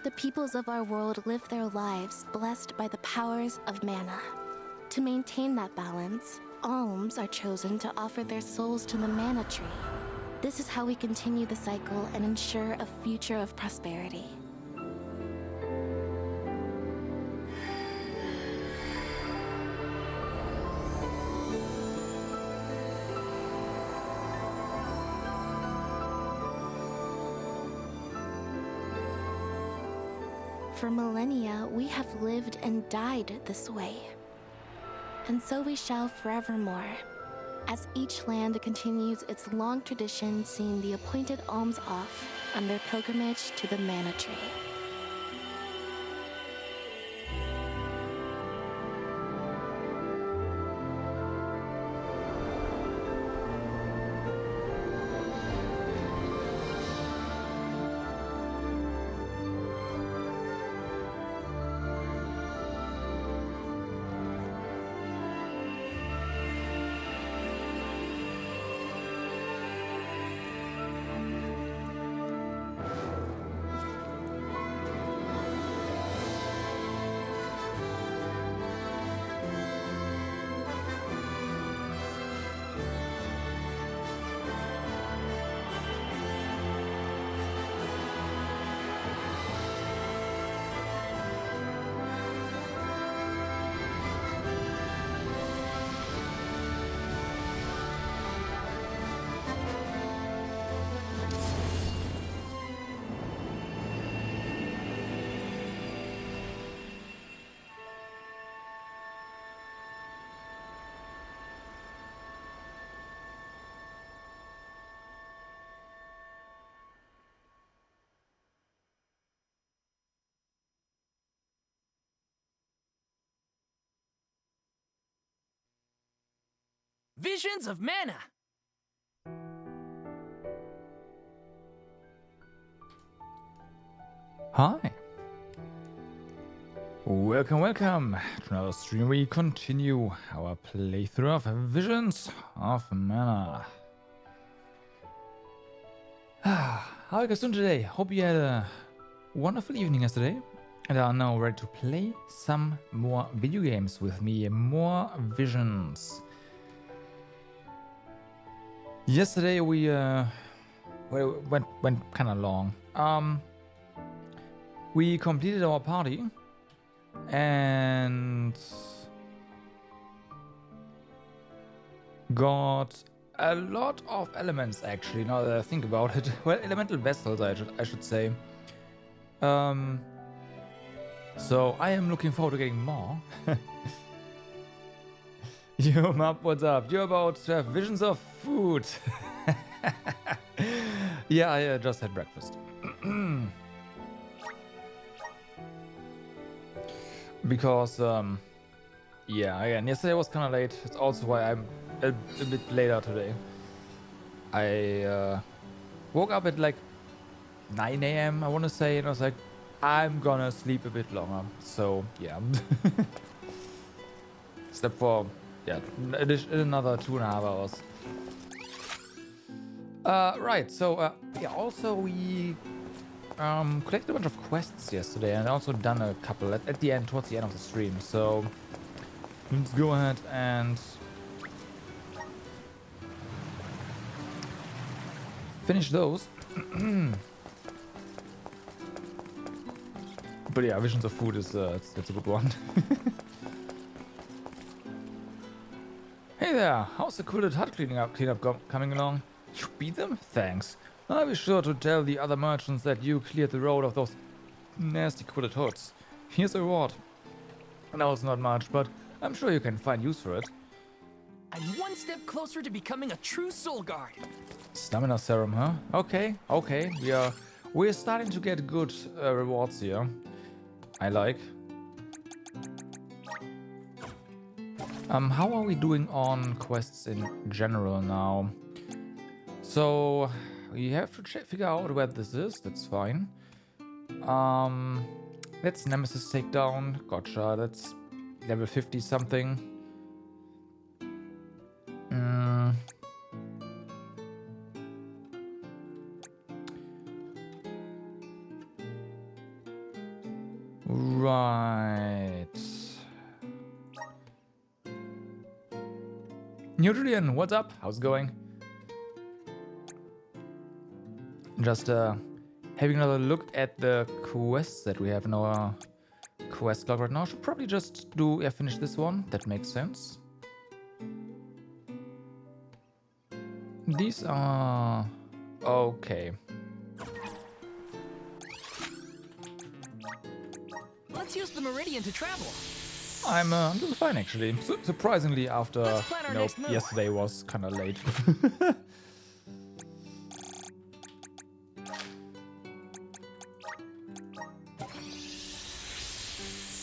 The peoples of our world live their lives blessed by the powers of mana. To maintain that balance, alms are chosen to offer their souls to the mana tree. This is how we continue the cycle and ensure a future of prosperity. For millennia, we have lived and died this way. And so we shall forevermore, as each land continues its long tradition seeing the appointed alms off on their pilgrimage to the mana tree. Visions of Mana! Hi! Welcome to another stream. We continue our playthrough of Visions of Mana. How are you guys doing today? Hope you had a wonderful evening yesterday and are now ready to play some more video games with me. More Visions. Yesterday we went kind of long. We completed our party and got a lot of elements actually, now that I think about it. Well, elemental vessels I should say. So I am looking forward to getting more. Yo, Map, what's up? You're about to have visions of food. Yeah, I just had breakfast. Because, yeah, again, yesterday was kind of late. It's also why I'm a bit later today. I woke up at like 9 a.m. I want to say, and I was like, I'm gonna sleep a bit longer. So, yeah. Except for, yeah, another 2.5 hours. Right, so, yeah, also we collected a bunch of quests yesterday and also done a couple at the end, towards the end of the stream. So let's go ahead and finish those. But yeah, Visions of Food is that's a good one. Hey there, how's the Quilted Hut cleanup coming along? You beat them? Thanks. I'll be sure to tell the other merchants that you cleared the road of those nasty Quilted Huts. Here's a reward. I know it's not much, but I'm sure you can find use for it. I'm one step closer to becoming a true soul guard. Stamina serum, huh? Okay. We're starting to get good rewards here. I like. How are we doing on quests in general now? So we have to figure out where this is. That's fine. Let's Nemesis takedown. Gotcha. That's level 50 something. Neutralian, what's up? How's it going? Just having another look at the quests that we have in our quest log right now. Should probably just finish this one. That makes sense. These are okay. Let's use the Meridian to travel. I'm doing fine actually. Surprisingly, after Let's plan our next move. yesterday was kind of late.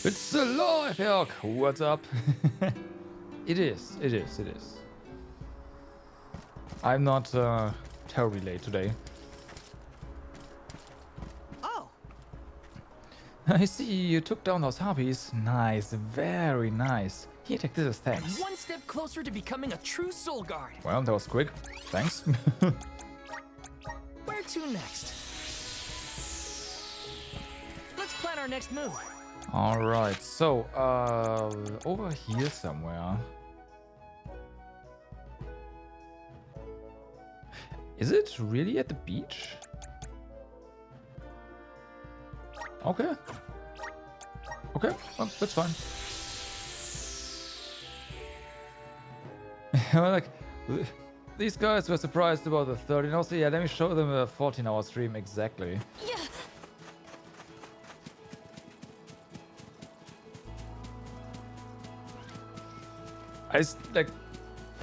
It's alive, Herc. What's up? It is. I'm not terribly late today. Oh, I see you took down those harpies. Nice, very nice. Here, take this as thanks. one step closer to becoming a true soul guard. Well, that was quick. Thanks. Where to next? Let's plan our next move. Alright, so, over here somewhere. Is it really at the beach? Okay. Okay, well, that's fine. Like, these guys were surprised about the 13. Also, yeah, let me show them a 14-hour stream exactly. Yeah.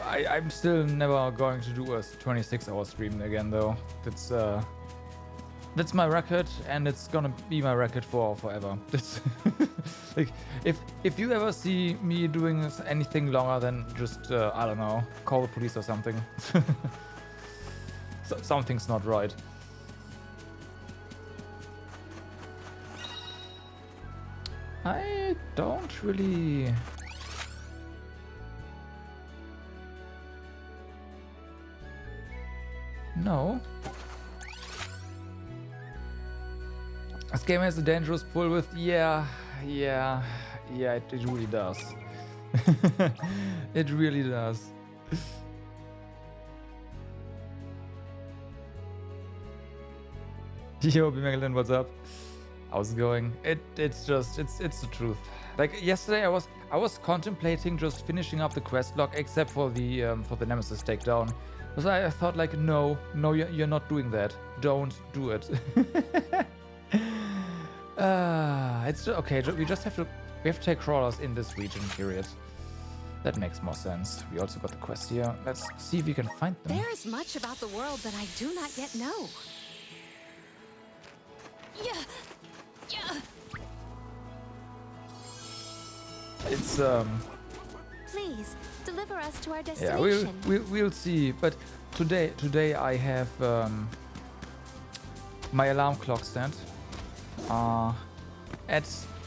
I'm still never going to do a 26-hour stream again, though. That's my record, and it's gonna be my record for forever. It's like if you ever see me doing anything longer than just I don't know, call the police or something. Something's not right. I don't really. No. This game has a dangerous pull with, yeah, it really does. It really does. Yo, B-Megalyn, what's up? How's it going? It's the truth. Like yesterday, I was contemplating just finishing up the quest log, except for the Nemesis takedown. Because I thought like, no, you're not doing that. Don't do it. It's okay. We have to take crawlers in this region. Period. That makes more sense. We also got the quest here. Let's see if we can find them. There is much about the world that I do not yet know. Yeah. It's Please deliver us to our yeah, destination. we'll see. But today I have my alarm clock set at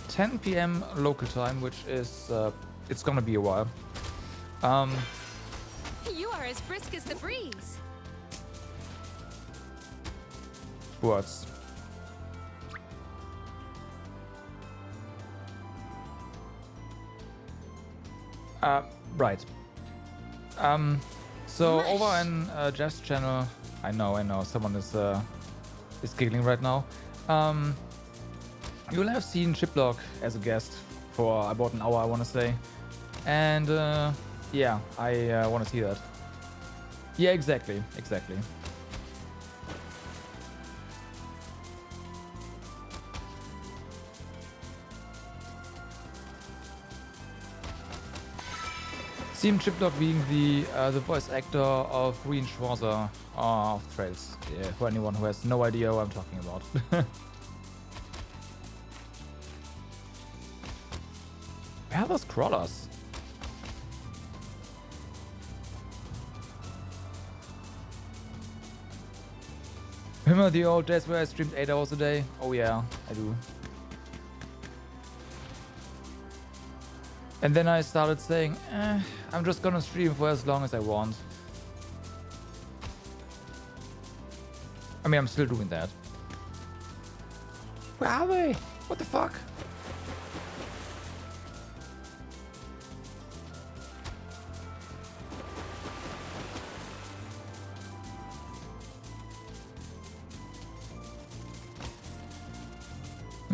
10 p.m. local time, which is it's gonna be a while. You are as brisk as the breeze. Words. Right. So Nice. over in Jeff's channel, I know, someone is giggling right now. You will have seen Chiplock as a guest for about an hour, I want to say, and yeah, I want to see that. Yeah, exactly. Team Chiplock being the voice actor of Green Schwarzer of Trails. Yeah, for anyone who has no idea what I'm talking about. Where are those crawlers? Remember the old days where I streamed 8 hours a day? Oh yeah, I do. And then I started saying, I'm just gonna stream for as long as I want. I mean, I'm still doing that. Where are they? What the fuck?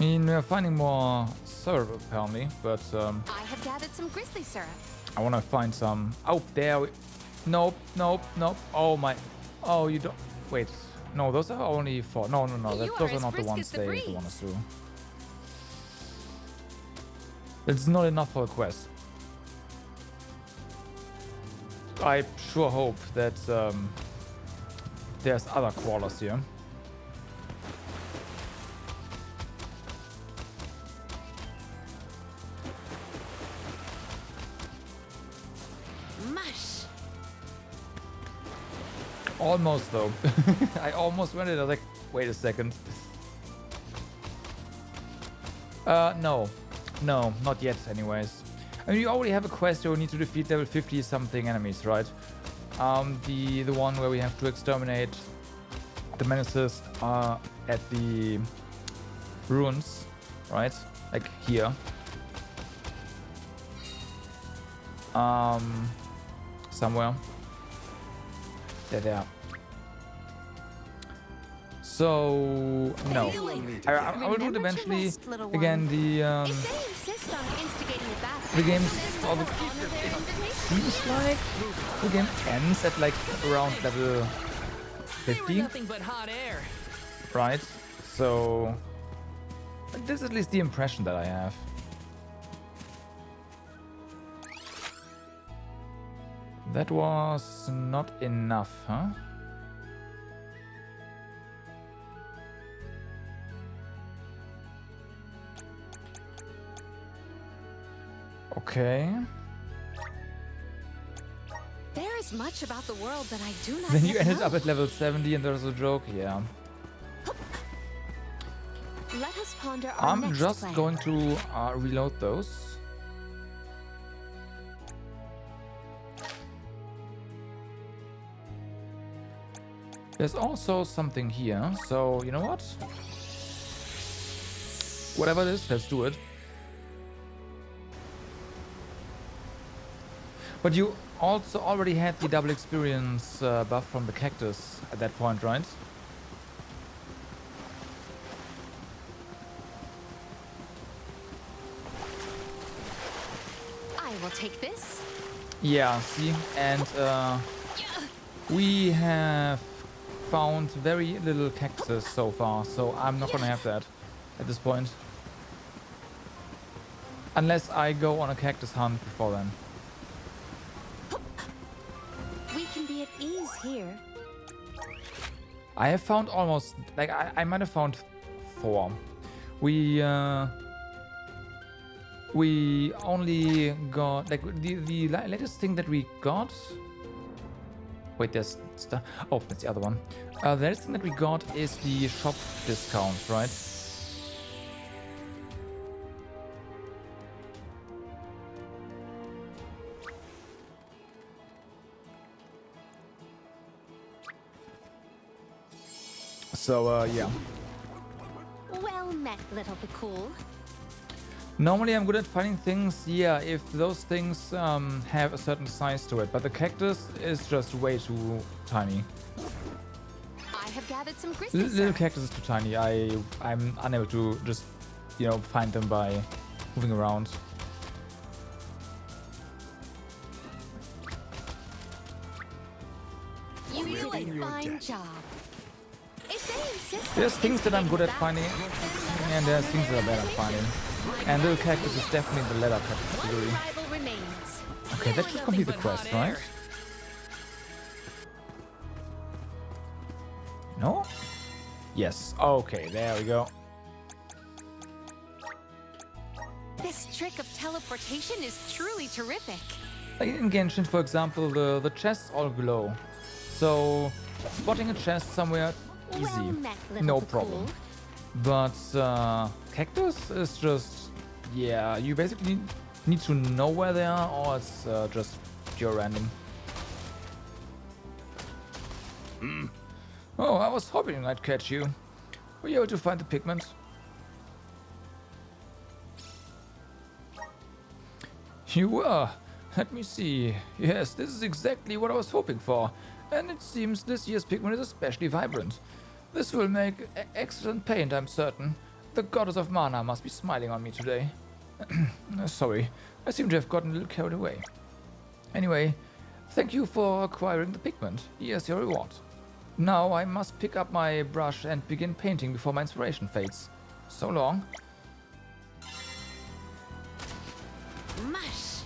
mean, we're finding more syrup apparently, but I have gathered some grizzly syrup. I want to find some. Oh, there we... Nope, nope, nope. Oh my... Oh, you don't... Wait. No, those are only for... No, no, no. You Those are are as not the brisk ones as the they breeze. want us to. It's not enough for a quest. I sure hope that there's other crawlers here. Mush. Almost though. I almost went it. I was like, wait a second. No. No, not yet anyways. I mean, you already have a quest where we need to defeat level 50 something enemies, right? The one where we have to exterminate the menaces at the ruins, right? Like here. Somewhere. There. So no, I will do it eventually. Rest, little one. Again, the If they insist on instigating a battle, the game's then all we'll the honor their invitation. seems like the game ends at like around level They were 50, nothing but hot air. right? So this is at least the impression that I have. That was not enough, huh? Okay. There is much about the world that I do not Then you yet ended know. up at level 70 and there's a joke, yeah. Let us ponder our I'm next just plan. going to reload those. There's also something here, so you know what? Whatever it is, let's do it. But you also already had the double experience buff from the cactus at that point, right? I will take this. Yeah, see? And we have found very little cactus so far, so I'm not gonna have that at this point. Unless I go on a cactus hunt before then. We can be at ease here. I have found almost, like, I might have found 4. We only got, like, the latest thing that we got. Wait, there's stuff. Oh, that's the other one. The latest thing that we got is the shop discounts, right? So, yeah. Well met, little Bakul. Normally I'm good at finding things, yeah, if those things have a certain size to it, but the cactus is just way too tiny. I have gathered some grizzly Little syrup. cactus is too tiny. I'm unable to just, you know, find them by moving around. You did a fine job. If they insist There's on things that I'm good at instigating finding, battle, and there's things that are bad at finding. And little cactus is definitely the latter one category. rival remains. Okay, that should complete the quest, right? No? Yes. Okay, there we go. This trick of teleportation is truly terrific. Like in Genshin, for example, the chests all glow. So spotting a chest somewhere, easy, Well met, little no Bakul. problem. But cactus is just, yeah, you basically need to know where they are, or it's just pure random. Oh, I was hoping I'd catch you. Were you able to find the pigment? You were. Let me see. Yes, this is exactly what I was hoping for. And it seems this year's pigment is especially vibrant. This will make excellent paint, I'm certain. The goddess of mana must be smiling on me today. Sorry, I seem to have gotten a little carried away. Anyway, thank you for acquiring the pigment. Here's your reward. Now I must pick up my brush and begin painting before my inspiration fades. So long. Mush.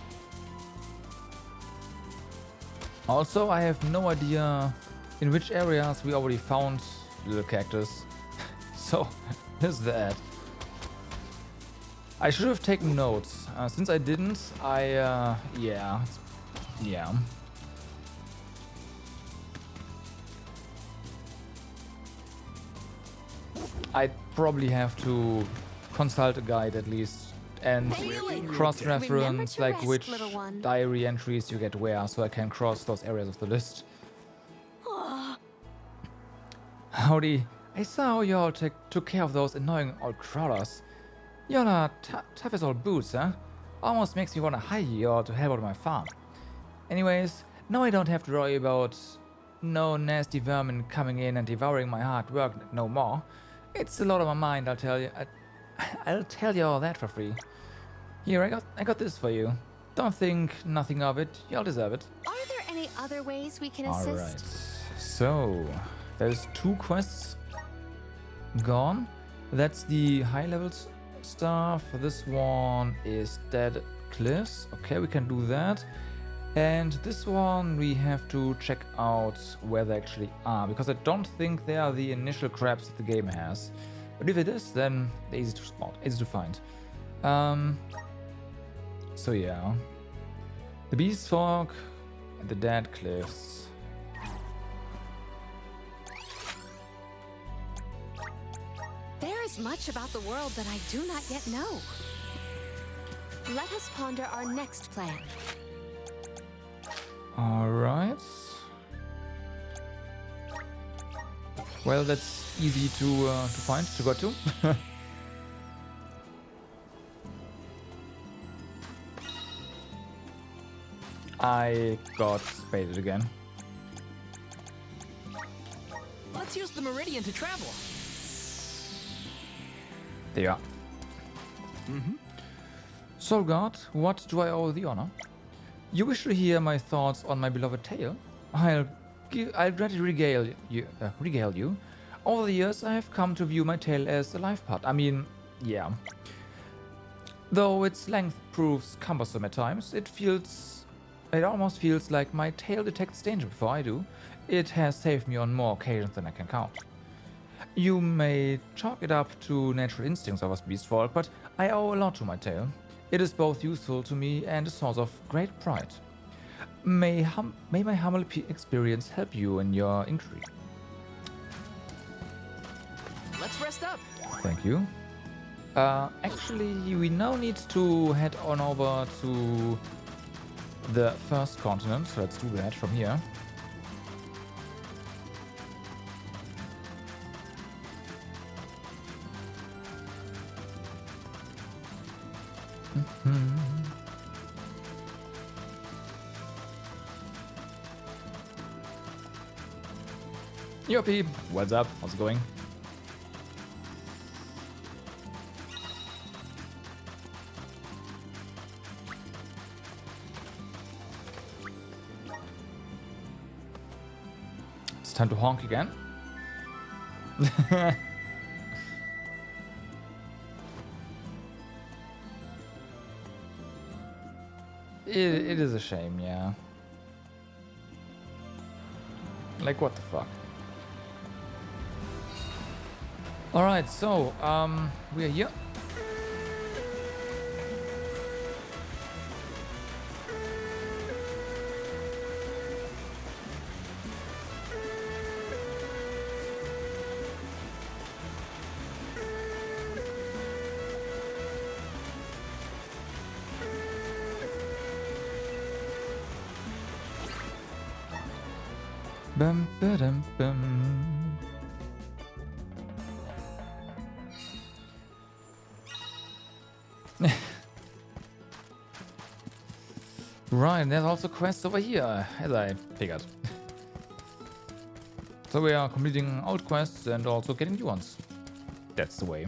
Also, I have no idea in which areas we already found little cactus. So, there's that. I should have taken notes. Since I didn't, yeah. I'd probably have to consult a guide at least and cross-reference Remember to like rest, which little one. diary entries you get where, so I can cross those areas of the list. Howdy. I saw how you all took care of those annoying old crawlers. Y'all are tough as old boots, huh? Almost makes me want to hire you all to help out my farm. Anyways, now I don't have to worry about no nasty vermin coming in and devouring my hard work no more. It's a lot on my mind, I'll tell you. I'll tell you all that for free. Here, I got this for you. Don't think nothing of it. Y'all deserve it. Are there any other ways we can assist? Alright. So, there's 2 quests gone. That's the high level stuff. This one is Dead Cliffs. Okay, we can do that. And this one we have to check out where they actually are, because I don't think they are the initial crabs that the game has. But if it is, then they're easy to spot, easy to find. So yeah. The Beast Fork and the Dead Cliffs. There is much about the world that I do not yet know. Let us ponder our next plan. Alright. Well, that's easy to find, to go to. I got baited again. Let's use the Meridian to travel. There you are. Solgard, what do I owe the honor? You wish to hear my thoughts on my beloved tale? I'll gladly regale you. Over the years, I have come to view my tale as a life part. I mean, yeah. Though its length proves cumbersome at times, it almost feels like my tale detects danger before I do. It has saved me on more occasions than I can count. You may chalk it up to natural instincts of us beast folk, but I owe a lot to my tale. It is both useful to me and a source of great pride. May my humble experience help you in your inquiry. Let's rest up. Thank you. Actually, we now need to head on over to the first continent, so let's do that from here. Yoppie, what's up? How's it going? It's time to honk again. It is a shame, yeah. Like, what the fuck? Alright, so, we are here. Bum, ba-dum, bum. Right, and there's also quests over here, as I figured. So we are completing old quests and also getting new ones. That's the way.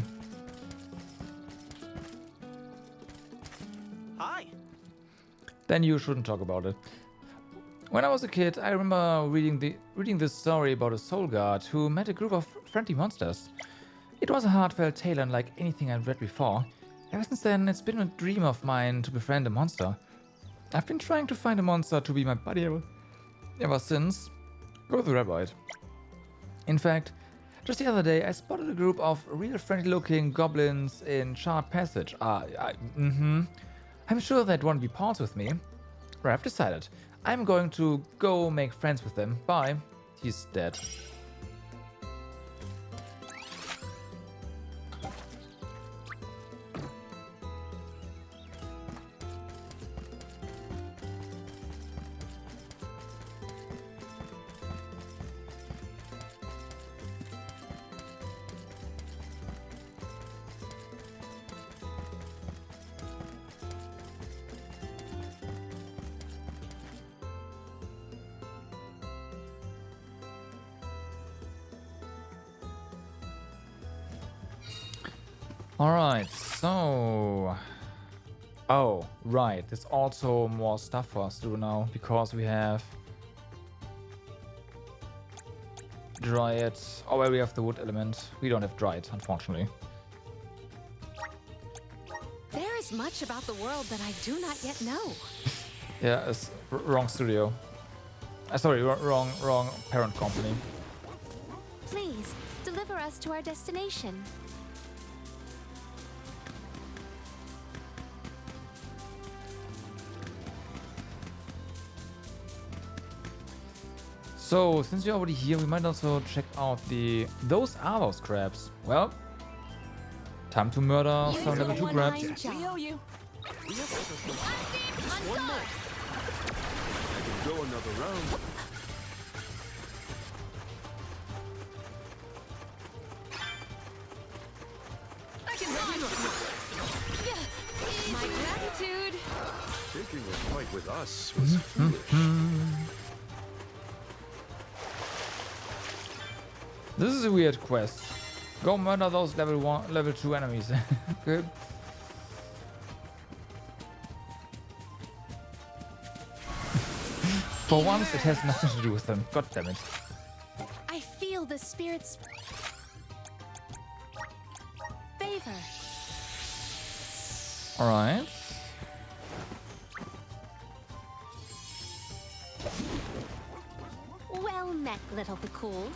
then you shouldn't talk about it. When I was a kid, I remember reading this story about a soul guard who met a group of friendly monsters. It was a heartfelt tale unlike anything I'd read before. Ever since then, it's been a dream of mine to befriend a monster. I've been trying to find a monster to be my buddy ever since. Go the rabbit. In fact, just the other day, I spotted a group of real friendly-looking goblins in Shard Passage. I'm sure they'd want to be pals with me. But I've decided. I'm going to go make friends with them. Bye. He's dead. Alright, so... Oh, right. There's also more stuff for us to do now, because we have... Dryad. Oh, well, we have the wood element. We don't have Dryad, unfortunately. There is much about the world that I do not yet know. Yeah, it's wrong studio. Sorry, wrong parent company. Please, deliver us to our destination. So, since you're already here, we might also check out the... Those are those crabs. Well, time to murder some level 2 crabs. We owe you. One more. I can go another round. I can help you. My gratitude. Taking a fight with us was foolish. This is a weird quest. Go murder those level 2 enemies. Good. For once, it has nothing to do with them. God damn it. I feel the spirit's favor. Alright. Well met, little the cool.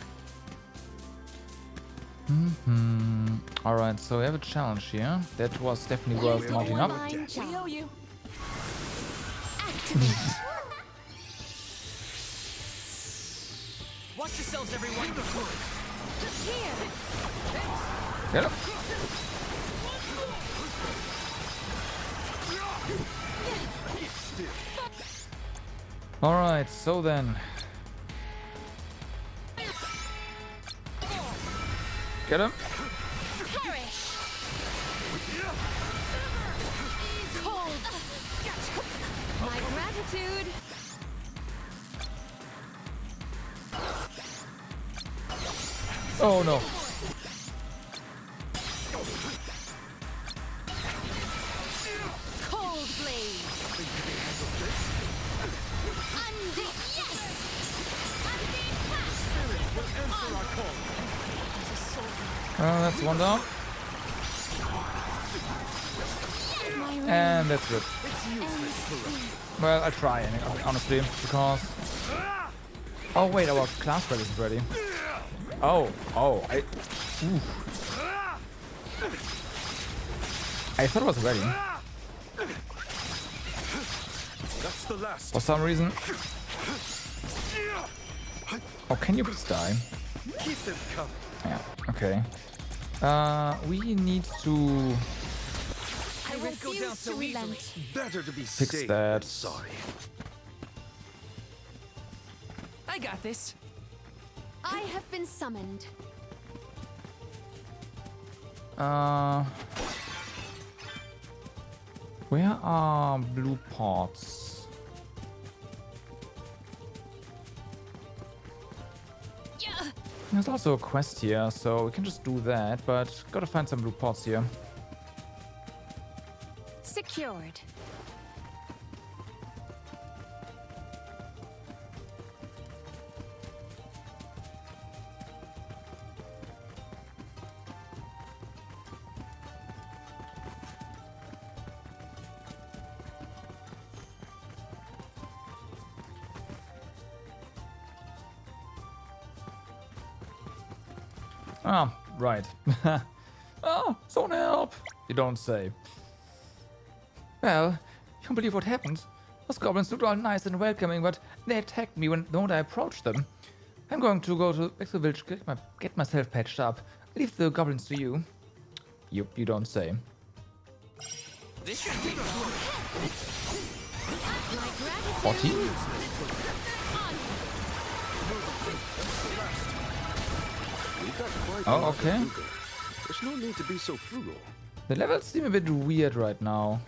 Alright, so we have a challenge here. That was definitely worth mounting up. Line We owe jump. you. Activate. Watch yourselves, everyone. Here. Get up. Alright, so then. Get him. Perish. Cold. My gratitude. Oh no. Cold blade. Yes. That's one down. And that's good. Well, I'll try, honestly, because... Oh wait, our class spell isn't ready. I thought it was ready. That's the last. For some reason. Oh, can you please die? Keep them coming. Yeah, okay. We need to I won't go down refuse so to easily. relent. Better to be Fix safe that. than sorry. I got this. I have been summoned. Where are blue pots? Yeah. There's also a quest here, so we can just do that, but gotta find some blue pots here. Secured. Ah, right. Ah, someone help! You don't say. Well, you don't believe what happened. Those goblins looked all nice and welcoming, but they attacked me the moment I approached them. I'm going to go back to the village, get myself patched up. Leave the goblins to you. You don't say. This should take a 40? We've got quite Oh, a lot of okay. frugal. There's no need to be so frugal. The levels seem a bit weird right now.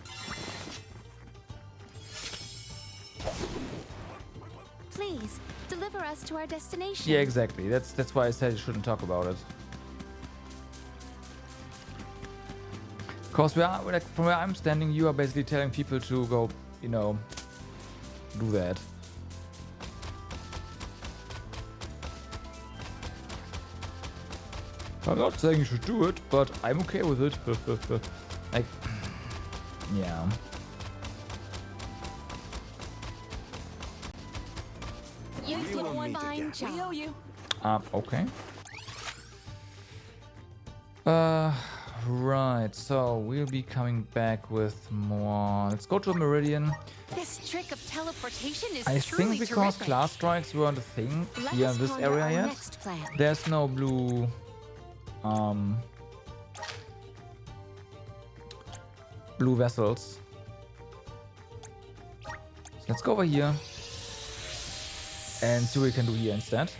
Please, deliver us to our destination. Yeah, exactly. That's why I said you shouldn't talk about it. Cause from where I'm standing, you are basically telling people to go, you know, do that. I'm not saying you should do it, but I'm okay with it. Like, yeah. You We did will one meet fine again. job. We owe you. Okay. Right. So we'll be coming back with more. Let's go to Meridian. This trick of teleportation is I truly think because terrific. class strikes weren't a thing Let here us in this ponder area our yet. next plan. There's no blue blue vessels. So let's go over here and see what we can do here instead.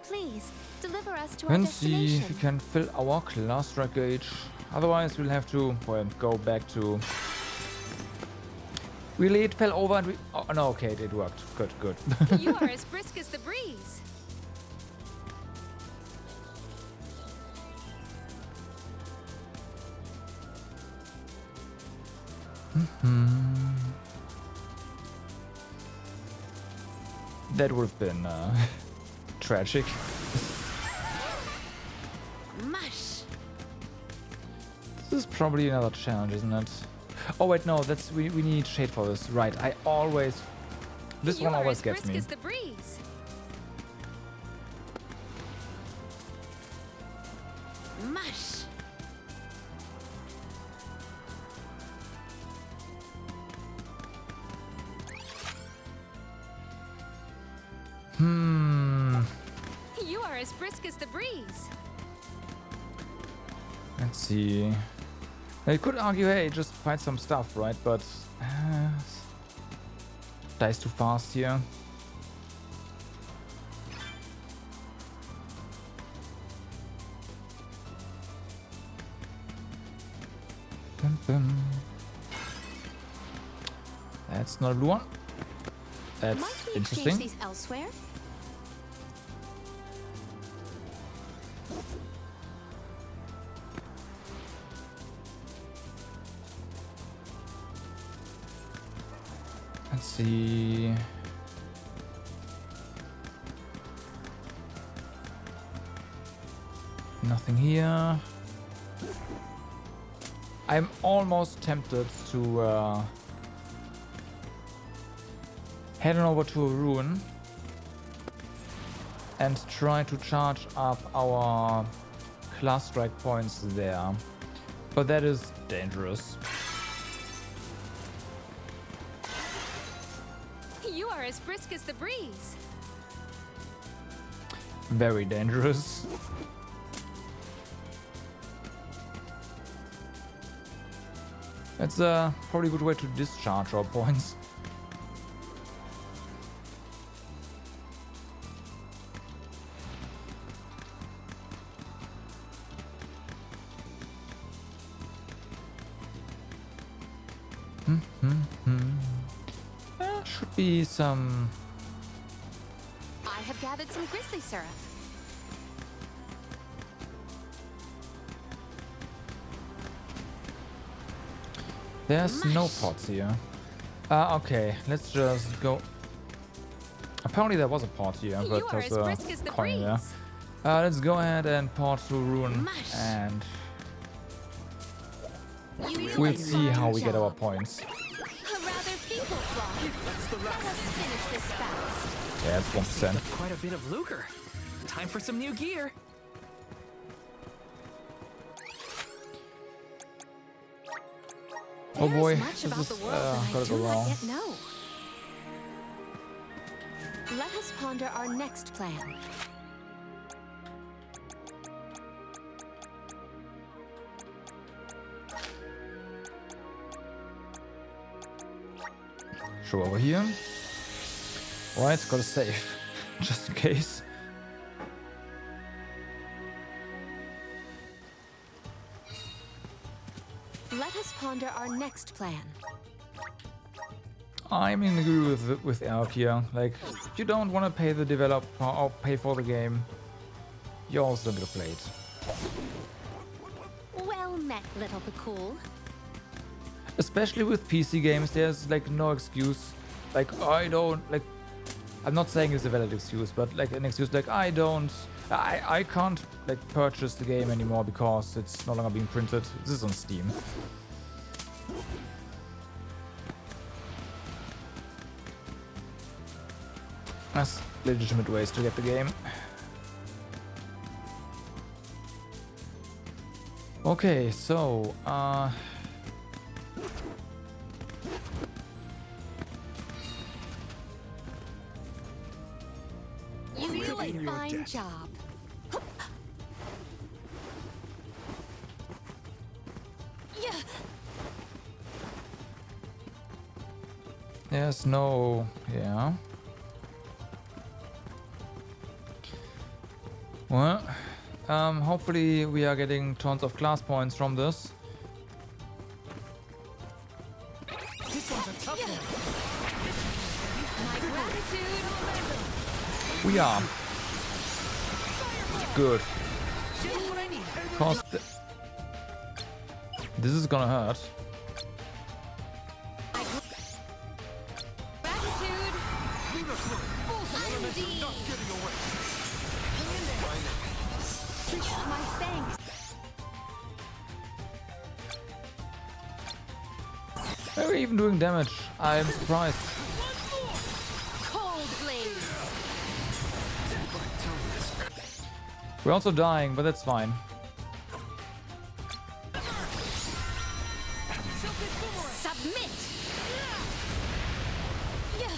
Please, deliver us to our And see destination. if we can fill our class strike gauge. Otherwise we'll have to, well, go back to... Really, it fell over and we... Oh, no, okay, it worked. Good, good. You are as brisk as the breeze. That would have been tragic. Mush. This is probably another challenge, isn't it? Oh wait, no, that's we need shade for this. Right, I always... This You one are always as gets brisk me. as the breeze. Mush. You are as brisk as the breeze. Let's see. I could argue, hey, just fight some stuff, right? But... dies too fast here. Dun, dun. That's not a blue one. That's Might we interesting. exchange these elsewhere? Let's see. Nothing here. I'm almost tempted to head on over to a ruin and try to charge up our class strike points there. But that is dangerous. You are as brisk as the breeze. Very dangerous. That's probably a good way to discharge our points. Should be some... I have gathered some grizzly syrup. There's no Mush. pots here. Okay, let's just go. Apparently there was a pot here, but You are as there's brisk as a the coin there. breeze. Let's go ahead and port to ruin Mush. and We'll see how we get our points. A rather feeble flock. Let us finish this fast. Yeah, it's 1%. Quite a bit of lucre. Time for some new gear. Oh boy, There is much this about is the world that I gotta do go not wrong. yet know. Let us ponder our next plan. Show over here. Right, gotta save. Just in case. Let us ponder our next plan. I'm in agree with Eric here. Like, if you don't want to pay the developer or pay for the game, you also don't get to play it. Well met, little Bakul. Especially with PC games, there's like no excuse. Like, I don't like. I'm not saying it's a valid excuse, but like an excuse like I can't like purchase the game anymore because it's no longer being printed. This is on Steam. That's legitimate ways to get the game. Okay, so You do a in your fine debt. job. Yeah. there's no, yeah. Well, hopefully we are getting tons of class points from this. This one's a tough one. My gratitude. We are. Good. Just what I need. Cause this is gonna hurt. Gratitude. Indeed. My thanks. We're even doing damage. I'm surprised. Cold blaze. We're also dying, but that's fine. Submit. Yeah.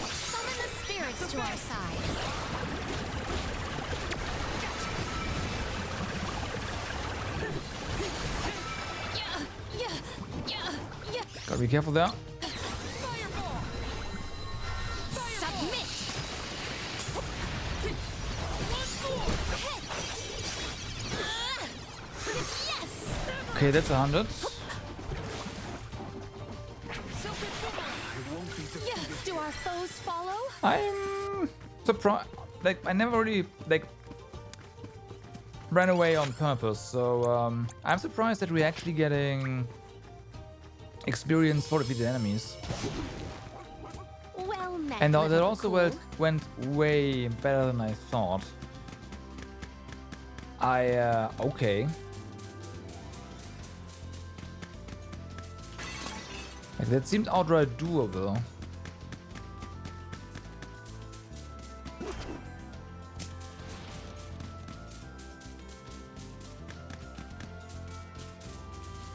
Summon the spirits to our side. Yeah. Gotta be careful there. Submit. Yes. Okay, that's 100. Yeah. Do our foes follow? I'm surprised. Like, I never really like ran away on purpose, so I'm surprised that we're actually getting experience for defeated enemies. Well met. And that little also Bakul. went way better than I thought. Okay. Like, that seemed outright doable.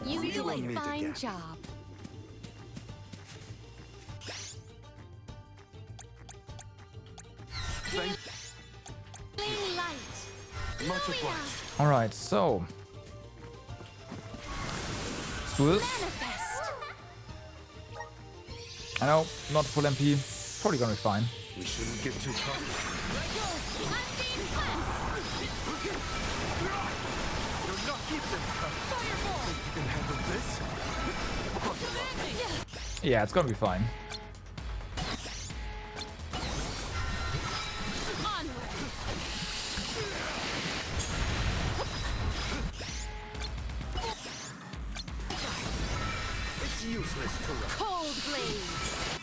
You do want a me to fine get? job. Healing light. Much obliged. Alright, so. Let's do this. Manifest. I know, not full MP. Probably gonna be fine. We shouldn't get too cocky. Unseen You're not keeping. Think you can handle this? Yeah, it's gonna be fine. onward. It's useless to run. Cold blaze.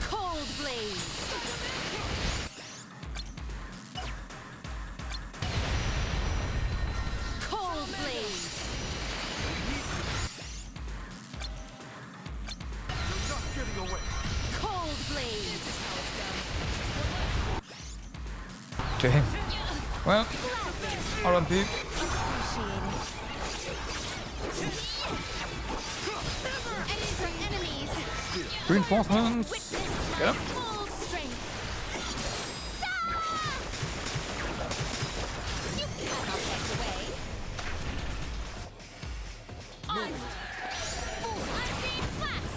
Cold blaze. Okay. Well, RMP. Appreciate it. Any for enemies. Reinforcements. Get him. Full strength. You cannot get away. On. Full unchained blast.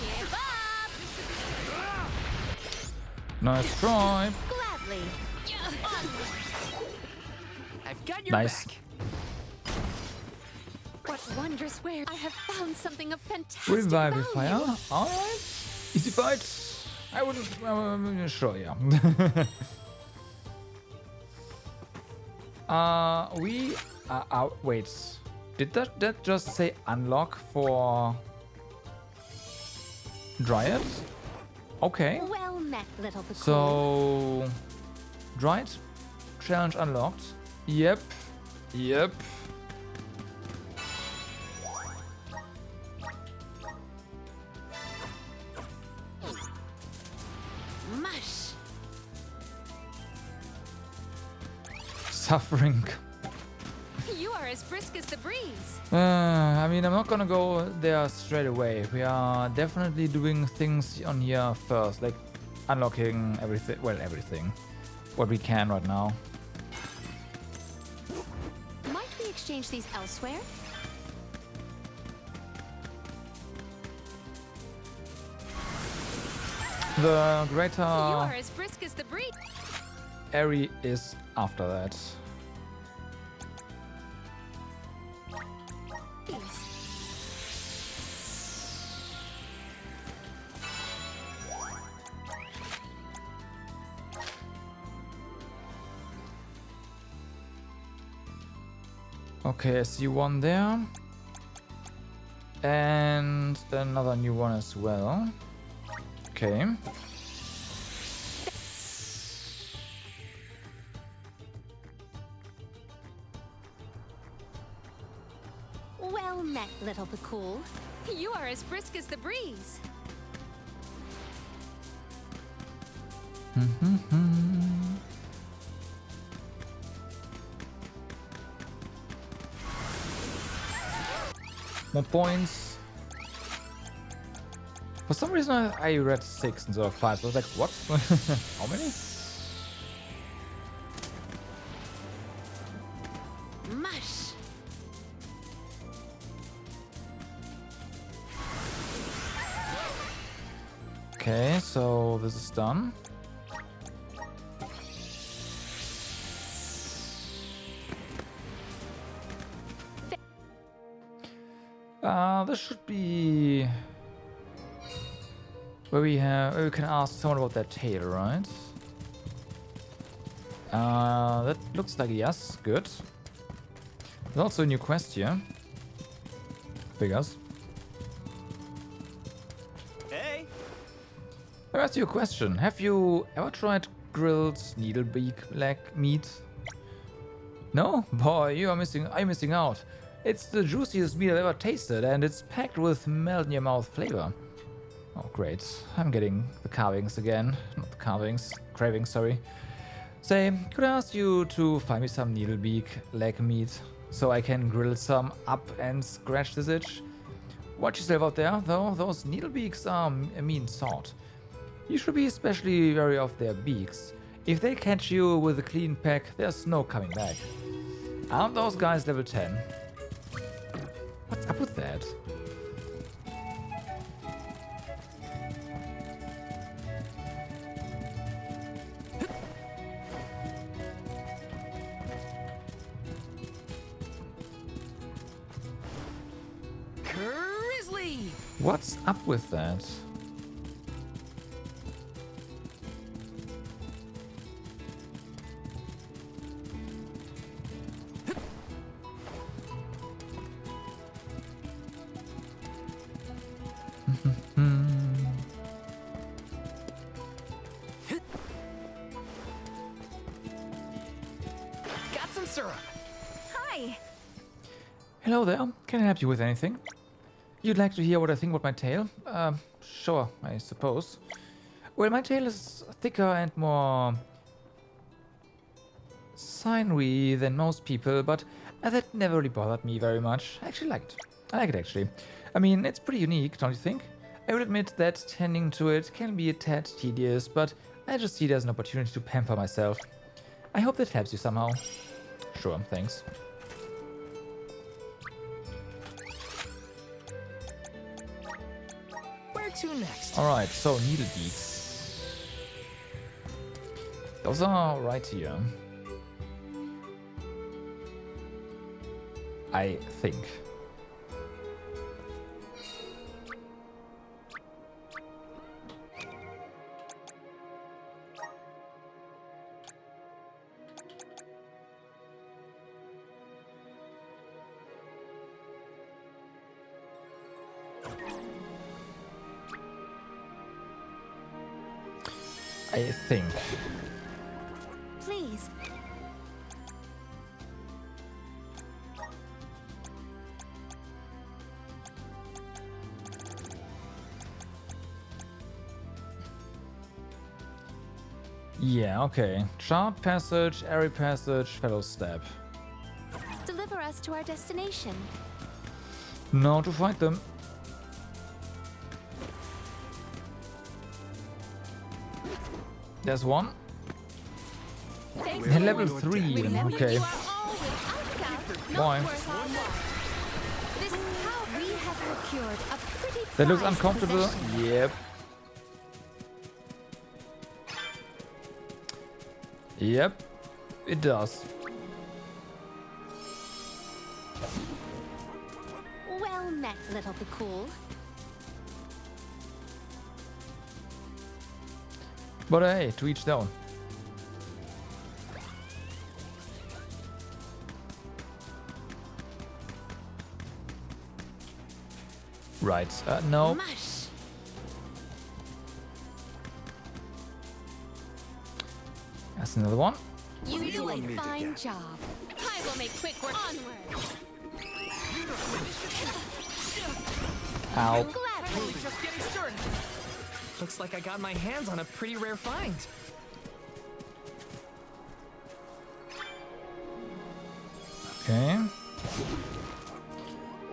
Give up. Nice try. Gladly. I've got your Nice. back. What wondrous wares! I have found something of fantastic Revival value. fire. Alright. Easy fight. I wouldn't. Sure, yeah. We are out. Wait. Did that just say unlock for Dryad? Okay. Well met, little Bakul. So, Dryad challenge unlocked. Yep. Yep. Mush. Suffering. You are as brisk as the breeze. I mean, I'm not gonna go there straight away. We are definitely doing things on here first, like unlocking everything. Well, everything. What we can right now. Might we exchange these elsewhere? The You greater are as brisk as the breeze. Eri is after that. Okay, I see one there. And another new one as well. Okay. Well met, little Bakul. You are as brisk as the breeze. More points. For some reason I read 6 instead of 5, so I was like, what? How many? Mush. Okay, so this is done. This should be where we can ask someone about their tail, right? That looks like yes, good. There's also a new quest here. Figures. Hey! Let me ask you a question. Have you ever tried grilled needlebeak leg meat? No? Boy, are you missing out. It's the juiciest meat I've ever tasted, and it's packed with melt-in-your-mouth flavor. Oh, great. I'm getting the carvings again. Not the carvings. Cravings, sorry. Say, could I ask you to find me some needlebeak leg meat so I can grill some up and scratch this itch? Watch yourself out there, though. Those needlebeaks are a mean sort. You should be especially wary of their beaks. If they catch you with a clean pack, there's no coming back. Aren't those guys level 10? What's up with that? Grizzly! What's up with that? some syrup. Hi. Hello there. Can I help you with anything? You'd like to hear what I think about my tail? Sure, I suppose. Well, my tail is thicker and more sinewy than most people, but that never really bothered me very much. I actually like it. I like it, actually. I mean, it's pretty unique, don't you think? I will admit that tending to it can be a tad tedious, but I just see it as an opportunity to pamper myself. I hope that helps you somehow. Sure, thanks. Where to next? Alright, so needle beaks. Those are right here. I think. I think. Please. Yeah, okay. Sharp passage, airy passage, fellow step. Deliver us to our destination. Now to fight them. There's one. Thanks And for level your- 3. Remember, Okay. you are all without doubt not Why? worth our while. This is how we have procured a pretty That looks prized uncomfortable. possession. Yep. Yep. It does. Well met, little Bakul. But hey, to each their own. Right. No. Mush. That's another one. You See do you a on me fine again. job. I will make quick work. Onward. Ow. Gladly. Just getting started. Looks like I got my hands on a pretty rare find. Okay.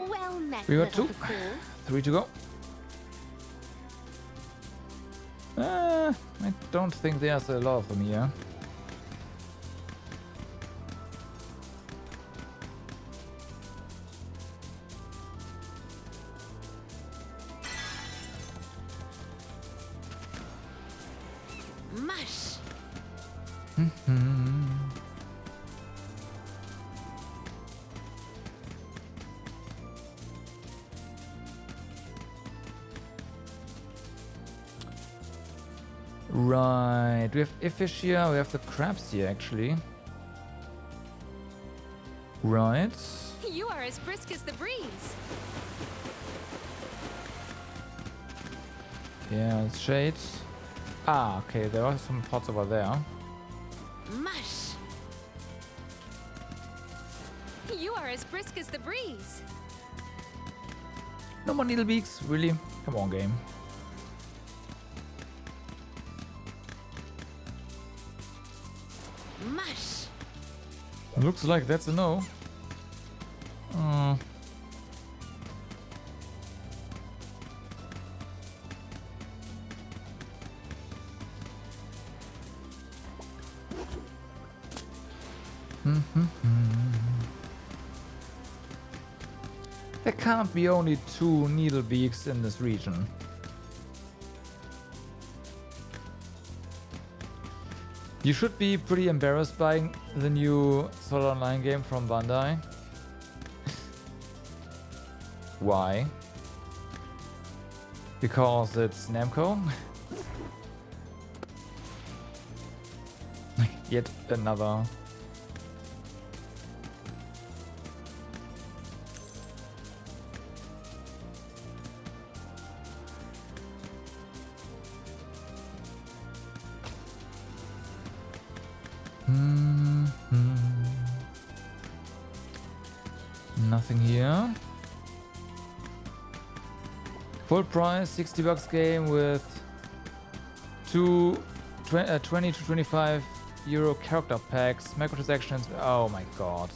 Well met, We got little two. Bakul. 3 to go. I don't think there's a lot of them here. Mush. Right. We have a fish here. We have the crabs here, actually. Right. You are as brisk as the breeze. Yeah, it's shades. Ah, okay. There are some pots over there. Mush. You are as brisk as the breeze. No more needle beaks, really? Come on, game. Mush. Looks like that's a no. There can't be only 2 needle beaks in this region. You should be pretty embarrassed by the new Sword Art Online game from Bandai. Why? Because it's Namco? Yet another. Nothing here. Full price, 60 bucks game with 20 to 25 euro character packs, microtransactions. Oh my god.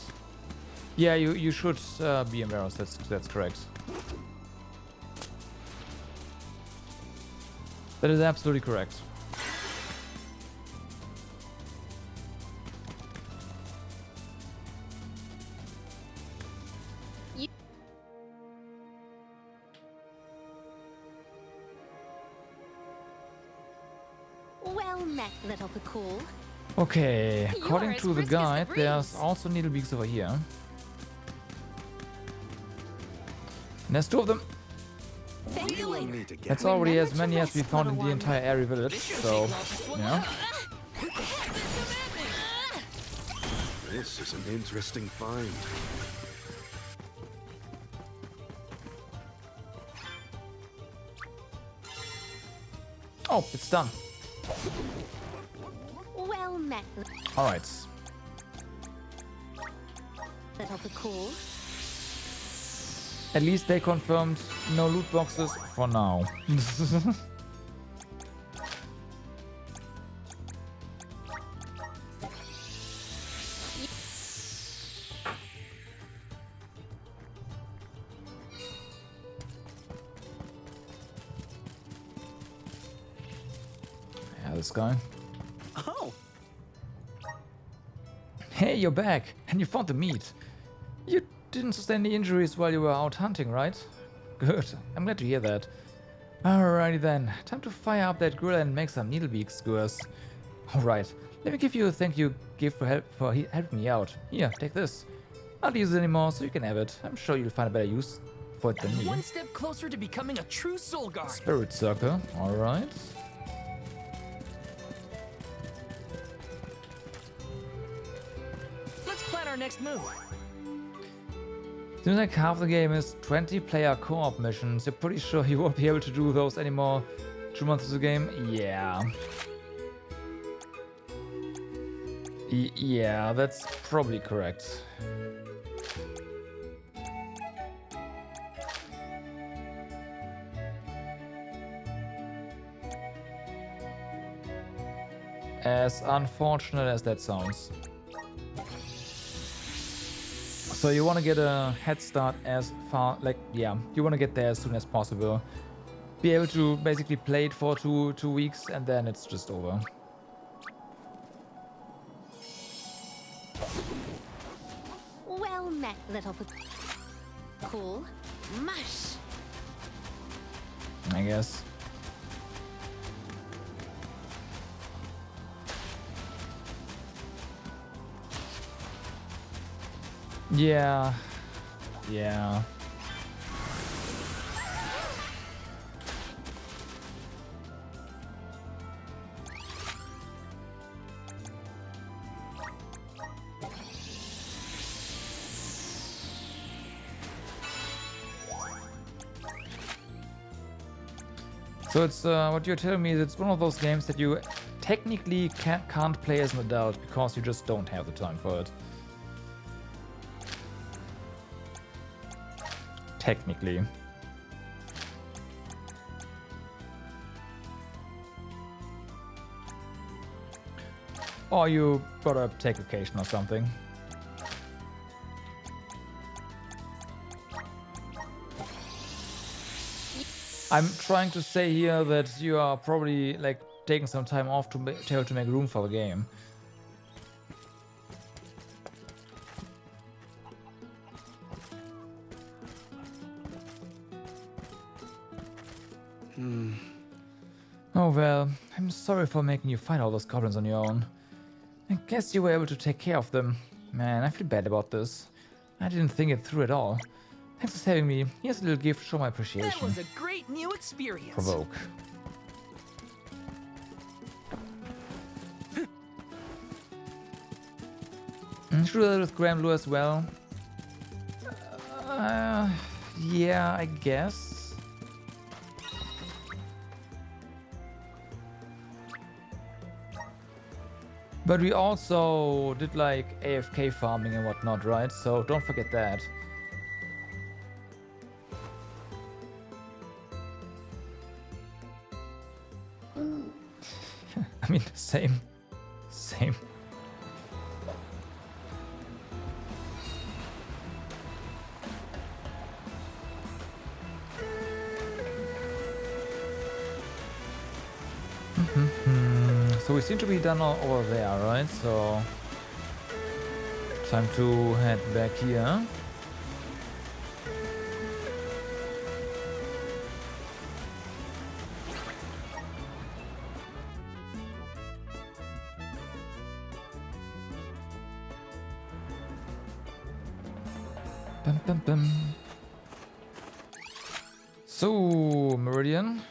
Yeah, you should be embarrassed. That's correct. That is absolutely correct. Well met, little Cool. Okay, You according are as to the brisk as the guide, there's breeze. also needlebeaks over here. And there's 2 of them. Thank you We'll later. need to get That's already Remember as to many as we rest, found in little the one. entire Airy village, so, yeah. This is an interesting find. Oh, it's done. Well met, Alright. little Cool. At least they confirmed no loot boxes for now. Yeah, this guy. Oh, Hey, you're back, and you found the meat. You didn't sustain any injuries while you were out hunting, right? Good, I'm glad to hear that. Alrighty then, time to fire up that grill and make some needlebeak skewers. Alright, let me give you a thank you gift for helping me out. Here, take this. I don't use it anymore, so you can have it. I'm sure you'll find a better use for it than me. one step closer to becoming a true soul guard. Spirit circle, alright. Let's plan our next move. Seems like half the game is 20-player co-op missions. You're pretty sure you won't be able to do those anymore 2 months into the game? Yeah. Yeah, that's probably correct. As unfortunate as that sounds. So you want to get a head start as far, like, yeah, you want to get there as soon as possible. Be able to basically play it for two weeks and then it's just over. Well met, little Cool. Mush. I guess. Yeah. Yeah. So it's what you're telling me is it's one of those games that you technically can't play as an adult because you just don't have the time for it. Technically. Or you gotta take vacation or something. I'm trying to say here that you are probably like taking some time off to be able to make room for the game. Oh well, I'm sorry for making you fight all those goblins on your own. I guess you were able to take care of them. Man, I feel bad about this. I didn't think it through at all. Thanks for saving me. Here's a little gift to show my appreciation. That was a great new experience. Provoke. Should I with Grand Blue as well? Yeah, I guess. But we also did like AFK farming and whatnot, right? So don't forget that. mean, same. Same. So we seem to be done over there, right? So time to head back here. Bum, bum, bum. So, Meridian.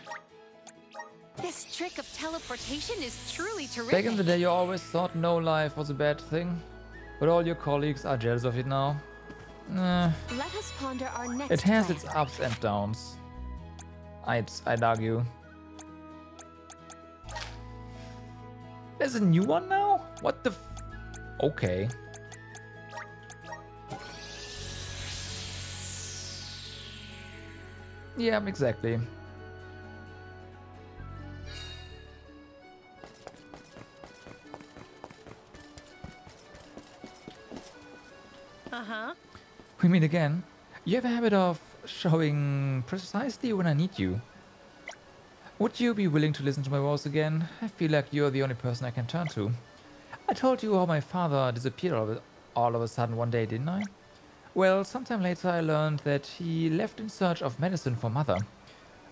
This trick of teleportation is truly terrific. Back in the day, you always thought no life was a bad thing, but all your colleagues are jealous of it now. Nah, Let us ponder our next it has plan. its ups and downs. I'd argue. There's a new one now? What the okay. Yeah, exactly. Uh-huh. We meet again. You have a habit of showing precisely when I need you. Would you be willing to listen to my voice again? I feel like you're the only person I can turn to. I told you how my father disappeared all of a sudden one day, didn't I? Well, sometime later I learned that he left in search of medicine for Mother.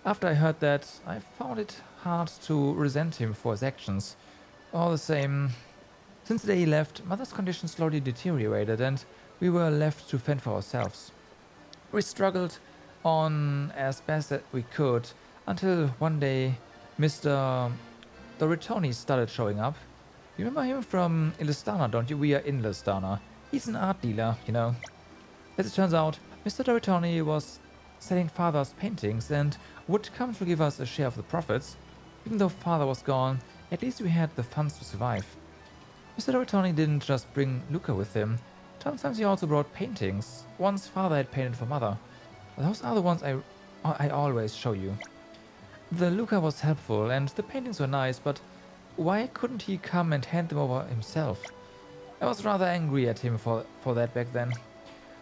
After I heard that, I found it hard to resent him for his actions. All the same, since the day he left, Mother's condition slowly deteriorated and we were left to fend for ourselves. We struggled on as best as we could until one day Mr. Doritoni started showing up. You remember him from Illustana, don't you? We are in Illustana. He's an art dealer, you know. As it turns out, Mr. Doritoni was selling Father's paintings and would come to give us a share of the profits. Even though Father was gone, at least we had the funds to survive. Mr. Doritoni didn't just bring Luca with him. Sometimes he also brought paintings. Once Father had painted for Mother. Those are the ones I always show you. The Luca was helpful and the paintings were nice, but why couldn't he come and hand them over himself? I was rather angry at him for that back then.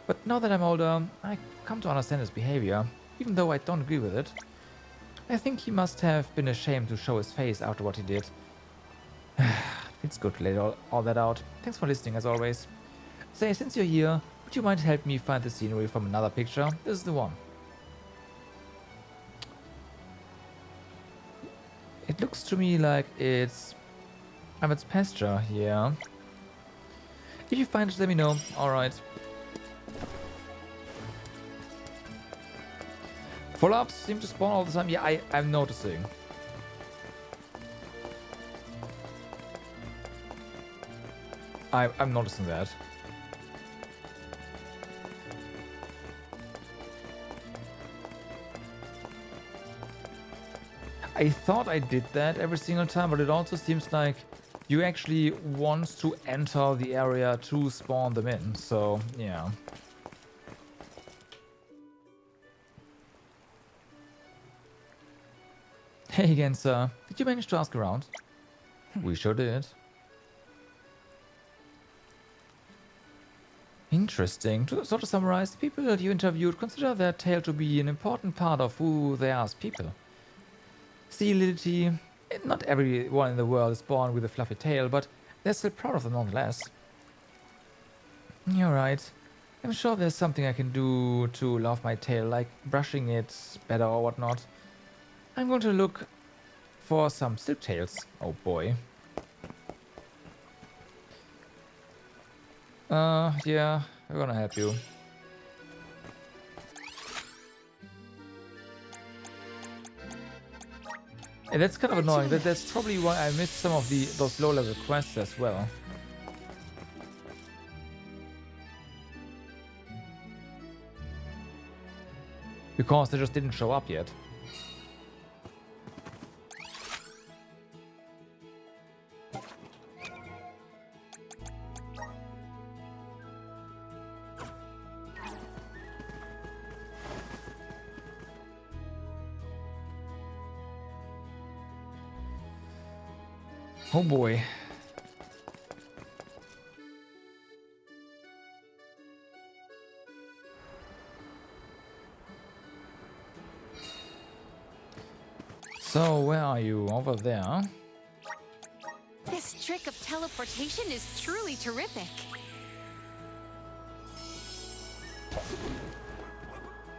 But now that I'm older, I come to understand his behavior, even though I don't agree with it. I think he must have been ashamed to show his face after what he did. It's good to lay all that out. Thanks for listening as always. Say, since you're here, would you mind helping me find the scenery from another picture? This is the one. It looks to me like it's Abbott's pasture here. If you find it, let me know. Alright. Follow-ups seem to spawn all the time. Yeah, I'm noticing. I'm noticing that. I thought I did that every single time, but it also seems like you actually want to enter the area to spawn them in, so yeah. Hey again, sir. Did you manage to ask around? We sure did. Interesting. To sort of summarize, the people that you interviewed consider their tail to be an important part of who they are as people. See, Lility, not everyone in the world is born with a fluffy tail, but they're still proud of them nonetheless. You're right. I'm sure there's something I can do to love my tail, like brushing it better or whatnot. I'm going to look for some silk tails. Oh boy. Yeah, we're gonna help you. And that's kind of annoying. That's probably why I missed some of those low-level quests as well. Because they just didn't show up yet. Oh boy. So, where are you? Over there? This trick of teleportation is truly terrific.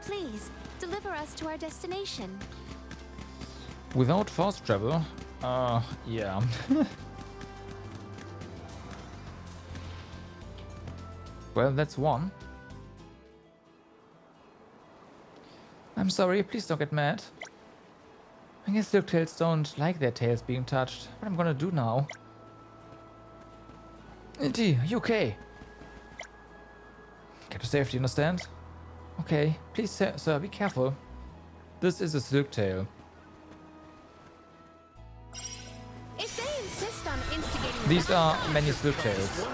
Please, deliver us to our destination. Without fast travel? Yeah. Well, that's one. I'm sorry, please don't get mad. I guess Silktails don't like their tails being touched. What I'm gonna do now? Inti, you okay? Get to safety, understand? Okay, please, sir, be careful. This is a Silktail. If they insist on instigating These are many Silktails.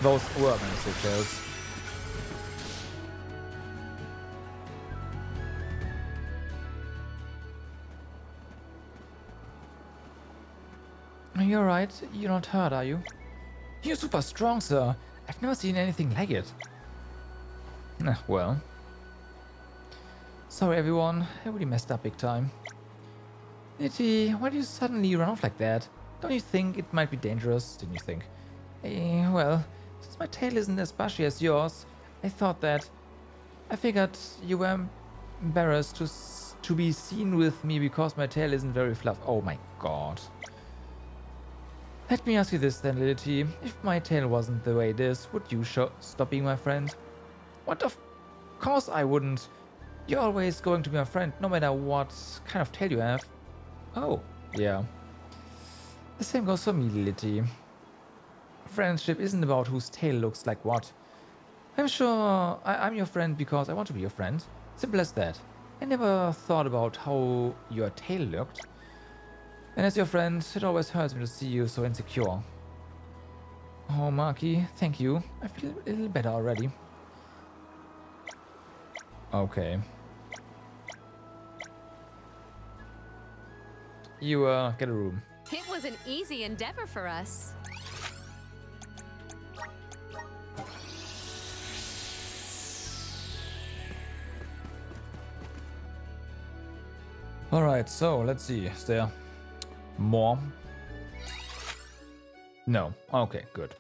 Those were many Silktails. You're right, you're not hurt, are you? You're super strong, sir. I've never seen anything like it. Well. Sorry everyone, I really messed up big time. Nitty, why do you suddenly run off like that? Don't you think it might be dangerous? Didn't you think? Well, since my tail isn't as bushy as yours, I thought that. I figured you were embarrassed to be seen with me because my tail isn't very fluffy. Oh my god. Let me ask you this then, Lility. If my tail wasn't the way it is, would you stop being my friend? What? Of course I wouldn't. You're always going to be my friend, no matter what kind of tail you have. Oh, yeah. The same goes for me, Lility. Friendship isn't about whose tail looks like what. I'm sure I'm your friend because I want to be your friend. Simple as that. I never thought about how your tail looked. And as your friend, it always hurts me to see you so insecure. Oh, Marky, thank you. I feel a little better already. Okay. You, get a room. It was an easy endeavor for us. Alright, so let's see. Is there more? No. Okay, good.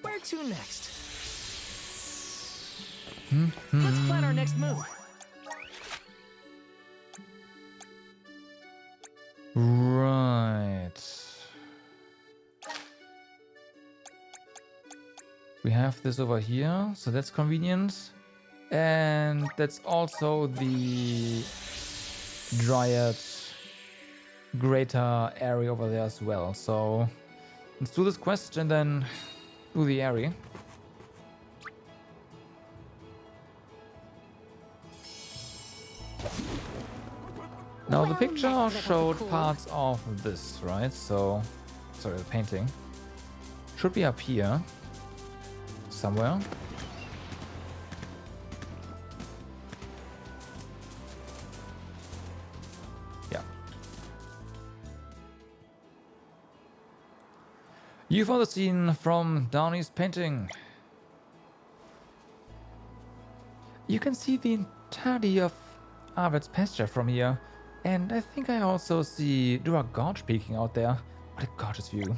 Where to next? Let's plan our next move. Right. We have this over here, so that's convenient. And that's also the Dryad greater area over there as well. So let's do this quest and then do the area. Now the picture showed parts of this, right? So, sorry, the painting should be up here somewhere. Yeah. You found the scene from Downey's painting. You can see the entirety of Arvid's pasture from here. And I think I also see Dura Gorge peeking out there. What a gorgeous view.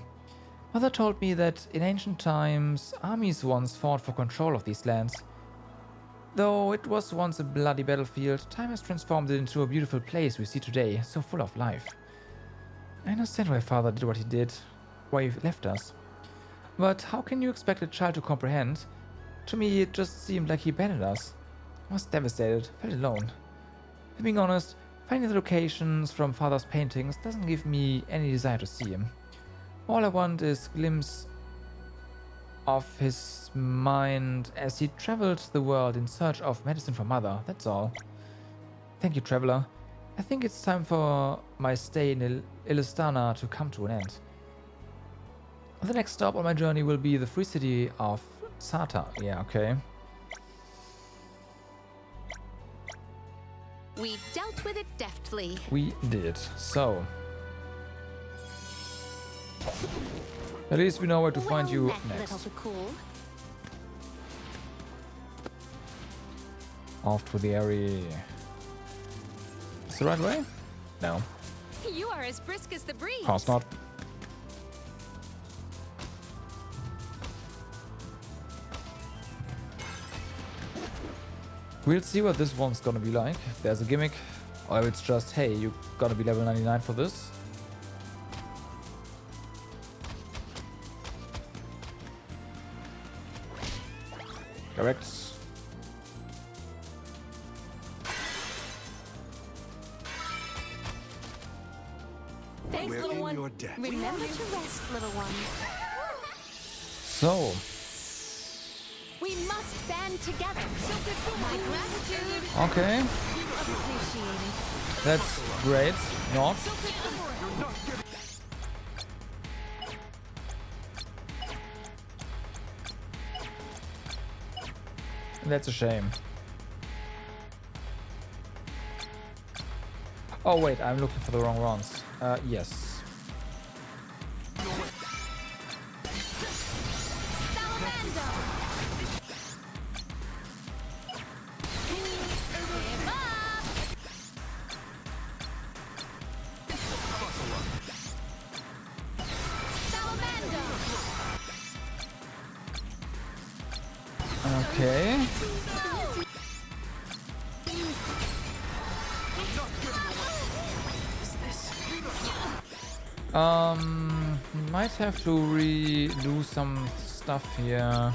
Mother told me that in ancient times, armies once fought for control of these lands. Though it was once a bloody battlefield, time has transformed it into a beautiful place we see today, so full of life. I understand why Father did what he did, why he left us. But how can you expect a child to comprehend? To me, it just seemed like he abandoned us. I was devastated, felt alone. And being honest, finding the locations from Father's paintings doesn't give me any desire to see him. All I want is a glimpse of his mind as he traveled the world in search of medicine for Mother, that's all. Thank you, traveler. I think it's time for my stay in Illistana to come to an end. The next stop on my journey will be the free city of Sata. Yeah, okay. We dealt with it deftly. We did. So. At least we know where to find Well you met, next. little Cool. Off to the area. Is the right way? No. You are as brisk as the breeze. Of course not. We'll see what this one's gonna be like. If there's a gimmick, or if it's just, hey, you gotta be level 99 for this. Correct. Thanks, We're little in one. your debt. Remember to rest, little one. So, We must band together. My gratitude. okay, Appreciated. that's great. Not. You're not giving. That's a shame. Oh wait, I'm looking for the wrong ones. Yes. Salamander. Give up. Salamander. Okay. Might have to redo some stuff here.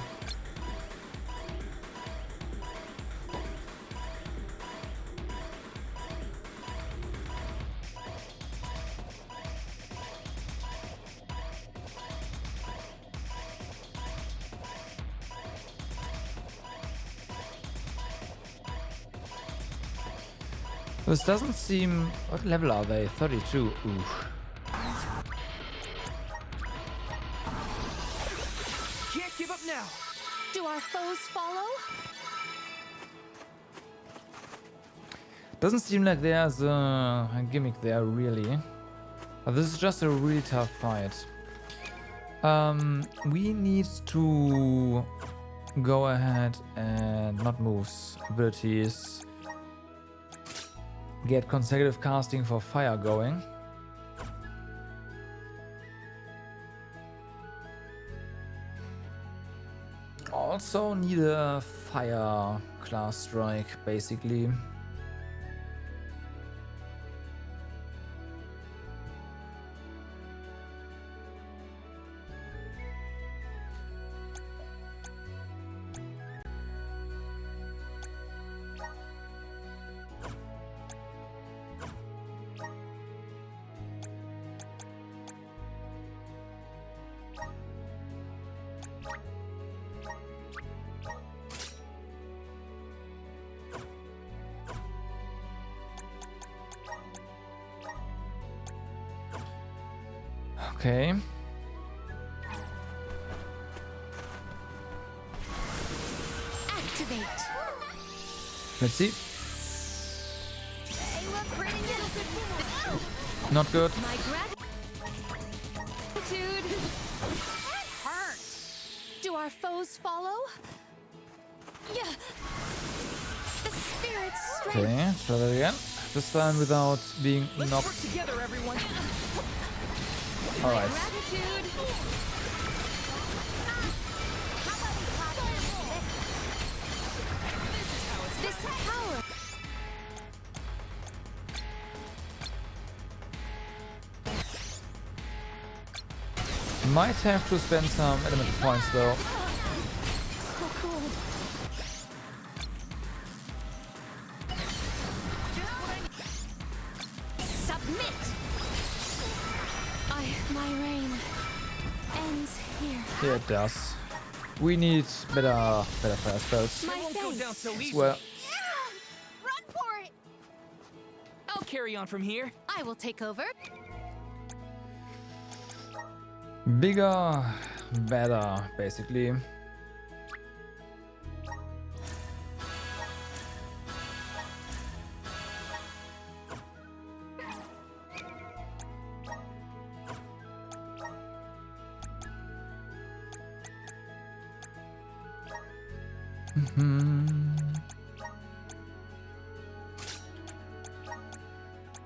This doesn't seem... What level are they? 32. Oof. Can't give up now. Do our foes follow? Doesn't seem like there's a gimmick there, really. But this is just a really tough fight. We need to go ahead and not moves, abilities. Get consecutive casting for fire going. Also need a fire class strike, basically. Okay. Activate. Let's see. They look pretty good. Not good. My gratitude. That hurt. Do our foes follow? Yeah. The spirit's strength. Okay, try that again. This time without being Let's knocked. work together, everyone. Alright. Gratitude. This power. Might have to spend some elemental points though. So cold. Submit. My reign ends here. Yeah, it does. We need better fire spells. My It won't go down thanks. so easily. Well, Run for it. I'll carry on from here. I will take over. bigger, better, basically.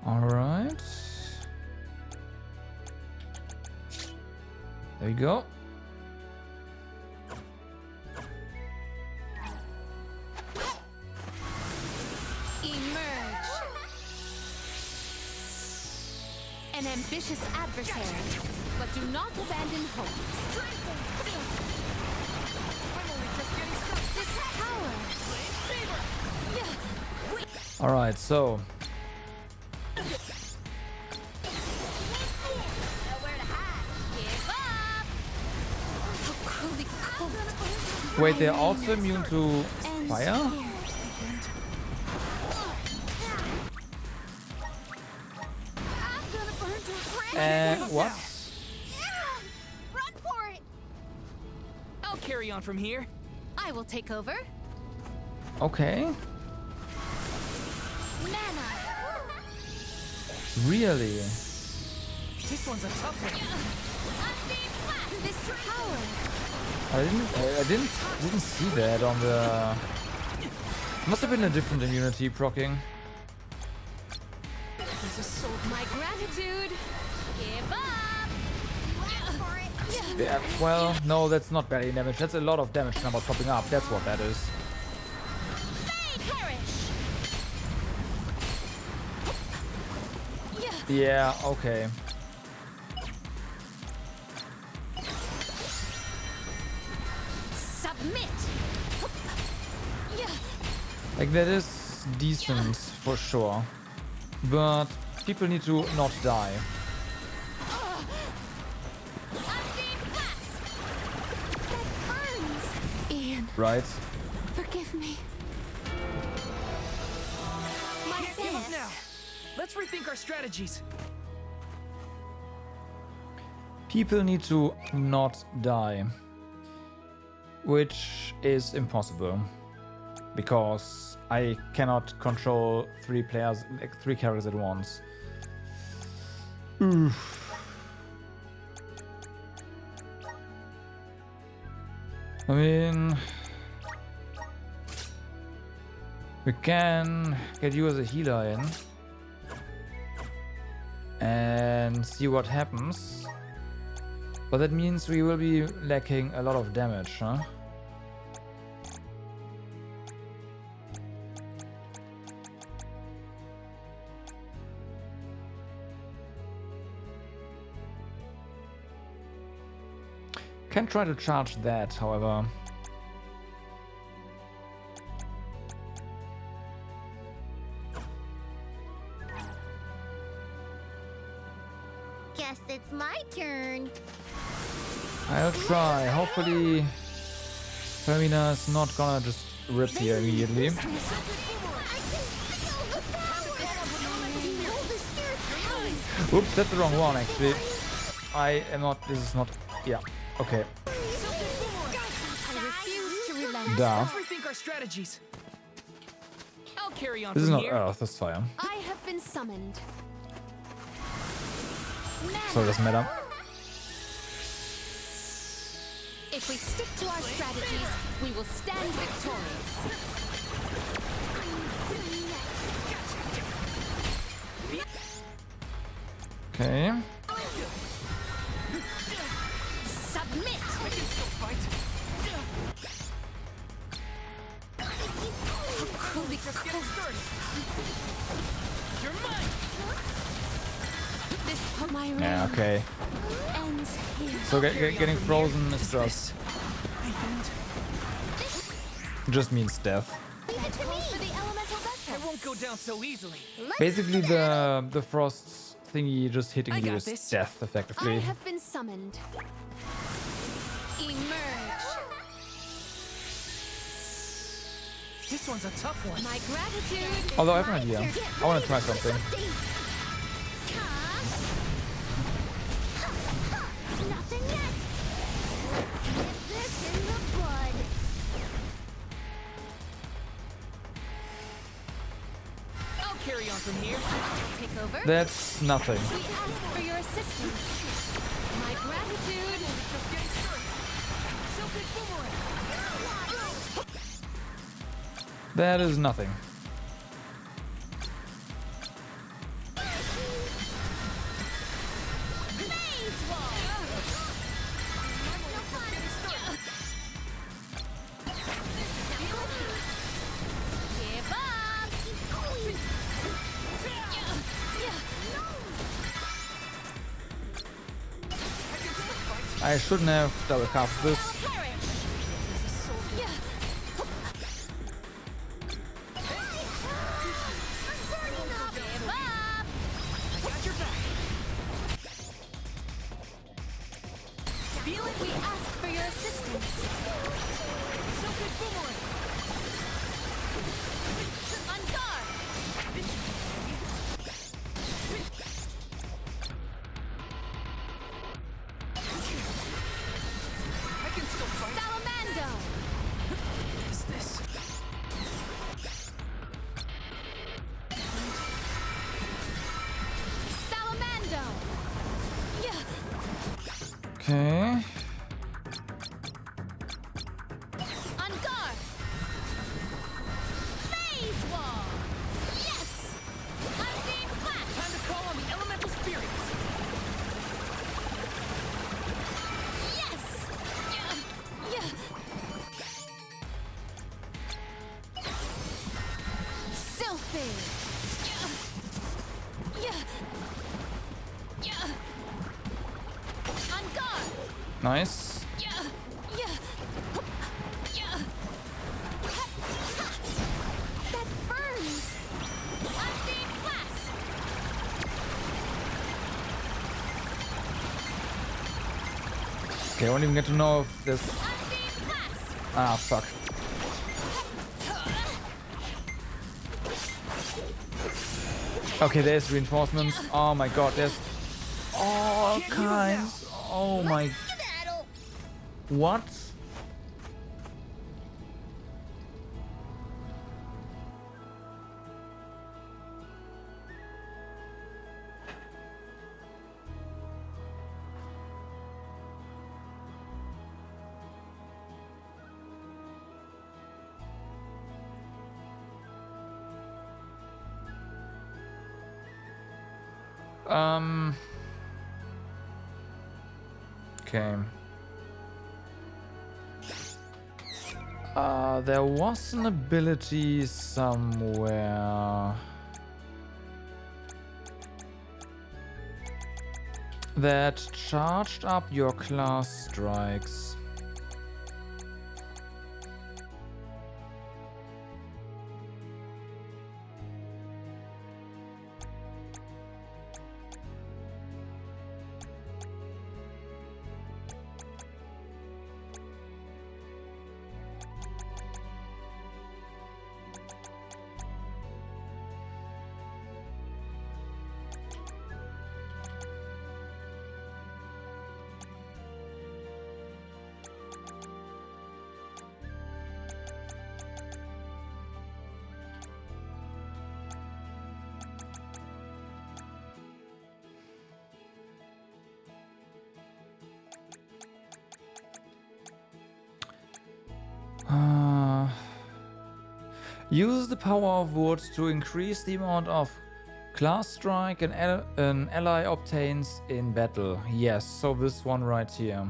All right. There you go. Emerge. An ambitious adversary, but do not abandon hope. I'm only just getting started. This power. All right, so How cruelly cold. wait, they're also immune to fire? What? Run for it. I'll carry on from here. I will take over. Okay. Mana. Really? This one's a tough one. This power. I didn't see that on the. Must have been a different immunity procking. This is so My gratitude. Give up. Yeah, well, no, that's not barely damage. That's a lot of damage numbers popping up. That's what that is. Perish. Yeah, okay. Submit. Like, that is decent for sure. But people need to not die. Ian, Right? forgive me. My Can't give up sins. now. Let's rethink our strategies. People need to not die. Which is impossible. Because I cannot control three characters at once. Oof. I mean, we can get you as a healer in and see what happens. But that means we will be lacking a lot of damage, huh? Can try to charge that, however. Guess it's my turn. I'll try. Hopefully, Fermina's not gonna just rip here immediately. I can feel the power. You know the spirit's coming. Oops, that's the wrong one actually. I am not. This is not. Yeah. Okay. I refuse to relent. Duh. Let's rethink our strategies. I'll carry on This is from not here. Earth. This is fire. I have been summoned. So it doesn't matter. If we stick to our strategies, we will stand victorious. Okay. Submit. I can still fight. Cruelly Just getting started. You're mine. This for my reign Yeah. Okay. ends here. So Carry on getting from frozen here. is Is just And just means death. Leave it to me. For the elemental I vessel. won't go down so easily. Basically, the frost thingy just hitting I you got is this. death, I effectively. have been summoned. Emerge. This one's a tough one. My gratitude. Although I have an idea. I want to try something. Nothing yet. Let's nip this in the bud. I'll carry on from here. Take over. That's nothing. We ask for your assistance. My gratitude. Just getting started. Silken boomerang. That is nothing. Give up! I shouldn't have double cast this. Feel it, we ask for your assistance. So good boomerang. On guard. I can still fight. Salamando. What is this? Salamando. Yeah. Okay. On guard. Phase wall. Yes. Unseen flash. Time to call on the elemental spirits. Yes. Yeah. Yeah. Sylphid. Yeah. Yeah. Yeah. On guard. Nice. Yeah. Yeah. Yeah. That burns. Unseen flash. Okay, I won't even get to know if this. Unseen flash. Ah, fuck. Okay, there's reinforcements. Oh my god, there's all kinds. Oh my. Skedaddle! What? Okay. There was an ability somewhere that charged up your class strikes. Use the power of wood to increase the amount of class strike an ally obtains in battle. Yes, so this one right here.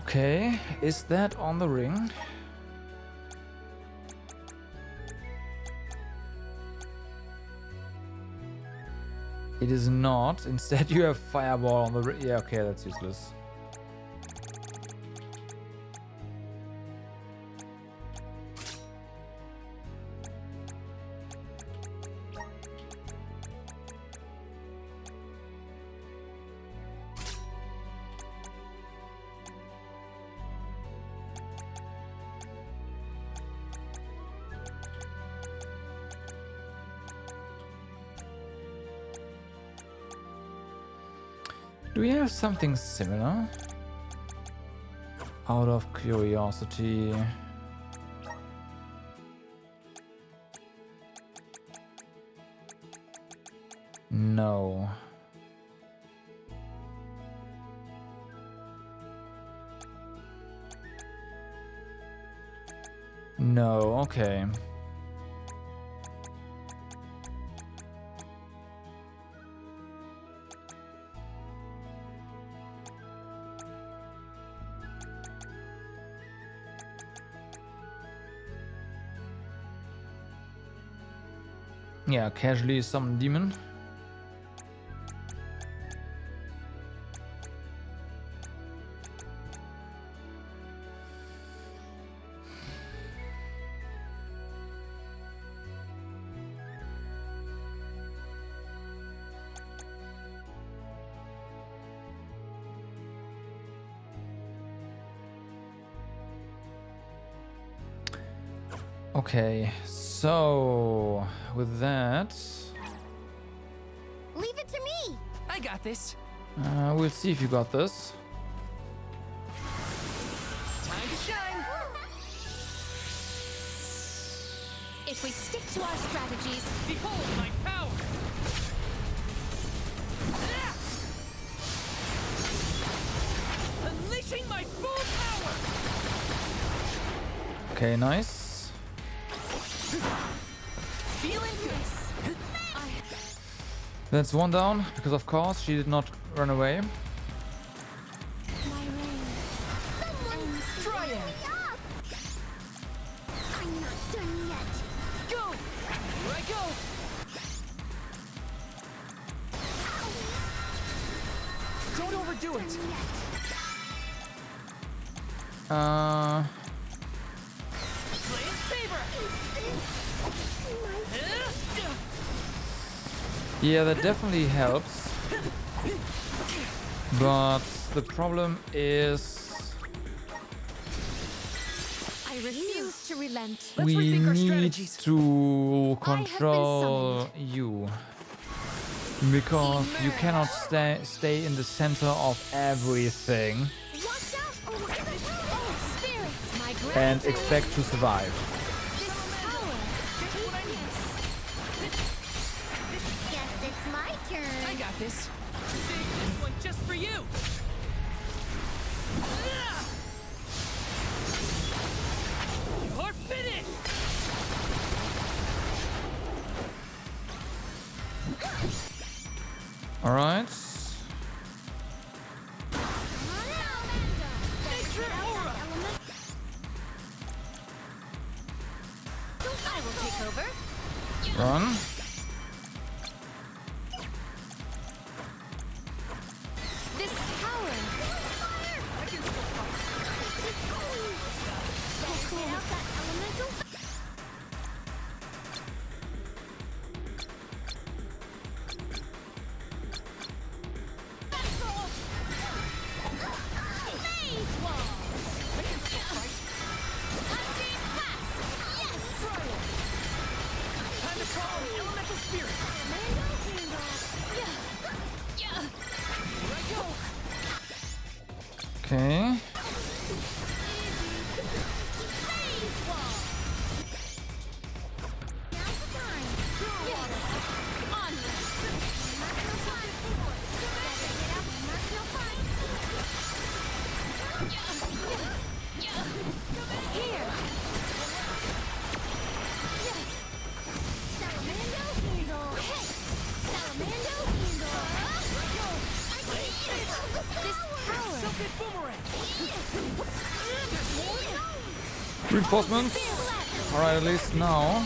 Okay, is that on the ring? It is not. Instead, you have fireball on the ring. Yeah, okay, that's useless. Do we have something similar? Out of curiosity. No. No, okay. Yeah, casually summon demon. Okay, so with that, Leave it to me. I got this. we'll see if you got this. Time to shine. If we stick to our strategies, Behold my power. Unleashing my full power. Okay, nice. Feeling good. That's one down, because of course she did not run away. My ring. Someone Try it. hurry up. I'm not done yet. Go. Here I go. Don't overdo it. Done yet. Flame saber. Yeah, that definitely helps. But the problem is I refuse to relent. Let's we rethink our need strategies. to I have been control you. Because you cannot stay in the center of everything Watch out, or we're gonna Oh, spirit, my and gratitude. expect to survive. This power. Guess it's my I turn. got this. Save this one just for you. You're finished. All right. I will take over. Run. This power. I can still fight. I can still fight. Time to call the elemental spirit. Here I go. Okay. Silken boomerang. Reinforcements. All right, at least now.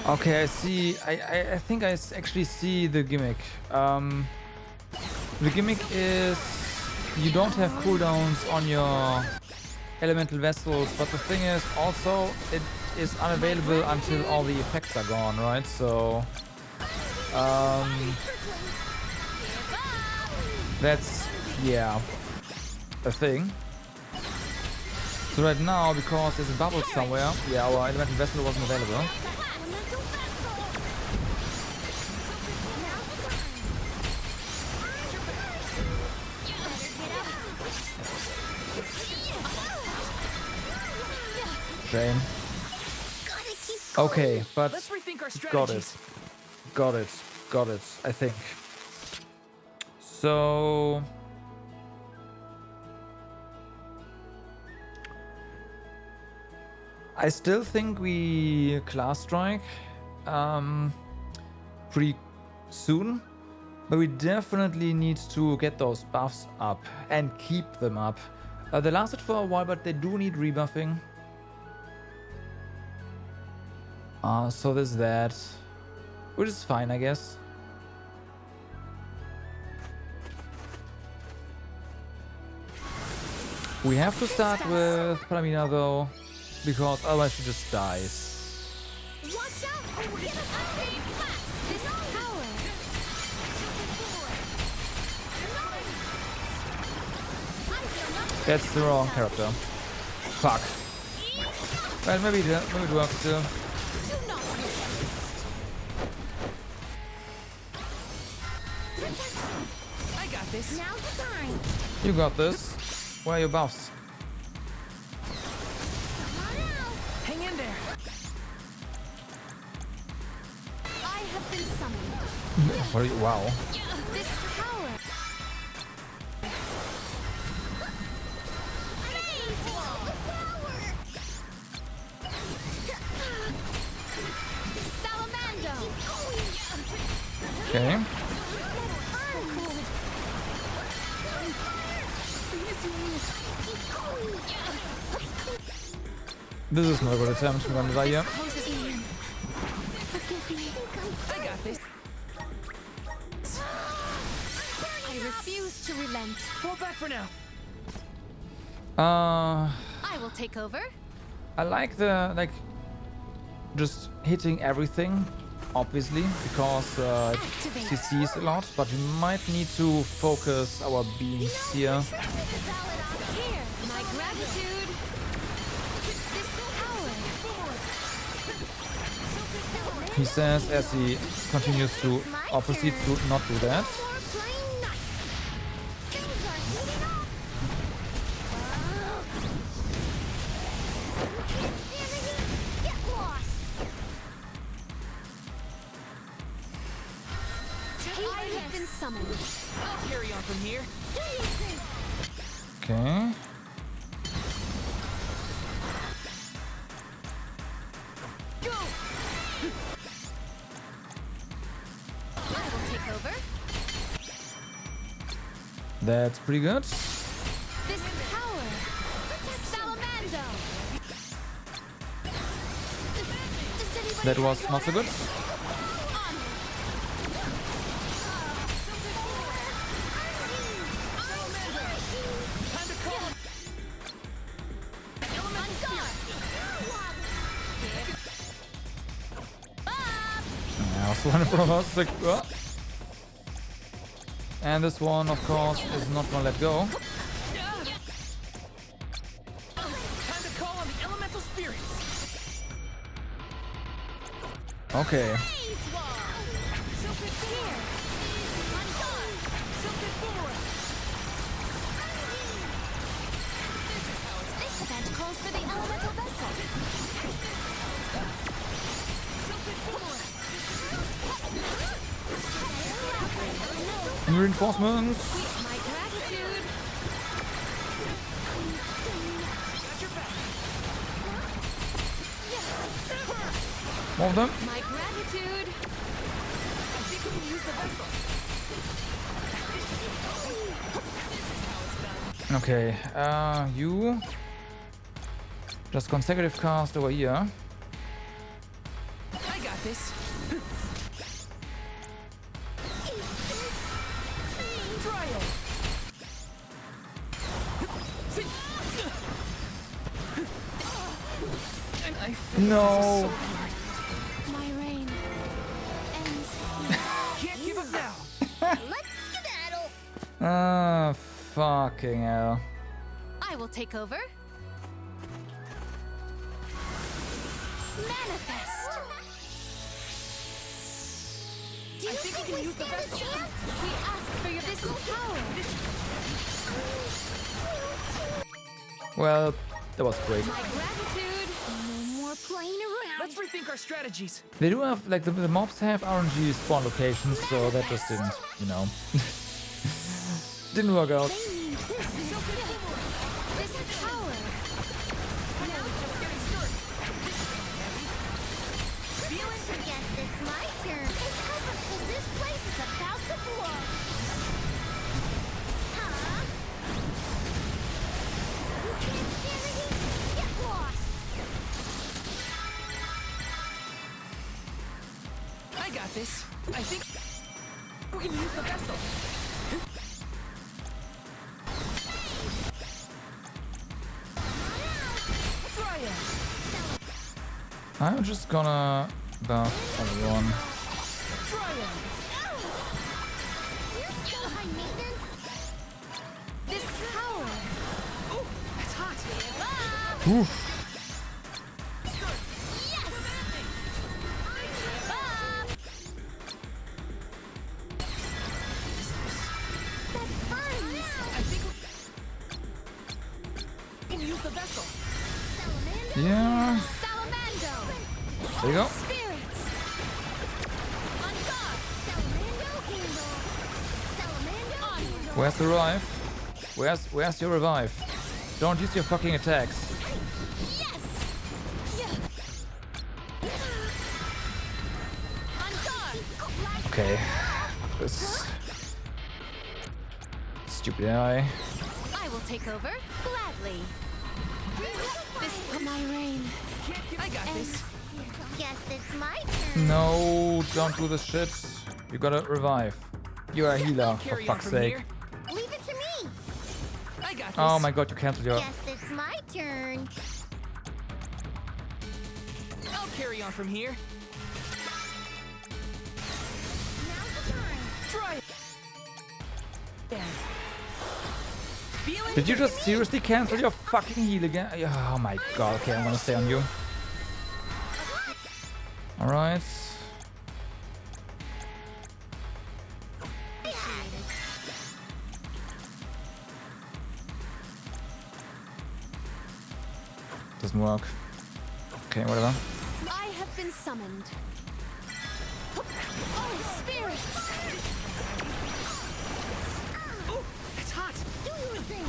Okay, I see. I think actually see the gimmick. The gimmick is you don't have cooldowns on your elemental vessels, but the thing is also it is unavailable until all the effects are gone, right? So that's yeah a thing. So right now, because there's a bubble somewhere, yeah, our elemental vessel wasn't available. Shame. Gotta keep Okay, but Let's rethink our got it. strategies. Got it, I think. So... I still think we class strike pretty soon, but we definitely need to get those buffs up and keep them up. They lasted for a while, but they do need rebuffing. So there's that, which is fine, I guess. We have to start with Palamina though, because otherwise she just dies. Watch out! Get a big blast! This power! That's the wrong character. Fuck. Well, maybe it works still. I got this. Now's the time! You got this. Where are your buffs? Come on out! Hang in there. I have been summoned. What are you, wow. This power! Phase wall of power! Salamando! Okay. This is not a good attempt. We're gonna die here. I got this. I refuse to relent. Fall back for now. I will take over. I like the, just hitting everything, obviously, because it CCs a lot, but we might need to focus our beams here. Here, my gratitude. This power. He says as he continues to obviously to not do that. You're playing nice. Things are heating up. Can't stand the heat. Get lost. I have been summoned. I'll carry on from here. Do your thing. Okay. Go! I will take over. That's pretty good. This power. Salamando. Does anybody That was not so good. Time to call. Yeah, also one in front of us. Like, and this one, of course, is not gonna let go. Time to call on the elemental spirits. Okay. This event calls for the elemental vessel. New reinforcements. My gratitude. More of them. My gratitude. I think we can use the vessel. Okay, you just consecutive cast over here. I got this. Try it. And I feel No. this is so hard. My reign ends. Can't give up now. Let's skedaddle. Ah, fucking hell. I will take over. Manifest. Do you think we stand a chance? We ask for your this power. Well, that was great. My gratitude. rethink our strategies. They do have, like, the mobs have RNG spawn locations, so that just didn't, you know. Didn't work out. They need this. This power. Guess it's my turn. It's over, 'cause this place is about to blow. Huh? You can't stand the heat? Get lost. I got this. I think we can use the vessel. Try it. I'm just gonna buff everyone. Try it. You're so high maintenance. This power. Oh, it's hot. Oof. Yes! That burns! I think we can use the vessel. Salamando! Yeah. Salamando. There you go. Spirits. On guard. Salamando handle! Salamando handle! Where's the revive? Where's your revive? Don't use your fucking attacks. Yes! On guard. Okay. This stupid AI. I will take over gladly. This for my reign. I got this. Guess it's my turn. No, don't do this shit. You gotta revive. You are a healer, for Carry on fuck's from sake. here. Leave it to me. I got this. Oh my god, you cancelled your... Guess it's my turn. I'll carry on from here. Now's the time. Try it. Yeah. Feeling Did you just seriously cancel your fucking heal again? Oh my god, okay, I'm gonna stay on you. Alright. Doesn't work. Okay, whatever. I have been summoned. Oh, spirits! Oh, it's hot. Do your thing.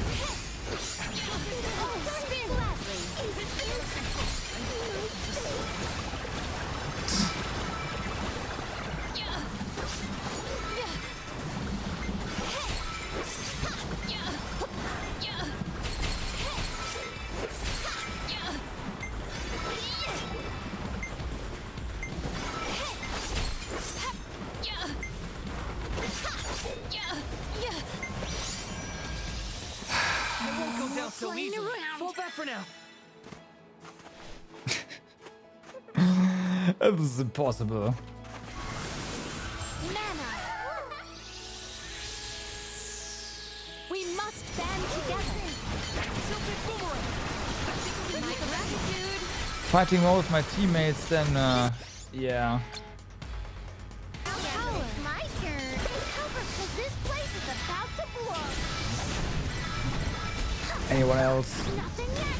Oh, spirits! I won't go down so Playing easily. around. Fall back for now. This is impossible. Mana! We must band together. Silver boomerang. My gratitude. Fighting more with my teammates, then, yeah. Guess it's my turn. Take cover, 'cause this place is about to blow. Anyone else? Nothing yet.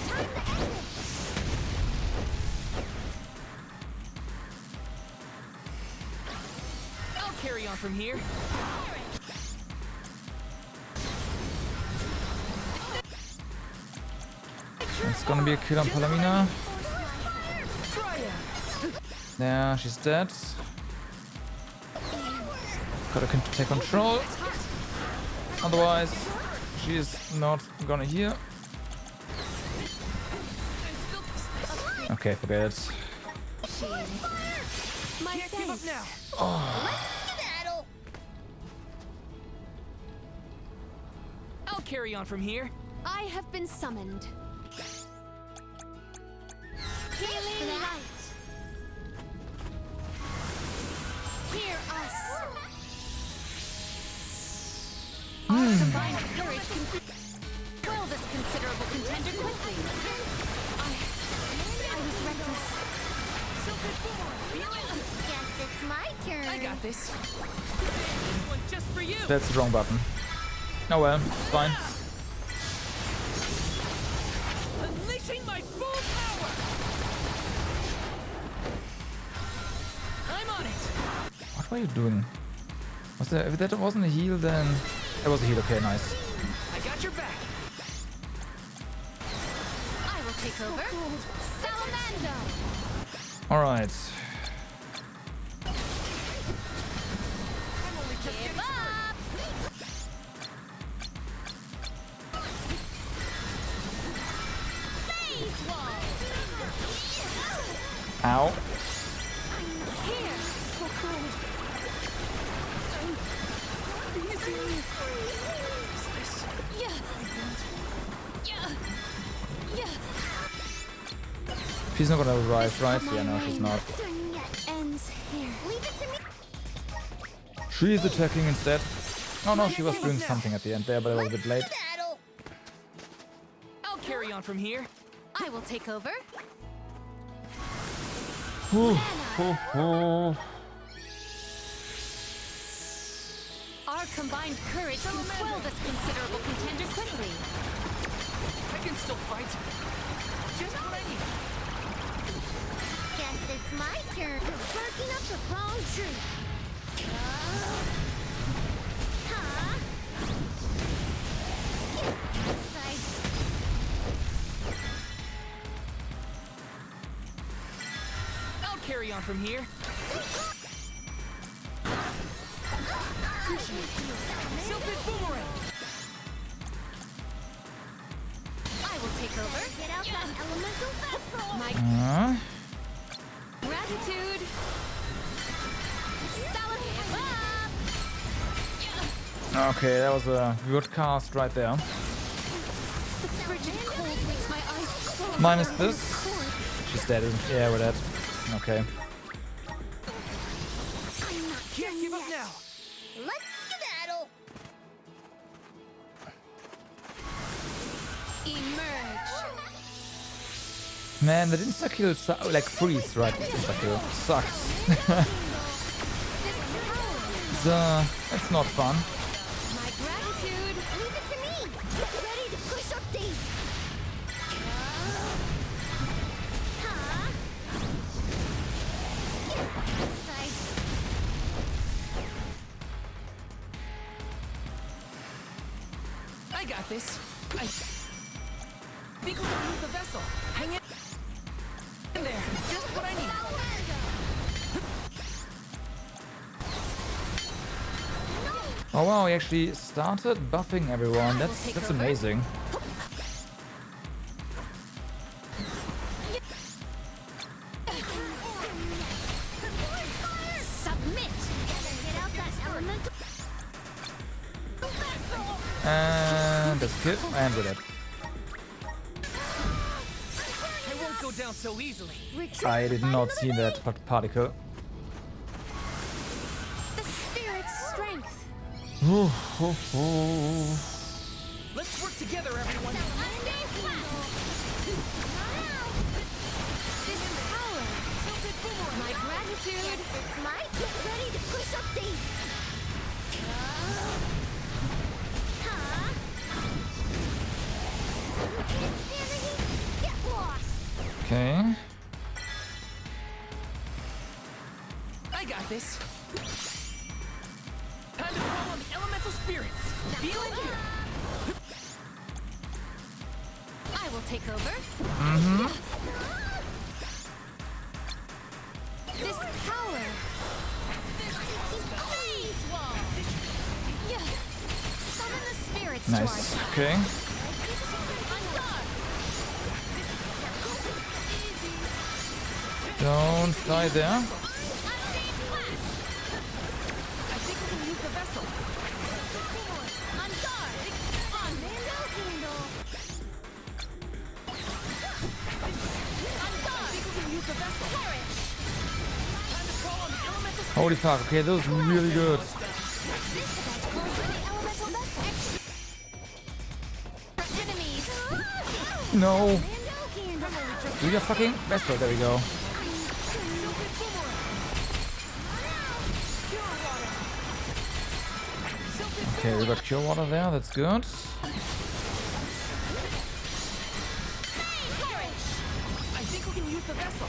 Time to end it. I'll carry on from here. It's gonna be a kill on Palomina. Try it. Yeah, she's dead. Gotta take control. Otherwise, she is not gonna heal. Okay, forget it. My Can't give up thanks. now. Skedaddle. I'll carry on from here. I have been summoned. Healing light. Hear us. Our combined courage can quell this considerable contender quickly. I was reckless. Silver boomerang. Guess it's my turn. I got this. This one just for you. That's the wrong button. Oh well, it's fine. Unleashing my full power. are you doing? Was there, if that wasn't a heal, then it was a heal. Okay, nice. I got your back. I will take over. Salamando! All right. Give up! Phase wall! Ow. Here! Yeah! Yeah! Yeah! She's not gonna revive, right? Yeah, no, she's not. Done yet. Ends here. Leave it to me. She's attacking instead. Oh no, she was doing something at the end there, but it was a bit late. Battle. I'll carry on from here. I will take over. Our combined courage can quell this considerable contender quickly. I can still fight. Just what I need. Guess it's my turn. You're barking up the wrong tree. Huh? Side. I'll carry on from here. Silphid boomerang. I will take over. Get out that elemental vessel. My gratitude. Salamanda! Okay, that was a good cast right there. The frigid cold makes my eyes close. Minus this. She's dead, isn't she? Yeah, we're dead. Okay. I'm not Can't give up now. Let's skedaddle. Emerge. Man, that insta-kill like freeze, right? Insta-kill sucks. This power. That's not fun. My gratitude. Leave it to me. Get ready to push up these. Huh? Side. I got this. I think we can use the vessel. Hang in there. Just what I need. Oh wow, he actually started buffing everyone. That's amazing. Submit. Get out that elemental vessel. And that's good. And we're dead. I won't go down so easily. Retreat. I did not see that particle. The spirit's strength. Let's work together, everyone. This power. My gratitude. It's my get ready to push up these. Huh? Can't stand the heat. Get lost. Okay. I got this. Time to call on the elemental spirits. Feel it here. I will take over. This power. Phase wall. Yeah. Summon the spirits to our Nice. side. Okay. On guard. Don't die there. Unchained blast. I think we can use the vessel. On guard. On Mando handle. On guard. I think we can use the vessel. Perish. Time to call on the elemental spirits. Holy fuck. Okay, that was really good. This event calls for the elemental vessel. Enemies. No. Mando handle. Do your fucking vessel. There we go. Okay, we got cure water there. That's good. Perish. I think we can use the vessel.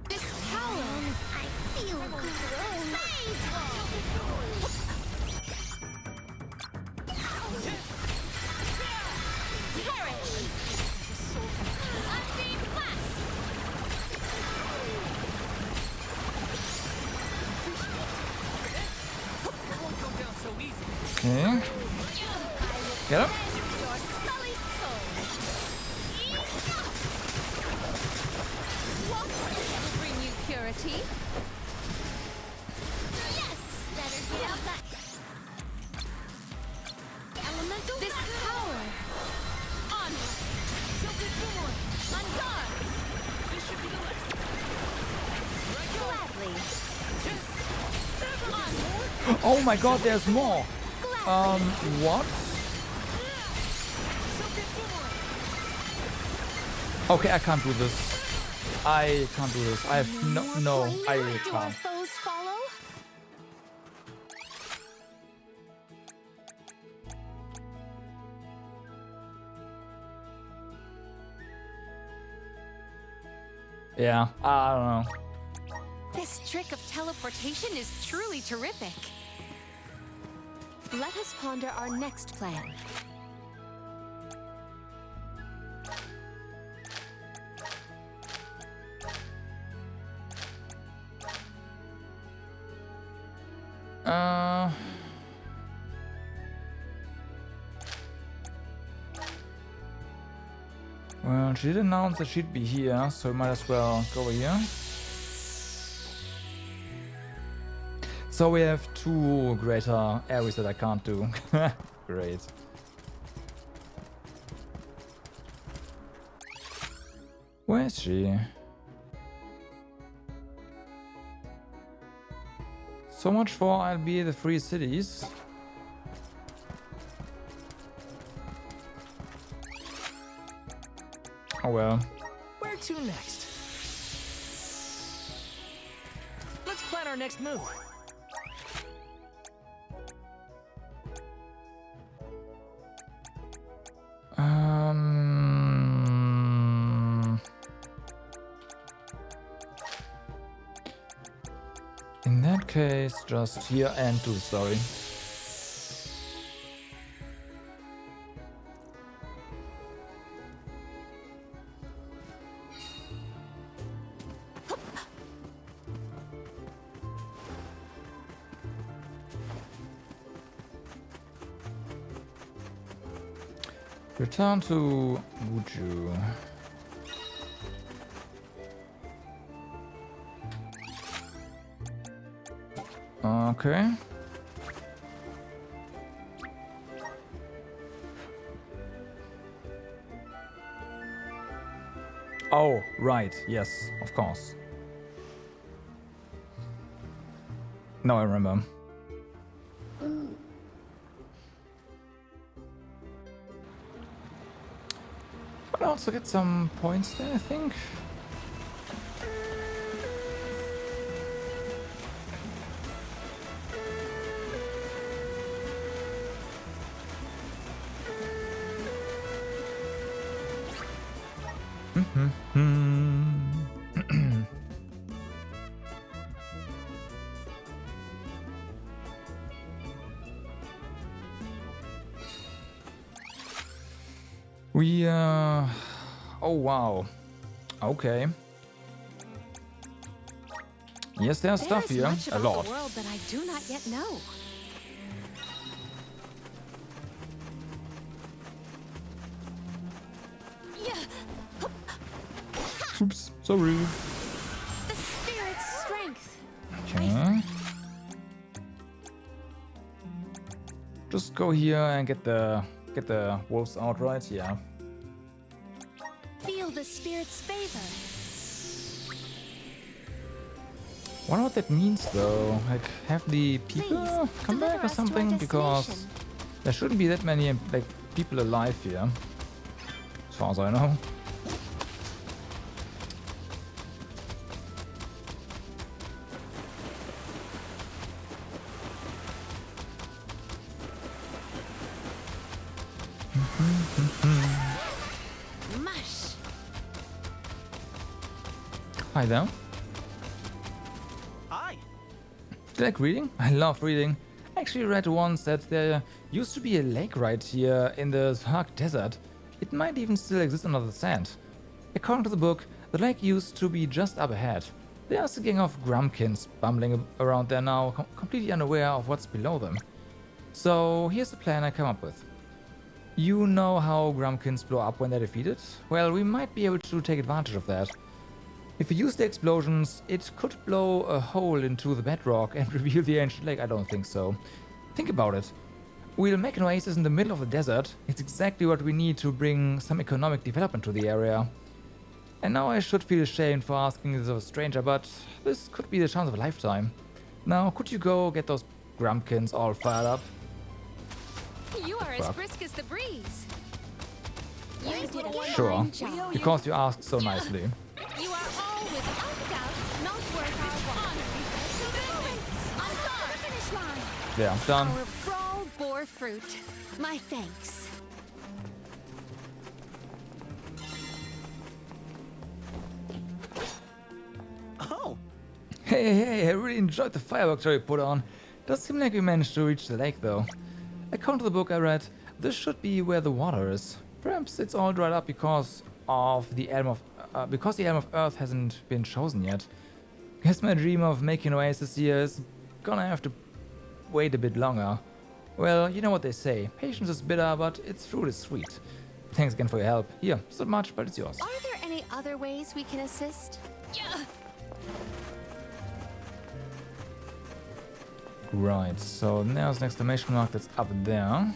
This power. I Get him? Your sullied soul. What will bring you purity? Yes, better get out that elemental this power. Onward. Tilted forward. On guard. This should be the last. Gladly. Onward. Oh my god, there's more. What? Tilted forward. Okay, I can't do this. I can't do this. I have no, I Do our can't. foes follow? Yeah, I don't know. This trick of teleportation is truly terrific. Let us ponder our next plan. Well, she did announce that she'd be here, so we might as well go over here. So we have two greater areas that I can't do. Great. Where is she? So much for I'll be the free cities. Oh well. Where to next? Let's plan our next move. In that case, just here and do the story. Return to Wuju. Okay. Oh, right. Yes, of course. Now I remember. But I also get some points there, I think. We, oh wow. Okay. Yes, there's stuff There is here. much A about lot. the world that I do not yet know. Oops, sorry. The spirit's strength. Okay. Just go here and get the wolves out, right? Yeah. Feel the spirit's favor. Wonder what that means though. Like, have the people Please, come deliver back or us to our something? Because destination. there shouldn't be that many like people alive here, as far as I know. Mush. Hi there. Hi. Do you like reading? I love reading. I actually read once that there used to be a lake right here in the Sark Desert. It might even still exist under the sand. According to the book, the lake used to be just up ahead. There's a gang of Grumpkins bumbling around there now, completely unaware of what's below them. So here's the plan I come up with. You know how Grumpkins blow up when they're defeated? Well, we might be able to take advantage of that. If we use the explosions, it could blow a hole into the bedrock and reveal the ancient lake. I don't think so. Think about it. We'll make an oasis in the middle of the desert. It's exactly what we need to bring some economic development to the area. And now I should feel ashamed for asking this of a stranger, but this could be the chance of a lifetime. Now, could you go get those Grumpkins all fired up? You are as Fuck. brisk as the breeze. You did a Sure, fine job. because you asked so nicely. You are all without doubt not worth our honor. On the finish line. Yeah, I'm done. Our brawl bore fruit. My thanks. Oh, Hey, I really enjoyed the fireworks we put on. Does seem like we managed to reach the lake though. According to the book I read, this should be where the water is. Perhaps it's all dried up because the Elm of Earth hasn't been chosen yet. Guess my dream of making an oasis here is gonna have to wait a bit longer. Well, you know what they say. Patience is bitter, but its fruit is sweet. Thanks again for your help. Here, it's not much, but it's yours. Are there any other ways we can assist? Right, so there's an exclamation mark that's up there.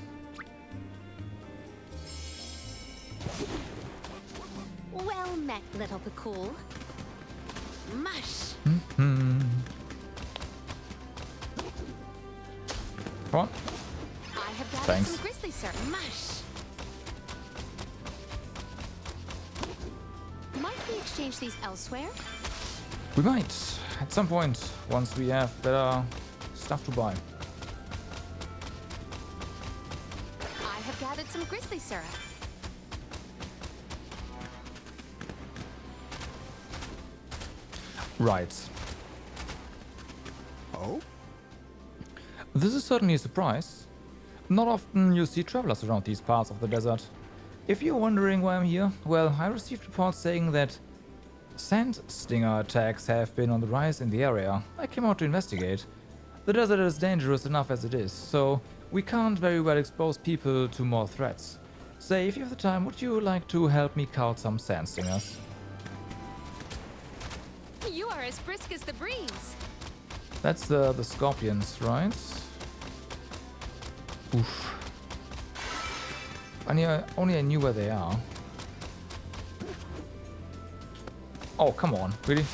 Well met, little Pakul. Mush. Come on. I have gathered Thanks. some grizzly syrup. Mush. Might we exchange these elsewhere? We might, at some point, once we have better stuff to buy. I have gathered some grizzly syrup. Right. oh, This is certainly a surprise. Not often you see travelers around these parts of the desert. If you're wondering why I'm here, well, I received reports saying that sand stinger attacks have been on the rise in the area. I came out to investigate. The desert is dangerous enough as it is, so we can't very well expose people to more threats. Say, if you have the time, would you like to help me count some sand stingers? You are as brisk as the breeze. That's the scorpions, right? Oof. Only I knew where they are. Oh, come on. Really?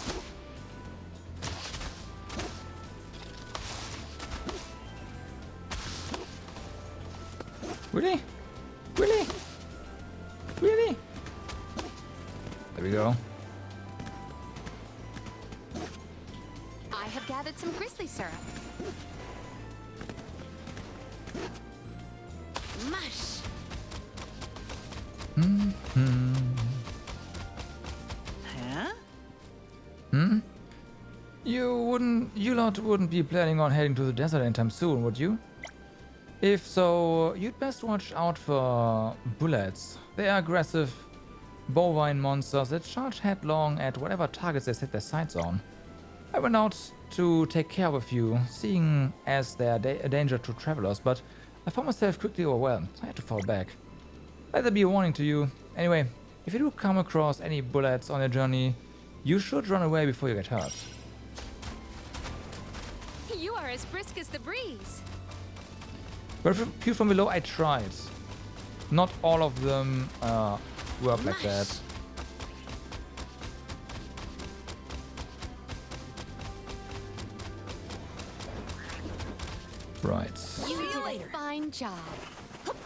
Really? Really? Really? There we go. I have gathered some grizzly syrup. Mush. huh? You lot wouldn't be planning on heading to the desert anytime soon, would you? If so, you'd best watch out for bullets. They are aggressive bovine monsters that charge headlong at whatever targets they set their sights on. I went out to take care of a few, seeing as they are a danger to travelers, but I found myself quickly overwhelmed. I had to fall back. Let there be a warning to you. Anyway, if you do come across any bullets on your journey, you should run away before you get hurt. You are as brisk as the breeze. But a few from below I tried. Not all of them work like that. Right. You did a fine job.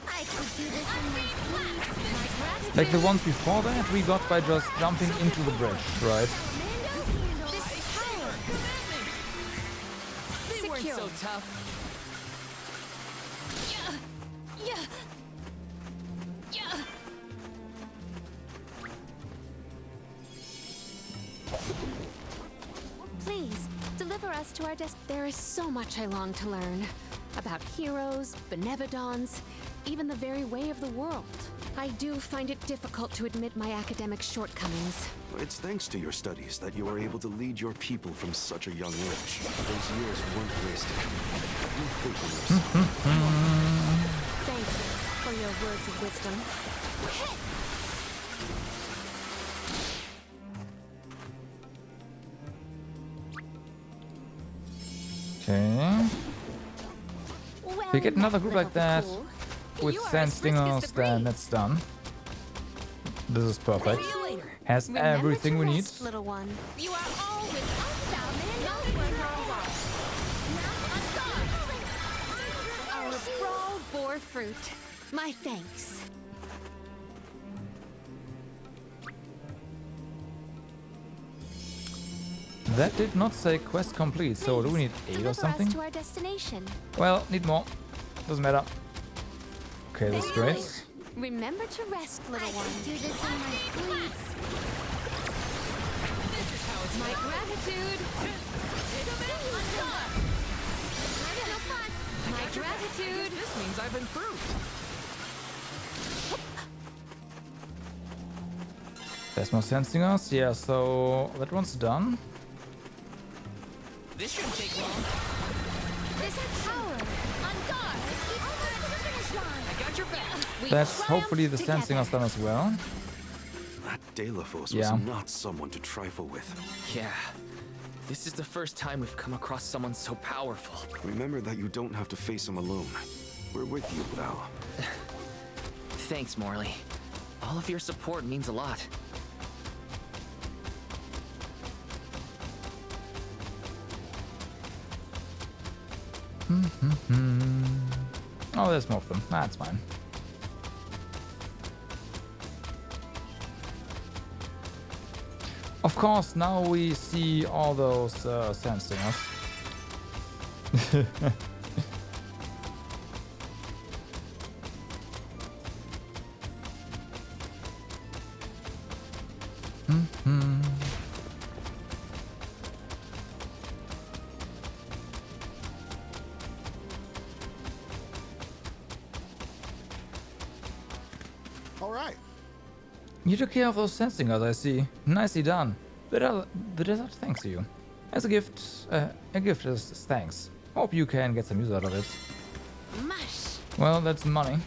I could do this in my sleep. My gratitude. Like the ones before that we got by just jumping into the bridge, right? This power. They weren't Secure. so tough. Yeah. Yeah. Please, deliver us to our There is so much I long to learn. About heroes, benevodons, even the very way of the world. I do find it difficult to admit my academic shortcomings. It's thanks to your studies that you were able to lead your people from such a young age. Those years weren't wasted. Have you faith in yourself? Thank you for your words of wisdom. Okay. If we get another group like that with You are sand as brisk as stingers, the then breeze. it's done. This is perfect. See you later. Has Remember everything to we need. rest, little one. You are always unbound and nowhere Our brawl bore fruit. My thanks. That did not say quest complete, so do we need 8 or Deliver something? us to our destination. Well, need more. Doesn't matter. Okay, that's great. Remember to rest, little one. do this in my sleep. This is how it's My gratitude. My gratitude. This means I've improved. There's more sand stingers. Yeah, so that one's done. This shouldn't take long. This tower. On guard. Keep almost to the finish line. I got your back. We That's triumph hopefully the sand together. stingers done as well. That Delafos Yeah. was not someone to trifle with. Yeah. This is the first time we've come across someone so powerful. Remember that you don't have to face him alone. We're with you, Val. Thanks, Morley. All of your support means a lot. Oh, there's more of them. That's fine. Of course, now we see all those sand stingers. All right. You took care of those sand stingers, I see. Nicely done. The desert thanks you. As a gift is thanks. Hope you can get some use out of it. Mush. Well, that's money.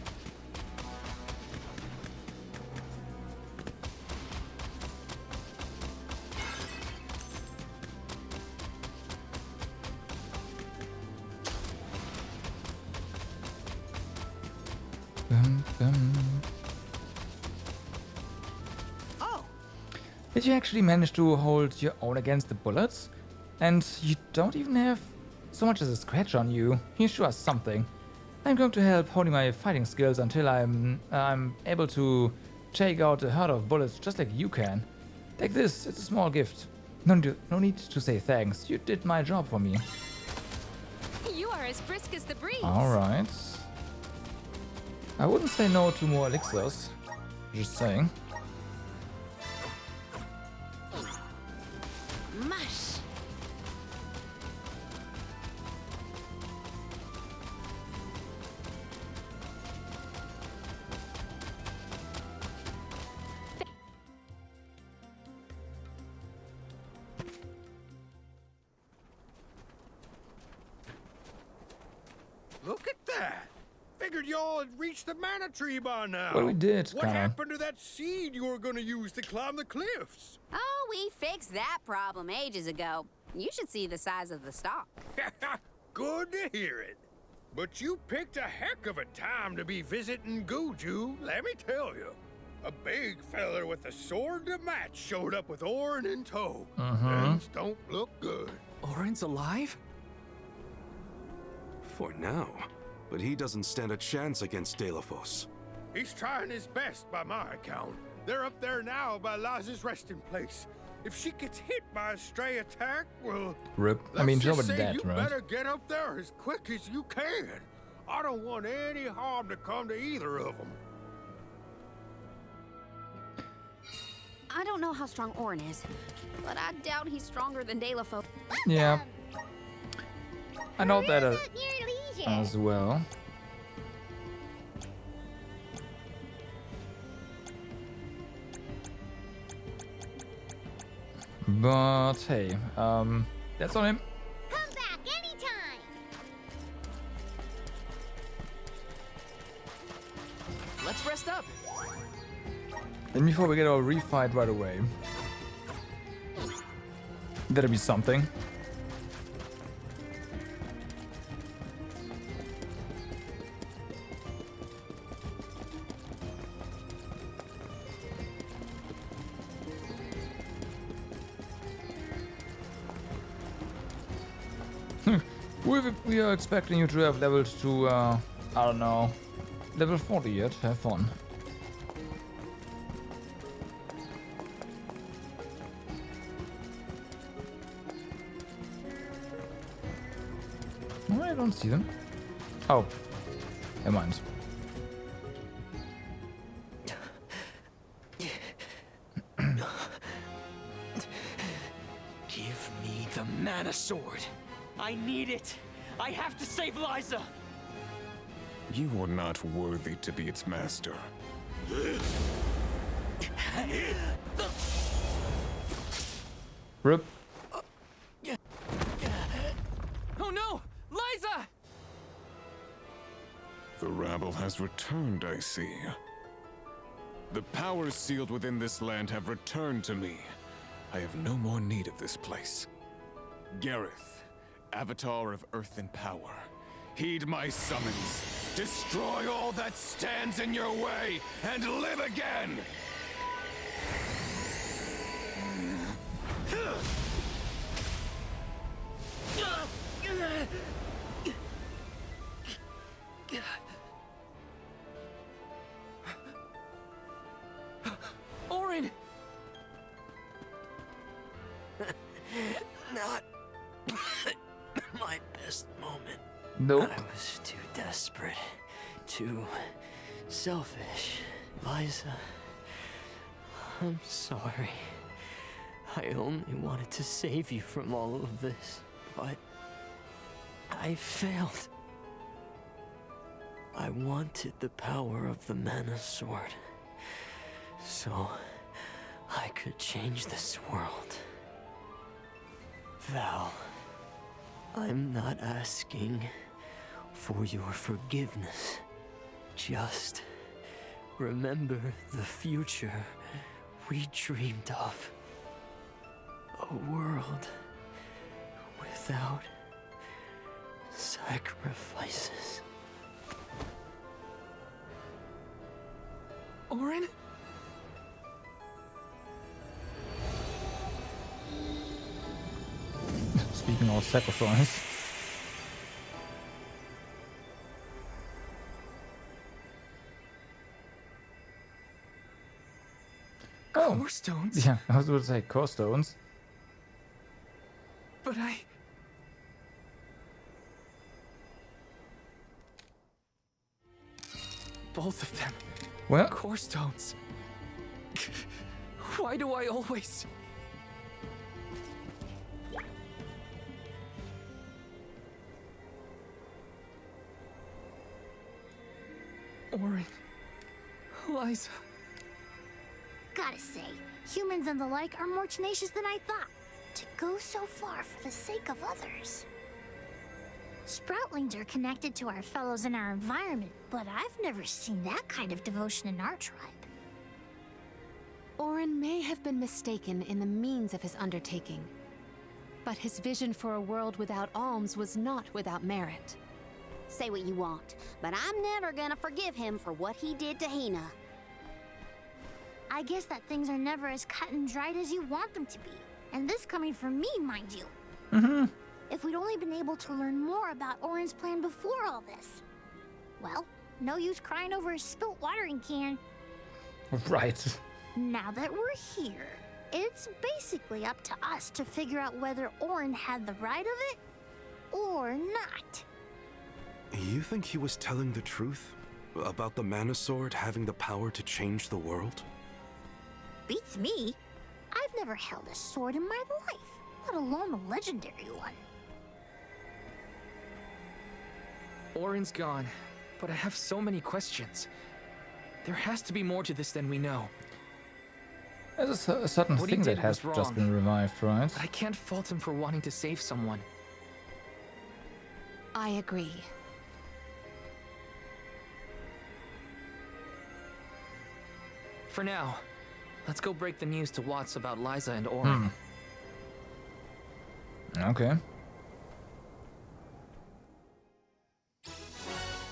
Bum, bum. Oh, Did you actually manage to hold your own against the bullets? And you don't even have so much as a scratch on you. You sure are something. I'm going to help honing my fighting skills until I'm able to take out a herd of bullets just like you can. Take this, it's a small gift. No need to say thanks. You did my job for me. You are as brisk as the breeze. Alright. I wouldn't say no to more elixirs. Just saying. Mush. look at that. Figured y'all had reached the mana tree by now. Well, we did, What kinda. happened to that seed you were gonna use to climb the cliffs? Oh, we fixed that problem ages ago. You should see the size of the stalk. Good to hear it. But you picked a heck of a time to be visiting Guju, let me tell you. A big feller with a sword to match showed up with Orin in tow. Things don't look good. Orin's alive? For now. But he doesn't stand a chance against Delafos. He's trying his best by my account. They're up there now by Laz's resting place. If she gets hit by a stray attack, well... Rip. I let's mean, just she's say already dead, you right? better get up there as quick as you can. I don't want any harm to come to either of them. I don't know how strong Orin is, but I doubt he's stronger than Delafos. Yeah. I know that At your leisure. as well. But hey, that's on him. Come back anytime. Let's rest up? And before we get our refight right away, that'll be something. We are expecting you to have leveled to, I don't know, level 40 yet. Have fun. No, I don't see them. Oh, never mind. Give me the mana sword. I need it. I have to save Liza. You are not worthy to be its master. Rip. Oh no! Liza! The rabble has returned, I see. The powers sealed within this land have returned to me. I have no more need of this place. Gareth, Avatar of Earth and Power, heed my summons. Destroy all that stands in your way and live again! Orin! Not my best moment. Nope. I was too desperate, too selfish. Liza, I'm sorry. I only wanted to save you from all of this, but I failed. I wanted the power of the mana sword, so I could change this world. Val, I'm not asking for your forgiveness. Just remember the future we dreamed of. A world without sacrifices. Orin? Speaking of sacrifice. Oh, Core stones? yeah, I was going to say core stones. But both of them. Well, Core stones. Why do I always... Orin. Liza. Gotta say, humans and the like are more tenacious than I thought. To go so far for the sake of others. Sproutlings are connected to our fellows in our environment, but I've never seen that kind of devotion in our tribe. Orin may have been mistaken in the means of his undertaking, but his vision for a world without alms was not without merit. Say what you want, but I'm never gonna forgive him for what he did to Hina. I guess that things are never as cut and dried as you want them to be. And this coming from me, mind you. mm-hmm. If we'd only been able to learn more about Orin's plan before all this. Well, no use crying over a spilt watering can. Right. Now that we're here, it's basically up to us to figure out whether Orin had the right of it or not. You think he was telling the truth? About the mana sword having the power to change the world? Beats me. I've never held a sword in my life, let alone a legendary one. Orin's gone, but I have so many questions. There has to be more to this than we know. There's a certain What he thing that did has was just wrong. been revived, right? But I can't fault him for wanting to save someone. I agree. For now, let's go break the news to Watts about Liza and Orin. Okay.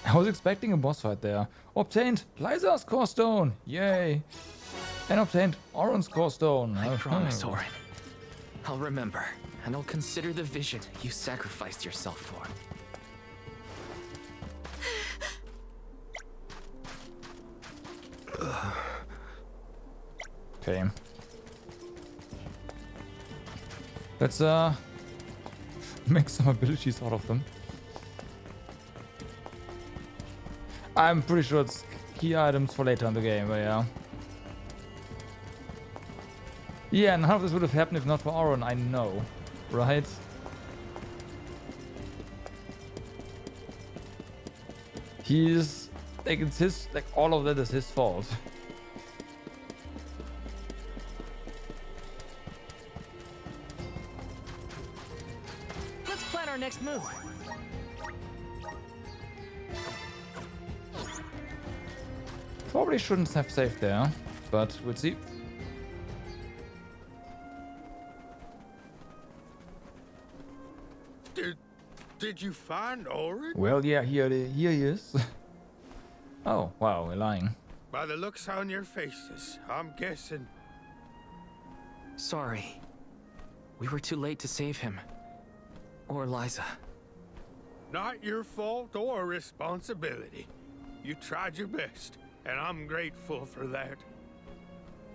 I was expecting a boss fight there. Obtained Liza's core stone. Yay. And obtained Orin's core stone. I promise, Orin. I'll remember, and I'll consider the vision you sacrificed yourself for. Okay. Let's make some abilities out of them. I'm pretty sure it's key items for later in the game, but yeah. Yeah, none of this would have happened if not for Orin, I know. Right? He's like, it's his, like, all of that is his fault. Let's plan our next move. Probably shouldn't have saved there, but we'll see. Did you find Orin? Well, yeah, here he is. Oh, wow, we're lying. By the looks on your faces, I'm guessing. Sorry. We were too late to save him. Or Liza. Not your fault or responsibility. You tried your best, and I'm grateful for that.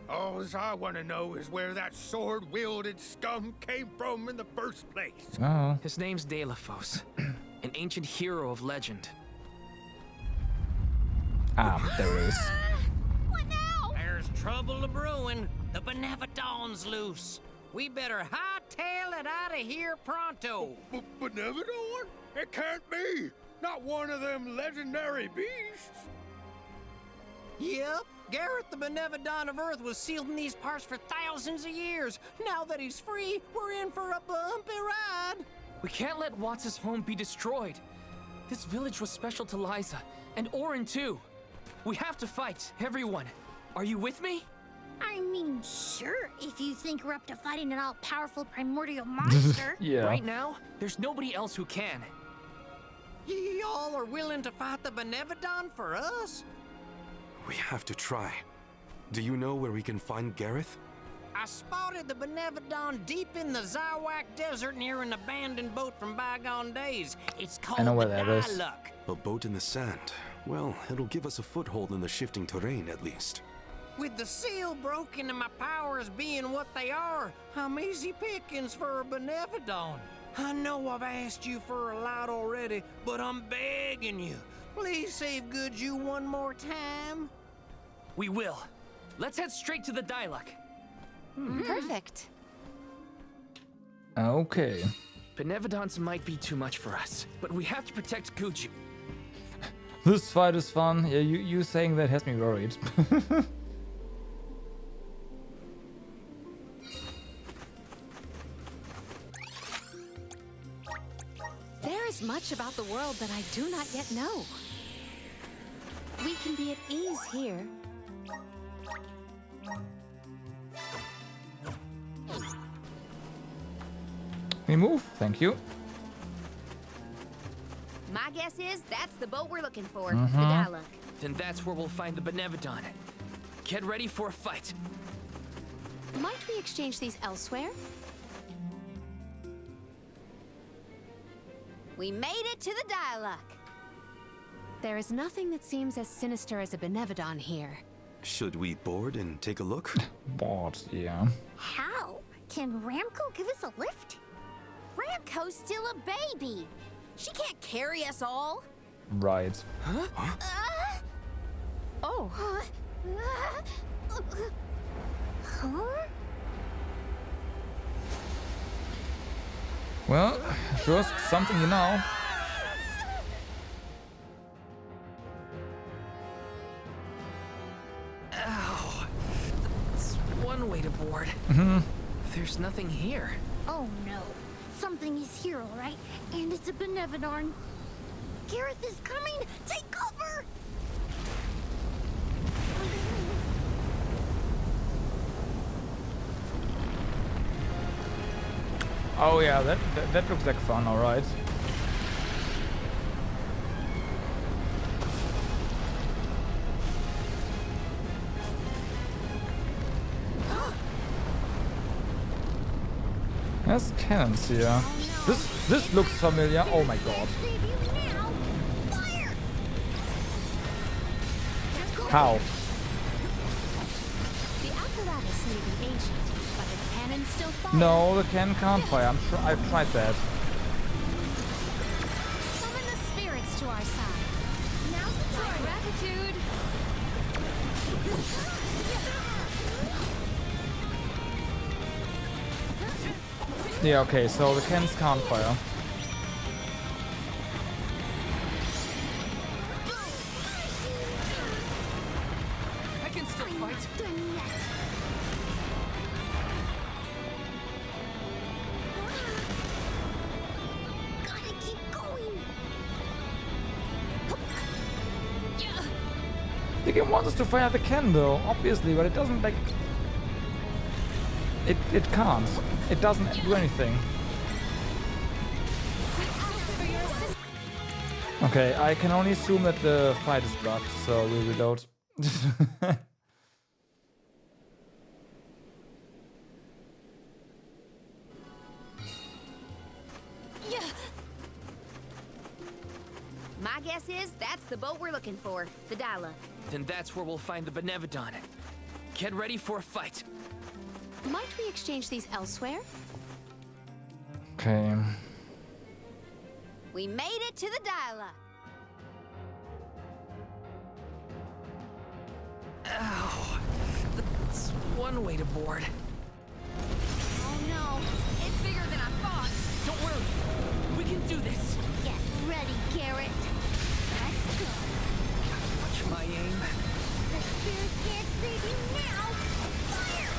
All I want to know is where that sword-wielded scum came from in the first place. Oh. His name's Delafos, an ancient hero of legend. Ah, there it is. What now? There's trouble a-brewing. The Benevodon's loose. We better hightail it out of here pronto. Benevodon? It can't be! Not one of them legendary beasts! Yep, Gareth the Benevodon of Earth was sealed in these parts for thousands of years. Now that he's free, we're in for a bumpy ride. We can't let Watts' home be destroyed. This village was special to Liza, and Orin too. We have to fight, everyone. Are you with me? I mean, sure, if you think we're up to fighting an all-powerful primordial monster. Yeah. Right now, there's nobody else who can. Y'all are willing to fight the Benevodon for us? We have to try. Do you know where we can find Gareth? I spotted the Benevodon deep in the Zawak Desert near an abandoned boat from bygone days. It's called know where the that is. Diluc. A boat in the sand. Well, it'll give us a foothold in the shifting terrain, at least. With the seal broken and my powers being what they are, I'm easy pickings for a Benevodon. I know I've asked you for a lot already, but I'm begging you. Please save good you one more time. We will. Let's head straight to the Diluc. Perfect. Okay. Benevodons might be too much for us, but we have to protect Guju. This fight is fun. Yeah, you saying that has me worried. There is much about the world that I do not yet know. We can be at ease here. We move, thank you. My guess is that's the boat we're looking for, the Diluc. Then that's where we'll find the Benevodon. Get ready for a fight. Might we exchange these elsewhere? We made it to the Diluc. There is nothing that seems as sinister as a Benevodon here. Should we board and take a look? Bored, yeah. How? Can Ramco give us a lift? Ramco's still a baby. She can't carry us all. Right. Oh, Huh? Well, sure, something you know. Ow. That's one way to board. There's nothing here. Oh no. Something is here, all right? And it's a Benevodon. Gareth is coming! Take cover! Oh yeah, that looks like fun, alright. There's cannons here. This looks familiar. Oh my god. How? The apparatus may be ancient, but the cannon still fires. No, the cannon can't fire. I've tried that. Summon the spirits to our side. Now's the time. Gratitude. Yeah, okay, so the cannons can't fire. I can still fight. Gotta keep going. The game wants us to fire the cannon though, obviously, but it doesn't like... It can't. It doesn't do anything. Okay, I can only assume that the fight is blocked, so we'll reload. My guess is that's the boat we're looking for, the Dyla. Then that's where we'll find the Benevodon. Get ready for a fight. Might we exchange these elsewhere? Okay. We made it to the Dyla. Ow. That's one way to board. Oh no, it's bigger than I thought. Don't worry. We can do this. Get ready, Garrett. Let's go. Watch my aim. The spirits can't save you now. Fire!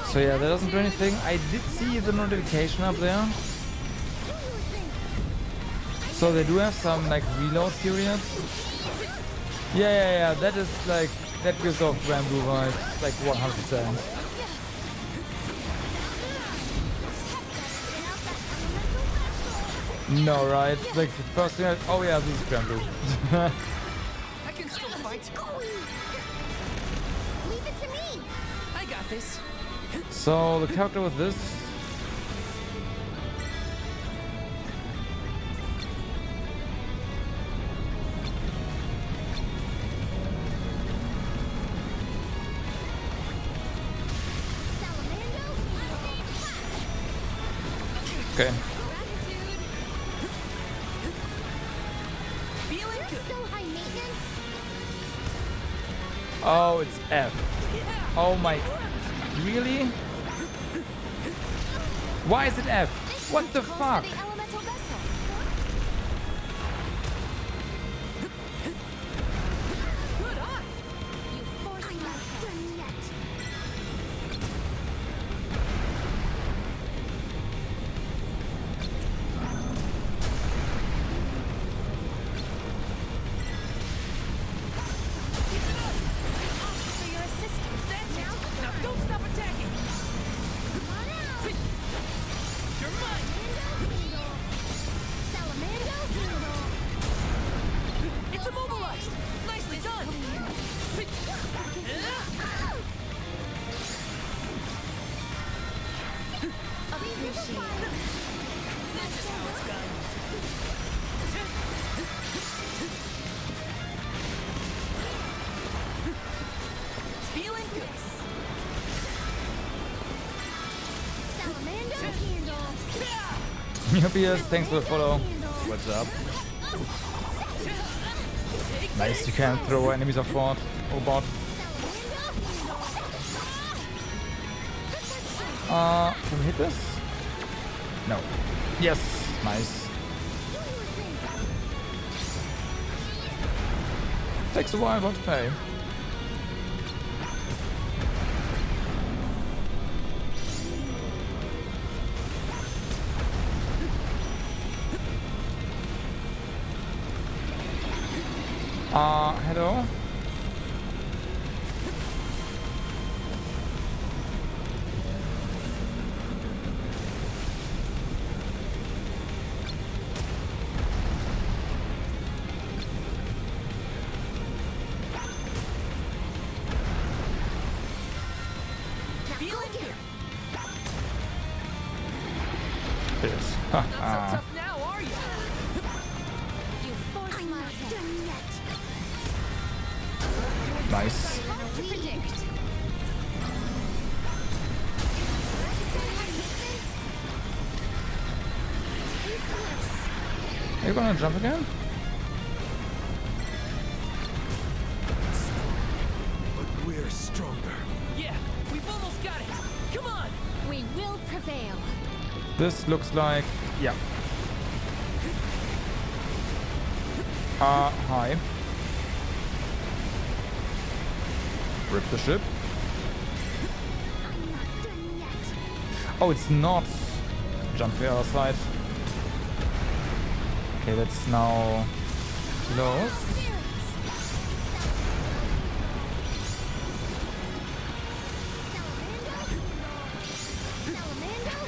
So yeah, that doesn't do anything. I did see the notification up there. So they do have some like reload periods. Yeah, that is like, that gives off Rambo vibes, like 100%. No, right? Like the first thing oh yeah, this is Rambo. I can still fight. Leave it to me. I got this. So the character with this. Okay. Oh, it's F. Oh my. Really? Why is it F? What the fuck? Yupius, thanks for the follow. What's up? Nice, you can throw enemies off board. Oh bot. Can we hit this? No. Yes, nice. Takes a while, but pay. Hello? Nice. Hard to predict. Are you gonna jump again? But we're stronger. Yeah, we've almost got it. Come on. We will prevail. This looks like... yeah. Hi. Rip the ship. I'm not done yet. Oh, it's not. Jump to the other side. Okay, that's now closed.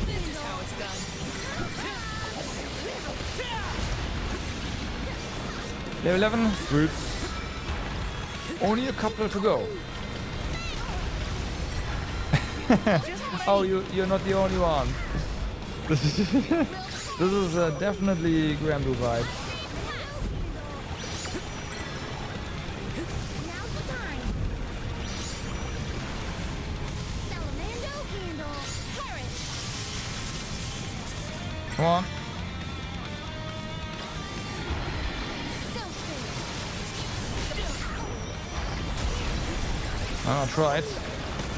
This is how it's done. Level 11, Roots. Only a couple to go. Oh, you're not the only one. This is definitely Granblue vibe. Now's the time. Salamando handle. Perish. Come on. I tried.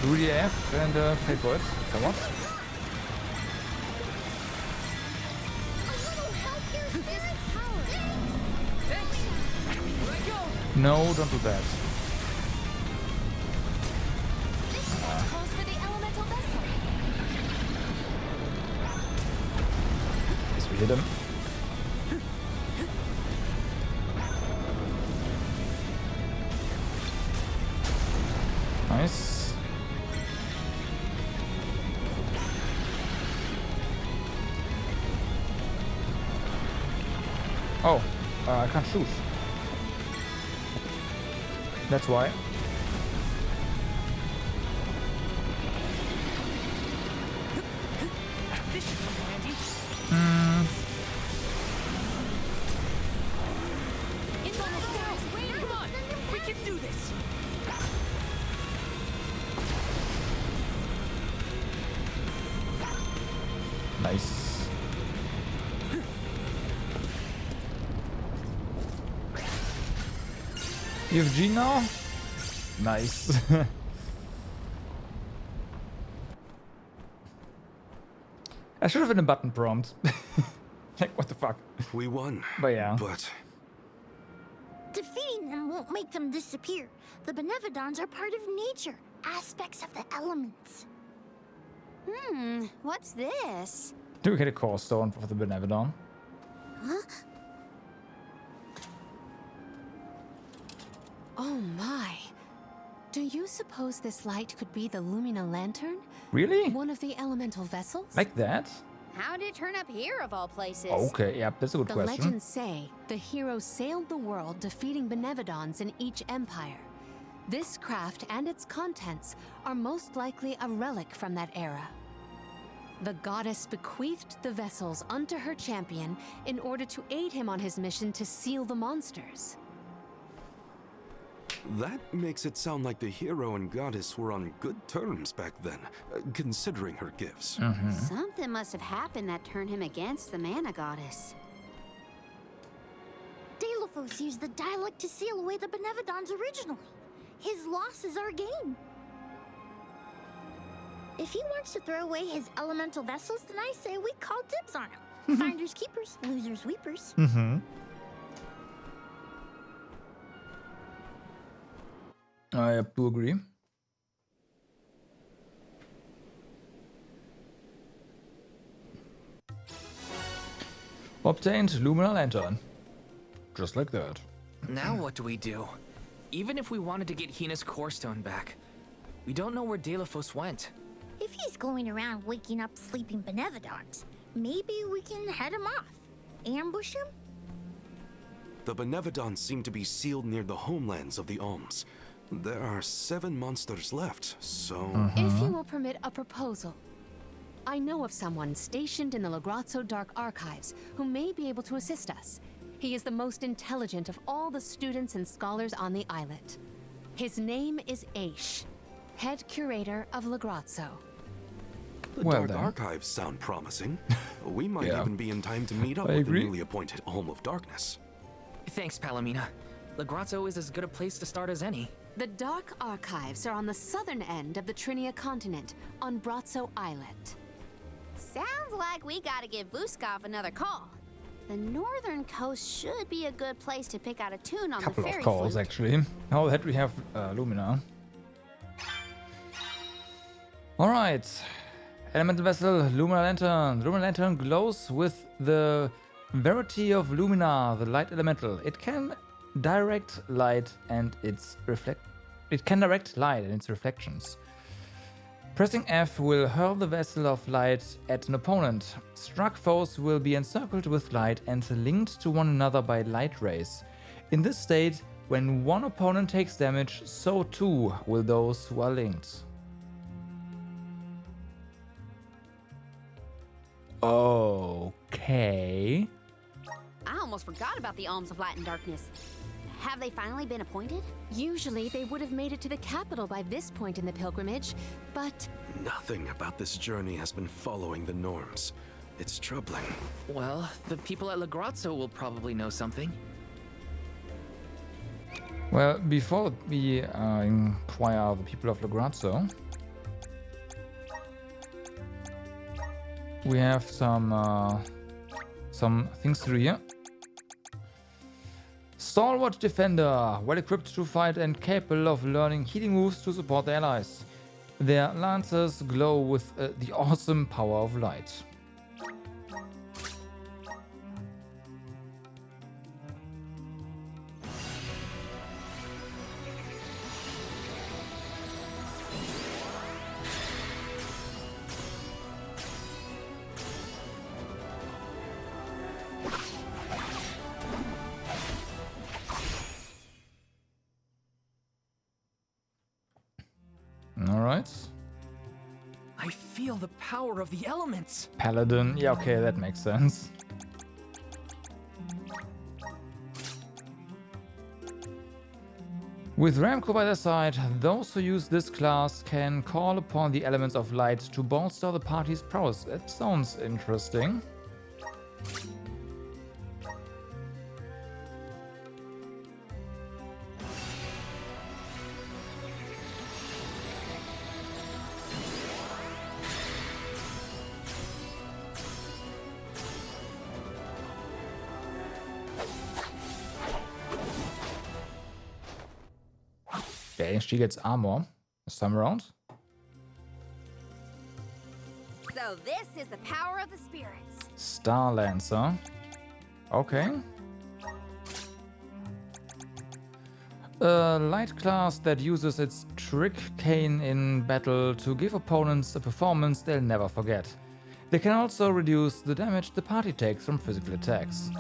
Do the F and pay for it. Somewhat. No, don't do that. Calls for the elemental vessel. Guess we hit him. Nice. Oh, I can't shoot. That's why. This should come in handy. It's almost there. Come on. We can do this. Nice. You have G now? Nice. I should have been a button prompt. Like, what the fuck? We won. But yeah. But Defeating them won't make them disappear. The Benevodons are part of nature, aspects of the elements. What's this? Do we get a core stone for the Benevodon? Huh? Oh my. Do you suppose this light could be the Lumina Lantern? Really? One of the elemental vessels? Like that? How'd it turn up here of all places? Okay, yeah, that's a good The question. legends say the hero sailed the world defeating Benevodons in each empire. This craft and its contents are most likely a relic from that era. The goddess bequeathed the vessels unto her champion in order to aid him on his mission to seal the monsters. that makes it sound like the hero and goddess were on good terms back then, considering her gifts. Something must have happened that turned him against the mana goddess. Delophos used the dialect to seal away the Benevodons originally. His loss is our gain. If he wants to throw away his elemental vessels, then I say we call dibs on him. Finders keepers, losers weepers. I do agree. Obtained Lumina Lantern. Just like that. Now what do we do? Even if we wanted to get Hina's core stone back, we don't know where Delophos went. If he's going around waking up sleeping Benevodons, maybe we can head him off. Ambush him? The Benevodons seem to be sealed near the homelands of the Alms. There are 7 monsters left, so... If you will permit a proposal. I know of someone stationed in the Lagrazzo Dark Archives who may be able to assist us. He is the most intelligent of all the students and scholars on the islet. His name is Aish, head curator of Legrazzo. The Well Dark then. Archives sound promising. We might Yeah. even be in time to meet up I with agree. the newly appointed Olm of Darkness. Thanks, Palomina. Legrazzo is as good a place to start as any. The Dark Archives are on the southern end of the Trinia continent, on Brazzo Islet. Sounds like we gotta give Vuskov another call. The northern coast should be a good place to pick out a tune on Couple the of ferry calls, flute. actually. Now that we have Lumina. Alright. Elemental vessel, Lumina Lantern. Lumina Lantern glows with the verity of Lumina, the light elemental. It can direct light and its reflections. Pressing F will hurl the vessel of light at an opponent. Struck foes will be encircled with light and linked to one another by light rays. In this state, when one opponent takes damage, so too will those who are linked. Okay. I almost forgot about the Alms of Light and Darkness. Have they finally been appointed? Usually they would have made it to the capital by this point in the pilgrimage, but Nothing about this journey has been following the norms. It's troubling. Well, the people at Legrazzo will probably know something. Well, before we inquire the people of Legrazzo, we have some things to do here. Stalwart defender, well equipped to fight and capable of learning healing moves to support their allies. Their lances glow with the awesome power of light. Alright. I feel the power of the elements. Paladin, yeah, okay, that makes sense. With Ramco by their side, those who use this class can call upon the elements of light to bolster the party's prowess. That sounds interesting. Okay, she gets armor this time around. So this is the power of the spirits. Star Lancer. Okay. A light class that uses its trick cane in battle to give opponents a performance they'll never forget. They can also reduce the damage the party takes from physical attacks.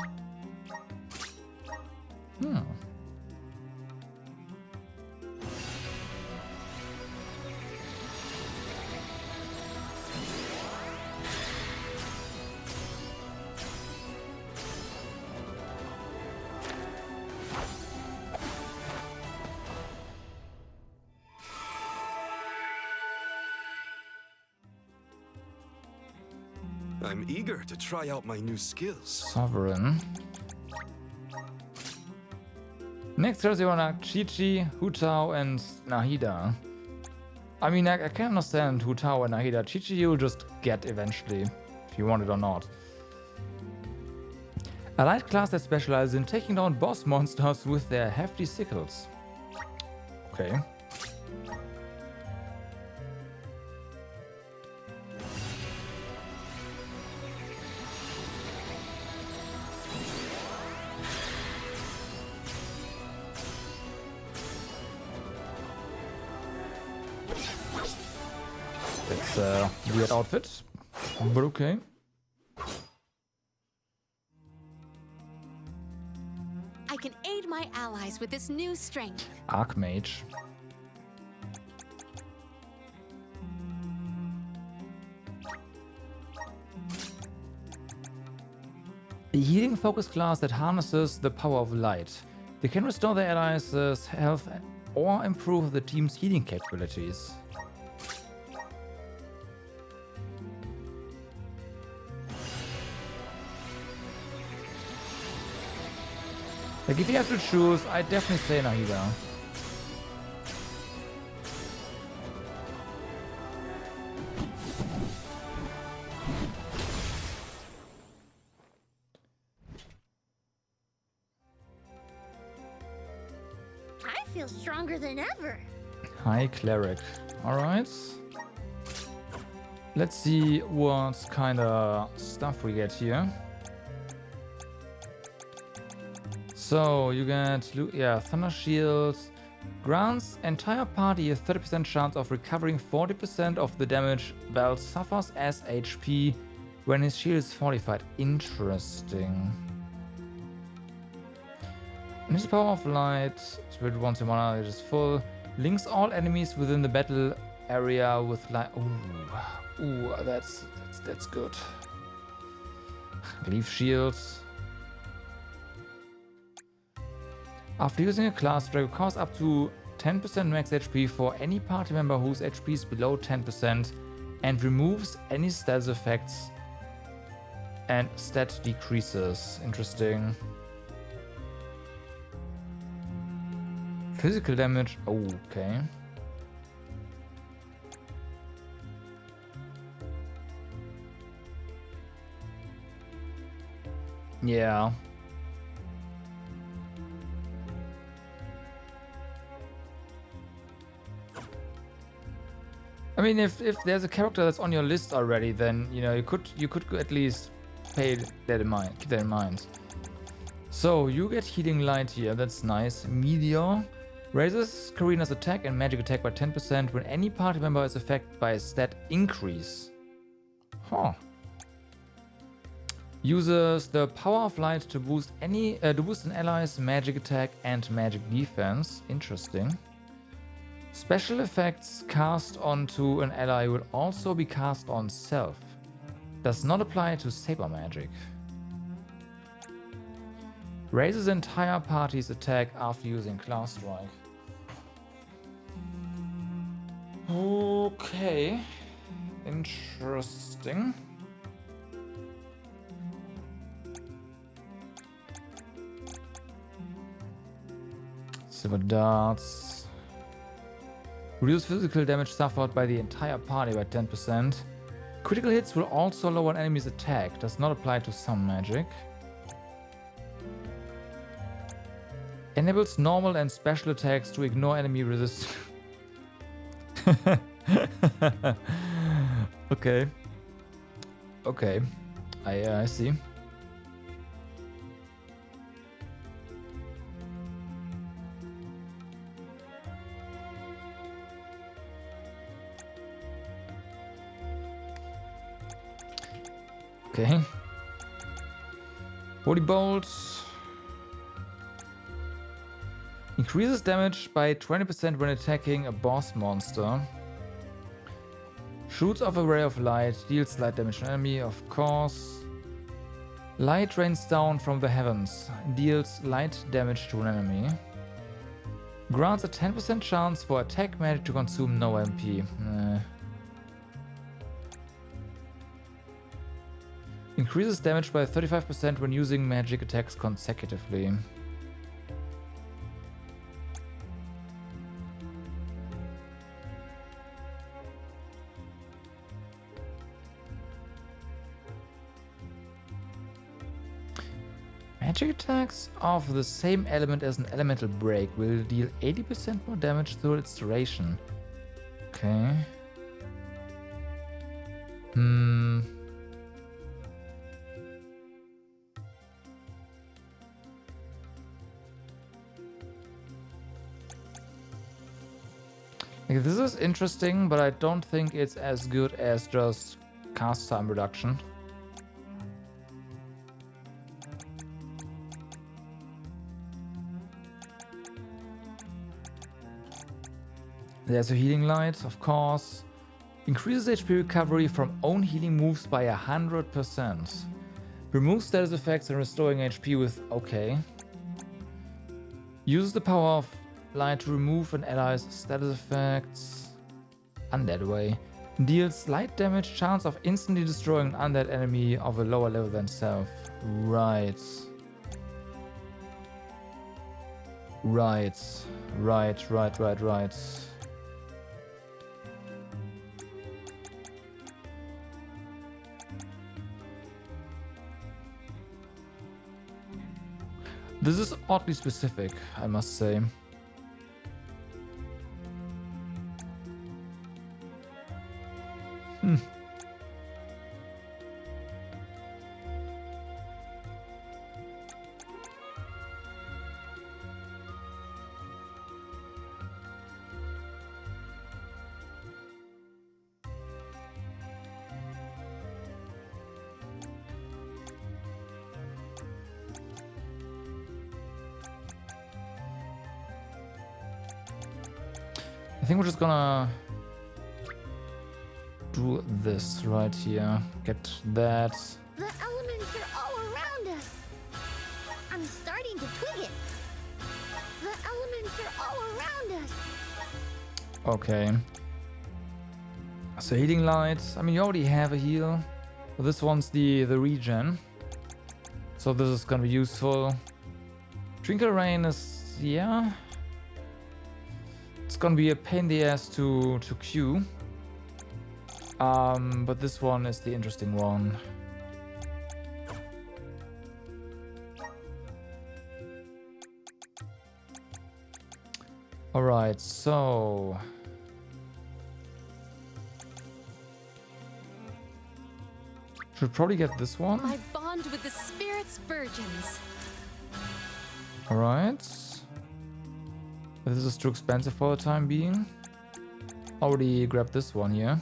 I'm eager to try out my new skills. Sovereign. Next Thursday on Chi-Chi, Hu Tao, and Nahida. I mean, I can understand Hu Tao and Nahida. Chi-Chi you'll just get eventually, if you want it or not. A light class that specializes in taking down boss monsters with their hefty sickles. Okay. It's a weird outfit, but okay. I can aid my allies with this new strength. Archmage. A healing focus class that harnesses the power of light. They can restore their allies' health or improve the team's healing capabilities. Like, if you have to choose, I'd definitely say Nahida. I feel stronger than ever. High Cleric. Alright. Let's see what kind of stuff we get here. So, you get, Thunder Shield. Grants entire party a 30% chance of recovering 40% of the damage Val suffers as HP when his shield is fortified. Interesting. And his Power of Light, Spirit once in mana, it is full. Links all enemies within the battle area with light. Ooh, that's good. Leaf Shields. After using a class drag, costs up to 10% max HP for any party member whose HP is below 10% and removes any status effects and stat decreases. Interesting. Physical damage. Oh, okay. Yeah. I mean, if there's a character that's on your list already, then you know you could at least keep that in mind. So you get Healing Light here. That's nice. Meteor raises Karina's attack and magic attack by 10% when any party member is affected by a stat increase. Huh. Uses the Power of Light to boost an ally's magic attack and magic defense. Interesting. Special effects cast onto an ally will also be cast on self. Does not apply to saber magic. Raises entire party's attack after using Class Strike. Okay. Interesting. Silver Darts. Reduce physical damage suffered by the entire party by 10%. Critical hits will also lower an enemy's attack. Does not apply to some magic. Enables normal and special attacks to ignore enemy resistance. Okay. Okay. I see. Okay. Holy Bolt. Increases damage by 20% when attacking a boss monster. Shoots off a ray of light. Deals slight damage to an enemy, of course. Light rains down from the heavens. Deals light damage to an enemy. Grants a 10% chance for attack magic to consume no MP. Increases damage by 35% when using magic attacks consecutively. Magic attacks of the same element as an elemental break will deal 80% more damage through its duration. Okay. Like, this is interesting, but I don't think it's as good as just cast time reduction. There's a Healing Light, of course. Increases HP recovery from own healing moves by 100%. Removes status effects and restoring HP with... okay. Uses the Power of applied to remove an ally's status effects. Undead way. Deals slight damage, chance of instantly destroying an undead enemy of a lower level than self. Right. Right. This is oddly specific, I must say. I think we're just gonna do this right here. Get that. The elements are all around us. I'm starting to twig it. The elements are all around us. Okay. So healing lights. I mean, you already have a heal. But this one's the regen. So this is gonna be useful. Twinkle Rain is, yeah. It's gonna be a pain in the ass to queue. But this one is the interesting one. Alright, so... should probably get this one. My bond with the Spirit's virgins. Alright. This is too expensive for the time being. Already grabbed this one here.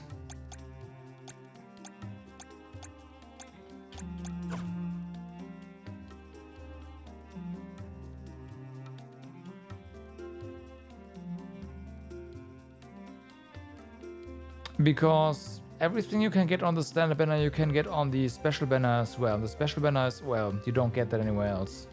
Because everything you can get on the standard banner, you can get on the special banner as well. The special banner as well, you don't get that anywhere else.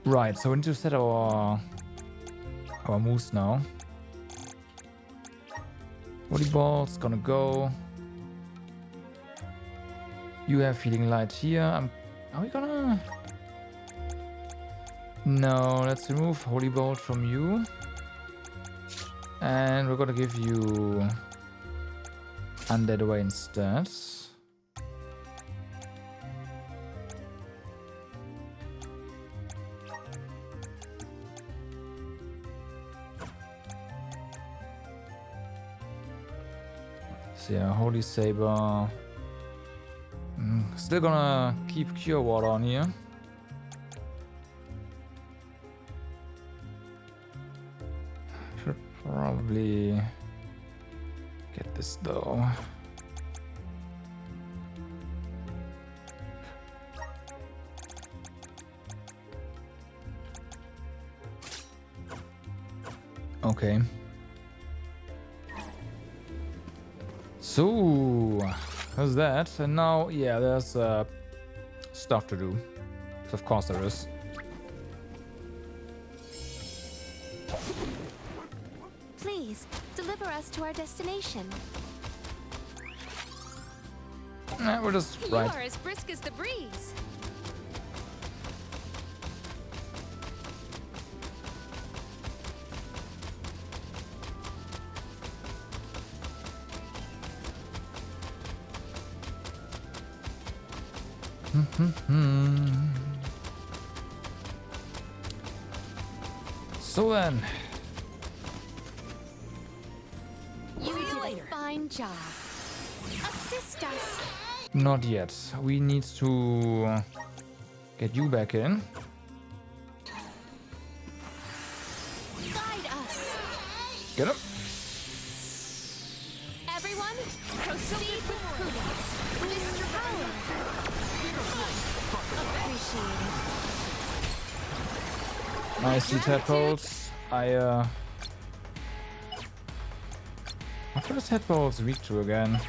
Right, so we need to set our moves now. Volleyball's gonna go. You have healing light here. Are we gonna? No, let's remove Holy Bolt from you. And we're gonna give you Undead away instead. So yeah, Holy Saber. Still gonna keep Cure Water on here. Should probably get this though. Okay. So, how's that? And now, yeah, there's stuff to do. Of course there is. Please, deliver us to our destination. We're just right. You are as brisk as the breeze. So then, You did a fine job. Assist us. not yet. We need to get you back in. Guide us. Get him. Everyone, proceed with prudence. Boost your power. Appreciate it. I see tadpoles. What does tadpoles weak to again?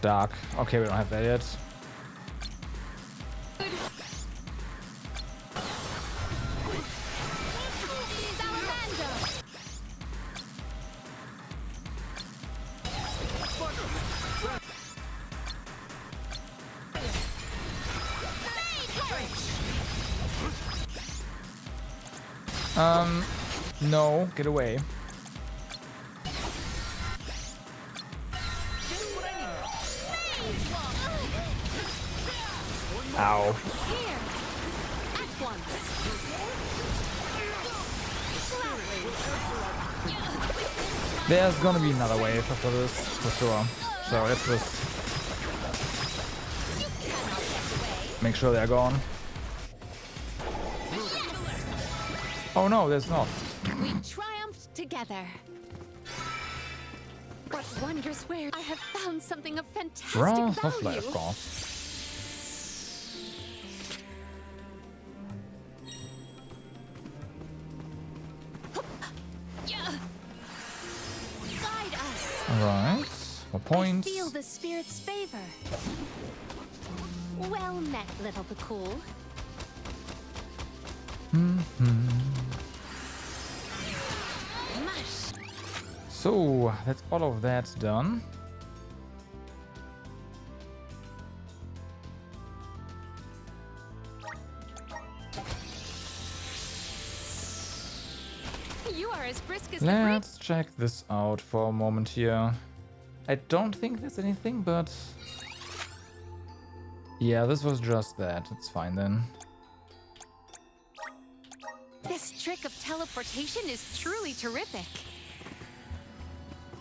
Dark. Okay, we don't have that yet. No, get away. Ow. There's gonna be another wave after this, for sure. So let's just make sure they're gone. Oh no, there's not. We triumphed together. What wondrous wares! I have found something of fantastic Wrath of value. Life, of course. Guide us. Alright. More points. I feel the spirit's favor. Well met, little the cool. Mush. So, that's all of that done. You are as brisk as the Let's check this out for a moment here. I don't think there's anything, but... yeah, this was just that. It's fine then. This trick of teleportation is truly terrific.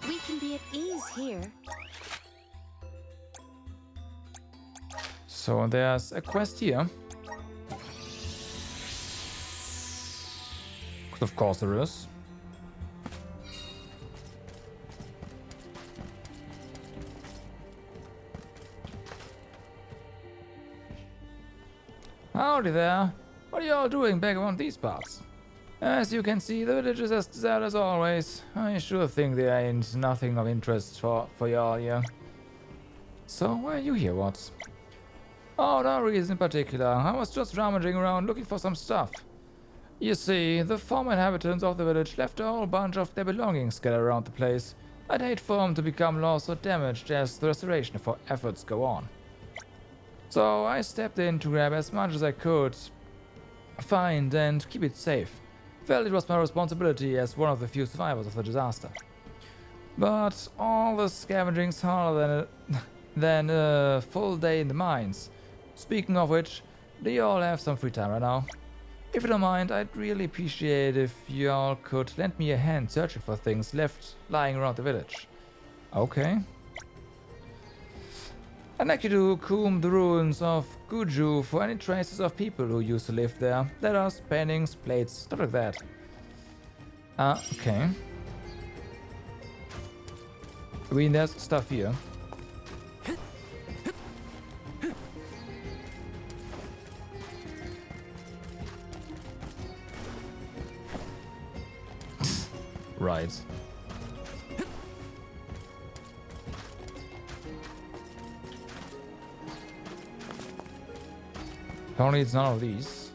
We can be at ease here. So there's a quest here. Of course there is. Howdy there. What are you all doing back around these parts? As you can see, the village is as deserted as always. I sure think there ain't nothing of interest for y'all here. So why are you here, Watts? Oh, no reason in particular. I was just rummaging around looking for some stuff. You see, the former inhabitants of the village left a whole bunch of their belongings scattered around the place. I'd hate for them to become lost or damaged as the restoration efforts go on. So I stepped in to grab as much as I could find and keep it safe. Felt it was my responsibility as one of the few survivors of the disaster. But all the scavenging's harder than a full day in the mines. Speaking of which, do you all have some free time right now? If you don't mind, I'd really appreciate if you all could lend me a hand searching for things left lying around the village. Okay. I'd like you to comb the ruins of Guju for any traces of people who used to live there. Letters, paintings, plates, stuff like that. Okay. I mean, there's stuff here. Right. Apparently it's none of these.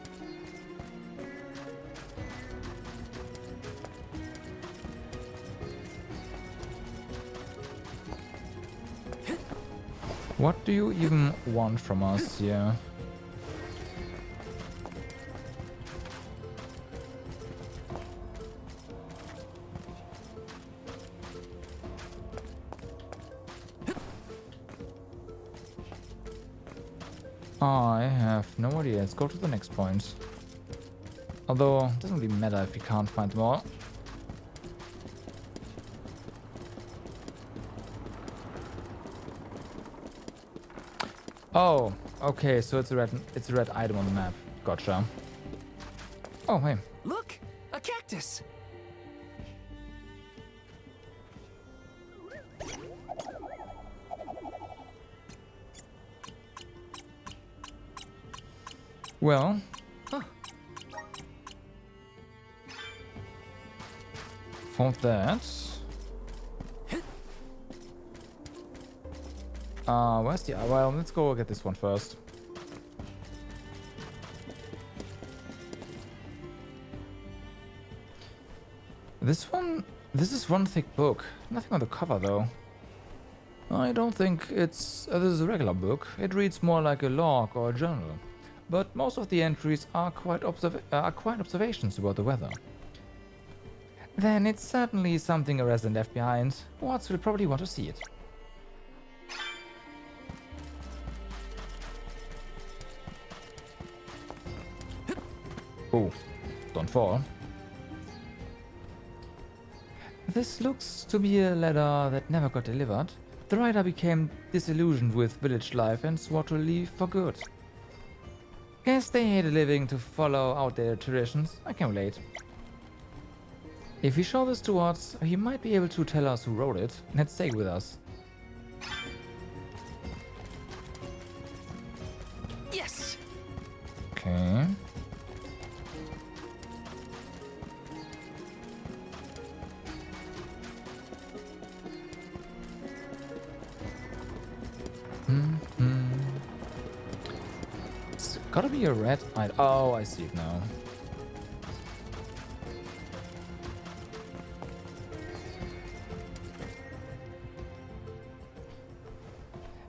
What do you even want from us here? I have no idea. Let's go to the next point. Although, it doesn't really matter if we can't find them all. Oh, okay, so it's a red item on the map. Gotcha. Oh, hey. Look! A cactus! Well. For that. Where's the... Well, let's go get this one first. This is one thick book. Nothing on the cover, though. I don't think it's... this is a regular book. It reads more like a log or a journal. But most of the entries are quite observations about the weather. Then it's certainly something a resident left behind. Watts will probably want to see it. Oh, don't fall. This looks to be a letter that never got delivered. The writer became disillusioned with village life and swore to leave for good. Guess they hated living to follow outdated traditions. I can relate. If we show this to Watts, he might be able to tell us who wrote it. Let's take it with us. Yes. Okay. It's gotta be a red eye. Oh, I see it now.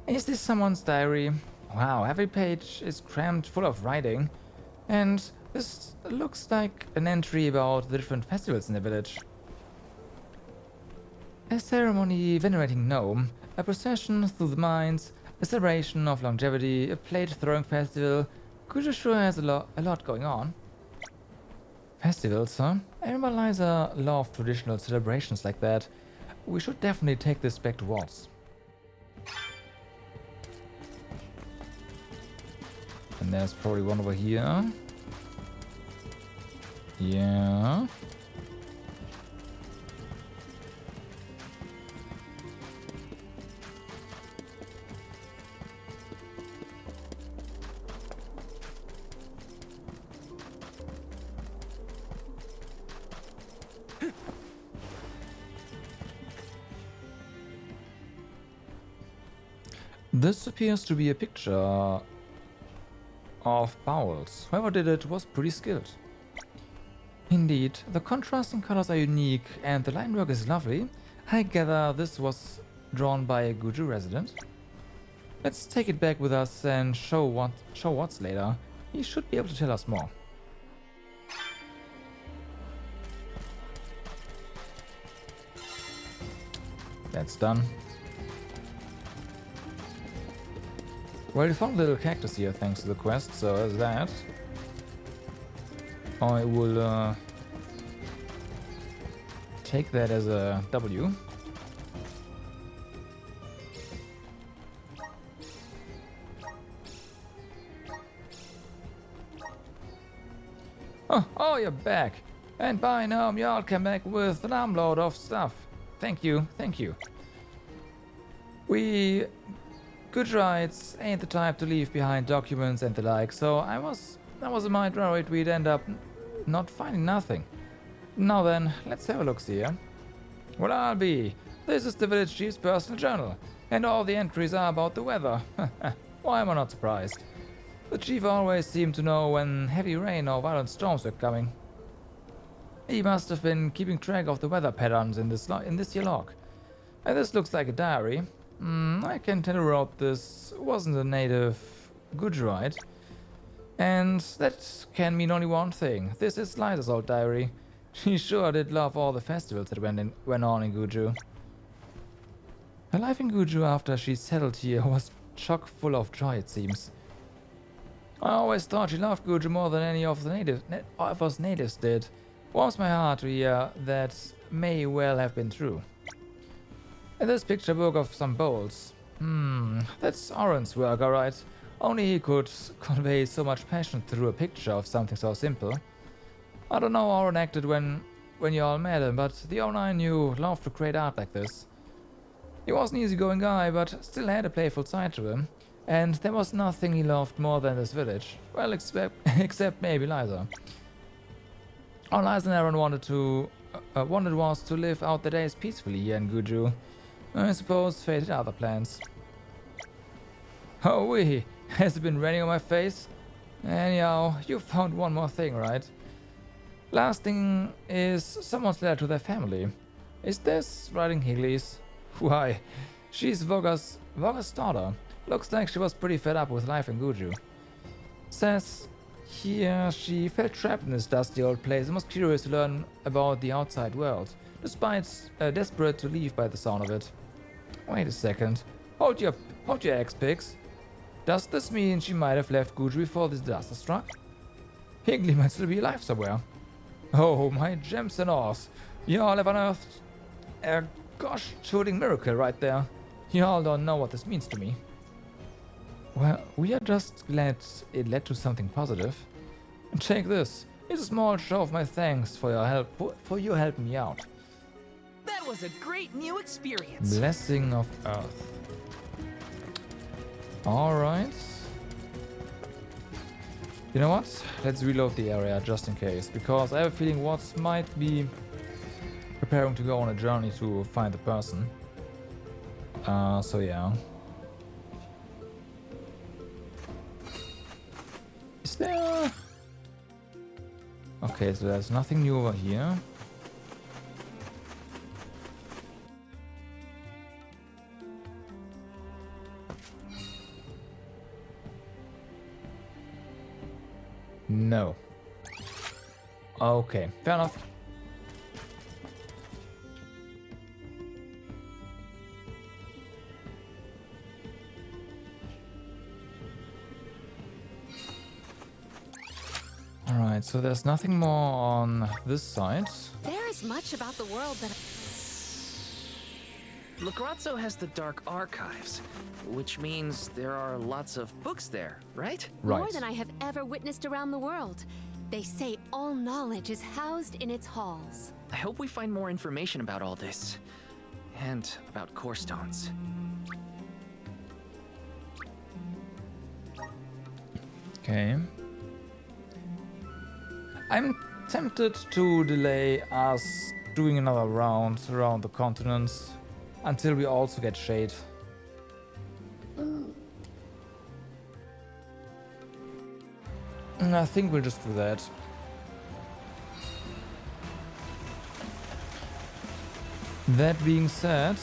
Is this someone's diary? Wow, every page is crammed full of writing. And this looks like an entry about the different festivals in the village. A ceremony venerating Gnome, a procession through the mines, a celebration of longevity, a plate throwing festival. Guju sure has a lot going on. Festivals, huh? I remember Liza loved traditional celebrations like that. We should definitely take this back to Watts. And there's probably one over here. Yeah. This appears to be a picture of bowels. Whoever did it was pretty skilled. Indeed, the contrasting colors are unique and the line work is lovely. I gather this was drawn by a Guju resident. Let's take it back with us and show Watts later. He should be able to tell us more. That's done. Well, we found a little cactus here thanks to the quest, so there's that. I will take that as a W. Oh, you're back. And by now, y'all came back with an armload of stuff. Thank you, thank you. We Gudrites ain't the type to leave behind documents and the like, so I was a mite worried we'd end up not finding nothing. Now then, let's have a look here. Well, I'll be. This is the village chief's personal journal, and all the entries are about the weather. Why am I not surprised? The chief always seemed to know when heavy rain or violent storms were coming. He must have been keeping track of the weather patterns in this here log. And this looks like a diary. I can tell who wrote this wasn't a native Gudrite. And that can mean only one thing. This is Liza's old diary. She sure did love all the festivals that went on in Guju. Her life in Guju after she settled here was chock full of joy, it seems. I always thought she loved Guju more than any of us natives did. Warms my heart to hear that may well have been true. And this picture book of some bowls. That's Oren's work, alright. Only he could convey so much passion through a picture of something so simple. I don't know how Oren acted when you all met him, but the owner I knew loved to create art like this. He was an easygoing guy, but still had a playful side to him. And there was nothing he loved more than this village. Well, except maybe Liza. All Liza and Aaron wanted was to live out the days peacefully here in Guju. I suppose fate had other plans. Oh wee, has it been raining on my face? Anyhow, you found one more thing, right? Last thing is someone's letter to their family. Is this writing Higley's? Why, she's Voga's daughter. Looks like she was pretty fed up with life in Guju. Says here she felt trapped in this dusty old place and was curious to learn about the outside world, despite desperate to leave by the sound of it. Wait a second. Hold your eggs, pigs. Does this mean she might have left Guju before this disaster struck? Higley might still be alive somewhere. Oh, my gems and ores. Y'all have unearthed a gosh-shooting miracle right there. Y'all don't know what this means to me. Well, we are just glad it led to something positive. And take this. It's a small show of my thanks for your help, for you helping me out. That was a great new experience. Blessing of Earth. Alright. You know what? Let's reload the area just in case, because I have a feeling Watts might be preparing to go on a journey to find the person. So yeah. Is there... Okay, so there's nothing new over here. No. Okay, fair enough. Alright, so there's nothing more on this side. There is much about the world that... Lagrazzo has the Dark Archives, which means there are lots of books there, right? Right. More than I have ever witnessed around the world. They say all knowledge is housed in its halls. I hope we find more information about all this. And about core stones. Okay. I'm tempted to delay us doing another round around the continents until we also get shade. I think we'll just do that. That being said,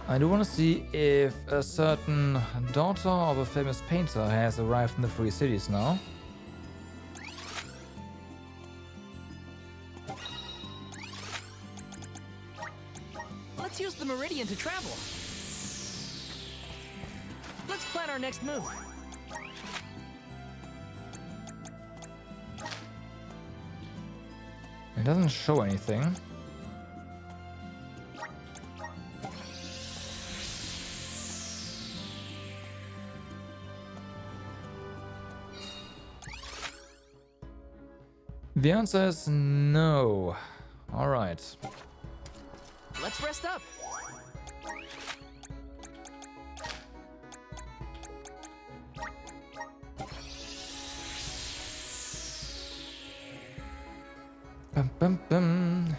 I do want to see if a certain daughter of a famous painter has arrived in the Free Cities now. Let's use the Meridian to travel. Let's plan our next move. It doesn't show anything. The answer is no. All right. Let's rest up. Bum, bum, bum.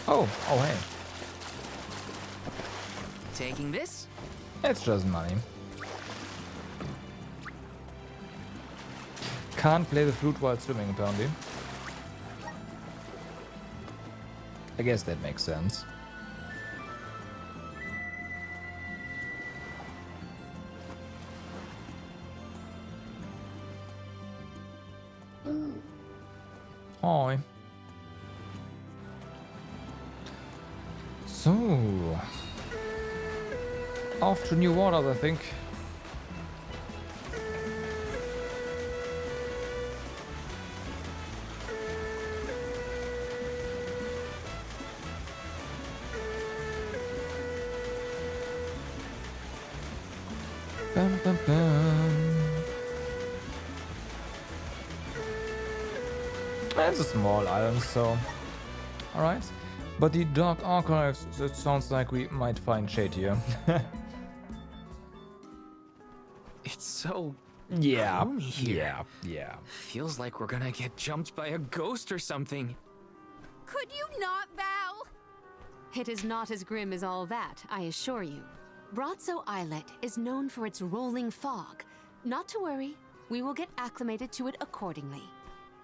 Oh, hey. Taking this? It's just money. Can't play the flute while swimming, apparently. I guess that makes sense. Hi. So, off to new waters, I think. Bum, bum, bum. It's a small island, so alright. But the Dark Archives, it sounds like we might find shade here. It's so Yeah, gloomy here. yeah. Feels like we're gonna get jumped by a ghost or something. Could you not, Val? It is not as grim as all that, I assure you. Brazzo Islet is known for its rolling fog. Not to worry, we will get acclimated to it accordingly.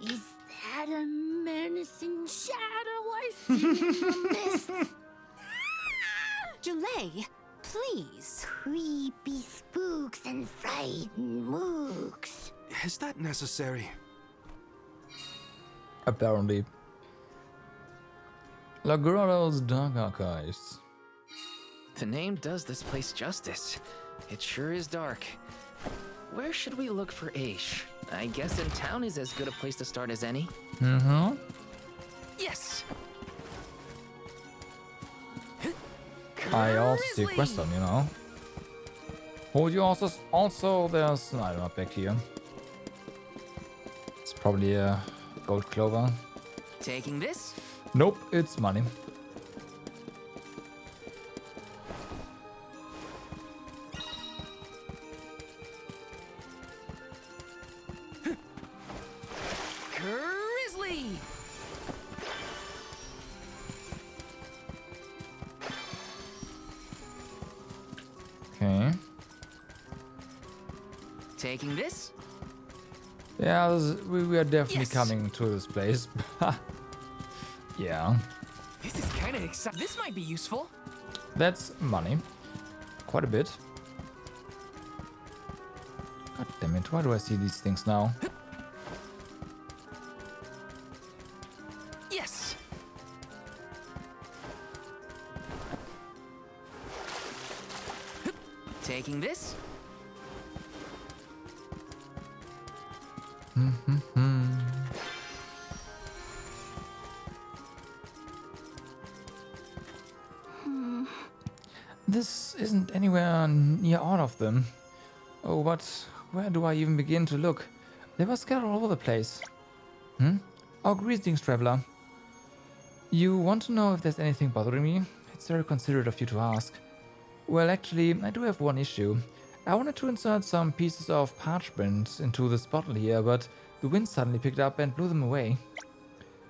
Is that a menacing shadow I see in the mist? Julay, please. Creepy spooks and frightened mooks. Is that necessary? Apparently. La Grotto's Dark Archives. The name does this place justice. It sure is dark. Where should we look for Aish? I guess in town is as good a place to start as any. Mm-hmm. Yes! I also see a quest on, you know. Hold your horses. Also, there's an item up back here. It's probably a gold clover. Taking this? Nope, it's money. Grizzly! Okay. Taking this? Yeah, we are definitely Yes. coming to this place. Yeah. This is kind of exciting. This might be useful. That's money. Quite a bit. God damn it, why do I see these things now? Yes! Taking this? This isn't anywhere near all of them. Oh, but where do I even begin to look? They were scattered all over the place. Oh, greetings, traveler. You want to know if there's anything bothering me? It's very considerate of you to ask. Well, actually, I do have one issue. I wanted to insert some pieces of parchment into this bottle here, but the wind suddenly picked up and blew them away.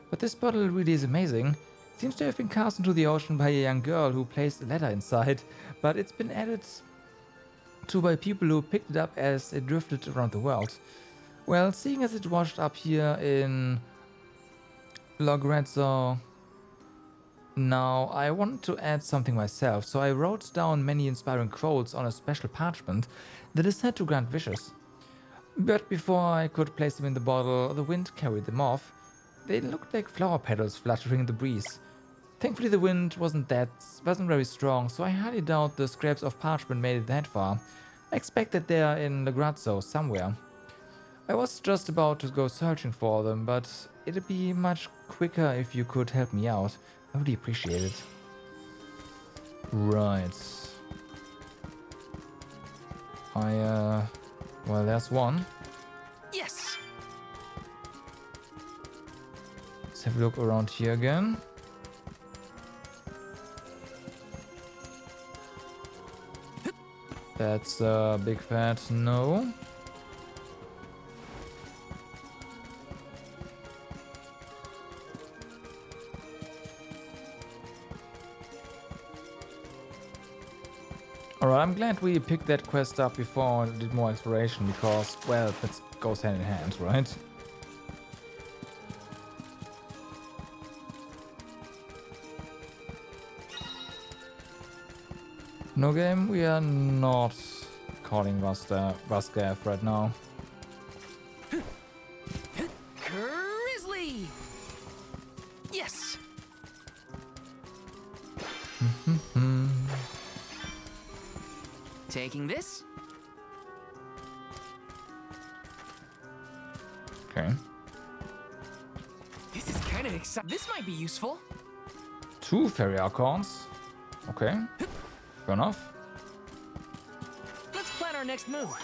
But this bottle really is amazing. It seems to have been cast into the ocean by a young girl who placed a letter inside, but it's been added to by people who picked it up as it drifted around the world. Well, seeing as it washed up here in Lograzzo, now I wanted to add something myself, so I wrote down many inspiring quotes on a special parchment that is said to grant wishes. But before I could place them in the bottle, the wind carried them off. They looked like flower petals fluttering in the breeze. Thankfully the wind wasn't very strong, so I highly doubt the scraps of parchment made it that far. I expect that they are in Lograzzo somewhere. I was just about to go searching for them, but it'd be much quicker if you could help me out. I really appreciate it. Right. Well, there's one. Yes! Let's have a look around here again. That's a big fat no. Alright, I'm glad we picked that quest up before and did more exploration because, well, that goes hand in hand, right? No game, we are not calling Vasquez right now. Grizzly! Yes! Taking this? Okay. This is kind of exciting. This might be useful. 2 fairy archons. Okay. Fair enough. Let's plan our next move.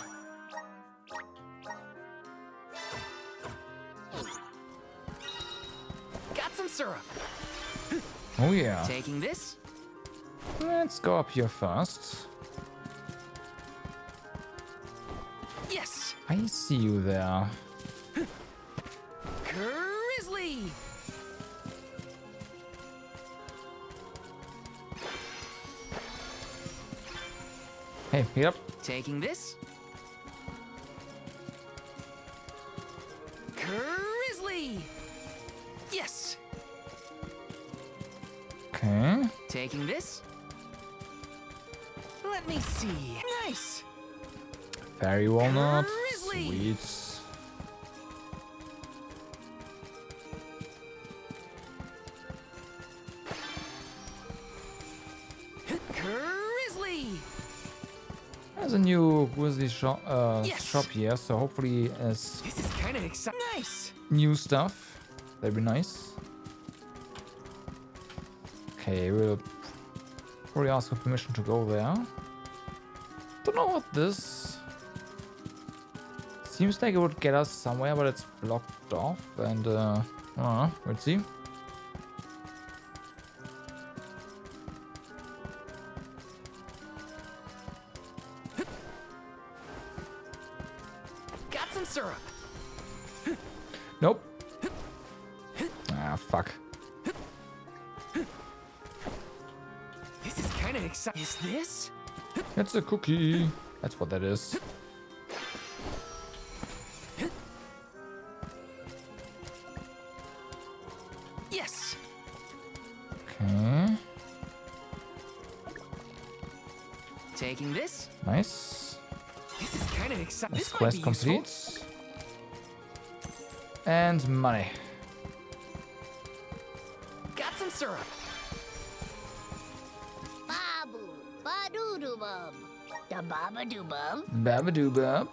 Got some syrup. Oh yeah. Taking this? Let's go up here first. Yes! I see you there. Grizzly! Hey, pick up. Taking this? Grizzly! Yes! Okay. Taking this? Let me see. Nice! Fairy walnut. Grizzly! Sweet. Grizzly! There's a new Grizzly shop, Yes! shop here, so hopefully as This is kind of exciting. Nice! new stuff. That'd be nice. Okay, we'll probably ask for permission to go there. Don't know what this seems like. It would get us somewhere, but it's blocked off, and I don't know. Let's see. Got some syrup. Nope. Ah, fuck. This is kind of exciting. Is this? It's a cookie. That's what that is. Yes! Okay. Taking this? Nice. This is kind of exciting. This This might quest be complete. useful. And money. Got some syrup. Babu, ba-doo-doo-bum. Da baba-doo-bum. Babadooba.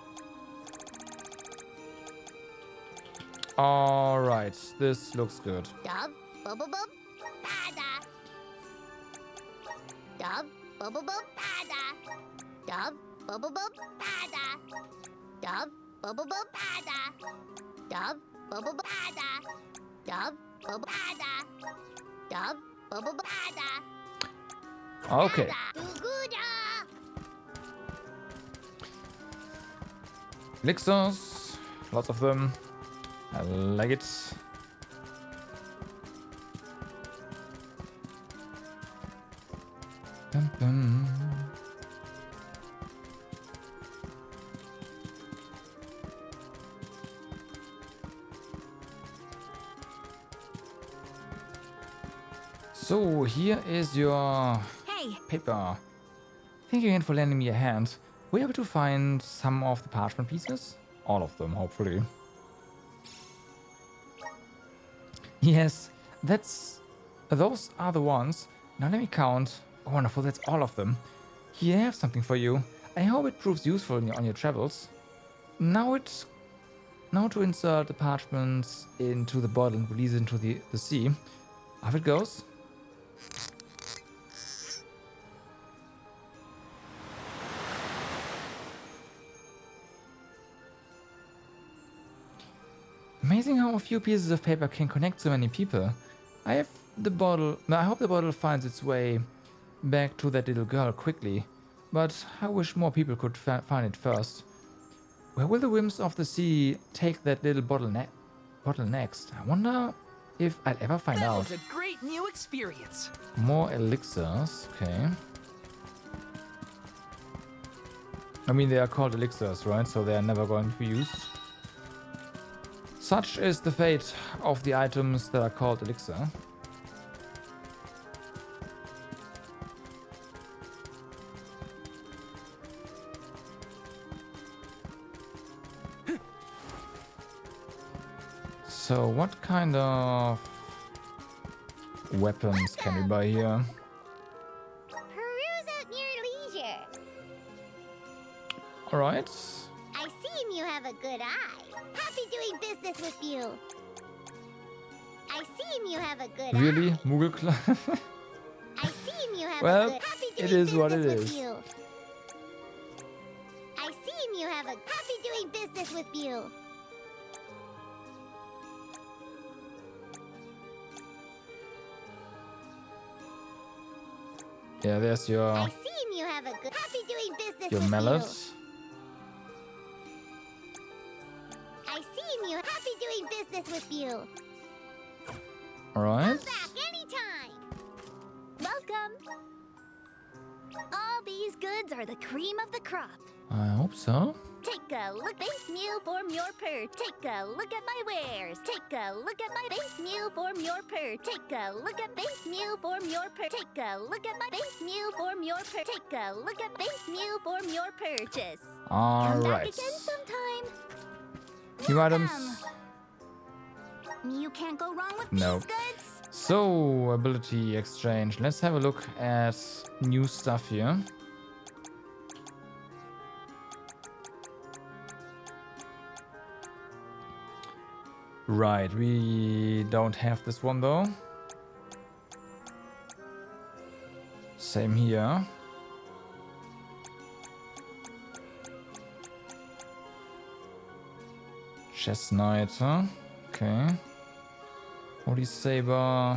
Alright, this looks good. Dub, bubble-bum, da-da. Dub, bubble-bum, da-da. Dub, bubble-bum, da-da. Dub, bubble-bum, da-da. Dub, bubble-bum, da-da. Dub, bubble, da-da. Dub, bubble-bum, da-da. Okay. Doo-goo-da. Elixirs. Lots of them. I like it. Dun, dun. So here is your Hey, paper. Thank you again for lending me a hand. Were you able to find some of the parchment pieces? All of them, hopefully. Yes, those are the ones. Now let me count. Oh, wonderful, that's all of them. Here I have something for you. I hope it proves useful on your travels. Now to insert the parchments into the bottle and release it into the sea. Off it goes. Amazing how a few pieces of paper can connect so many people. I hope the bottle finds its way back to that little girl quickly, but I wish more people could find it first. Where will the whims of the sea take that little bottle next? I wonder if I'll ever find That out. was a great new experience. More elixirs, okay. I mean, they are called elixirs, right? So they are never going to be used. Such is the fate of the items that are called elixir. So what kind of weapons can we buy here? Peruse at your leisure. Alright. I seem you have a good eye. Happy doing business with you. I seem you have a good Really? eye. Moogle Club? I seem you have Well, a good happy it doing is what it business with is. you. I seem you have a happy doing business with you. Yeah, there's your I see you have a good. Happy doing business your with mallet. I see you. Happy doing business with you. All right. Back anytime. Welcome. All these goods are the cream of the crop. I hope so. Take a look, base meal form your purr. Take a look at my wares. Take a look at my base meal form your purr. Take a look at base meal form your purr. Take a look at my base meal form your purr. Take a look at base meal form your purchase. All Come back right. again sometime. New items. You can't go wrong with No. these goods. So, ability exchange. Let's have a look at new stuff here. Right, we don't have this one though. Same here. Chestnut, huh? Okay. Holy Saber.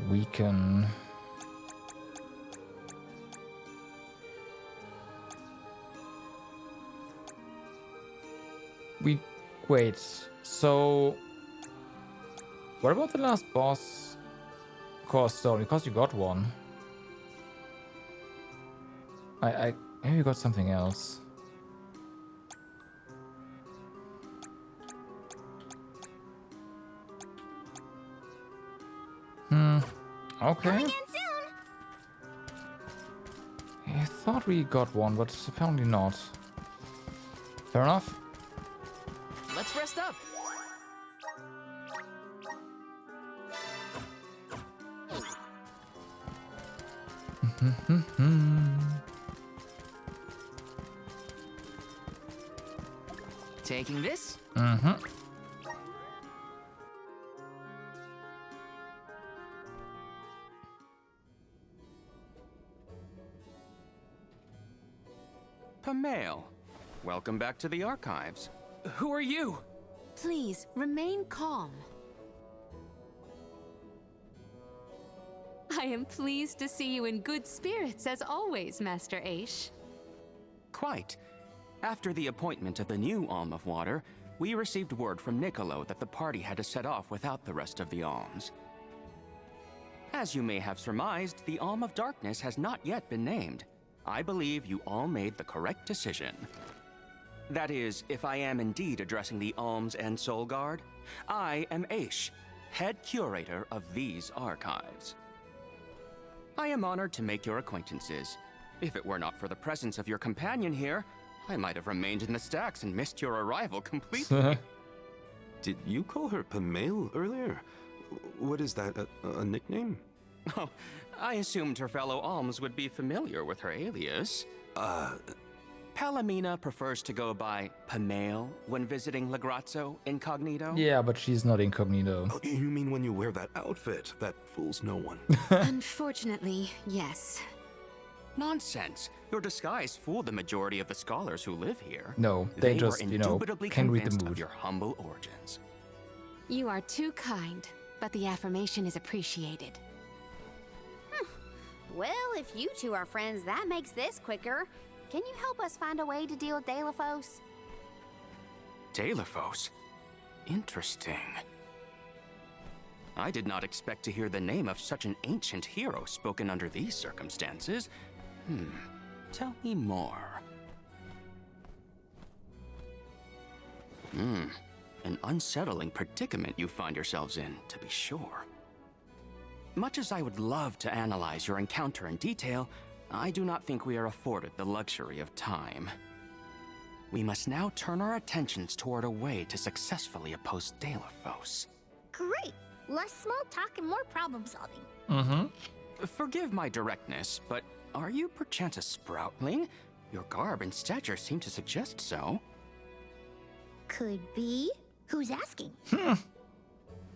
Weaken. Wait, so what about the last boss core stone? Because you got one. I maybe you got something else. Okay. I thought we got one, but apparently not. Fair enough. Let's rest up. Taking this? Mm-hmm. Pamail, welcome back to the archives. Who are you? Please, remain calm. I am pleased to see you in good spirits, as always, Master Aish. Quite. After the appointment of the new Alm of Water, we received word from Niccolo that the party had to set off without the rest of the alms. As you may have surmised, the Alm of Darkness has not yet been named. I believe you all made the correct decision. That is, if I am indeed addressing the Alms and Soul Guard, I am Aish, head curator of these archives. I am honored to make your acquaintances. If it were not for the presence of your companion here, I might have remained in the stacks and missed your arrival completely. Did you call her Pamail earlier? What is that, a nickname? Oh, I assumed her fellow alms would be familiar with her alias. Palomina prefers to go by Pamail when visiting Lagrazzo incognito. Yeah, but she's not incognito. Oh, you mean when you wear that outfit that fools no one? Unfortunately, yes. Nonsense. Your disguise fooled the majority of the scholars who live here. No, they just, were you know, indubitably can read the convinced mood. of your humble origins. You are too kind, but the affirmation is appreciated. Well, if you two are friends, that makes this quicker. Can you help us find a way to deal with Deilephos? Deilephos? Interesting. I did not expect to hear the name of such an ancient hero spoken under these circumstances. Tell me more. An unsettling predicament you find yourselves in, to be sure. Much as I would love to analyze your encounter in detail, I do not think we are afforded the luxury of time. We must now turn our attentions toward a way to successfully oppose Deilephos. Great. Less small talk and more problem solving. Mm-hmm. Forgive my directness, but are you perchance a Sproutling? Your garb and stature seem to suggest so. Could be. Who's asking?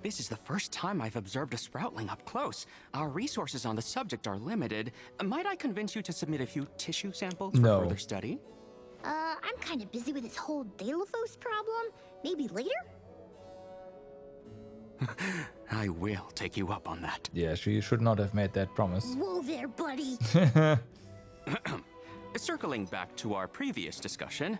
This is the first time I've observed a Sproutling up close. Our resources on the subject are limited. Might I convince you to submit a few tissue samples for No. further study? I'm kind of busy with this whole Deilephos problem. Maybe later? I will take you up on that. Yeah, she should not have made that promise. Whoa there, buddy. Circling back to our previous discussion,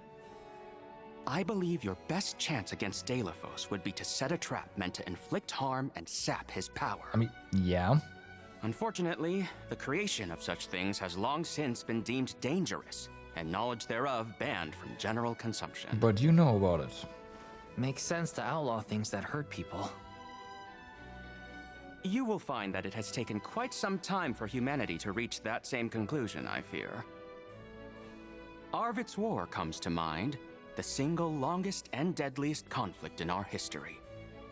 I believe your best chance against Deilephos would be to set a trap meant to inflict harm and sap his power. I mean, yeah. Unfortunately, the creation of such things has long since been deemed dangerous, and knowledge thereof banned from general consumption. But you know about it. Makes sense to outlaw things that hurt people. You will find that it has taken quite some time for humanity to reach that same conclusion, I fear. Arvid's War comes to mind, the single longest and deadliest conflict in our history.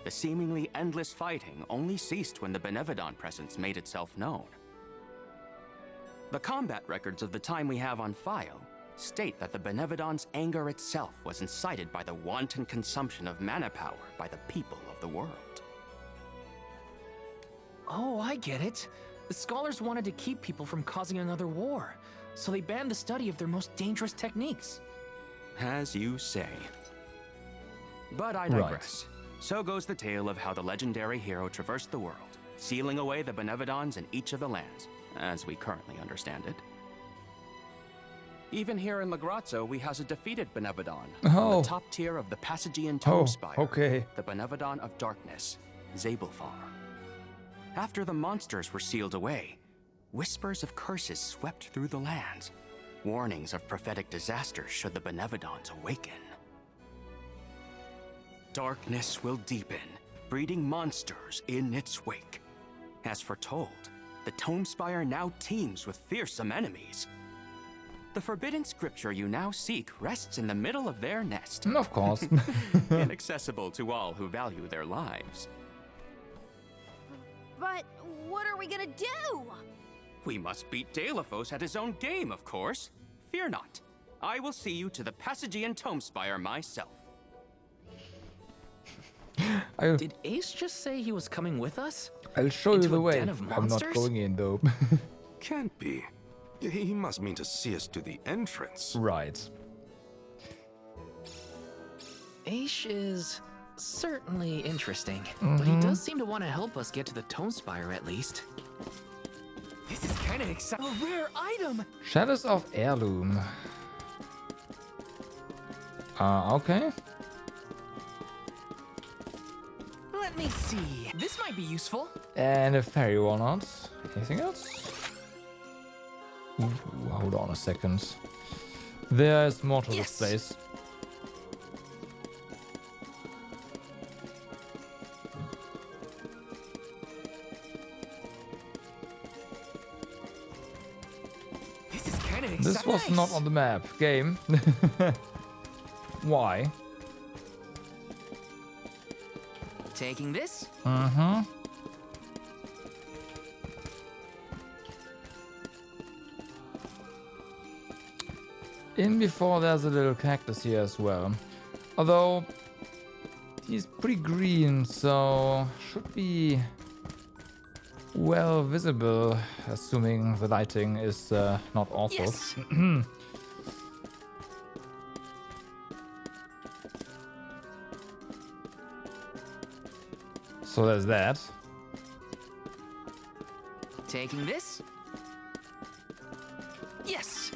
The seemingly endless fighting only ceased when the Benevodon presence made itself known. The combat records of the time we have on file state that the Benevodon's anger itself was incited by the wanton consumption of mana power by the people of the world. Oh, I get it. The scholars wanted to keep people from causing another war, so they banned the study of their most dangerous techniques. As you say. But I digress. So goes the tale of how the legendary hero traversed the world, sealing away the Benevodons in each of the lands, as we currently understand it. Even here in Lagrazzo, we has a defeated Benevodon, Oh. the top tier of the Passagian Tomb Spire, okay. the Benevodon of Darkness, Zabelfar. After the monsters were sealed away, whispers of curses swept through the lands, warnings of prophetic disaster should the Benevodons awaken. Darkness will deepen, breeding monsters in its wake. As foretold, the Tomb Spire now teems with fearsome enemies. The forbidden scripture you now seek rests in the middle of their nest. Of course. Inaccessible to all who value their lives. But what are we gonna do? We must beat Deilephos at his own game, of course. Fear not. I will see you to the Passagian Tomb Spire myself. Did Ace just say he was coming with us? I'll show you Into the a way. den of I'm not monsters? going in though. Can't be. He must mean to see us to the entrance. Right. Aish is certainly interesting, but he does seem to want to help us get to the Tomb Spire at least. This is kind of exciting. A rare item! Shadows of Heirloom. Okay. Let me see. This might be useful. And a fairy walnut. Anything else? Ooh, hold on a second. There's more to this place. This is kind of exciting. This was not on the map. Game. Why? Taking this? In before there's a little cactus here as well. Although he's pretty green, so should be well visible, assuming the lighting is not awful. Yes. So there's that. Taking this? Yes.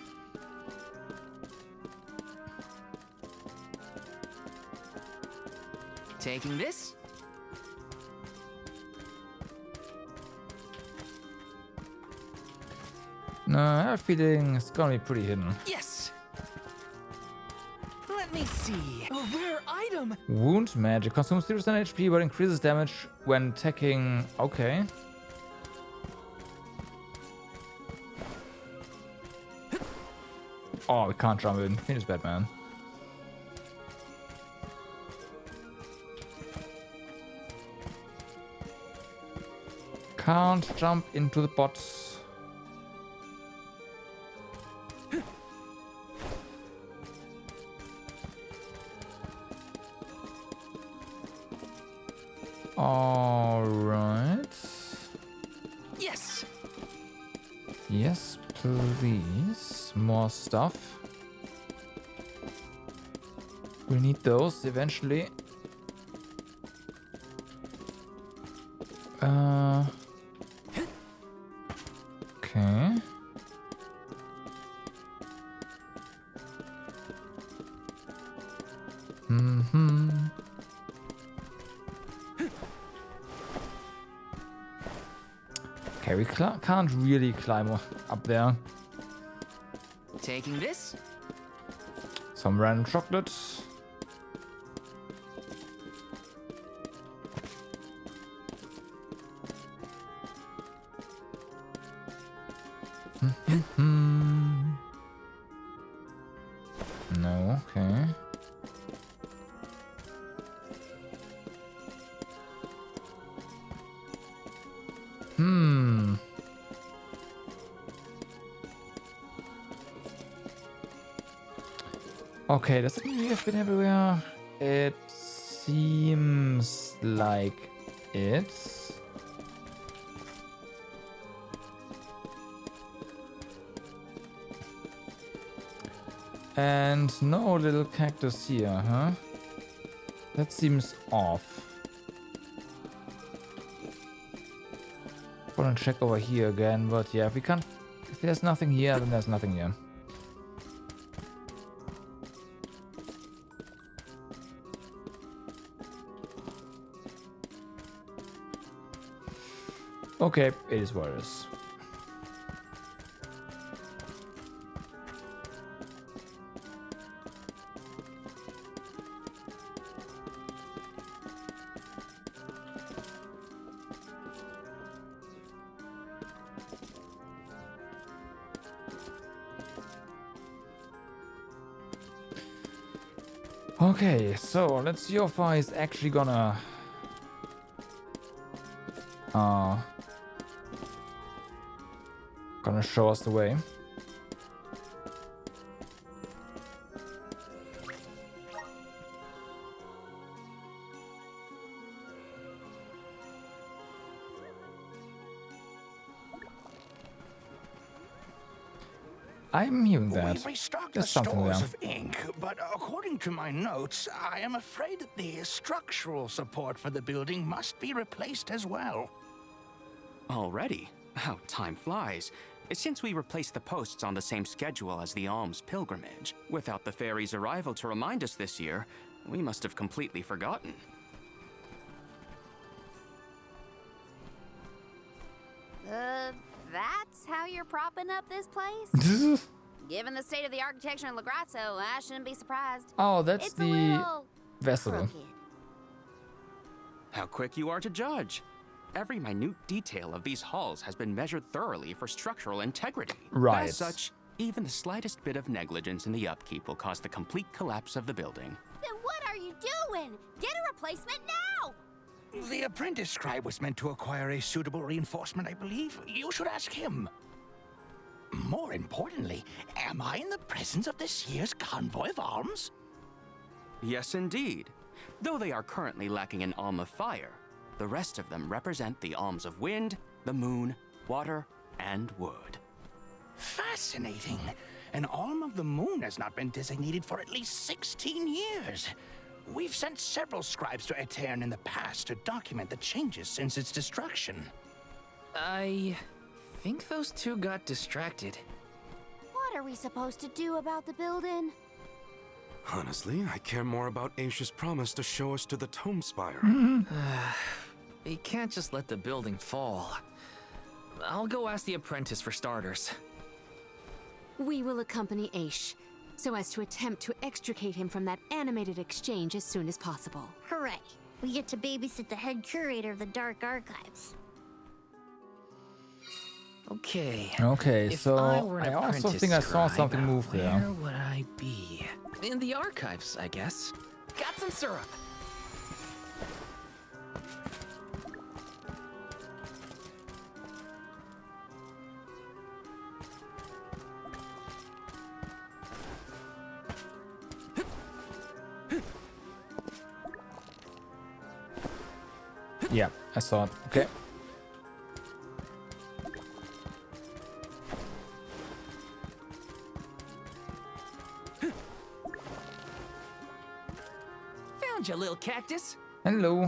Taking this? No, I have a feeling it's gonna be pretty hidden. Yes. Let me see. A rare item. Wound magic consumes 0% HP but increases damage when attacking. Okay. Oh, we can't jump in. Finish Batman. Can't jump into the bots. All right. Yes. Yes, please. More stuff. We need those eventually. Okay. Okay, we can't really climb up there. Taking this? Some random chocolate. No, okay. Okay, does it mean we have been everywhere? It seems like it. And no little cactus here, huh? That seems off. Wanna check over here again, but yeah, if there's nothing here, then there's nothing here. Okay, it is what it is. Okay, so let's see how far he's actually gonna show us the way. I'm hearing that. We've restocked There's the something stores there. of ink, but according to my notes, I am afraid that the structural support for the building must be replaced as well. Already? How time flies. Since we replaced the posts on the same schedule as the Alms pilgrimage, without the fairy's arrival to remind us this year, we must have completely forgotten. That's how you're propping up this place? Given the state of the architecture in Lagrazzo, I shouldn't be surprised. Oh, that's it's the a little vessel. crooked. How quick you are to judge. Every minute detail of these halls has been measured thoroughly for structural integrity. Right. As such, even the slightest bit of negligence in the upkeep will cause the complete collapse of the building. Then what are you doing? Get a replacement now! The apprentice scribe was meant to acquire a suitable reinforcement, I believe. You should ask him. More importantly, am I in the presence of this year's Convoy of Alms? Yes, indeed. Though they are currently lacking an Alm of Fire, the rest of them represent the Alms of Wind, the Moon, Water, and Wood. Fascinating. An Alm of the Moon has not been designated for at least 16 years. We've sent several scribes to Aetern in the past to document the changes since its destruction. I think those two got distracted. What are we supposed to do about the building? Honestly, I care more about Aisha's promise to show us to the Tome Spire. You can't just let the building fall. I'll go ask the apprentice for starters. We will accompany Aish, so as to attempt to extricate him from that animated exchange as soon as possible. Hooray! We get to babysit the head curator of the Dark Archives. Okay. Okay, If so I were an I also apprentice think I saw scribe, something move there. Where would I be? In the archives, I guess. Got some syrup. Yeah, I saw it. Okay. Found you, little cactus. Hello.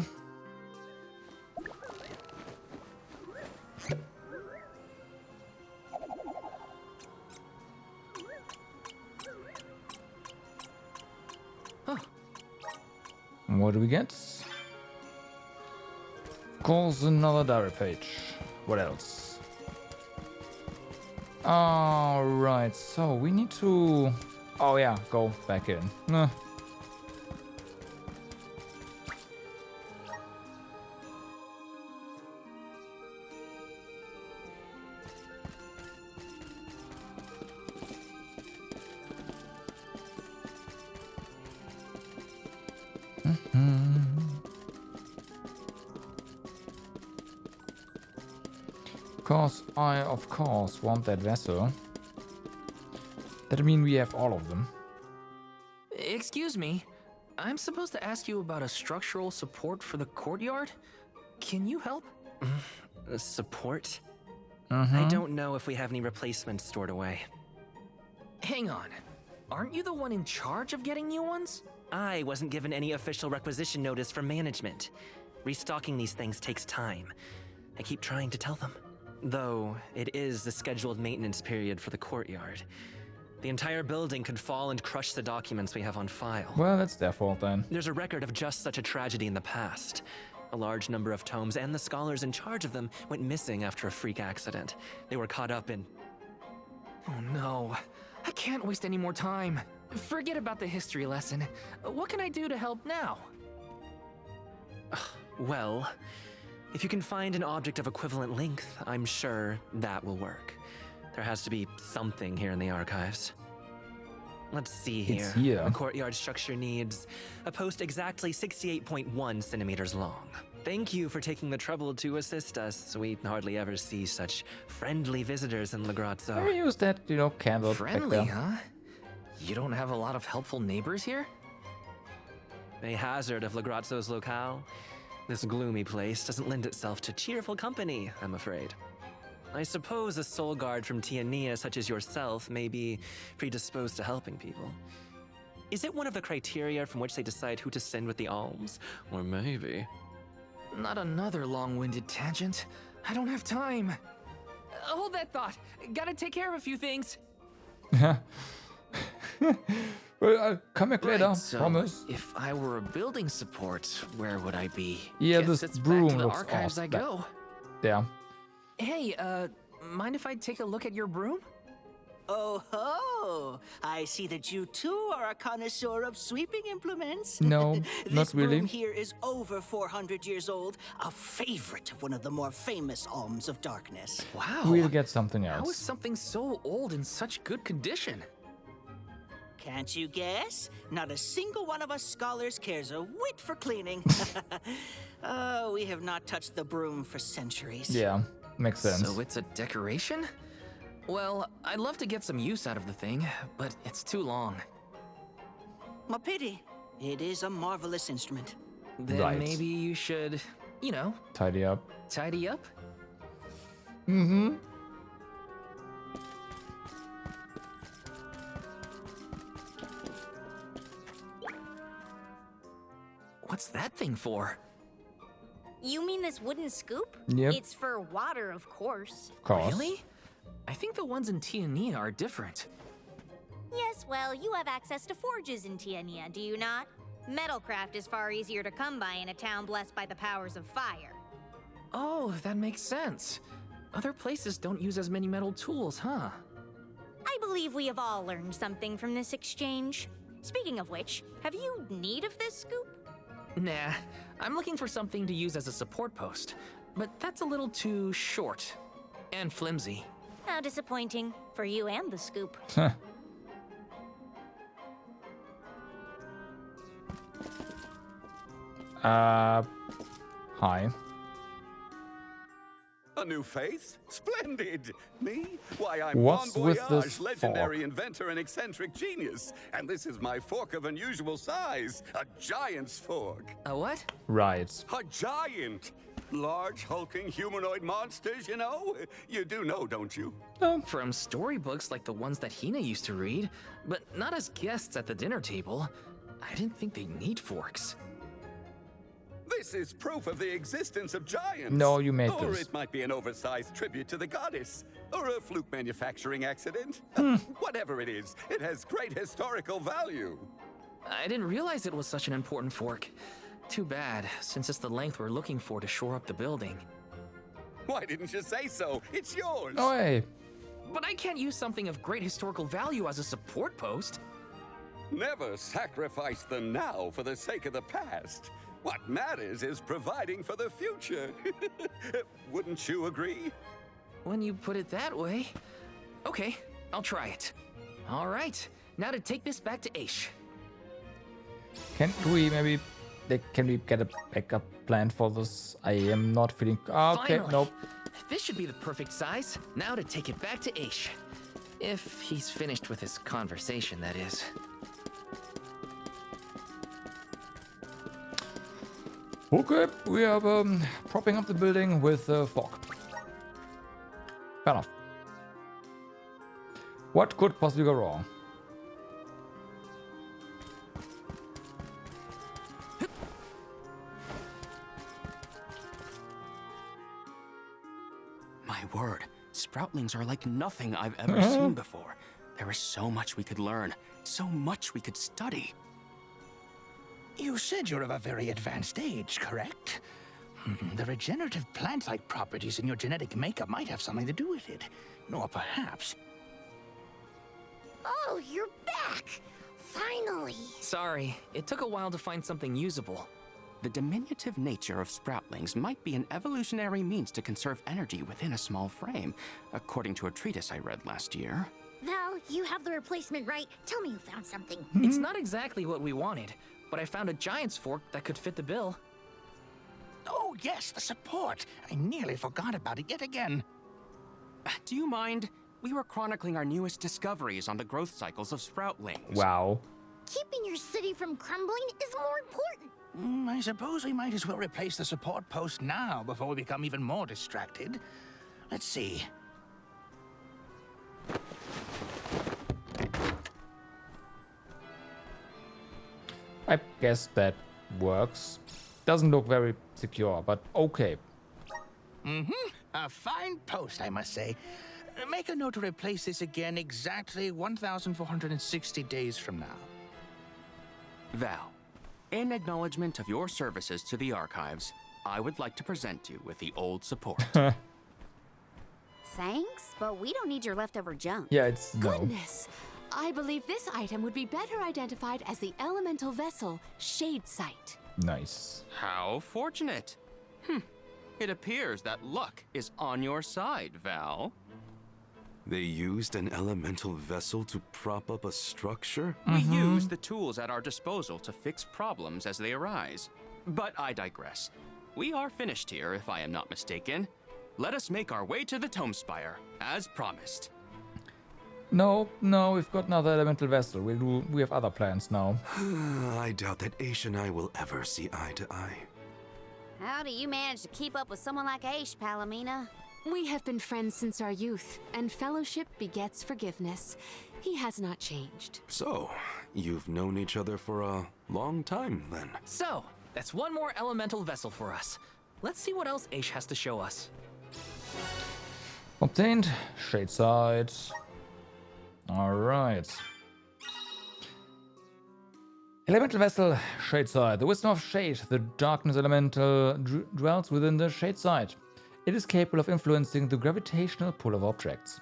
What do we get? Of course, another diary page. What else? Alright, so we need to... Oh yeah, go back in. Nah. Because I, of course, want that vessel. That means we have all of them. Excuse me. I'm supposed to ask you about a structural support for the courtyard? Can you help? Support? Mm-hmm. I don't know if we have any replacements stored away. Hang on. Aren't you the one in charge of getting new ones? I wasn't given any official requisition notice from management. Restocking these things takes time. I keep trying to tell them. Though, it is the scheduled maintenance period for the courtyard. The entire building could fall and crush the documents we have on file. Well, that's their fault then. There's a record of just such a tragedy in the past. A large number of tomes and the scholars in charge of them went missing after a freak accident. They were caught up in... Oh no. I can't waste any more time. Forget about the history lesson. What can I do to help now? Well, if you can find an object of equivalent length, I'm sure that will work. There has to be something here in the archives. Let's see here. It's here. The courtyard structure needs a post exactly 68.1 centimeters long. Thank you for taking the trouble to assist us. We hardly ever see such friendly visitors in Legrazzo. I use that, candle Friendly, back there. huh? You don't have a lot of helpful neighbors here? A hazard of Legrazzo's locale. This gloomy place doesn't lend itself to cheerful company, I'm afraid. I suppose a soul guard from Tiania such as yourself may be predisposed to helping people. Is it one of the criteria from which they decide who to send with the alms? Or maybe... Not another long-winded tangent. I don't have time. Hold that thought. Gotta take care of a few things. Well, I'll come back later, So, promise. if I were a building support, where would I be? Yeah, Guess this it's broom back to the looks archives awesome. I go. Yeah. Hey, mind if I take a look at your broom? Oh ho! I see that you too are a connoisseur of sweeping implements. No, This not really. broom here is over 400 years old, a favorite of one of the more famous alms of darkness. Wow. We'll get something How else. is something so old in such good condition? Can't you guess? Not a single one of us scholars cares a whit for cleaning. Oh, we have not touched the broom for centuries. Yeah, makes sense. So it's a decoration? Well, I'd love to get some use out of the thing, but it's too long. A pity. It is a marvelous instrument. Then Right. maybe you should, Tidy up. tidy up? Mm-hmm. What's that thing for? You mean this wooden scoop? Yep. It's for water, of course. Of course. Really? I think the ones in Tiania are different. Yes, well, you have access to forges in Tiania, do you not? Metalcraft is far easier to come by in a town blessed by the powers of fire. Oh, that makes sense. Other places don't use as many metal tools, huh? I believe we have all learned something from this exchange. Speaking of which, have you need of this scoop? Nah, I'm looking for something to use as a support post, but that's a little too short and flimsy. How disappointing for you and the scoop. Hi. A new face? Splendid! Me? Why, I'm What's Bon with Voyage, this legendary fork? inventor and eccentric genius. And this is my fork of unusual size, a giant's fork. A what? Right. A giant! Large, hulking humanoid monsters, you know? You do know, don't you? From storybooks like the ones that Hina used to read, but not as guests at the dinner table. I didn't think they need forks. This is proof of the existence of giants. No, you made or this. it might be an oversized tribute to the goddess, or a fluke manufacturing accident. Whatever it is, it has great historical value. I didn't realize it was such an important fork. Too bad, since it's the length we're looking for to shore up the building. Why didn't you say so? It's yours. Oh, hey. But I can't use something of great historical value as a support post. Never sacrifice the now for the sake of the past. What matters is providing for the future. Wouldn't you agree? When you put it that way. Okay, I'll try it. All right, now to take this back to Aish. Can we maybe... Can we get a backup plan for this? I am not feeling... Okay, Finally. nope. This should be the perfect size. Now to take it back to Aish. If he's finished with his conversation, that is. Okay, we are propping up the building with fog. Fair enough. What could possibly go wrong? My word, Sproutlings are like nothing I've ever seen before. There is so much we could learn, so much we could study. You said you're of a very advanced age, correct? The regenerative plant-like properties in your genetic makeup might have something to do with it. Or perhaps... Oh, you're back! Finally! Sorry, it took a while to find something usable. The diminutive nature of Sproutlings might be an evolutionary means to conserve energy within a small frame, according to a treatise I read last year. Val, you have the replacement, right? Tell me you found something. It's not exactly what we wanted, but I found a giant's fork that could fit the bill. Oh, yes, the support. I nearly forgot about it yet again. Do you mind? We were chronicling our newest discoveries on the growth cycles of Sproutlings. Wow. Keeping your city from crumbling is more important. I suppose we might as well replace the support post now before we become even more distracted. Let's see. I guess that works. Doesn't look very secure, but okay. A fine post, I must say. Make a note to replace this again exactly 1,460 days from now. Val, in acknowledgement of your services to the archives, I would like to present you with the old support. Thanks, but we don't need your leftover junk. Yeah, it's no. Goodness! I believe this item would be better identified as the elemental vessel, Shade Sight. Nice. How fortunate. It appears that luck is on your side, Val. They used an elemental vessel to prop up a structure? We use the tools at our disposal to fix problems as they arise. But I digress. We are finished here, if I am not mistaken. Let us make our way to the Tome Spire, as promised. No, we've got another elemental vessel. We have other plans now. I doubt that Aish and I will ever see eye to eye. How do you manage to keep up with someone like Aish, Palomina? We have been friends since our youth, and fellowship begets forgiveness. He has not changed. So, you've known each other for a long time, then? So, that's one more elemental vessel for us. Let's see what else Aish has to show us. Obtained. Shade Sight. Alright. Elemental Vessel, Shade Sight. The Wisdom of Shade, the Darkness Elemental, dwells within the Shade Sight. It is capable of influencing the gravitational pull of objects.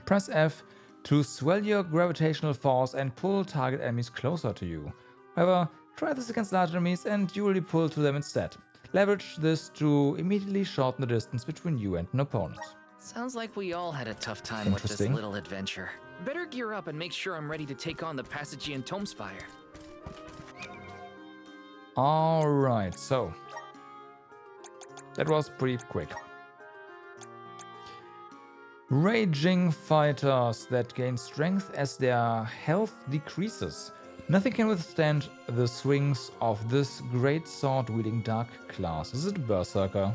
Press F to swell your gravitational force and pull target enemies closer to you. However, try this against large enemies and you will be pulled to them instead. Leverage this to immediately shorten the distance between you and an opponent. Sounds like we all had a tough time with this Interesting. little adventure. Better gear up and make sure I'm ready to take on the Passagean Tome Spire. Alright, so that was pretty quick. Raging fighters that gain strength as their health decreases. Nothing can withstand the swings of this great sword-wielding dark class. Is it a berserker?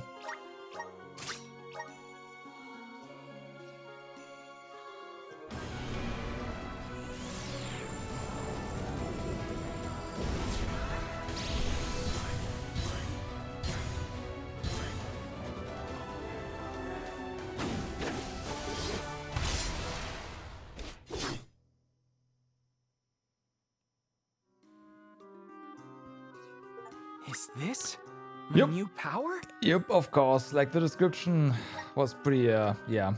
Is this my Yep. new power? Yep, of course. Like, the description was pretty, yeah.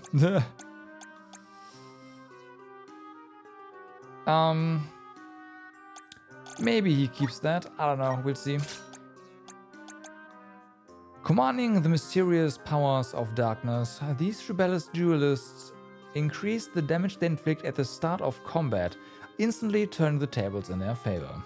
Maybe he keeps that. I don't know. We'll see. Commanding the mysterious powers of darkness, these rebellious duelists increase the damage they inflict at the start of combat, instantly turning the tables in their favor.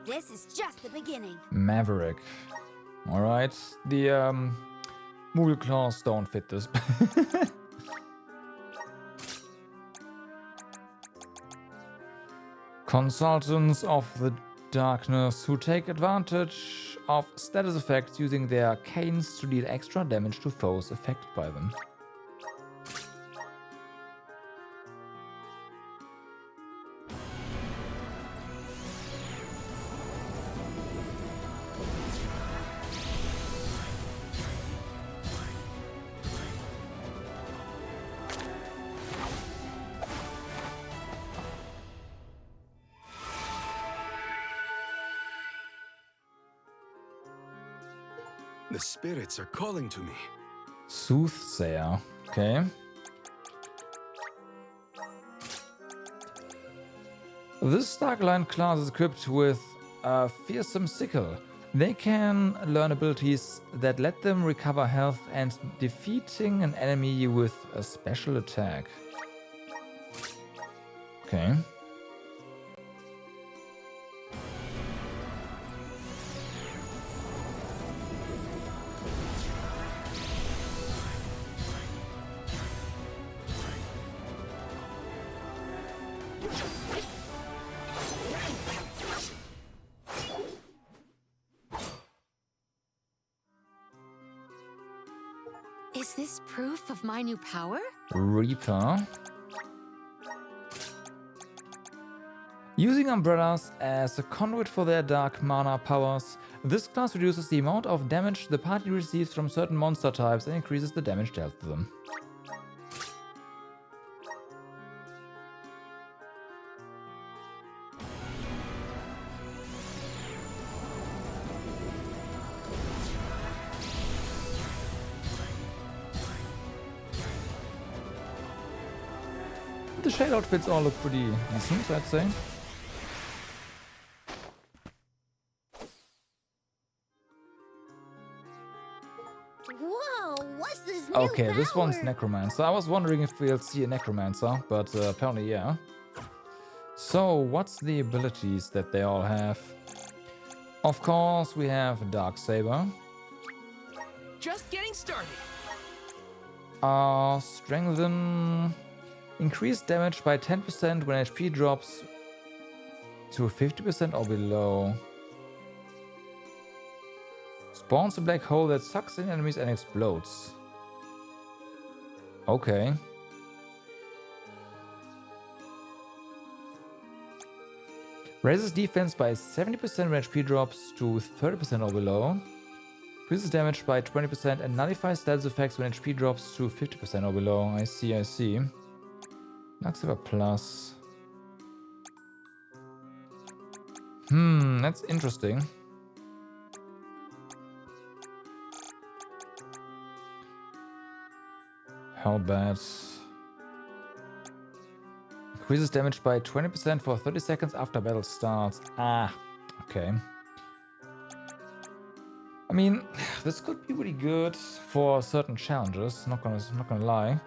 This is just the beginning. Maverick. Alright. The Moogle claws don't fit this. Consultants of the darkness who take advantage of status effects using their canes to deal extra damage to foes affected by them. The spirits are calling to me. Soothsayer. Okay. This Darkline class is equipped with a fearsome sickle. They can learn abilities that let them recover health and defeating an enemy with a special attack. Okay. Is this proof of my new power? Reaper. Using umbrellas as a conduit for their dark mana powers, this class reduces the amount of damage the party receives from certain monster types and increases the damage dealt to them. The shade outfits all look pretty decent, I'd say. Whoa, what's this new Okay, this power? one's Necromancer. I was wondering if we'll see a Necromancer, but apparently yeah. So, what's the abilities that they all have? Of course, we have Darksaber. Just getting started. Strengthen. Increase damage by 10% when HP drops to 50% or below. Spawns a black hole that sucks in enemies and explodes. Okay. Raises defense by 70% when HP drops to 30% or below. Increases damage by 20% and nullifies status effects when HP drops to 50% or below. I see, I see. Darksaber Plus. That's interesting. Hellbat. Increases damage by 20% for 30 seconds after battle starts. Ah, okay. I mean, this could be really good for certain challenges, not gonna lie.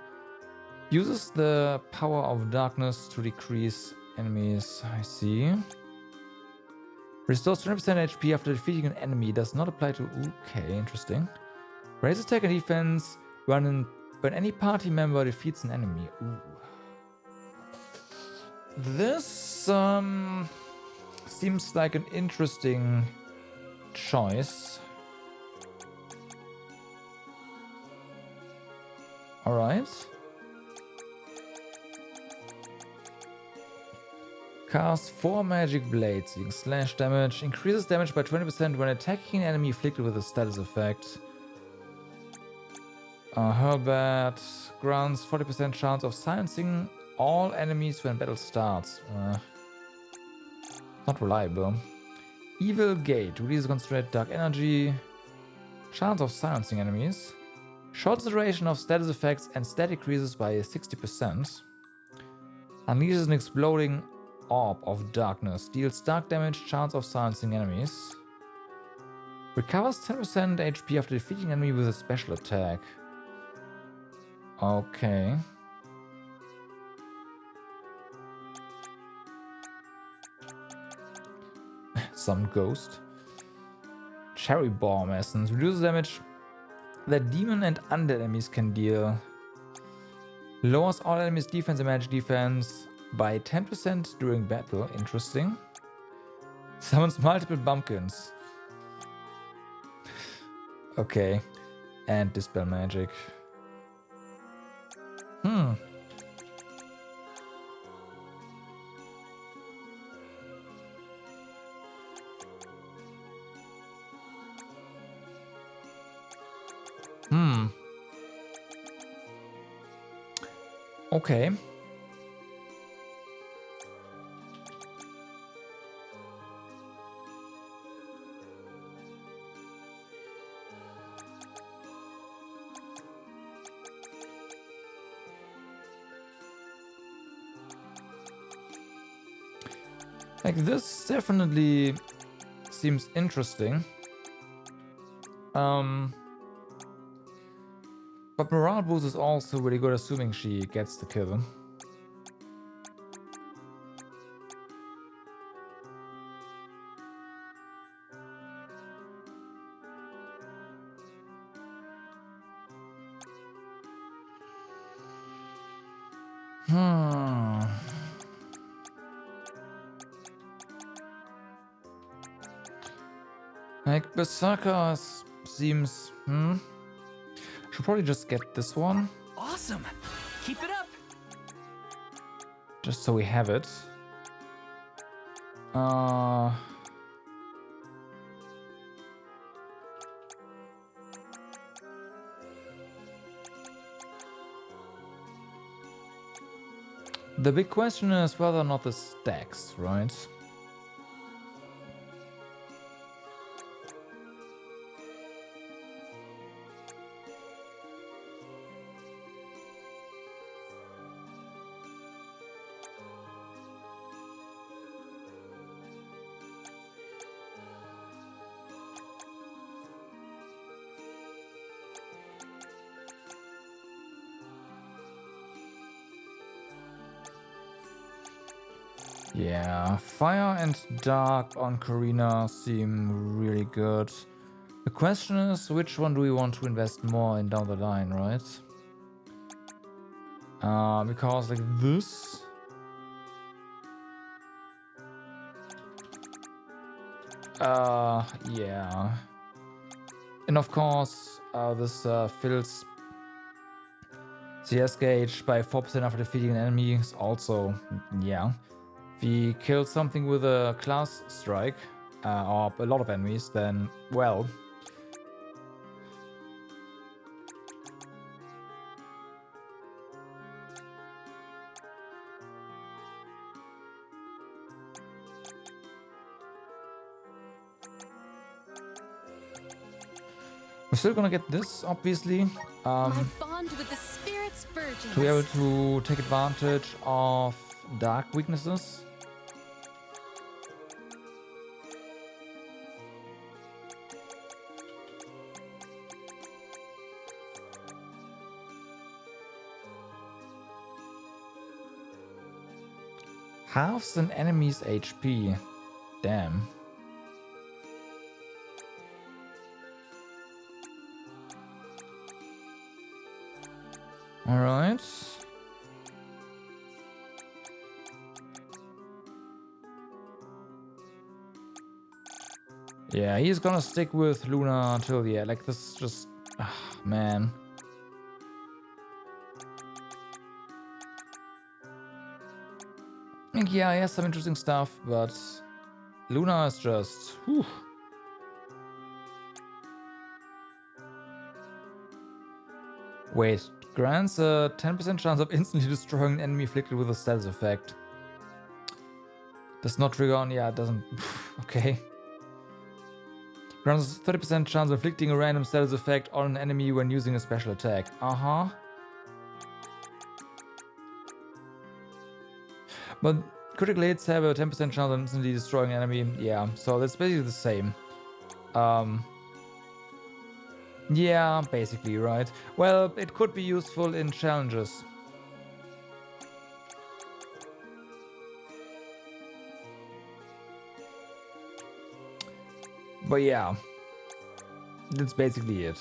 Uses the power of darkness to decrease enemies, I see. Restores 20% HP after defeating an enemy, does not apply to... Okay, interesting. Raises attack and defense when any party member defeats an enemy. Ooh. This seems like an interesting choice. Alright. Cast 4 magic blades, dealing slash damage. Increases damage by 20% when attacking an enemy afflicted with a status effect. Hurlbat grants 40% chance of silencing all enemies when battle starts. Not reliable. Evil Gate releases concentrated dark energy. Chance of silencing enemies. Short duration of status effects and stat decreases by 60%. Unleashes an exploding orb of darkness. Deals dark damage, chance of silencing enemies. Recovers 10% HP after defeating enemy with a special attack. Okay. Some ghost. Cherry Bomb Essence. Reduces damage that demon and undead enemies can deal. Lowers all enemies' defense and magic defense by 10% during battle. Interesting. Summons multiple bumpkins. Okay. And dispel magic. Okay. Like, this definitely seems interesting. But morale boost is also really good, assuming she gets the kill. Like, Berserker seems... Should probably just get this one. Awesome! Keep it up! Just so we have it. The big question is whether or not this stacks, right? Yeah, fire and dark on Karina seem really good. The question is, which one do we want to invest more in down the line, right? Because like this... yeah. And of course, this fills CS gauge by 4% after defeating an enemy is also, yeah. If we kill something with a class strike, or a lot of enemies, then, well... We're still gonna get this, obviously. My bond with the spirit's virgins. To be able to take advantage of dark weaknesses. Halves an enemy's HP. Damn. All right. Yeah, he's gonna stick with Luna until the end. Like, this is just... man. Yeah, he has some interesting stuff, but Luna is just... Whew. Wait, grants a 10% chance of instantly destroying an enemy afflicted with a status effect. Does not trigger on... Yeah, it doesn't... Okay. Grants 30% chance of inflicting a random status effect on an enemy when using a special attack. Uh-huh. But critical hits have a 10% chance of instantly destroying an enemy. Yeah, so that's basically the same. Yeah, basically, right. Well, it could be useful in challenges. But yeah, that's basically it.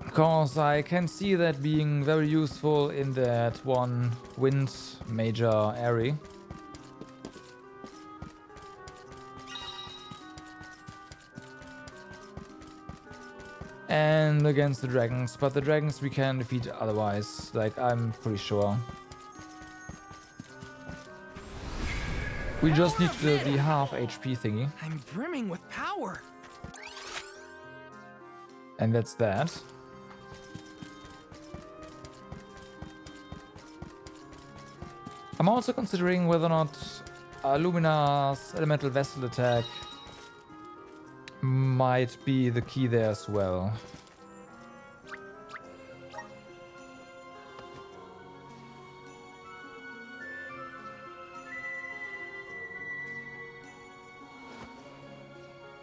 Because I can see that being very useful in that one wind major area. And against the dragons, but the dragons we can defeat otherwise, like I'm pretty sure. We just need the half HP thingy. I'm brimming with power. And that's that. I'm also considering whether or not Lumina's elemental vessel attack might be the key there as well.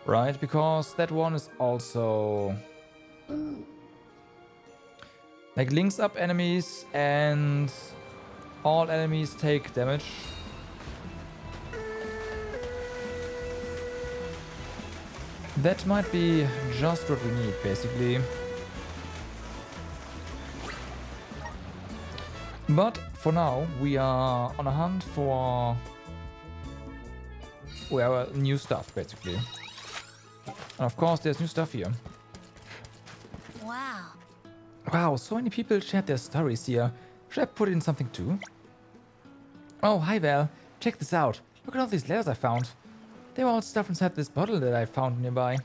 Right, because that one is also like links up enemies and all enemies take damage. That might be just what we need, basically. But for now, we are on a hunt for new stuff, basically. And of course, there's new stuff here. Wow. Wow, so many people shared their stories here. Should I put in something too? Oh, hi Val. Check this out. Look at all these letters I found. They were all stuffed inside this bottle that I found nearby.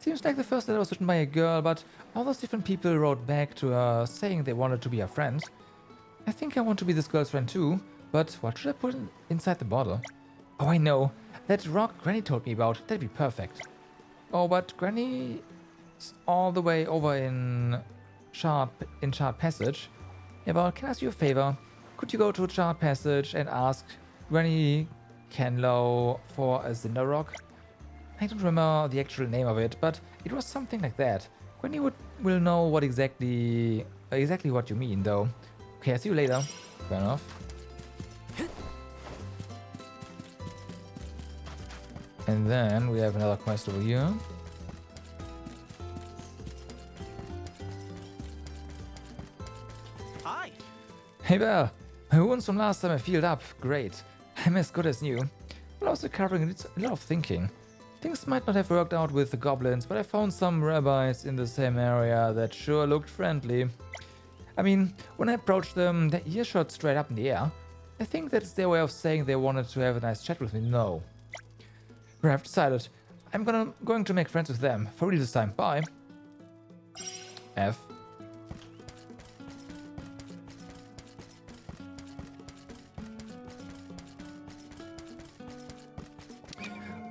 Seems like the first letter was written by a girl, but all those different people wrote back to her saying they wanted to be her friend. I think I want to be this girl's friend too, but what should I put inside the bottle? Oh, I know. That rock Granny told me about. That'd be perfect. Oh, but Granny's all the way over in Shard Passage. Yeah, well, can I ask you a favor? Could you go to Shard Passage and ask Granny Kenlow for a Cinder Rock? I don't remember the actual name of it, but it was something like that. Granny will know what exactly what you mean, though. Okay, I'll see you later. Fair enough. And then we have another quest over here. Hi. Hey Val, my wounds from last time I healed up. Great. I'm as good as new. But also covering a lot of thinking. Things might not have worked out with the goblins, but I found some rabbis in the same area that sure looked friendly. I mean, when I approached them, their ears shot straight up in the air. I think that's their way of saying they wanted to have a nice chat with me. No. But I've decided I'm going to make friends with them. For real this time. Bye. F.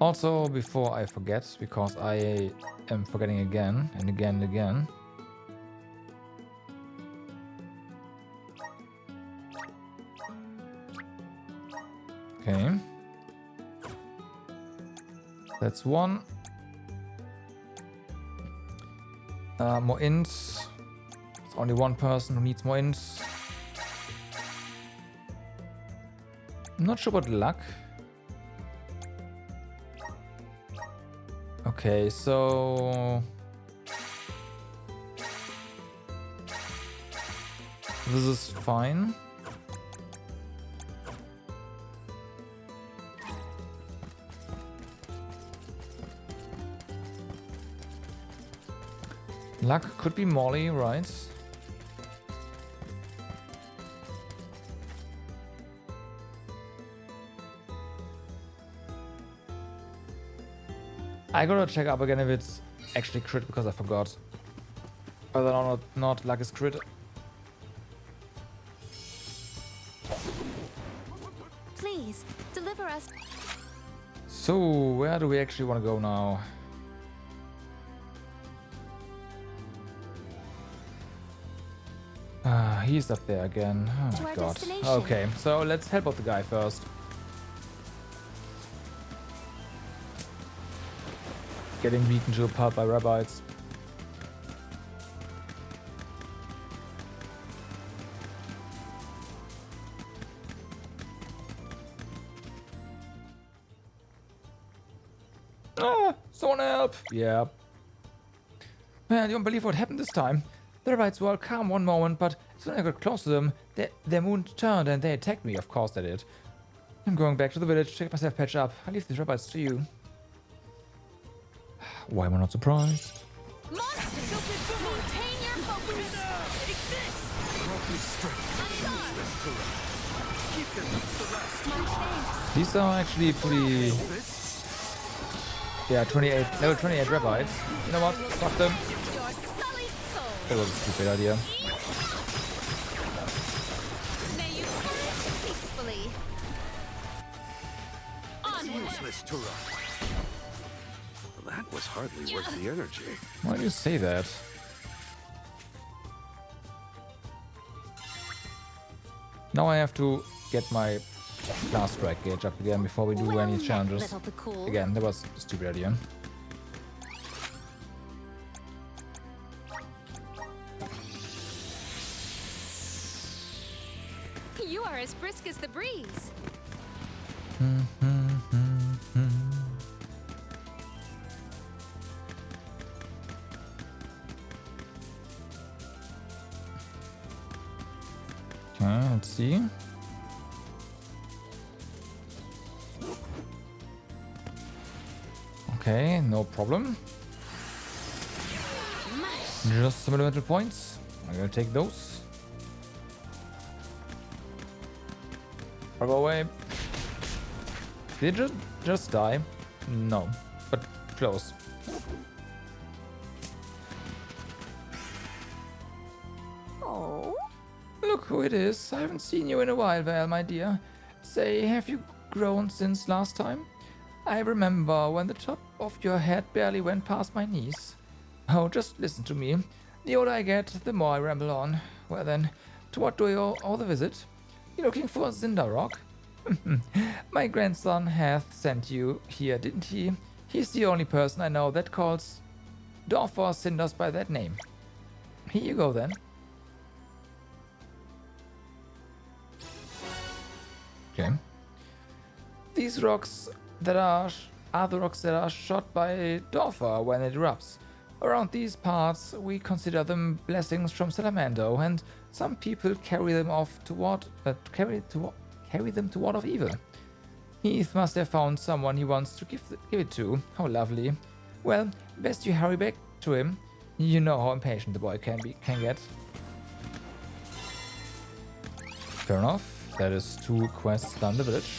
Also, before I forget, because I am forgetting again and again and again. Okay. That's one. More ints. It's only one person who needs more ints. I'm not sure about luck. Okay, so This is fine. Luck could be Molly, right? I gotta check up again if it's actually crit because I forgot. Whether or not luck is crit. Please, deliver us. So, where do we actually want to go now? He's up there again. Oh my god. Okay, so let's help out the guy first. Getting beaten to a pulp by rabbits. Ah, someone help! Yeah. Man, you don't believe what happened this time. The rabbits were all calm one moment, but as soon as I got close to them, their mood turned and they attacked me. Of course they did. I'm going back to the village to check myself patch up. I leave these rabbits to you. Why am I not surprised? Maintain your focus. Take this. Keep your roots to rest. These are actually pretty... Yeah, 28, level 28 rabbits. You know what? Fuck them. That was a stupid idea. May you flourish peacefully. Useless Tura. That was hardly worth the energy. Why do you say that? Now I have to get my class strike gauge up again before we do any challenges. Again, that was a stupid idea. You are as brisk as the breeze. Okay, let's see. Okay, no problem. Just some elemental points. I'm gonna take those. Go away. Did it just die? No, but close. Oh. Look who it is. I haven't seen you in a while, Val, my dear. Say, have you grown since last time? I remember when the top of your head barely went past my knees. Oh, just listen to me. The older I get, the more I ramble on. Well then, to what do you owe the visit? You're looking for Zindarok? My grandson hath sent you here, didn't he? He's the only person I know that calls Dorfor Cinders by that name. Here you go then. Okay. These rocks that are the rocks that are shot by Dorfor when it erupts. Around these parts, we consider them blessings from Salamando, and some people carry them off toward carry them to ward off evil. Heath must have found someone he wants to give it to. How lovely. Well, best you hurry back to him. You know how impatient the boy can get. Fair enough. That is 2 quests down the village.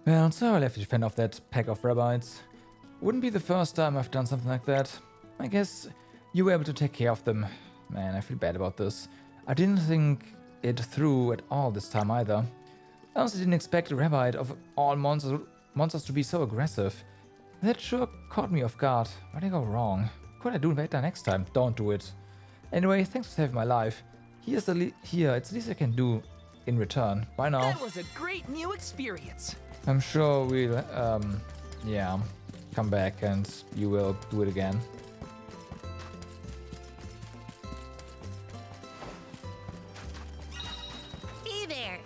Well, so I'll have to fend off that pack of rabbits. Wouldn't be the first time I've done something like that. I guess you were able to take care of them. Man, I feel bad about this. I didn't think it through at all this time either. I also didn't expect a rabbit of all monsters to be so aggressive. That sure caught me off guard. Where did I go wrong? Could I do better next time? Don't do it. Anyway, thanks for saving my life. It's the least I can do. in return. Bye now. That was a great new experience. I'm sure we'll, yeah, come back and you will do it again. Hey there.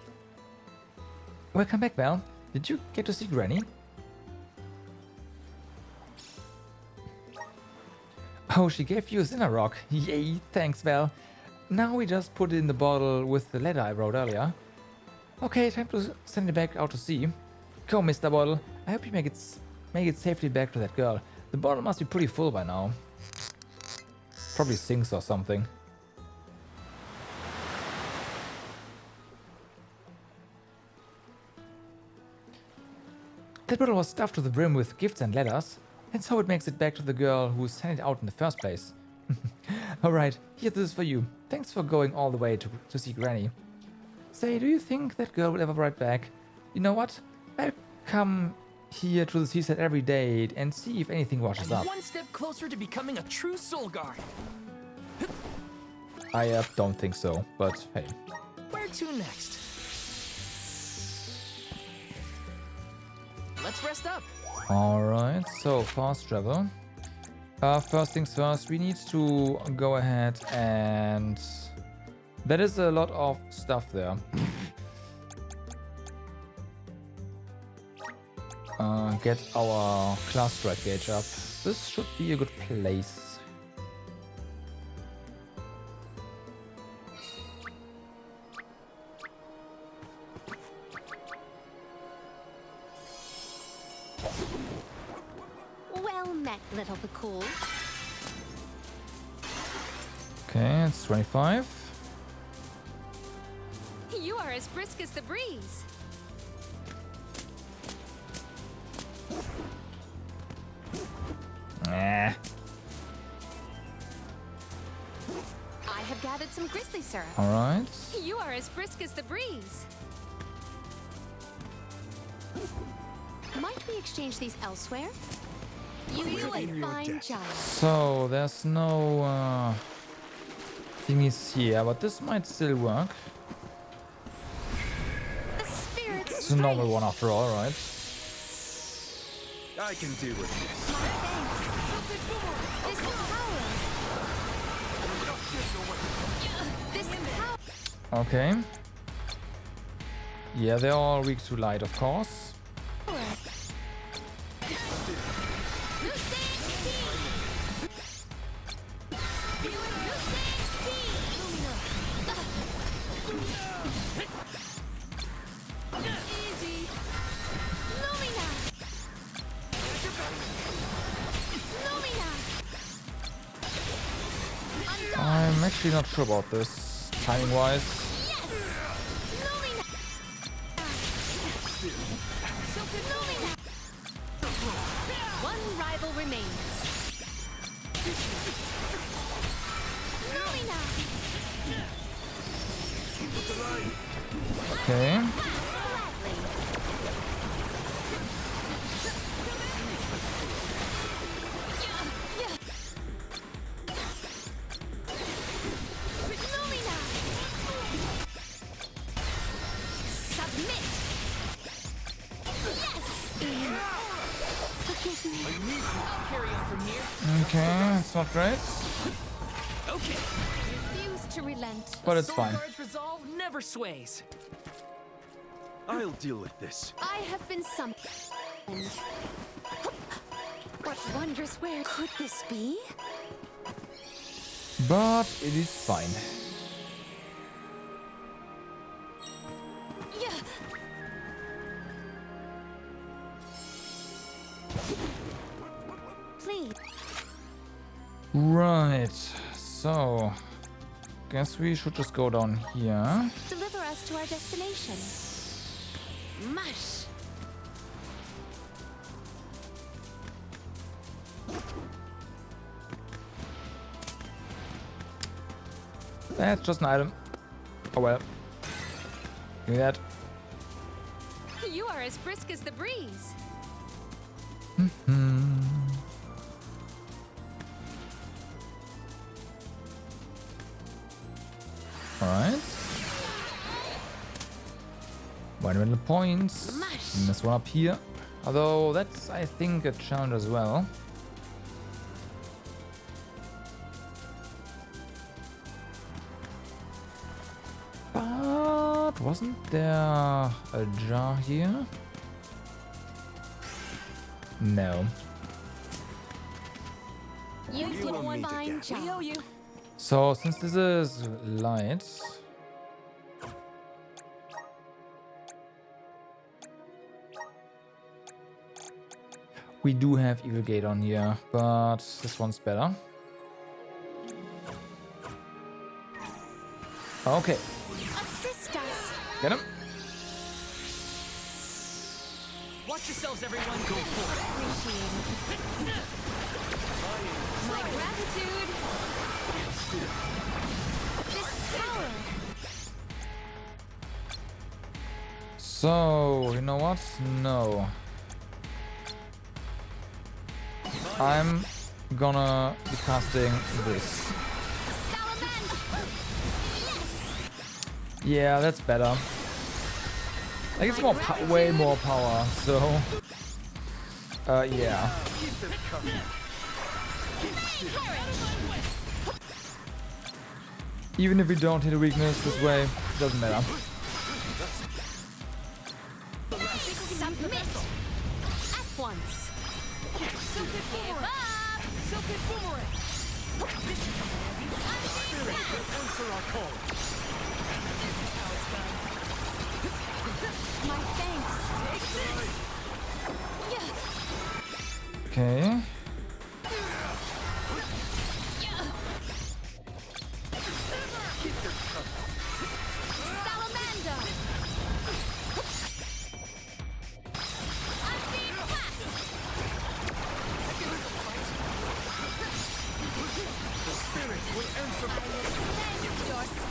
Welcome back, Val. Did you get to see Granny? Oh, she gave you a Sinner Rock. Yay, thanks, Val. Now we just put it in the bottle with the letter I wrote earlier. Okay, time to send it back out to sea. Go, Mr. Bottle. I hope you make it safely back to that girl. The bottle must be pretty full by now. Probably sinks or something. That bottle was stuffed to the brim with gifts and letters. That's how it makes it back to the girl who sent it out in the first place. Alright, here, this is for you. Thanks for going all the way to see Granny. Say, do you think that girl will ever write back? You know what? I'll come here to the seaside every day and see if anything washes up. One step closer to becoming a true soul guard. I don't think so, but hey. Where to next? Let's rest up. Alright, so fast travel. First things first, we need to go ahead and... That is a lot of stuff there. Get our class strike gauge up. This should be a good place. Well met, little Bakul. Okay, it's 25. You are as brisk as the breeze. Nah. I have gathered some grizzly syrup. Alright. You are as brisk as the breeze. Might we exchange these elsewhere? You do a fine job. So, there's no thingies here, but this might still work. It's a normal one after all, right? I can deal with this. Okay. Yeah, they're all weak to light, of course. I'm actually not sure about this, timing-wise. One rival remains. Okay. Okay, it's not great. Okay. Refuse to relent. But it's Soul fine. Guard's resolve never sways. I'll deal with this. I have been summoned. What wondrous where could this be? But it is fine. Yeah. Please. Right, so guess we should just go down here. Deliver us to our destination. Mush. That's just an item. Oh well. Give me that. You are as brisk as the breeze. Alright. Environmental points. And this one up here. Although that's, I think, a challenge as well. But wasn't there a jar here? No. You did a fine job. So since this is light, we do have Evil Gate on here, but this one's better. Okay. Assist us. Get him. Watch yourselves, everyone. Go for it. My gratitude. This power. So, you know what? No. I'm gonna be casting this. Yeah, that's better. Like it's more way more power, so yeah. Even if we don't hit a weakness this way, doesn't matter. Submit. At once. Silken boomerang. Silken boomerang. Answer our call. My thanks. Okay. Salamander.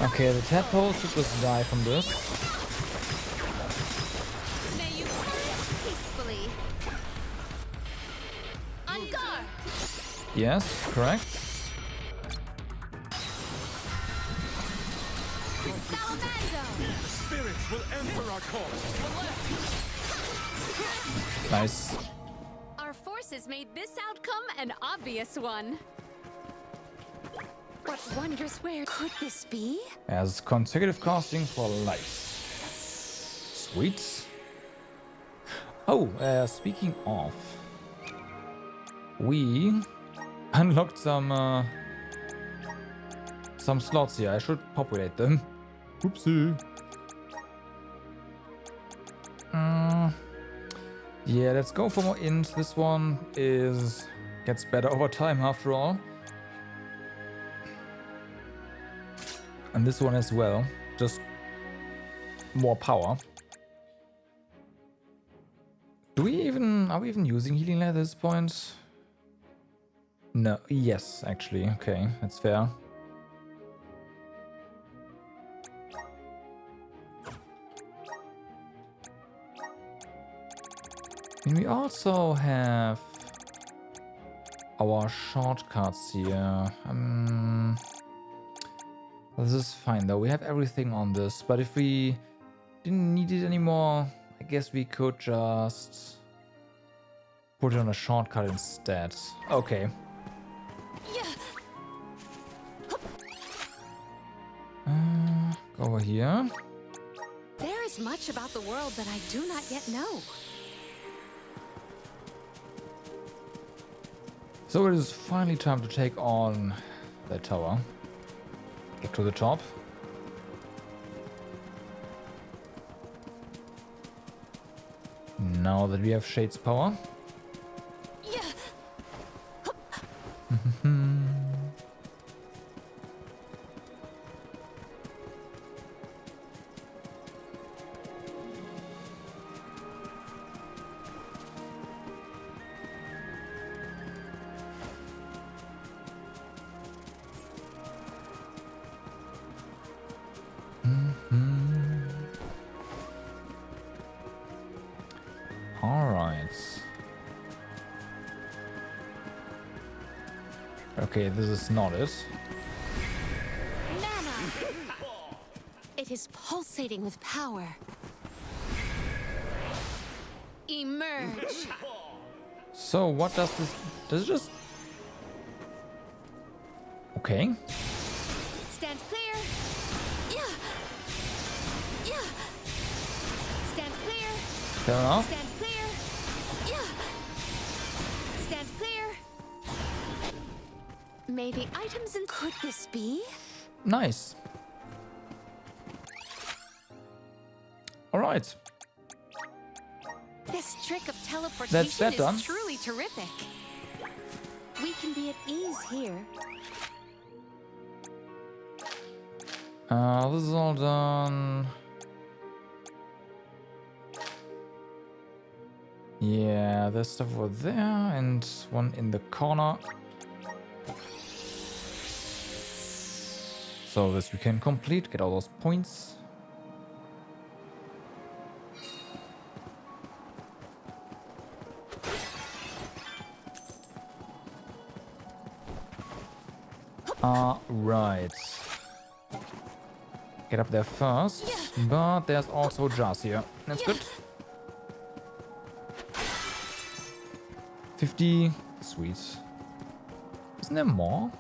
Okay, the tadpole should just die from this. May you rest peacefully. On guard. Yes, correct. Salamander. Spirits will answer our call. Nice. Our forces made this outcome an obvious one. What wondrous where could this be? As consecutive casting for life. Sweet. Oh, speaking of, we unlocked some slots here. I should populate them. Oopsie. Yeah, let's go for more int. This one gets better over time after all. And this one as well, just more power. Are we even using healing light at this point? No, yes, actually, okay, that's fair. And we also have our shortcuts here. This is fine though, we have everything on this, but if we didn't need it anymore, I guess we could just put it on a shortcut instead. Okay. Go over here. There is much about the world that I do not yet know. So it is finally time to take on the tower. Get to the top. Now that we have Shade's power. Okay, this is not it. Mana! It is pulsating with power. Emerge. So what does this? Does it just? Okay. Stand clear. Yeah. Yeah. Stand clear. Fair enough. Stand clear. Yeah. Stand clear. Maybe items in. Could this be? Nice. All right. This trick of teleportation That's that is done. truly terrific. We can be at ease here. This is all done. Yeah, there's stuff over there and one in the corner. So this we can complete, get all those points. Right. Get up there first, but there's also jars here. That's good. 50. Sweet. Isn't there more?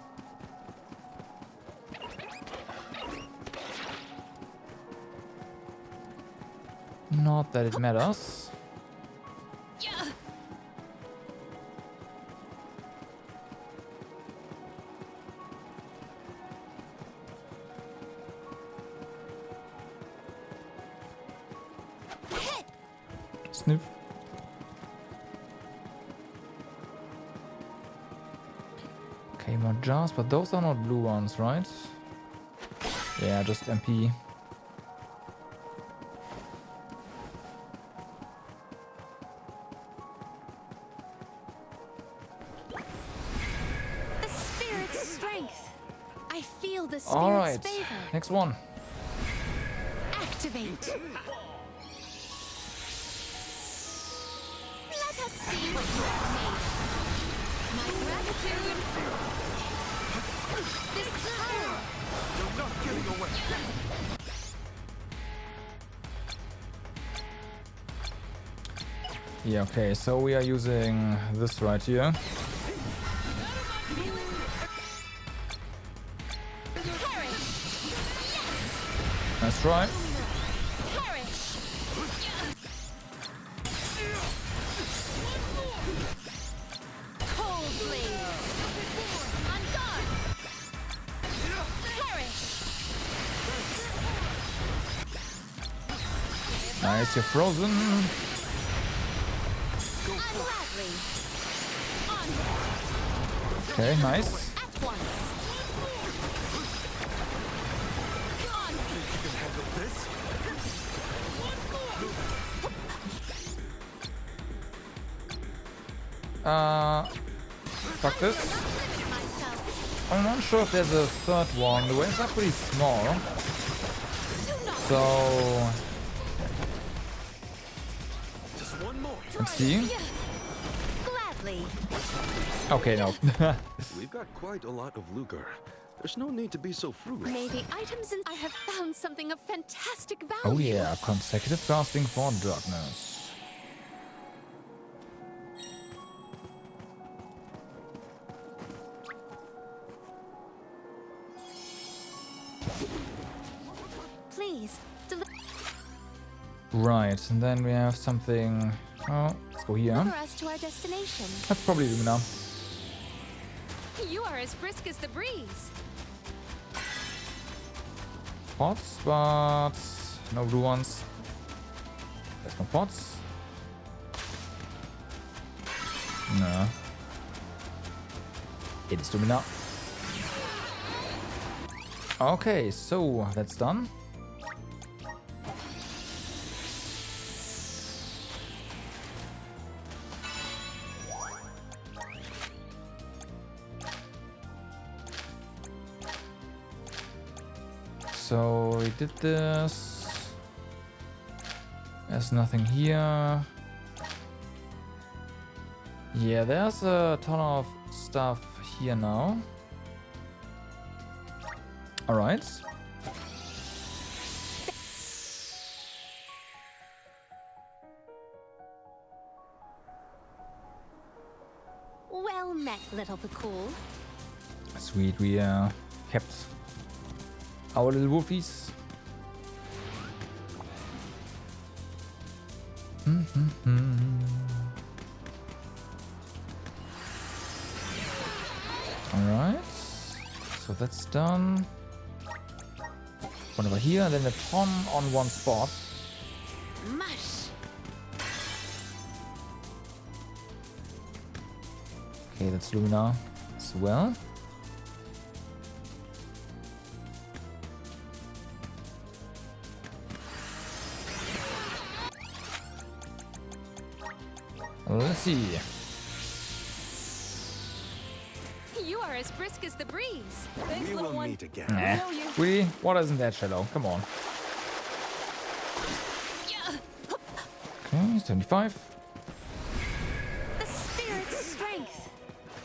Not that it matters. Sniff. Okay, more jars, but those are not blue ones, right? Yeah, just MP. The spirit's strength. I feel the spirit's All right, favor. next one. Activate. Let us see what you have made. My gratitude. This power. You're not getting away. Yeah, okay, so we are using this right here. Nice try. Nice, you're frozen. Okay, nice. Fuck this. I'm not sure if there's a third one. The waves are pretty small. So let's see. Gladly. Okay, no. We've got quite a lot of lucre. There's no need to be so frugal. Maybe items in. I have found something of fantastic value. Oh yeah, consecutive casting for darkness. Please. Right, and then we have something. Oh, let's go here. Deliver us to our destination. That's probably Lumina. You are as brisk as the breeze. Pots, but no blue ones. There's no pots. No. It is Lumina. Okay, so that's done. So we did this. There's nothing here. Yeah, there's a ton of stuff here now. All right. Well met, little Bakul. Sweet, we kept our little wolfies. Alright, so that's done. One over here, and then a ton on one spot. Mush. Okay, that's Lumina as well. Let's see. You are as brisk as the breeze. Thanks, We little will one. meet again. Nah. Really? Water isn't that shallow. Come on. Okay, 75. The spirit's strength.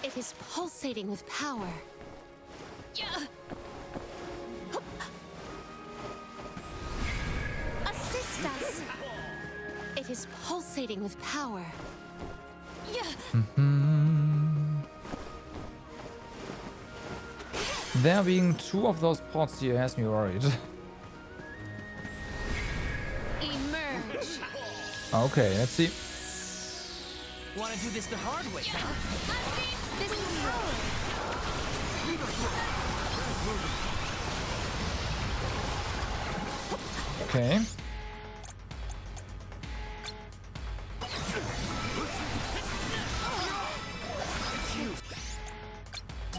It is pulsating with power. Assist us. It is pulsating with power. There being two of those pots here has me worried. Emerge. Okay, let's see. Want to do this the hard way, huh? This is Okay.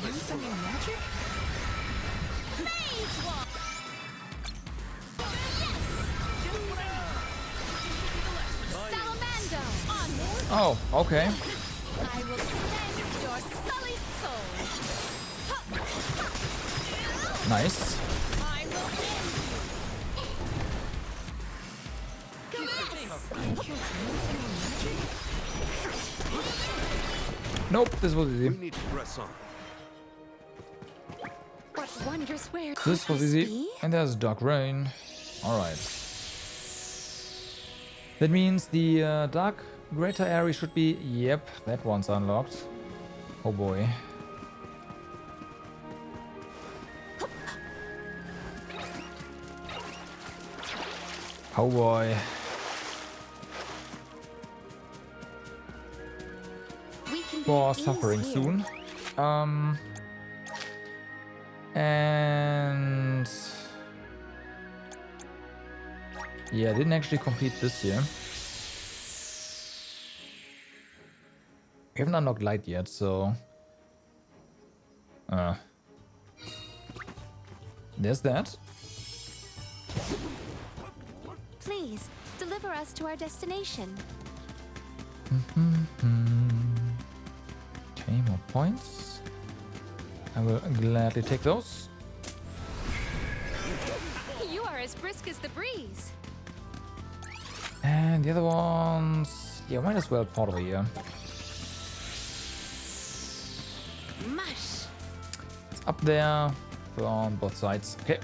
Using magic? Phase walk. Salamando. Onward. Oh, okay. I will cleanse your sullied soul. Nice. I will end you. Nope, this was easy. We need to press on. What wondrous where This was easy. And there's Dark Rain. Alright. That means the Dark Greater Area should be... Yep, that one's unlocked. Oh boy. Oh boy. For suffering soon. And yeah, I didn't actually complete this here. We haven't unlocked light yet, so there's that. Please deliver us to our destination. Okay, more points. I will gladly take those. You are as brisk as the breeze. And the other ones, yeah, might as well port over here. Mush. It's up there on both sides. Okay.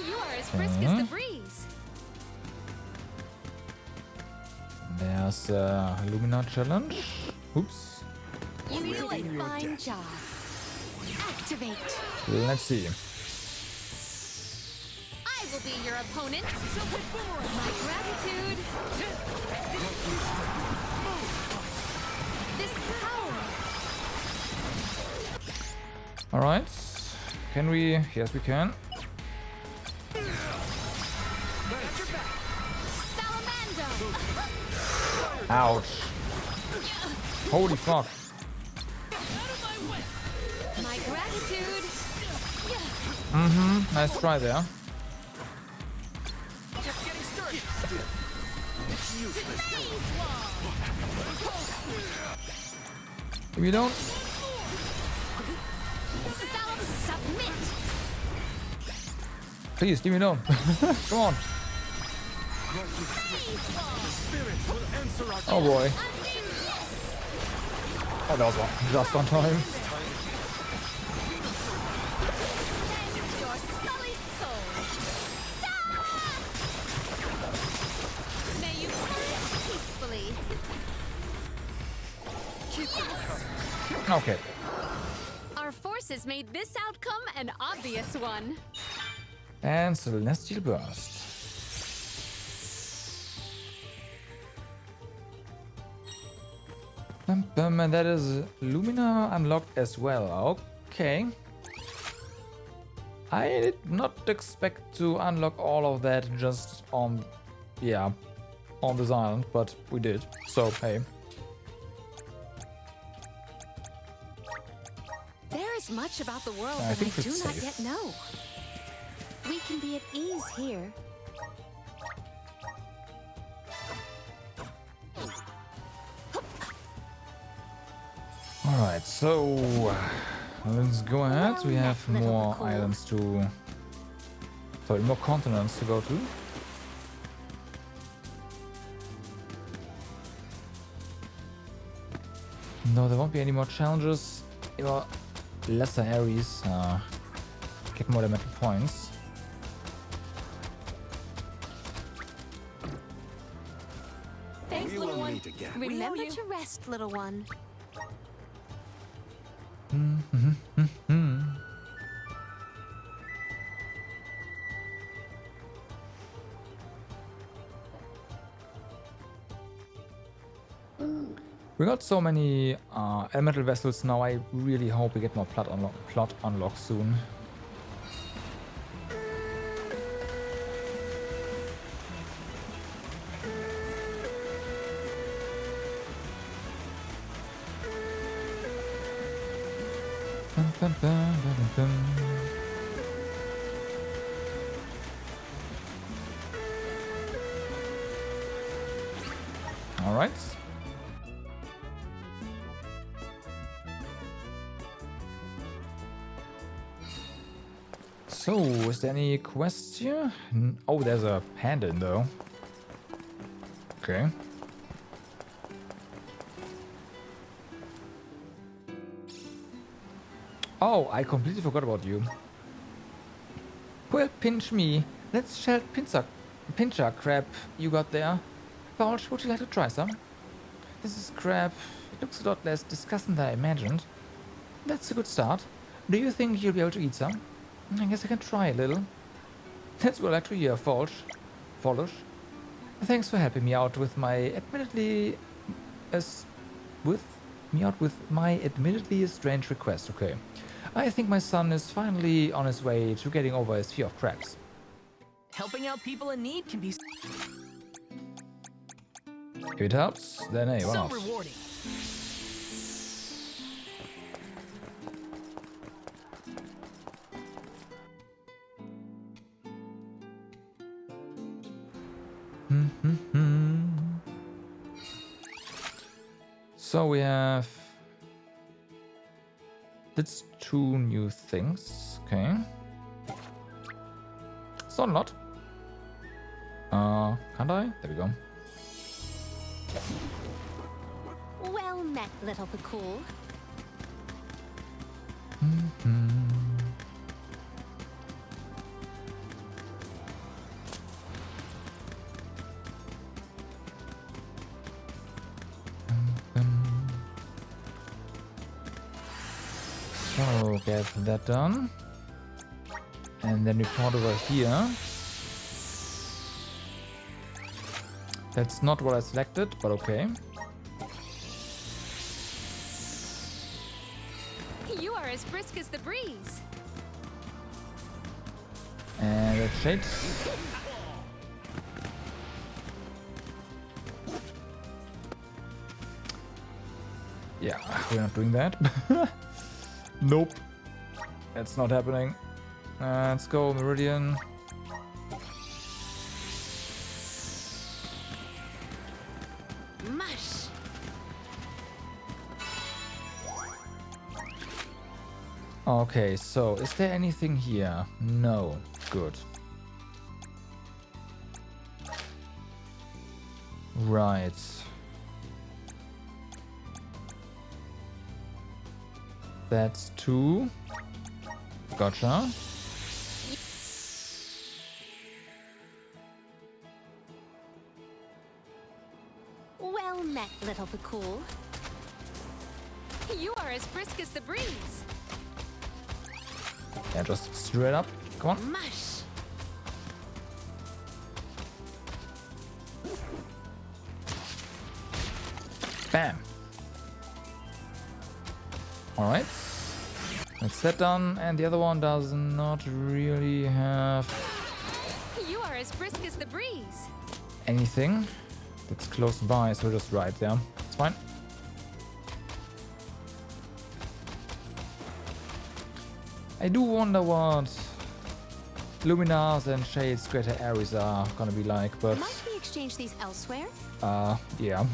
You are as brisk as the breeze. There's a Lumina challenge. Oops. You do a fine job. Activate. Let's see. I will be your opponent. My gratitude. This power. All right. Can we? Yes, we can. Salamando. Ouch. Holy fuck. My gratitude. Nice try there. Just getting started. It's useless. If you don't. Submit. Please, leave me alone. Come on. Oh boy. Oh, that was just on time. Your sullied soul. May you perish peacefully. Okay. Our forces made this outcome an obvious one. And Celestial Burst. And that is Lumina unlocked as well. Okay. I did not expect to unlock all of that just on, yeah, on this island, but we did. So, hey. There is much about the world I that think I do it's not safe. yet know. We can be at ease here. Alright, so let's go ahead. We have more islands to... Sorry, more continents to go to. No, there won't be any more challenges. Your lesser areas get more elemental points. Thanks, We little will one. meet again. Remember to rest, little one. We got so many elemental vessels now. I really hope we get more plot unlock soon. All right. So, is there any quests here? Oh, there's a panda in though. Okay. Oh, I completely forgot about you. Well, pinch me. Let's shell pincher crab you got there. Bulge, would you like to try some? This is crab. It looks a lot less disgusting than I imagined. That's a good start. Do you think you'll be able to eat some? I guess I can try a little. That's what I like to hear, Folge. Thanks for helping me out with my admittedly strange request. Okay. I think my son is finally on his way to getting over his fear of crabs. Helping out people in need can be If it helps, then hey, why so not? rewarding. So we have... That's 2 new things. Okay. It's not a lot. Can't I? There we go. Well met, little Pakul. So get that done. And then we port over here. That's not what I selected, but okay. You are as brisk as the breeze. And that shade. Yeah, we're not doing that. Nope. That's not happening. Let's go, Meridian. Mush. Okay, so is there anything here? No. Good. That's 2. Gotcha. Well met, little Bakul. You are as brisk as the breeze. Yeah, just straight up. Come on. Mush. Bam. Alright. That's that done. And the other one does not really have You are as brisk as the breeze. anything that's close by, so just right there. It's fine. I do wonder what Luminars and Shades Greater Ares are gonna be like, but Might we exchange these elsewhere? yeah.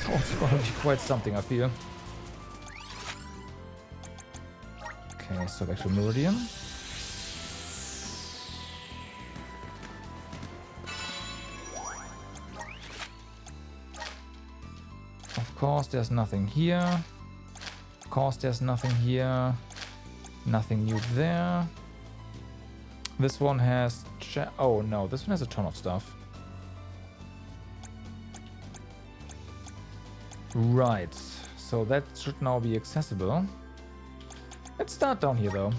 So it's gonna be quite something, I feel. Okay, so back to Meridian. Of course, there's nothing here. Of course, there's nothing here. Nothing new there. This one has... oh no, this one has a ton of stuff. Right, so that should now be accessible. Let's start down here though.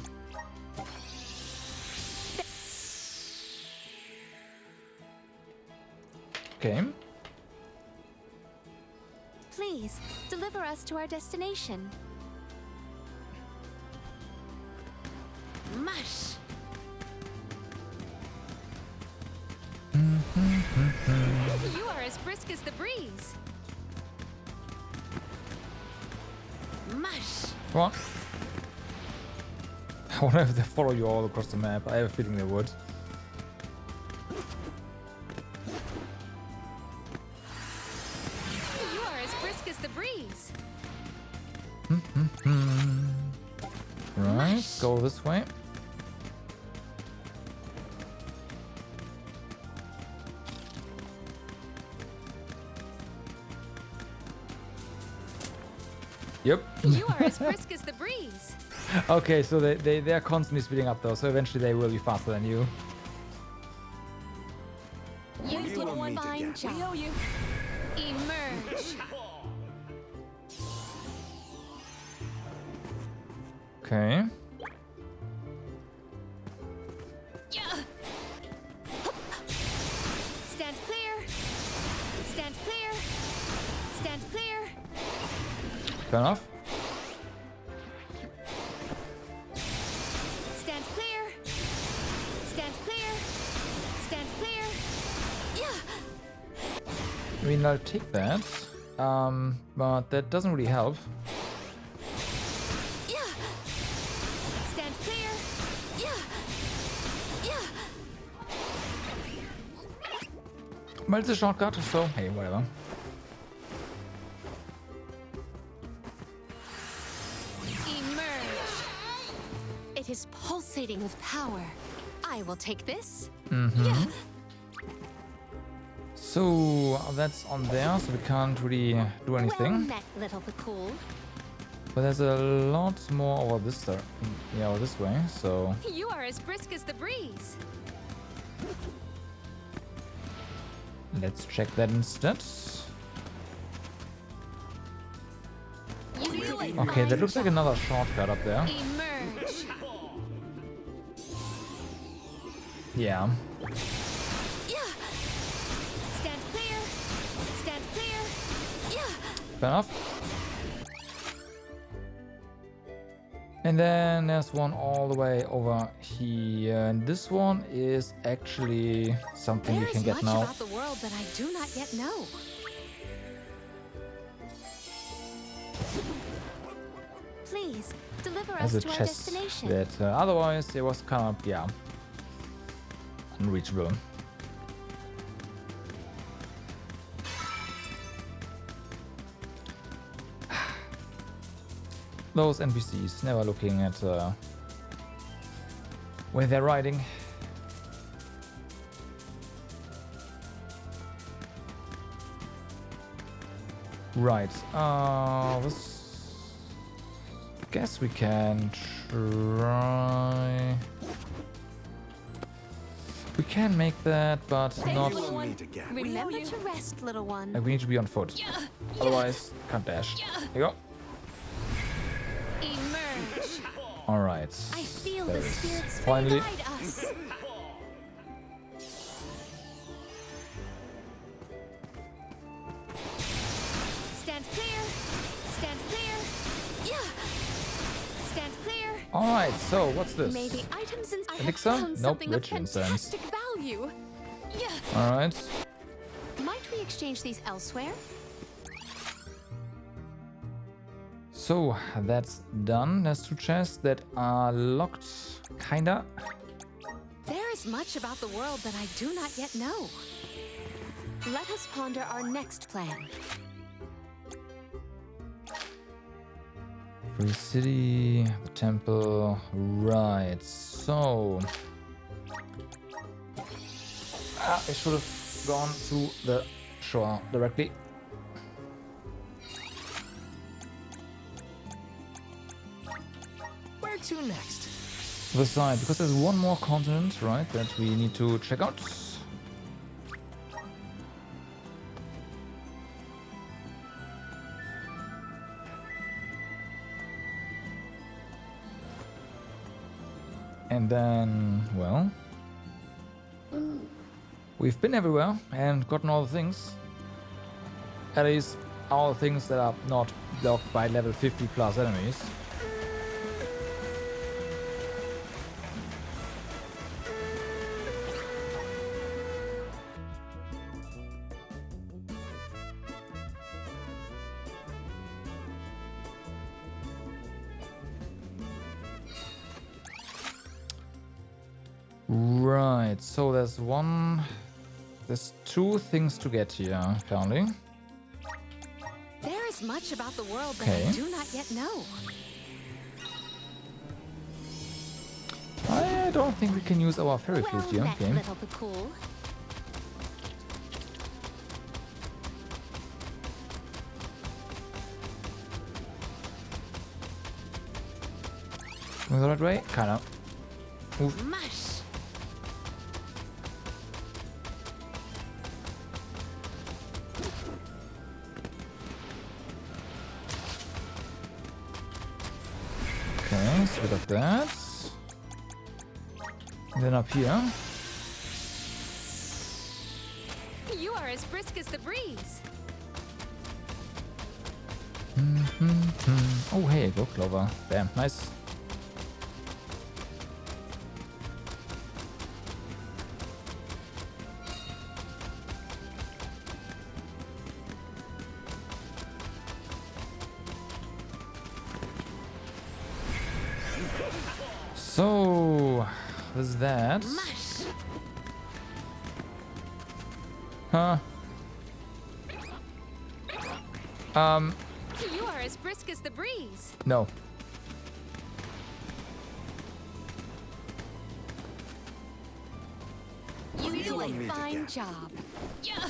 Okay. Please, deliver us to our destination. Mush. You are as brisk as the breeze. Mush. Come on. I wonder if they follow you all across the map. I have a feeling they would. You are as brisk as the breeze. Right, go this way. Yep. You are as brisk as the breeze. Okay, so they're constantly speeding up though, so eventually they will be faster than you. You did a fine job. We owe you. Emerge. Okay. Stand clear. Stand clear. Stand clear. Fair enough. Stand clear. Stand clear. Stand clear. I mean, I'll take that. But that doesn't really help. Stand clear. But it's a shortcut, so hey, whatever. Emerge. It is pulsating with power. I will take this. Mm-hmm. So that's on there, so we can't really do Well anything. met, little Bakul. But there's a lot more over this side. Yeah, over this way, so You are as brisk as the breeze. let's check that instead. Okay, that looks like another shortcut up there. Emerge. Yeah. Stand clear. Stand clear. Fair enough. And then there's one all the way over here. And this one is actually something you There can is get much now. about the world that I do not yet know. Please, deliver As us a to our chest destination. that otherwise it was kind of, yeah, unreachable. Those NPCs never looking at where they're riding. Right. This... Guess we can try... We can make that, but not... Remember to rest, little one. Like, we need to be on foot. Otherwise, can't dash. There you go. Emerge. Alright. I feel There the it is. spirits Finally. guide us. Stand clear. Stand clear. Yeah. Stand clear. Alright, so what's this? May the items in I have Elixir? found Nope, something of rich incense. fantastic value. Yeah. Alright. Might we exchange these elsewhere? So, that's done. There's 2 chests that are locked, kinda. There is much about the world that I do not yet know. Let us ponder our next plan. Free City, the temple, right, so... I should have gone to the shore directly. Where to next? The side, because there's one more continent, right, that we need to check out. And then, well, we've been everywhere and gotten all the things. At least all the things that are not blocked by level 50 plus enemies. Right, so there's 2 things to get here, apparently. There is much about the world that Okay. I do not yet know. I don't think we can use our fairy flute here. Met, Okay. little Bakul. Going the right way? Kinda. Move. Mush. Okay, so we got that. And then up here. You are as brisk as the breeze. Oh, hey, go Clover. Bam, nice. So, there's that. Huh? You are as brisk as the breeze. No. You do a fine job. Yeah.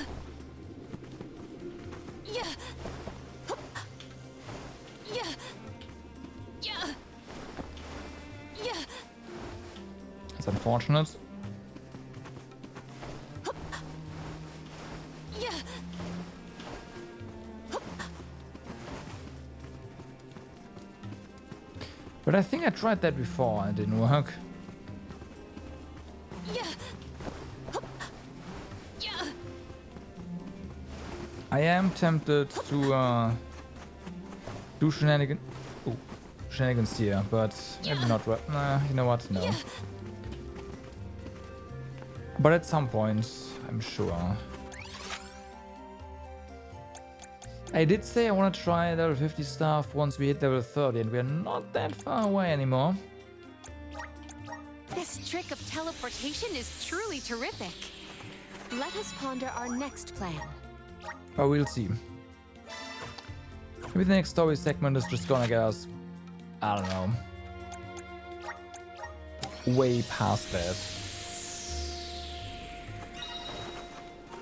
Yeah. Yeah. Yeah. Yeah. It's unfortunate. Yeah. But I think I tried that before and it didn't work. Yeah. Yeah. I am tempted to do shenanigans here, but maybe not right. Nah, you know what? No. But at some point, I'm sure. I did say I want to try level 50 stuff once we hit level 30, and we're not that far away anymore. This trick of teleportation is truly terrific. Let us ponder our next plan. But we'll see. Maybe the next story segment is just gonna get us, I don't know, way past that.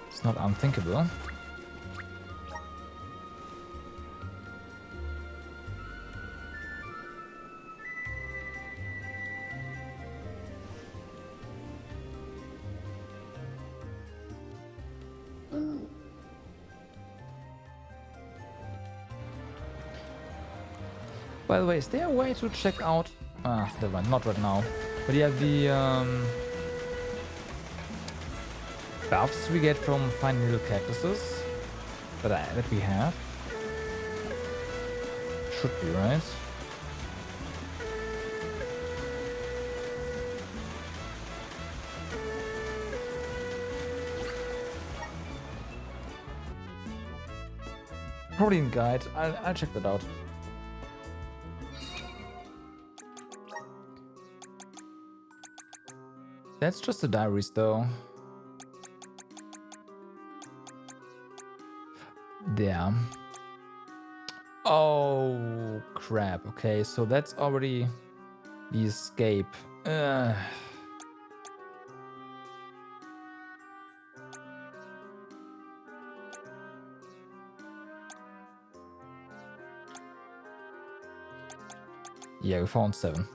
It's not unthinkable. By the way, is there a way to check out... never mind, not right now. But yeah, the buffs we get from finding little cactuses that we have. Should be, right? Probably in guide. I'll check that out. That's just the diaries, though. There. Oh, crap. Okay, so that's already the escape. Yeah, we found 7.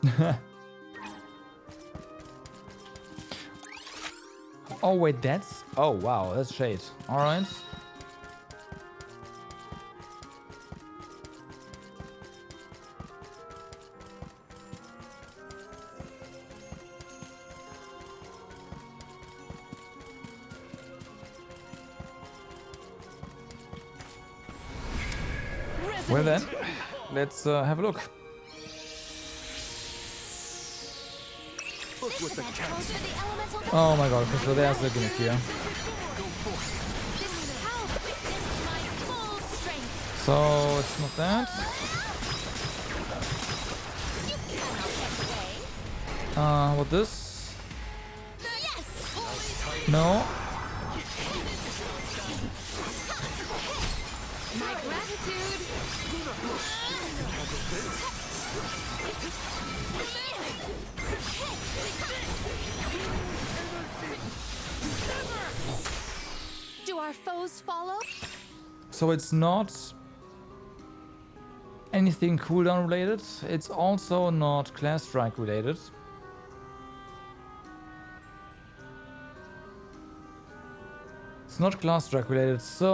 Oh, wait, that's... Oh, wow, that's shade. Alright. Well then, let's have a look. Oh my god, okay, so there's the gimmick here. So it's not that. What this? No. My gratitude. Do our foes follow? So it's not anything cooldown related. It's also not class strike related. It's not class strike related, so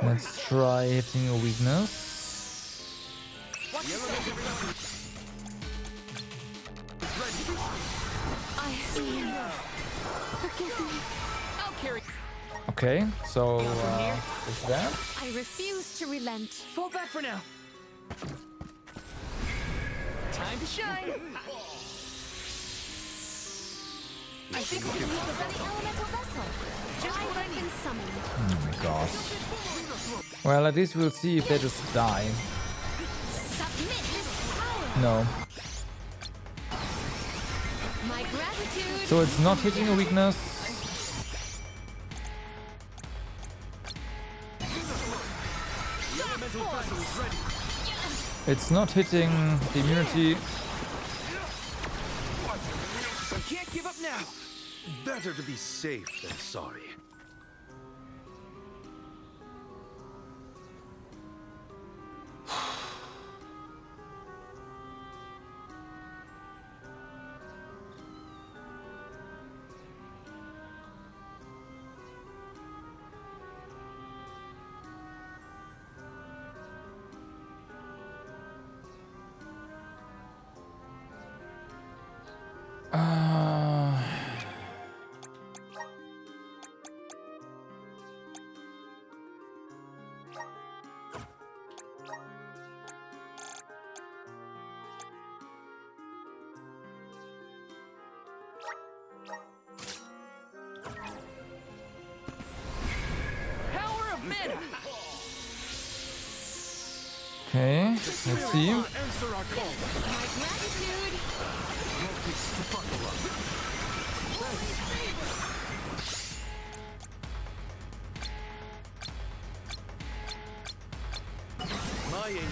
let's try hitting a weakness. I see him. Forgive me. I'll carry. Okay, so is that? I refuse to relent. Fall back for now. Time to shine. I think we can use the elemental vessel. Just what I've been summoned. Oh my god. Well, at least we'll see if they just die. Submit this power. No. My gratitude. So it's not hitting a weakness. It's not hitting the immunity. I can't give up now. Better to be safe than sorry. Power of mana. Okay, let's see. Answer our call. My gratitude. My aim.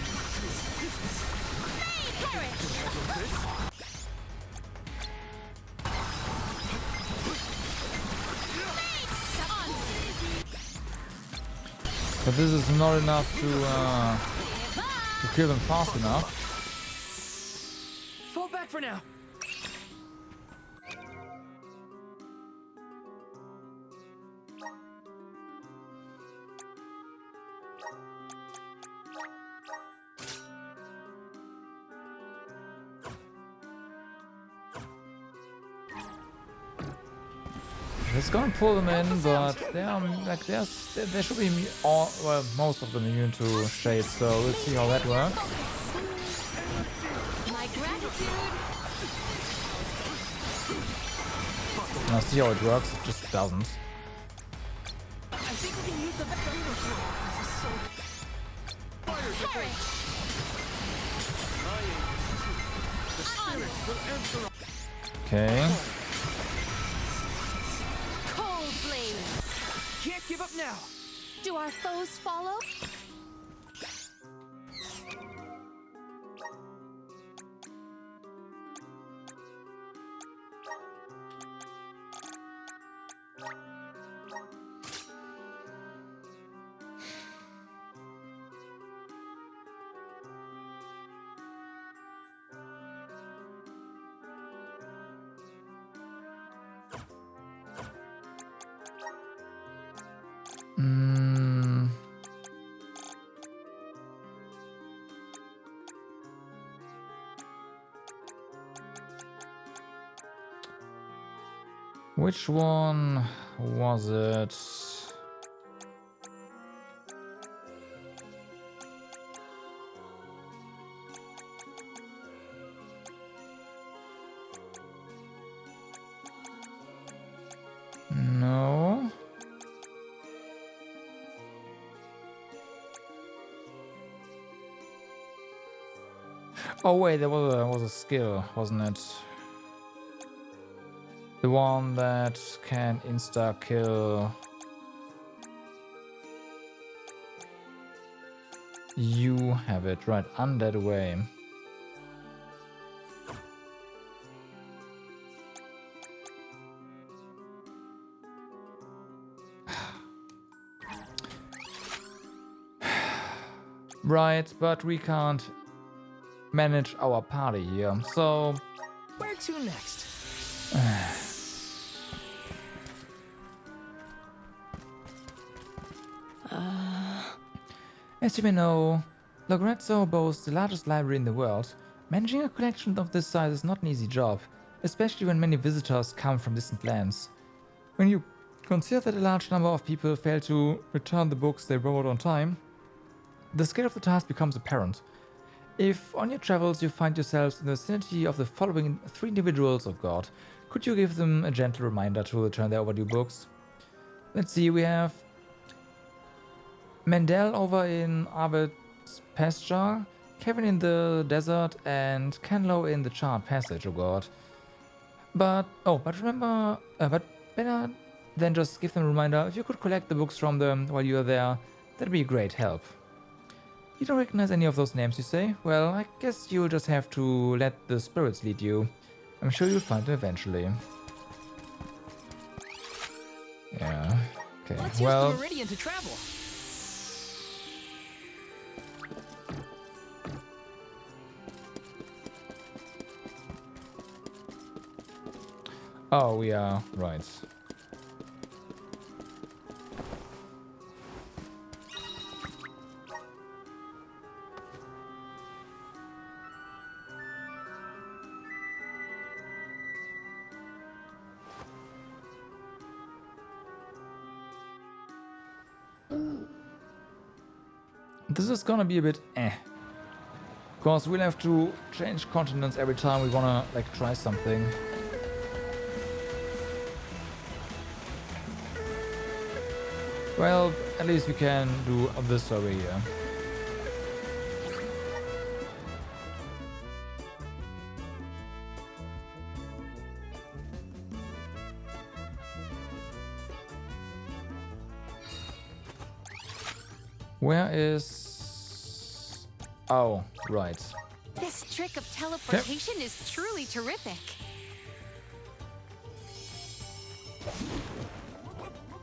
But this is not enough to kill them fast enough. Fall back for now. It's gonna pull them in, but they are like they should be all, well, most of them immune to shade. So we'll see how that works. My gratitude. Now see how it works. It just doesn't. I think we can use the Okay. Cold blade. Can't give up now. Do our foes follow? Which one was it? No. Oh wait, there was a skill, wasn't it? The one that can insta-kill. You have it, right, Undead Way. Right, but we can't manage our party here, so... Where to next? As you may know, Lograzzo boasts the largest library in the world. Managing a collection of this size is not an easy job, especially when many visitors come from distant lands. When you consider that a large number of people fail to return the books they borrowed on time, the scale of the task becomes apparent. If on your travels you find yourselves in the vicinity of the following 3 individuals of God, could you give them a gentle reminder to return their overdue books? Let's see, we have Mendel over in Arved's pasture, Kevin in the desert, and Kenlo in the charred passage, oh god. But remember, but better than just give them a reminder, if you could collect the books from them while you are there, that'd be a great help. You don't recognize any of those names, you say? Well, I guess you'll just have to let the spirits lead you. I'm sure you'll find them eventually. Yeah, okay, Let's well... use the Meridian to travel. Oh, we are right. This is gonna be a bit because we'll have to change continents every time we wanna like try something. Well, at least we can do this over here. Where is... Oh, right. This trick of teleportation is truly terrific.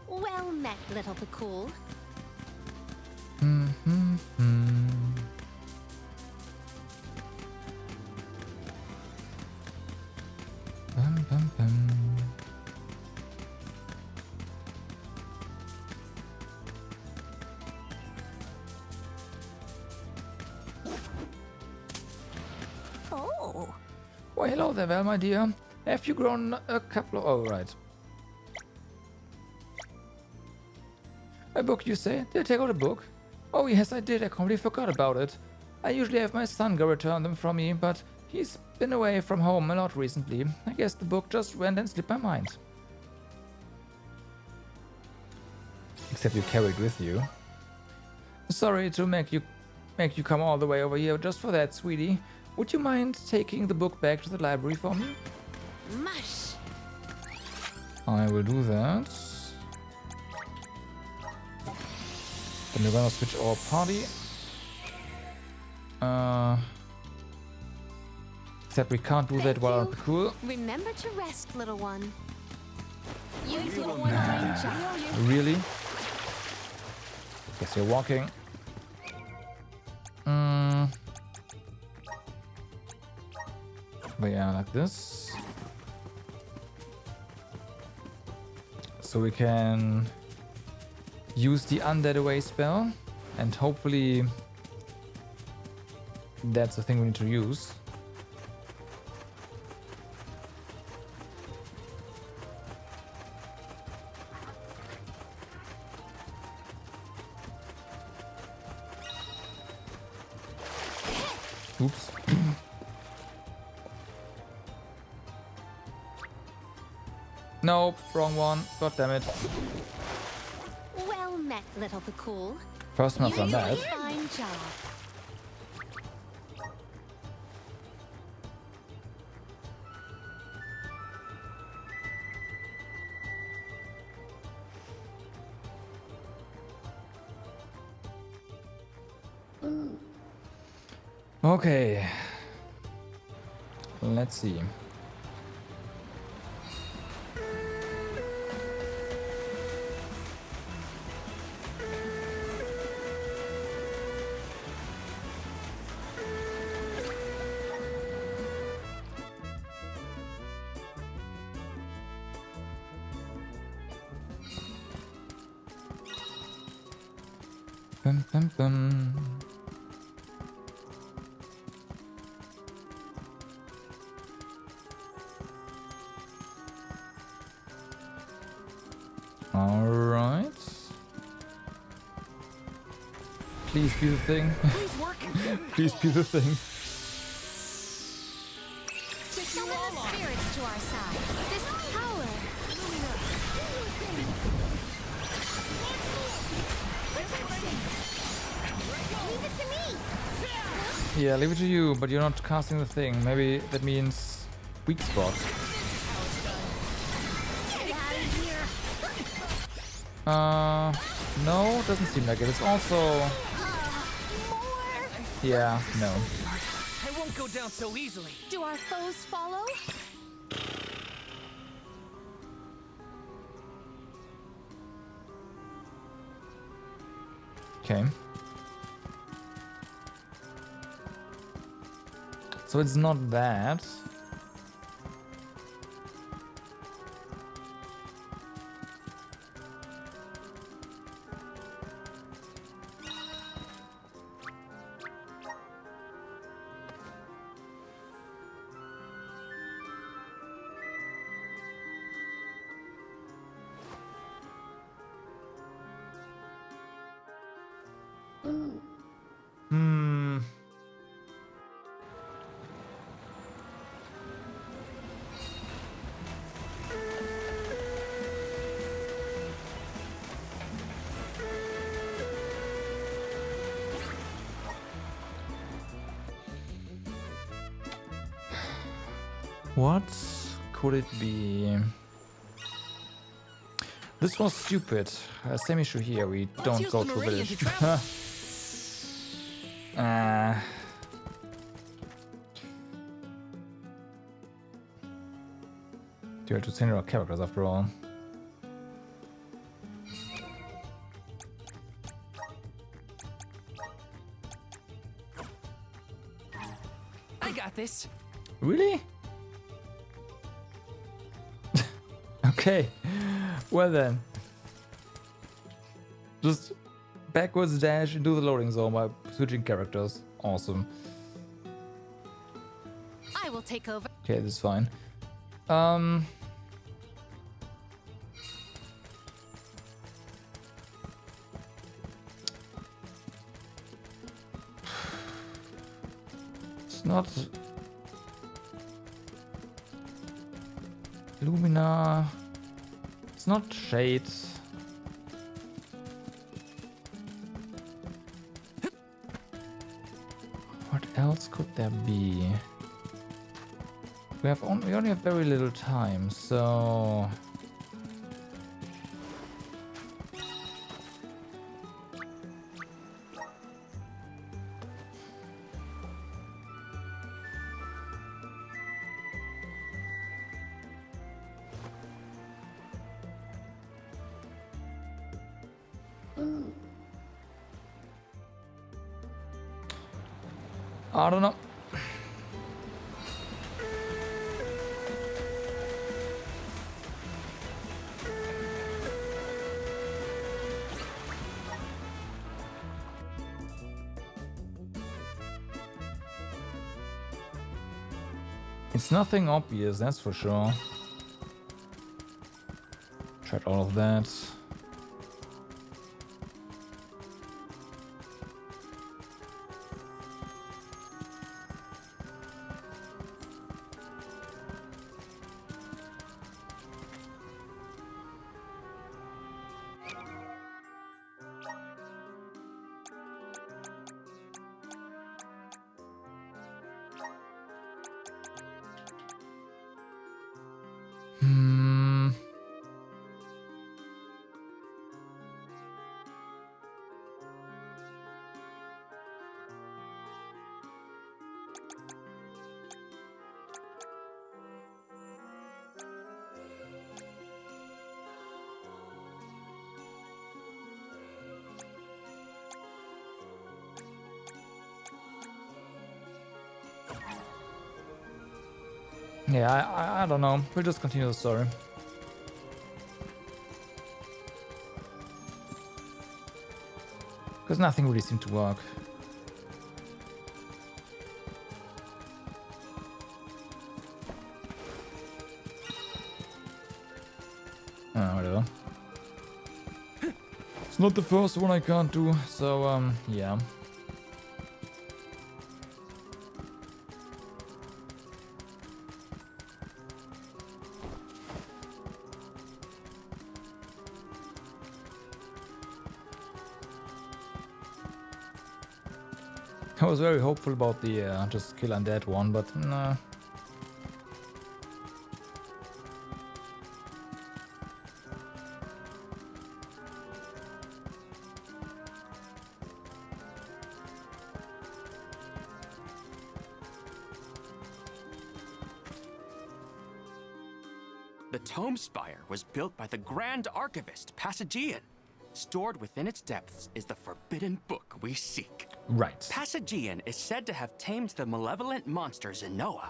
Well met, little Pakul. Bum, bum, bum. Oh. Well, hello there, Val, my dear. Have you grown a couple of... Oh, right. A book, you say? Did I take out a book? Oh yes, I did. I completely forgot about it. I usually have my son go return them from me, but he's been away from home a lot recently. I guess the book just went and slipped my mind. Except you carried with you. Sorry to make you come all the way over here just for that, sweetie. Would you mind taking the book back to the library for me? Mush. I will do that. Then we're gonna switch our party. Except we can't do that while on cool. Remember to rest, little one. You little one, fine job. Really? Guess you're walking. But yeah, like this. So we can use the Undead Away spell, and hopefully that's the thing we need to use. Oops. Nope, wrong one. God damn it. Well met, little Bakul. First month on that. Fine job. Okay. Let's see. Bum, bum, bum. All right. Please be the thing. Please be the thing. To summon the spirits to our side. This power. Leave it to me! Yeah, leave it to you, but you're not casting the thing. Maybe that means weak spot. Get out of here! No, doesn't seem like it. It's also... Yeah, no. I won't go down so easily. Do our foes follow? Okay. So it's not that. What could it be? This was stupid. Same issue here. We don't go to village. You have to send our characters after all. I got this. Really? Okay. Well then. Just backwards dash into the loading zone by switching characters. Awesome. I will take over. Okay, this is fine. It's not Lumina. It's not Shades. What else could there be? We only have very little time, so I don't know. It's nothing obvious, that's for sure. Tried all of that. Yeah, I don't know. We'll just continue the story. Because nothing really seemed to work. Whatever. It's not the first one I can't do, so yeah. I was very hopeful about the just kill undead one, but nah. The Tome Spire was built by the Grand Archivist, Passagian. Stored within its depths is the forbidden book we seek. Right. Passagian is said to have tamed the malevolent monster Zenoa,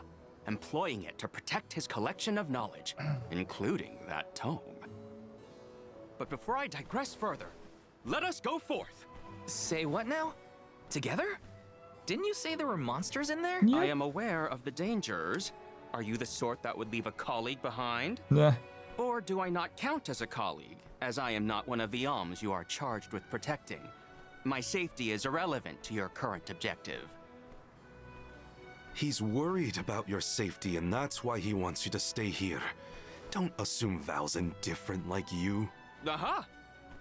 employing it to protect his collection of knowledge, including that tome. But before I digress further, let us go forth. Say what now? Together? Didn't you say there were monsters in there? I am aware of the dangers. Are you the sort that would leave a colleague behind? Nah. Or do I not count as a colleague, as I am not one of the alms you are charged with protecting? My safety is irrelevant to your current objective. He's worried about your safety, and that's why he wants you to stay here. Don't assume Val's indifferent like you. Aha!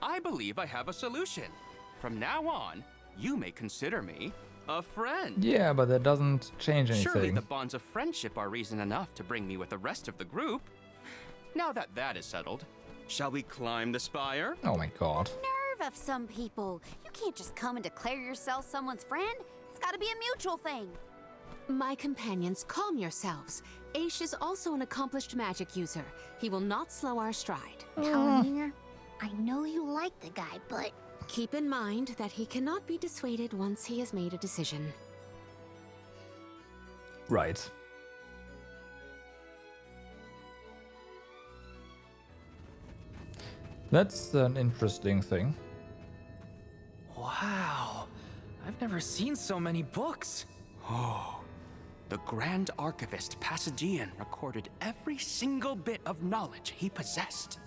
I believe I have a solution. From now on, you may consider me a friend. Yeah, but that doesn't change anything. Surely the bonds of friendship are reason enough to bring me with the rest of the group. Now that that is settled, shall we climb the spire? Oh my god. Nerve of some people. You can't just come and declare yourself someone's friend. It's gotta be a mutual thing. My companions, calm yourselves. Aish is also an accomplished magic user. He will not slow our stride. Paulina, I know you like the guy, but... Keep in mind that he cannot be dissuaded once he has made a decision. Right. That's an interesting thing. Wow. I've never seen so many books. Oh. The Grand Archivist Passagian recorded every single bit of knowledge he possessed.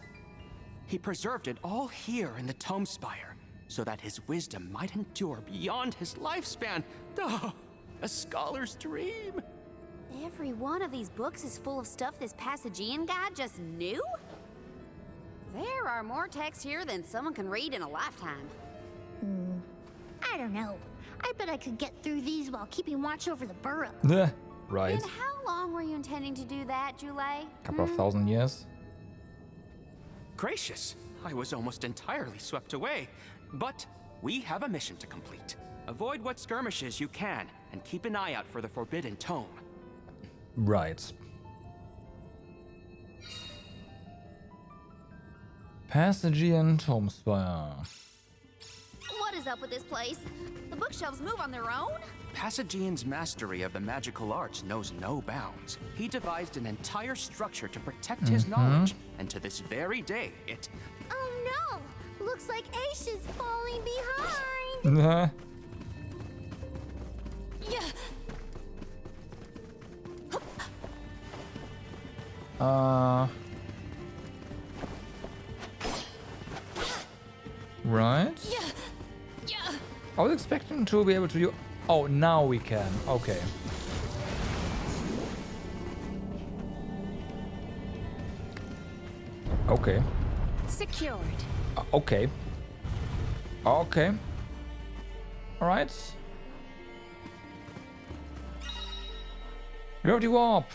He preserved it all here in the Tome Spire, so that his wisdom might endure beyond his lifespan. Oh, A scholar's dream. Every one of these books is full of stuff this Passagian guy just knew? There are more texts here than someone can read in a lifetime. I don't know. I bet I could get through these while keeping watch over the burrow. Right. And how long were you intending to do that, Jule? Couple of thousand years. Gracious, I was almost entirely swept away. But we have a mission to complete. Avoid what skirmishes you can, and keep an eye out for the Forbidden Tome. Right. Passagian Tomespire. What is up with this place? The bookshelves move on their own? Passagian's mastery of the magical arts knows no bounds. He devised an entire structure to protect his knowledge, and to this very day, it... Oh no! Looks like Aish is falling behind! Right. I was expecting to be able to use... Oh, now we can. Okay. Okay. Secured. Okay. Okay. Alright. Gravity Warp.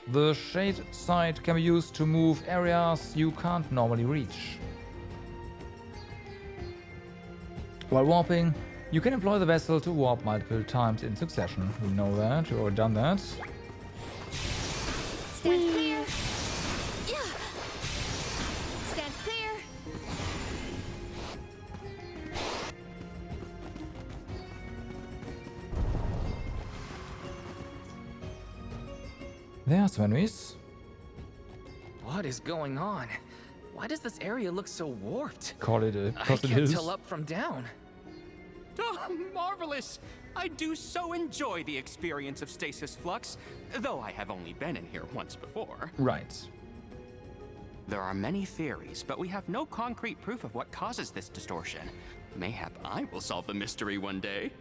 The shade side can be used to move areas you can't normally reach. While warping, you can employ the vessel to warp multiple times in succession. We know that, we've already done that. Stand clear. Stand clear. There are some enemies. What is going on? Why does this area look so warped? Call it a I can't tell up from down. Oh, marvelous! I do so enjoy the experience of stasis flux, though I have only been in here once before. Right. There are many theories, but we have no concrete proof of what causes this distortion. Mayhap I will solve the mystery one day.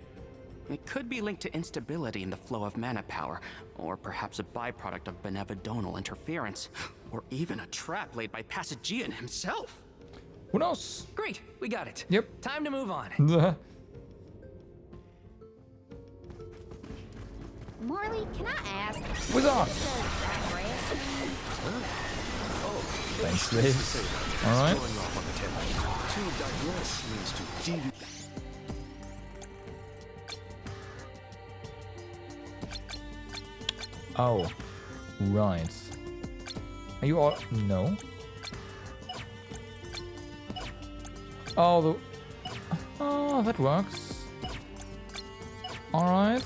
It could be linked to instability in the flow of mana power, or perhaps a byproduct of benevodonal interference, or even a trap laid by Passagian himself. Who knows? Great, we got it. Yep. Time to move on. Marley, can I ask? What's up? Thanks, slaves. Alright. To digress means to deviate. Oh, right. Are you all... No. Oh, the... Oh, that works. Alright.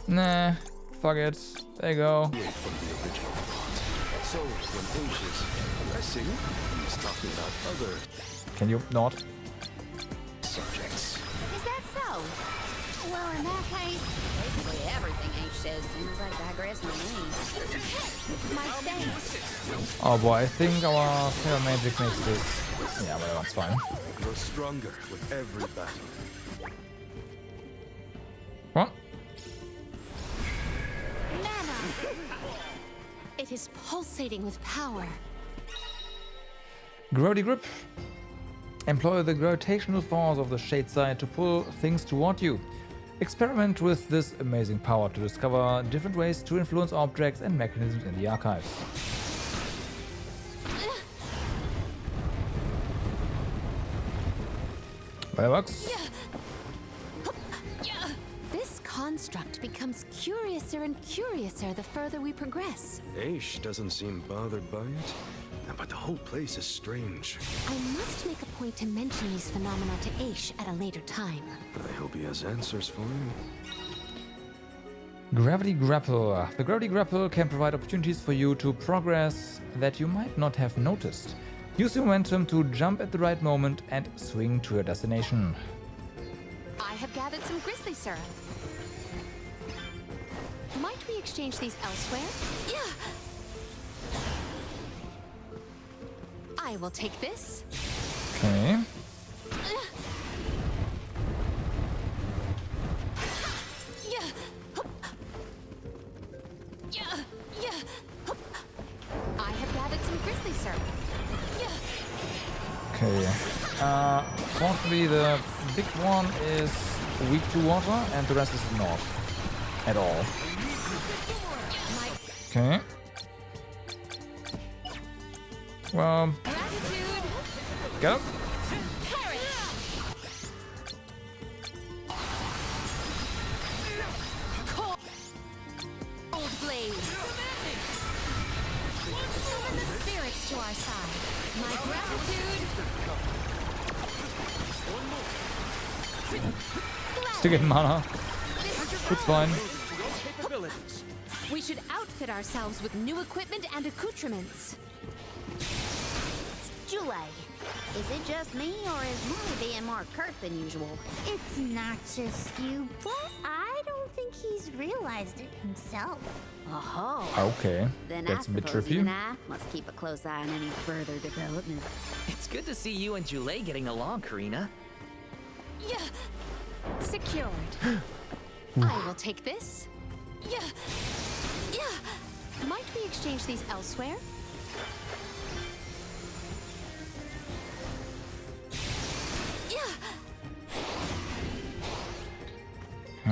Nah, fuck it. There you go. So when Aish is addressing, he's talking about other Can you not? subjects. Is that so? Well, in that case, basically everything H says seems like digressing to me. My thanks. Oh boy, I think our Fire Magic makes this... Yeah, but that's fine. Grow stronger with every battle. What? It is pulsating with power. Gravity Grip. Employ the gravitational force of the shade side to pull things toward you. Experiment with this amazing power to discover different ways to influence objects and mechanisms in the archives. Fireworks. This construct becomes curiouser and curiouser the further we progress. Aish doesn't seem bothered by it, but the whole place is strange. I must make a point to mention these phenomena to Aish at a later time. I hope he has answers for him. Gravity Grapple. The Gravity Grapple can provide opportunities for you to progress that you might not have noticed. Use your momentum to jump at the right moment and swing to your destination. I have gathered some grizzly syrup. Might we exchange these elsewhere? I will take this. Okay. Okay. Fortunately, the big one is weak to water, and the rest is not at all. Okay. Well, go. Cold blaze. Summon the spirits to our side. My gratitude. Still getting mana. It's fine. We should outfit ourselves with new equipment and accoutrements. Julie, is it just me, or is Molly being more curt than usual? It's not just you, but I don't think he's realized it himself. Oh. Okay. Then That's I a bit suppose trippy. even I must keep a close eye on any further developments. It's good to see you and Jule getting along, Karina. Yeah. Secured. I will take this. Yeah. Yeah. Might we exchange these elsewhere? Yeah.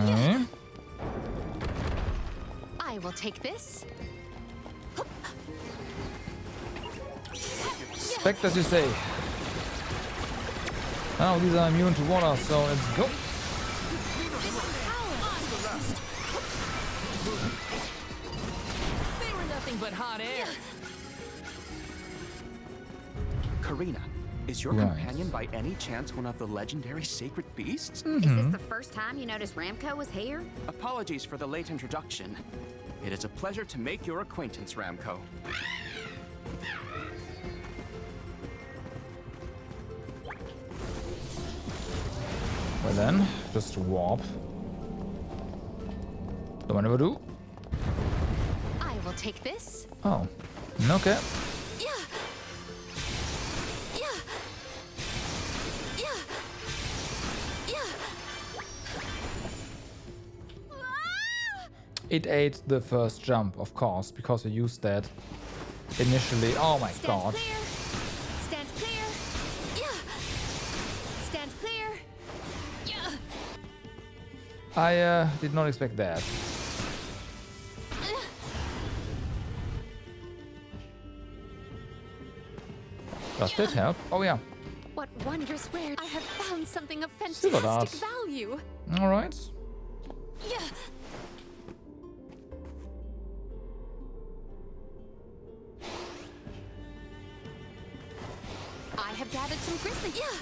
Okay. I will take this. Expect as you say. Now these are immune to water, so let's go. They were nothing but hot air. Karina, is your Right. companion by any chance one of the legendary sacred beasts? Is this the first time you noticed Ramco was here? Apologies for the late introduction. It is a pleasure to make your acquaintance, Ramco. Well then, just warp. Don't want to do. I will take this. Oh. Okay. Yeah. Yeah. Yeah. Yeah. It ate the first jump, of course, because we used that initially. Oh my god. Clear. Stand clear. Yeah. Stand clear. Yeah. I did not expect that. Does that help? Oh yeah. What wondrous where I have found something of Silver fantastic dart. value. Alright. Yeah. I have gathered some grizzly. Yeah.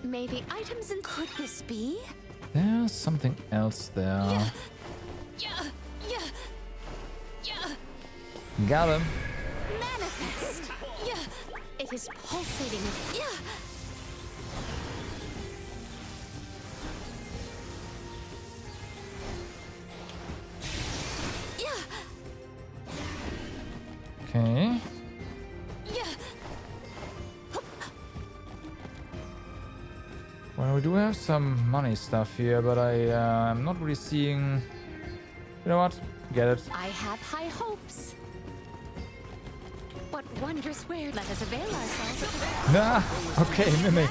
Maybe items and could this be? There's something else there. Yeah. Yeah. Yeah. Got him. Manifest. Yeah. It is pulsating. Yeah. Yeah. Okay. Yeah. Well, we do have some money stuff here, but I'm not really seeing... You know what? Get it. I have high hopes. What wondrous where? Let us avail ourselves of the Ah, okay, Mimic.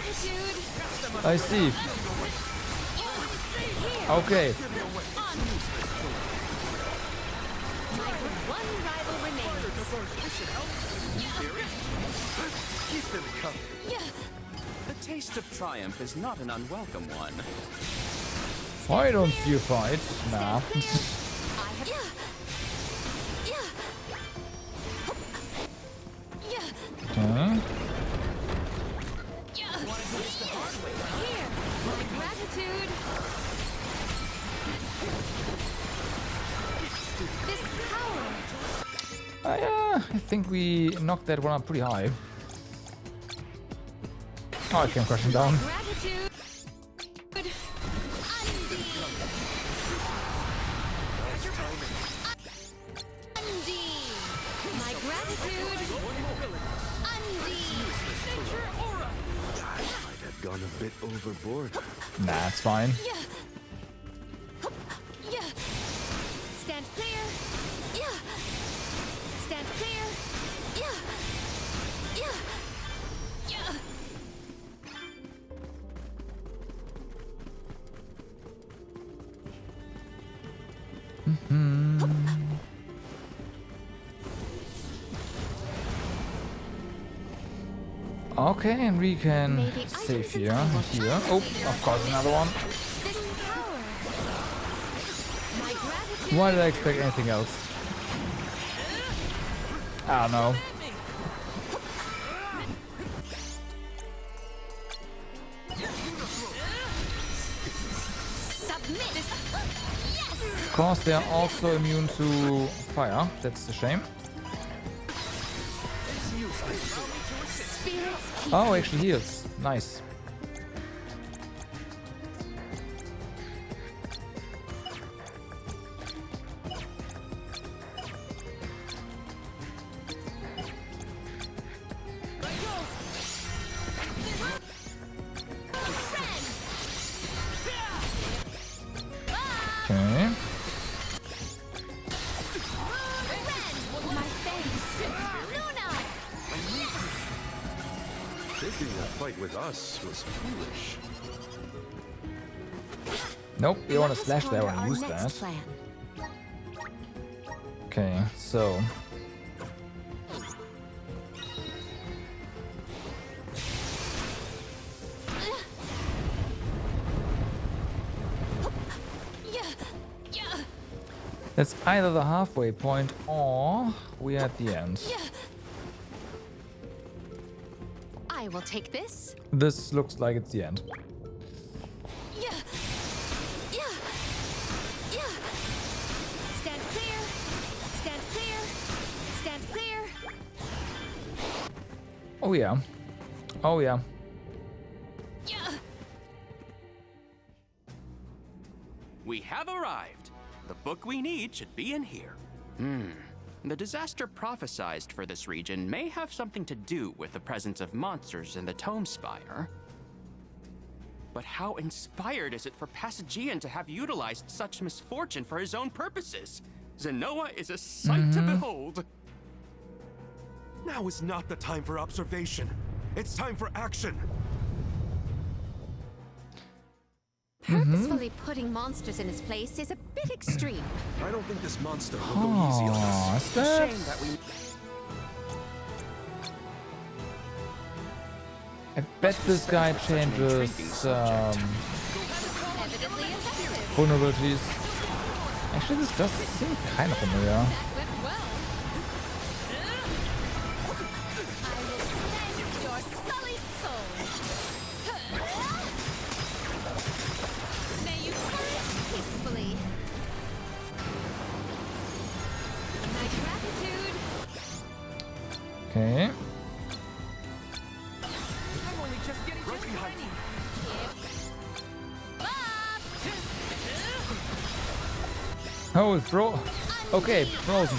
I see. Okay. One rival remains. Yeah. The taste of triumph is not an unwelcome one. Why don't you fight? Nah. I have. Yeah. Yeah. Yeah. Okay. Yeah. Here, my gratitude. This power. I think we knocked that one up pretty high. Oh, I came crashing down. Gratitude. Undine. My gratitude. Undine. I'd have gone a bit overboard. Nah, it's fine. Stand clear. Stand clear. Okay, and we can Maybe save items here. and Here. Oh, of course, another one. This power. My gratitude. Why did I expect anything else? I don't know. Submit. Of course, they are also immune to fire. That's a shame. Spirits keep Oh, actually heals. Nice. Okay. my face. Luna. Taking that fight with us was foolish. Nope, you want to Let us slash there ponder when our you use next that. plan. Okay, so. That's either the halfway point or we're at the end. I will take this. This looks like it's the end. Stand clear. Stand clear. Stand clear. Oh yeah. Oh yeah. We have arrived. The book we need should be in here. The disaster prophesized for this region may have something to do with the presence of monsters in the Tome Spire. But how inspired is it for Passagian to have utilized such misfortune for his own purposes? Zenoa is a sight to behold. Now is not the time for observation. It's time for action. Purposefully putting monsters in his place is a bit extreme. I don't think this monster will go easy on us. Is that? Shame that we... I bet this guy changes Evidently effective. vulnerabilities. Actually, this does seem kind of familiar. That went well. I will cleanse your sullied soul. May you perish peacefully. My gratitude. Okay. I'm only just getting to training. Oh, it's okay, frozen.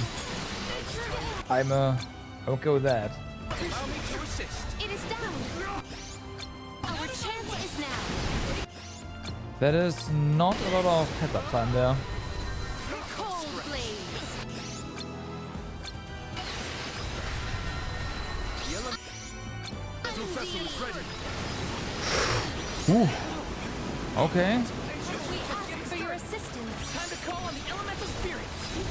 I'm okay with that. Allow me to assist. It is down. Our chance is now. That is not a lot of heads-up time there. Cold blaze. Ooh. Okay. We ask for your assistance. Time to call on the elemental spirits.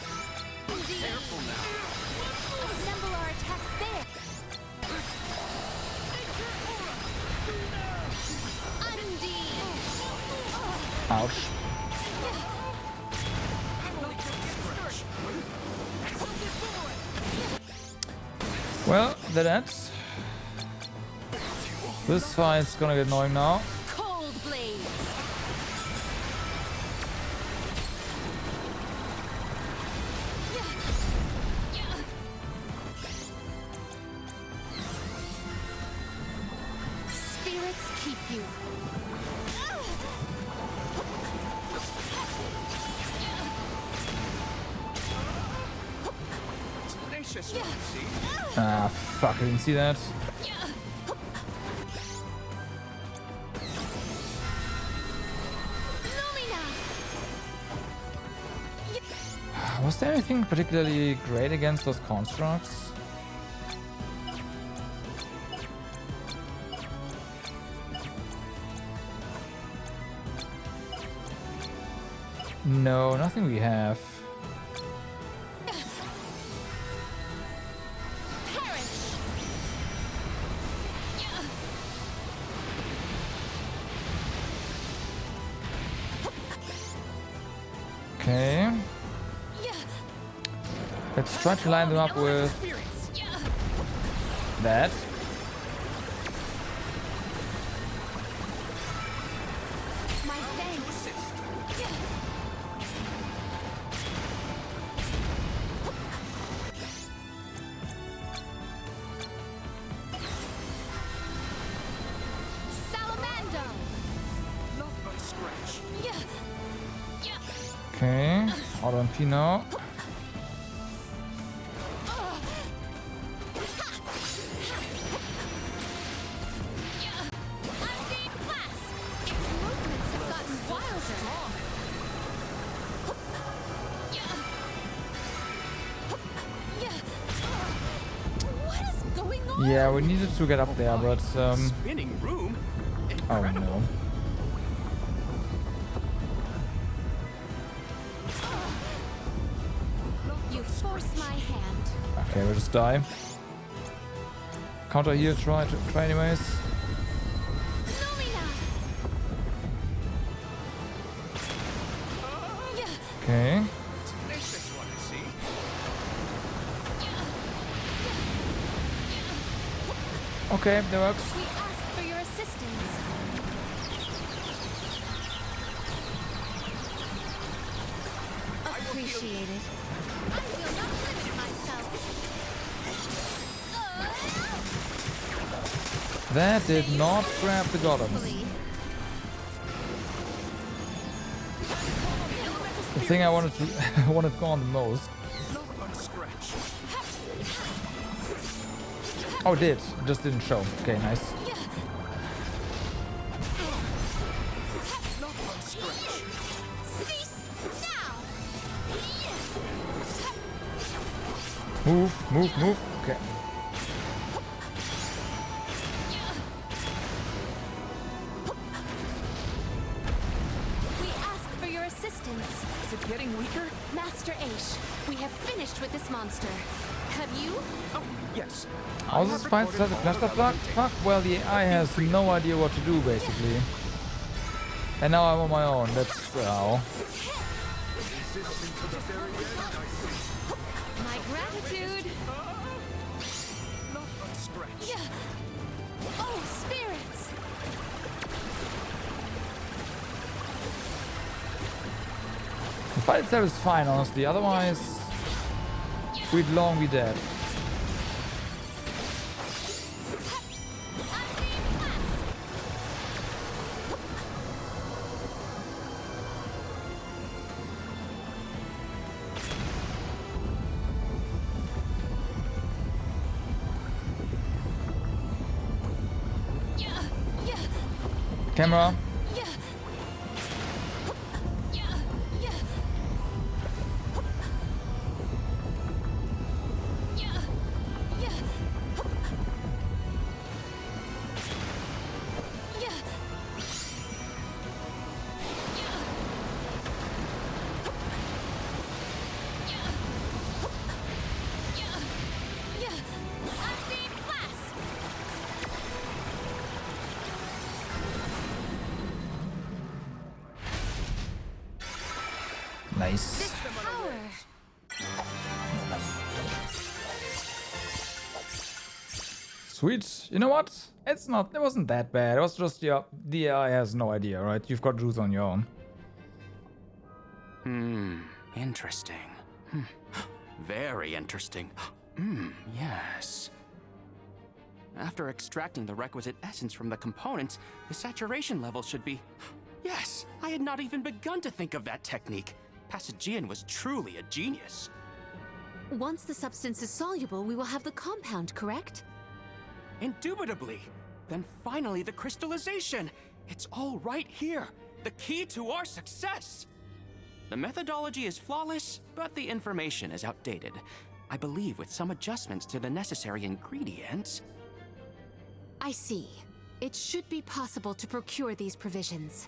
Careful now. Assemble our attacks there. Undine. Ouch. Well, that ends. This fight's gonna get annoying now. Cold blaze. Spirits keep you. This one, see? Ah, fuck, I didn't see that. Was there anything particularly great against those constructs? No, nothing we have. Okay. Let's try to line them up with that. My thanks. Salamando. Not by scratch. Okay. Auto and P now. Yeah, we needed to get up there, but Spinning room? oh no. You force my hand. Okay, we'll just die. Counter here, try anyways. Okay. This one, see? Okay, that works. We ask for your assistance. Appreciated. I will not limit myself. That did not grab the golems. The thing I wanted to I wanted gone the most. Not by scratch. Oh, it did. It just didn't show. Okay, nice. Not by scratch. Move. Okay. We ask for your assistance. Is it getting weaker? Master Aish, we have finished with this monster. Have you? Oh, yes. How's this fight start the cluster fuck? Well, the AI has no idea what to do, basically. And now I'm on my own. That's how. My gratitude. Not by scratch. Oh, spirits. The fight itself is fine, honestly. Otherwise, we'd long be dead. Camera. Nice. Sweet. You know what? It wasn't that bad. It was just the AI has no idea, right? You've got juice on your own. Interesting. Very interesting. Yes. After extracting the requisite essence from the components, the saturation level should be... Yes! I had not even begun to think of that technique. Passagian was truly a genius. Once the substance is soluble, we will have the compound, correct? Indubitably. Then finally the crystallization. It's all right here. The key to our success. The methodology is flawless, but the information is outdated. I believe with some adjustments to the necessary ingredients. I see. It should be possible to procure these provisions.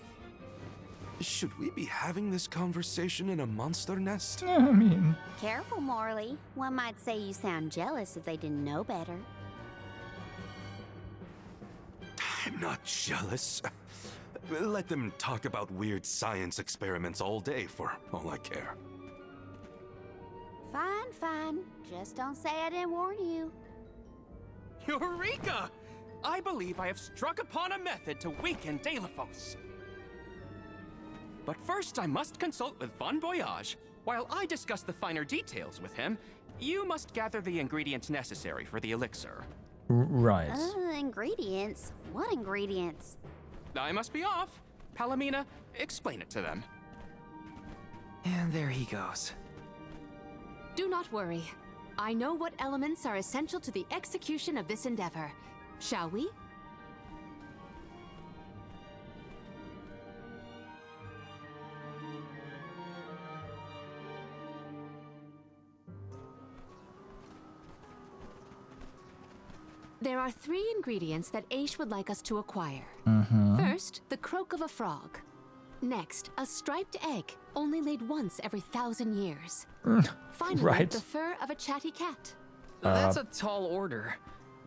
Should we be having this conversation in a monster nest? I mean... Careful, Morley. One might say you sound jealous if they didn't know better. I'm not jealous. Let them talk about weird science experiments all day for all I care. Fine, fine. Just don't say I didn't warn you. Eureka! I believe I have struck upon a method to weaken Deilephos. But first I must consult with Bon Voyage. While I discuss the finer details with him, you must gather the ingredients necessary for the elixir. Right. Ingredients? What ingredients? I must be off. Palomina, explain it to them. And there he goes. Do not worry. I know what elements are essential to the execution of this endeavor. Shall we? There are 3 ingredients that Aish would like us to acquire. First, the croak of a frog. Next, a striped egg, only laid once every 1,000 years. Finally, Right. the fur of a chatty cat. That's a tall order.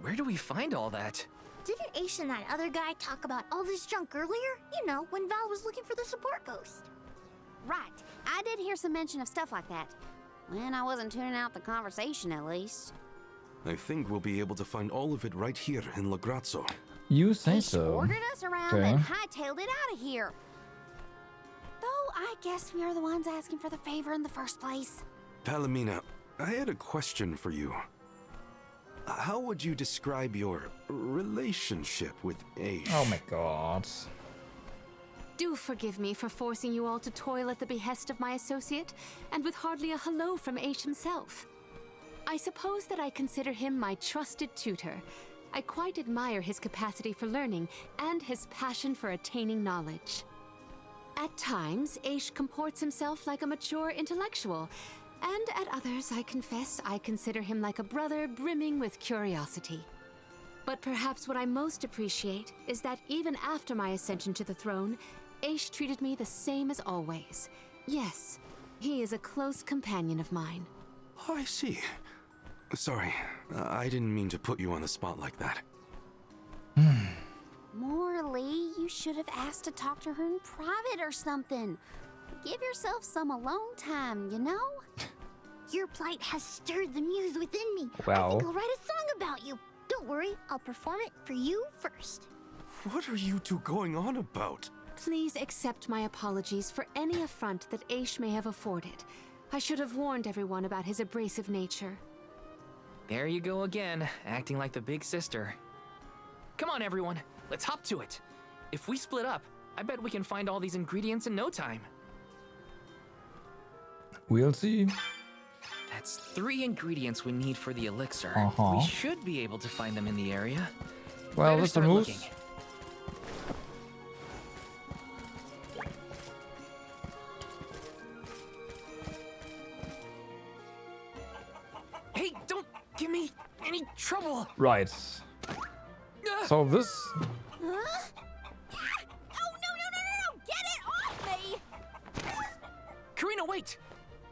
Where do we find all that? Didn't Aish and that other guy talk about all this junk earlier? You know, when Val was looking for the support post. Right. I did hear some mention of stuff like that. When I wasn't tuning out the conversation, at least. I think we'll be able to find all of it right here in Lagrazzo. You say Aish so. ordered us around Okay. and hightailed it out of here. Though I guess we are the ones asking for the favor in the first place. Palomina, I had a question for you. How would you describe your relationship with Aish? Oh my god. Do forgive me for forcing you all to toil at the behest of my associate, and with hardly a hello from Aish himself. I suppose that I consider him my trusted tutor. I quite admire his capacity for learning and his passion for attaining knowledge. At times, Aish comports himself like a mature intellectual, and at others, I confess, I consider him like a brother brimming with curiosity. But perhaps what I most appreciate is that even after my ascension to the throne, Aish treated me the same as always. Yes, he is a close companion of mine. Oh, I see. Sorry, I didn't mean to put you on the spot like that. Morley, you should have asked to talk to her in private or something. Give yourself some alone time, you know? Your plight has stirred the muse within me. I Wow. think I'll write a song about you. Don't worry, I'll perform it for you first. What are you two going on about? Please accept my apologies for any affront that Aish may have afforded. I should have warned everyone about his abrasive nature. There you go again, acting like the big sister. Come on, everyone. Let's hop to it. If we split up, I bet we can find all these ingredients in no time. We'll see. That's 3 ingredients we need for the elixir. Uh-huh. We should be able to find them in the area. Well, Better Mr. start Moose. looking. Hey, don't give me any trouble. Right. So this... Huh? Oh, no! Get it off me! Karina, wait!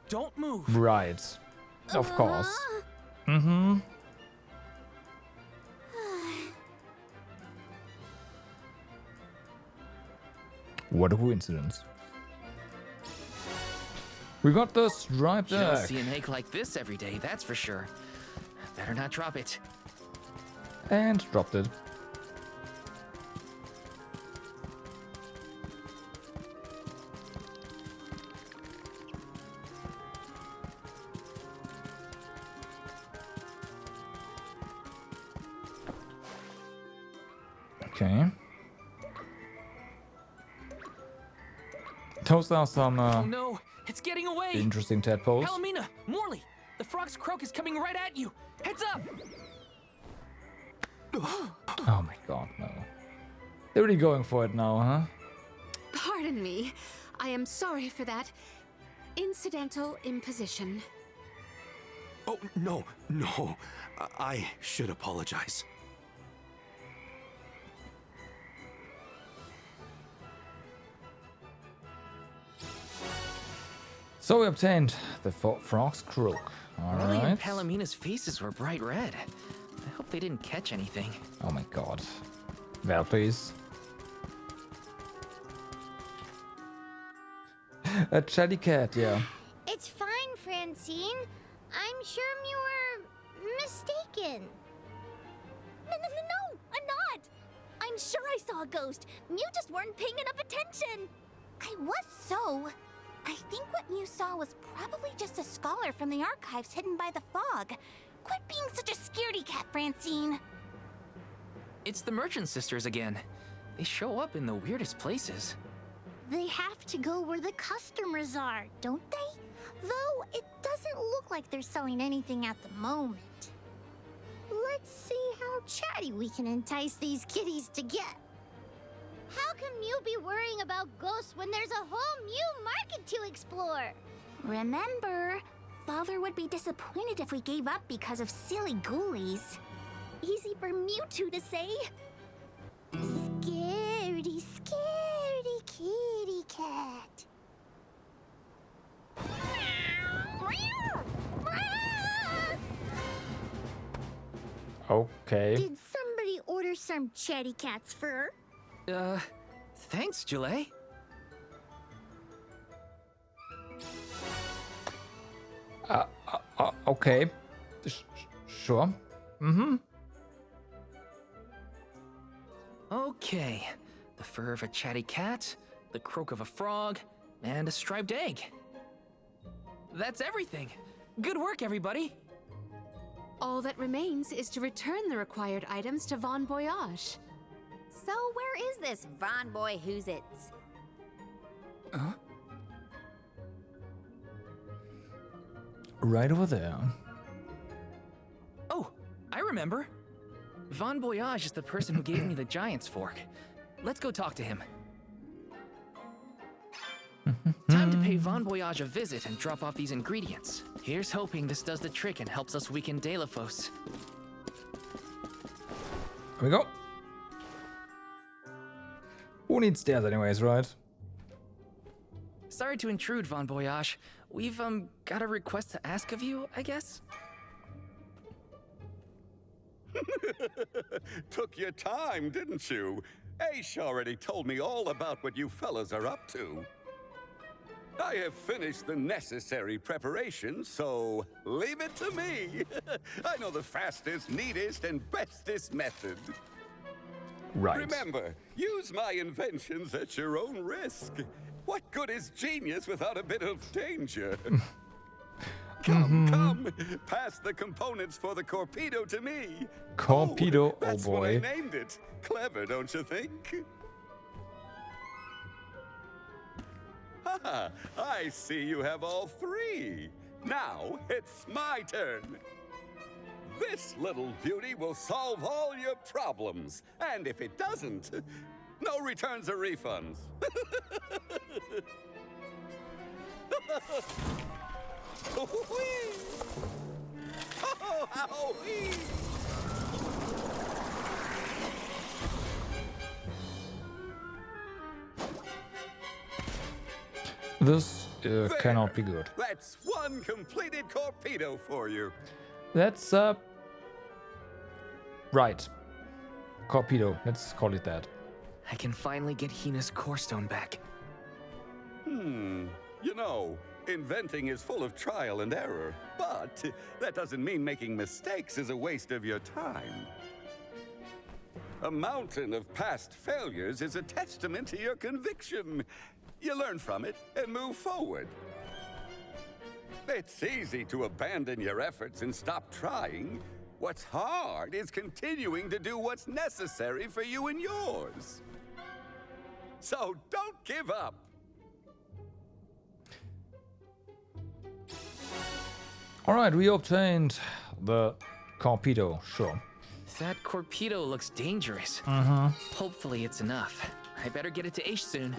Don't move. Right. Of course. Mm-hmm. What a coincidence. We got the striped You don't egg. see an egg like this every day, that's for sure. Better not drop it. And dropped it. Okay. Those are some Oh no, it's getting away! interesting tadpoles. Palomina, Morley, The frog's croak is coming right at you! Heads up! Oh my god, no. They're really going for it now, huh? Pardon me. I am sorry for that incidental imposition. Oh, no, no. I should apologize. So we obtained the frog's croak. Rolly and Alright. Palomina's faces were bright red. I hope they didn't catch anything. Oh my god. Well, please. A chatty cat, yeah. It's fine, Francine. I'm sure you were mistaken. No, I'm not. I'm sure I saw a ghost. You just weren't paying enough attention. I was so. I think what you saw was probably just a scholar from the archives hidden by the fog. Quit being such a scaredy cat, Francine. It's the Merchant Sisters again. They show up in the weirdest places. They have to go where the customers are, don't they? Though it doesn't look like they're selling anything at the moment. Let's see how chatty we can entice these kitties to get. How can you be worrying about ghosts when there's a whole new market to explore? Remember, Father would be disappointed if we gave up because of silly ghoulies. Easy for Mewtwo to say. Scaredy, scaredy kitty cat. Okay. Did somebody order some chatty cat's fur? Thanks, Julie. Okay. Sure. Mm-hmm. Okay. The fur of a chatty cat, the croak of a frog, and a striped egg. That's everything. Good work, everybody. All that remains is to return the required items to Von Voyage. So where is this Von Boy Who's-Its? Huh? Right over there. Oh, I remember. Von Voyage is the person who gave me the Giant's Fork. Let's go talk to him. Time to pay Von Voyage a visit and drop off these ingredients. Here's hoping this does the trick and helps us weaken Delphos. Here we go. Who needs stairs anyways, right? Sorry to intrude, Von Voyage. We've, got a request to ask of you, I guess? Took your time, didn't you? Aish already told me all about what you fellas are up to. I have finished the necessary preparation, so leave it to me. I know the fastest, neatest, and bestest method. Right. Remember, use my inventions at your own risk. What good is genius without a bit of danger? Come, pass the components for the Corpedo to me. Corpedo, oh That's boy. what I named it. Clever, don't you think? Haha, I see you have all three. Now it's my turn. This little beauty will solve all your problems. And if it doesn't, no returns or refunds. This cannot be good. That's one completed Corpedo for you. That's, right. Corpedo, let's call it that. I can finally get Hina's core stone back. You know, inventing is full of trial and error, but that doesn't mean making mistakes is a waste of your time. A mountain of past failures is a testament to your conviction. You learn from it and move forward. It's easy to abandon your efforts and stop trying. What's hard is continuing to do what's necessary for you and yours. So don't give up. Alright, we obtained the Corpedo, sure. That Corpedo looks dangerous. Hopefully it's enough. I better get it to Aish soon.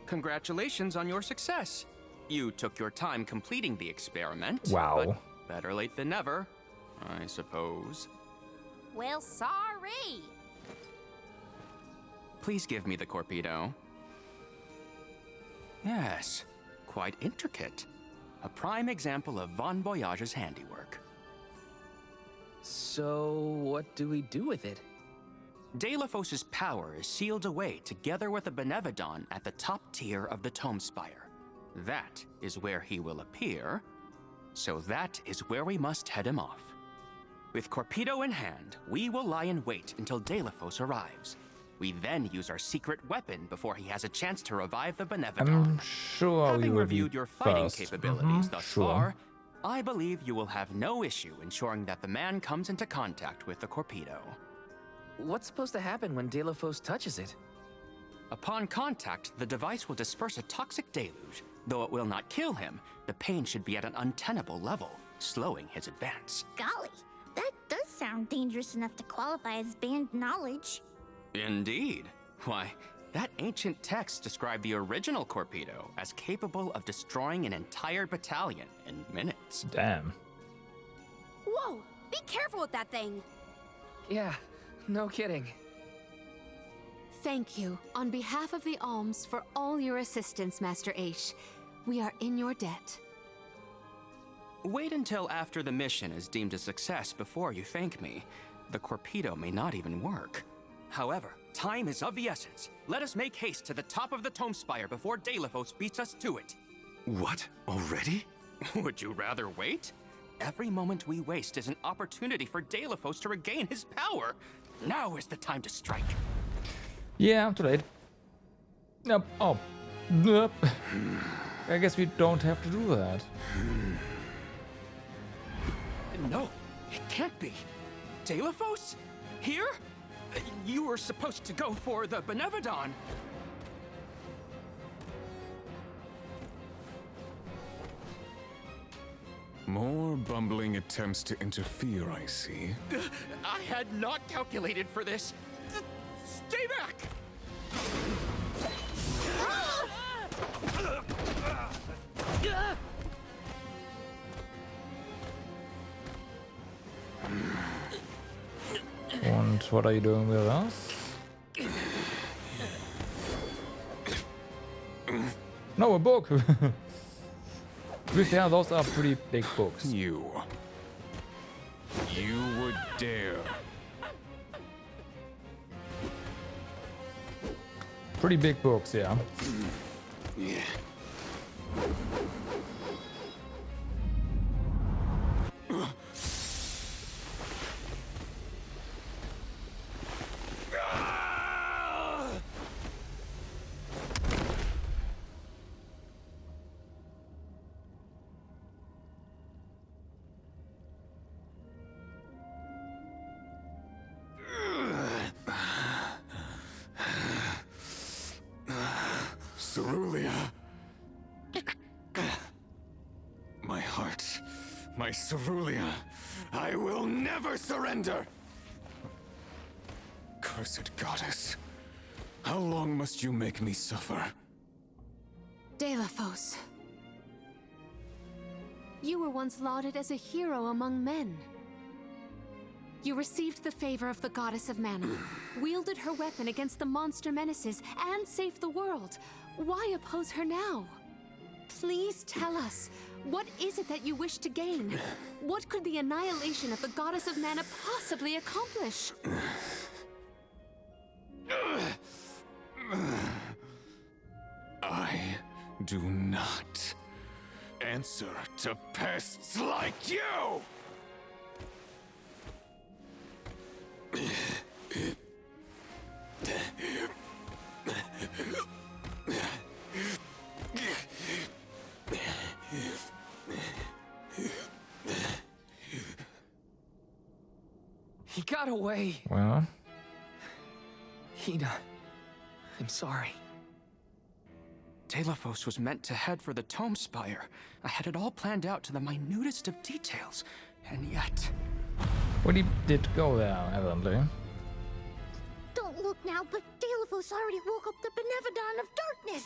Congratulations on your success. You took your time completing the experiment. Wow. But better late than never, I suppose. Well, sorry. Please give me the Corpedo. Yes, quite intricate. A prime example of Von Voyage's handiwork. So, what do we do with it? Delafos' power is sealed away together with a Benevodon at the top tier of the Tome Spire. That is where he will appear, so that is where we must head him off. With Corpedo in hand, we will lie in wait until Delafos arrives. We then use our secret weapon before he has a chance to revive the Benevodon. I'm sure Having we will reviewed be your fighting first. capabilities thus Sure. far, I believe you will have no issue ensuring that the man comes into contact with the Corpedo. What's supposed to happen when Delafos touches it? Upon contact, the device will disperse a toxic deluge. Though it will not kill him, the pain should be at an untenable level, slowing his advance. Golly, that does sound dangerous enough to qualify as banned knowledge. Indeed. Why, that ancient text described the original Corpedo as capable of destroying an entire battalion in minutes. Damn. Whoa! Be careful with that thing! Yeah, no kidding. Thank you, on behalf of the Alms, for all your assistance, Master Aish. We are in your debt. Wait until after the mission is deemed a success before you thank me. The Corpedo may not even work. However, time is of the essence. Let us make haste to the top of the Tome Spire before Delafos beats us to it. What? Already? Would you rather wait? Every moment we waste is an opportunity for Delafos to regain his power. Now is the time to strike. Yeah, I'm too late. Nope. Oh. Nope. I guess we don't have to do that. No, it can't be. Delafos? Here? You were supposed to go for the Benevodon. More bumbling attempts to interfere, I see. I had not calculated for this. Stay back! And what are you doing with us? No, a book! To be fair, those are pretty big books. You would dare. Pretty big books, yeah. Cerulia. My heart. My Cerulia. I will never surrender! Cursed goddess. How long must you make me suffer? Delafos. You were once lauded as a hero among men. You received the favor of the Goddess of Mana, wielded her weapon against the monster menaces, and saved the world. Why oppose her now? Please tell us, what is it that you wish to gain? What could the annihilation of the Goddess of Mana possibly accomplish? I do not answer to pests like you! He got away. Well, Hina, I'm sorry. Telephos was meant to head for the Tome Spire. I had it all planned out to the minutest of details, and yet... well, he did go there, evidently. Don't look now, but Telephos already woke up the Benevodon of Darkness.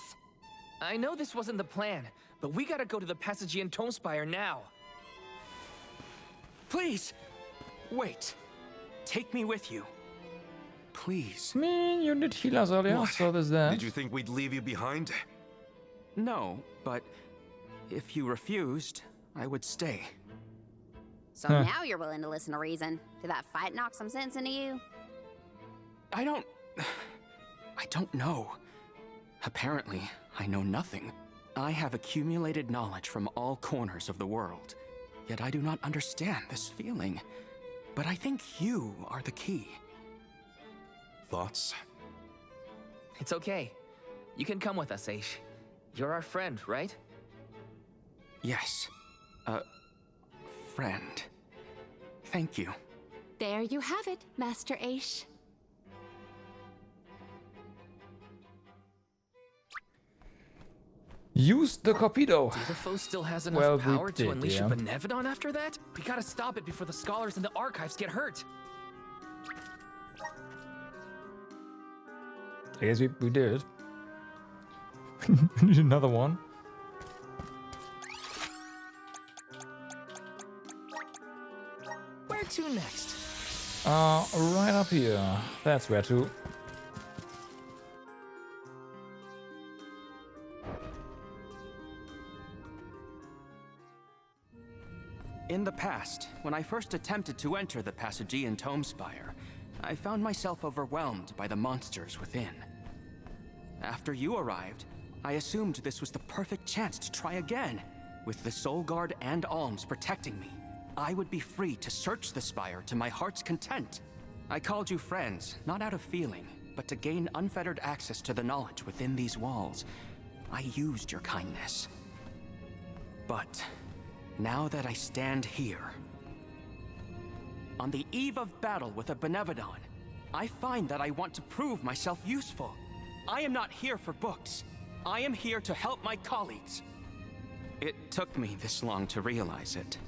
I know this wasn't the plan, but we gotta go to the Passagean Tome Spire now. Please! Wait. Take me with you. Please. I mean, you did heal us earlier, What? so there's that. Did you think we'd leave you behind? No, but if you refused, I would stay. So now you're willing to listen to reason. Did that fight knock some sense into you? I don't know. Apparently, I know nothing. I have accumulated knowledge from all corners of the world. Yet I do not understand this feeling. But I think you are the key. Thoughts? It's okay. You can come with us, Aish. You're our friend, right? Yes. Friend. Thank you. There you have it, Master Aish. Use the Corpedo. Telephos still has enough Well, we power to did, unleash yeah. a Benevodon after that? We gotta stop it before the scholars in the archives get hurt. I guess we did. Need another one. Where to next? Right up here. That's where to. In the past, when I first attempted to enter the Passagean Tome Spire, I found myself overwhelmed by the monsters within. After you arrived, I assumed this was the perfect chance to try again. With the Soul Guard and Alms protecting me, I would be free to search the Spire to my heart's content. I called you friends, not out of feeling, but to gain unfettered access to the knowledge within these walls. I used your kindness. But now that I stand here, on the eve of battle with a Benevodon, I find that I want to prove myself useful. I am not here for books. I am here to help my colleagues. It took me this long to realize it.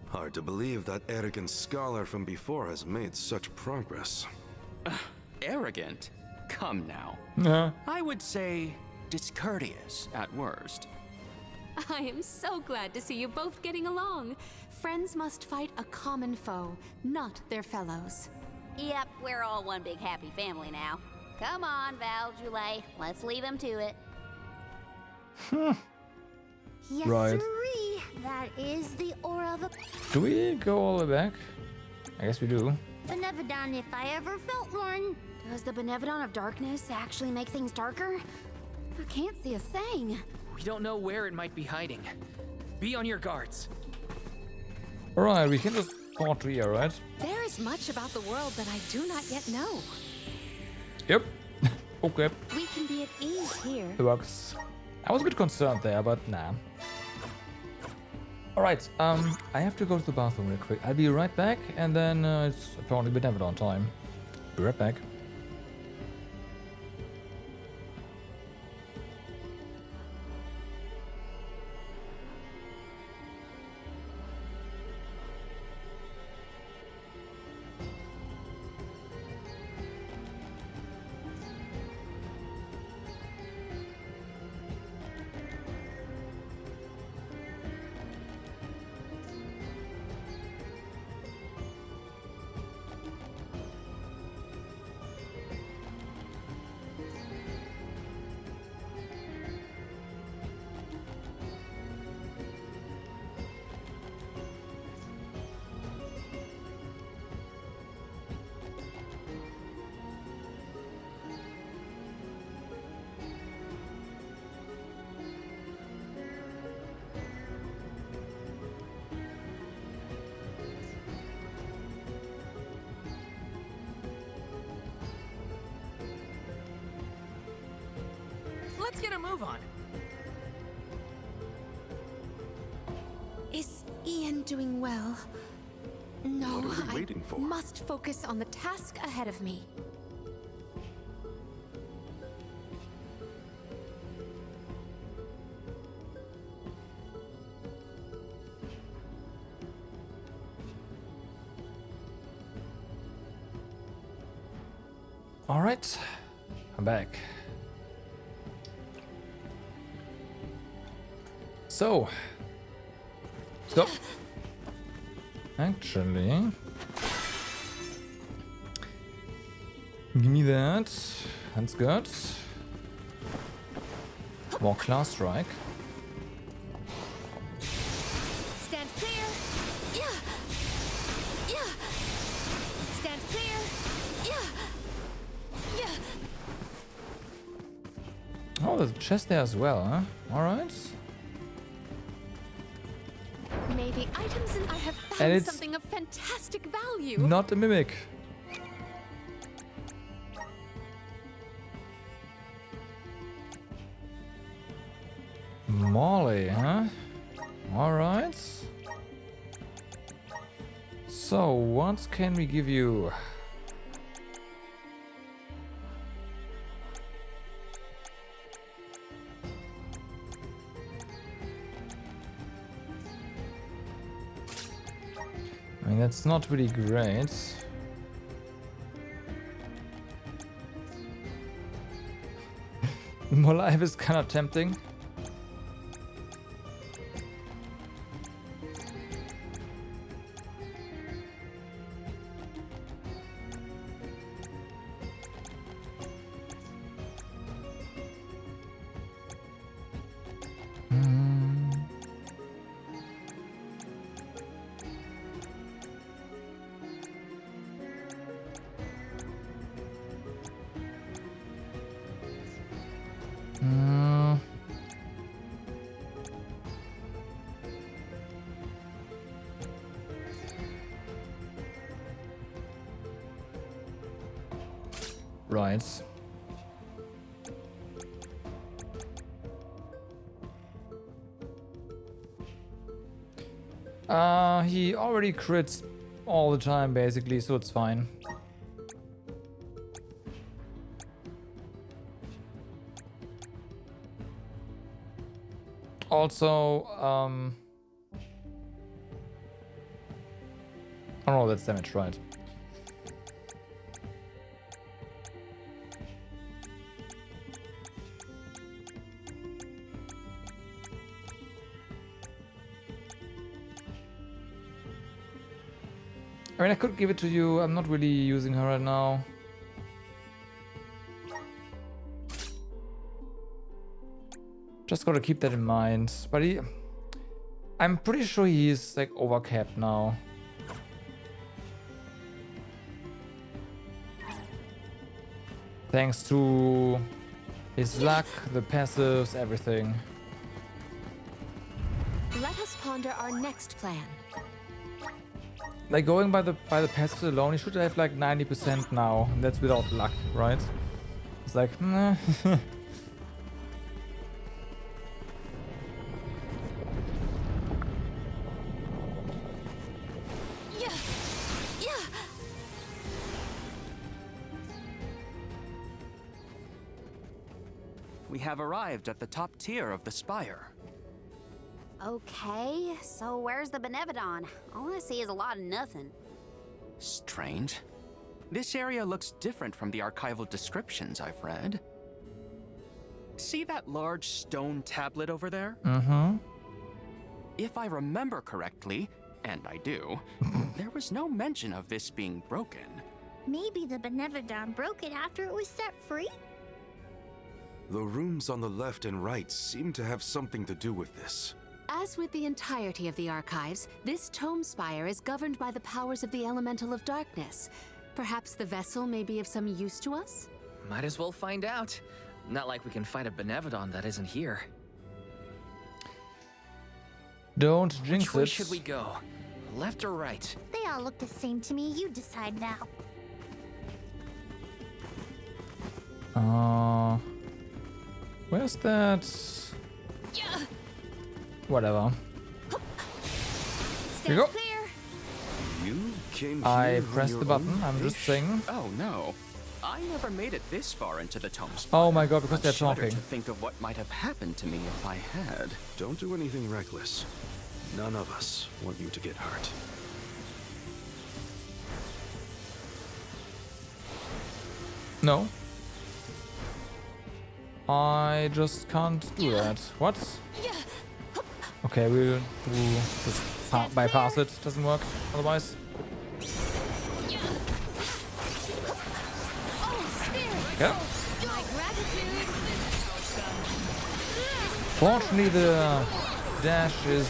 Hard to believe that arrogant scholar from before has made such progress. Arrogant? Come now. I would say discourteous at worst. I am so glad to see you both getting along. Friends must fight a common foe, not their fellows. Yep, we're all one big happy family now. Come on, Val, Julie. Let's leave him to it. Yes, Right. sirree. That is the aura of a Do we go all the way back? I guess we do. Benevodon if I ever felt one. Does the Benevodon of Darkness actually make things darker? I can't see a thing. We don't know where it might be hiding. Be on your guards. Alright, we can just port to here, right? There is much about the world that I do not yet know. Yep. Okay. We can be at ease here. It works. I was a bit concerned there, but nah. Alright, I have to go to the bathroom real quick. I'll be right back, and then it's apparently Benevodon time. Be right back. Let's get a move on. Is Ian doing well? No, What are we waiting for? I must focus on the task ahead of me. All right, I'm back. So, actually, give me that. That's good. More class strike. Stand clear. Yeah. Yeah. Stand clear. Yeah. Yeah. Oh, there's a chest there as well, huh? All right. Maybe items and I have And found it's something of fantastic value. Not a mimic. Molly, huh? Alright. So, what can we give you? I mean, that's not really great. More life is kind of tempting. Right. He already crits all the time basically, so it's fine. Also, oh no, that's damage, right. I mean, I could give it to you. I'm not really using her right now. Just gotta keep that in mind. But I'm pretty sure he's like overcapped now. Thanks to his luck, the passives, everything. Let us ponder our next plan. Like going by the passives alone, he should have like 90% now, and that's without luck, right? It's like, nah. We have arrived at the top tier of the spire. Okay, so where's the Benevodon? All I see is a lot of nothing. Strange. This area looks different from the archival descriptions I've read. See that large stone tablet over there? Mm-hmm. If I remember correctly, and I do, there was no mention of this being broken. Maybe the Benevodon broke it after it was set free? The rooms on the left and right seem to have something to do with this. As with the entirety of the archives, this tome spire is governed by the powers of the Elemental of Darkness. Perhaps the vessel may be of some use to us? Might as well find out. Not like we can fight a Benevodon that isn't here. Don't jinx Which way it. should we go? Left or right? They all look the same to me. You decide now. Where's that? Whatever. Stand go. clear. You came I here on pressed your the button, own, I'm just Ish? saying. Oh no. I never made it this far into the Tomes. Oh my god, because I they're shudder talking. to think of what might have happened to me if I had. Don't do anything reckless. None of us want you to get hurt. No. I just can't do that. What? Okay, we'll do just bypass it. Doesn't work otherwise. Yeah. Fortunately, the dash is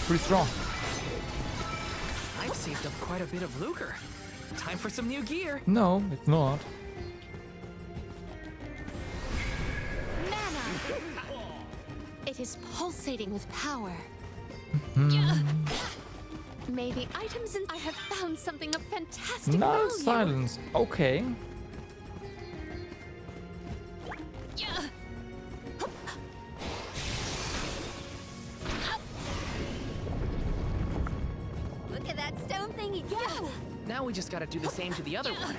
pretty strong. I've saved up quite a bit of lucre. Time for some new gear. No, it's not. It is pulsating with power. May the items in I have found something of fantastic No value. silence. Okay. Look at that stone thingy go! Now we just gotta do the same to the other one.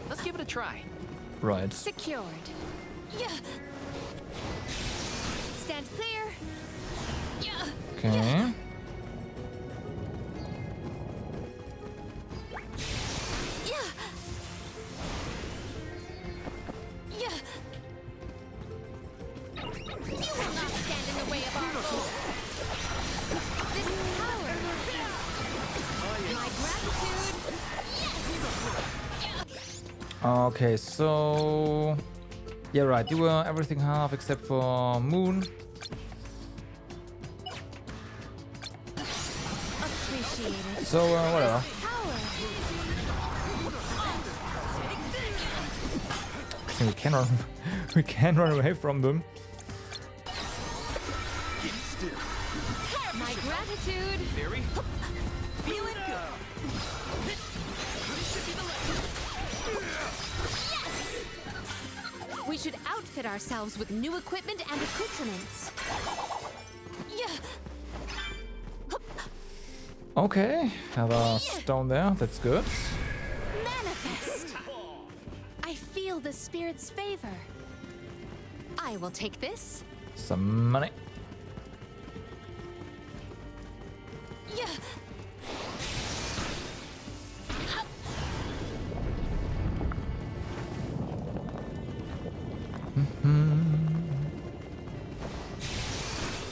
Let's give it a try. Right. Secured. Stand clear. Okay. You will not stand in the way of our goal. This power. My gratitude. Okay, so yeah, right. You were everything half except for Moon. Appreciated. So whatever. We can run. We can run away from them. My gratitude. Very. Feel it go. We should outfit ourselves with new equipment and accoutrements. Okay, have a stone there. That's good. Manifest. I feel the spirit's favor. I will take this. Some money.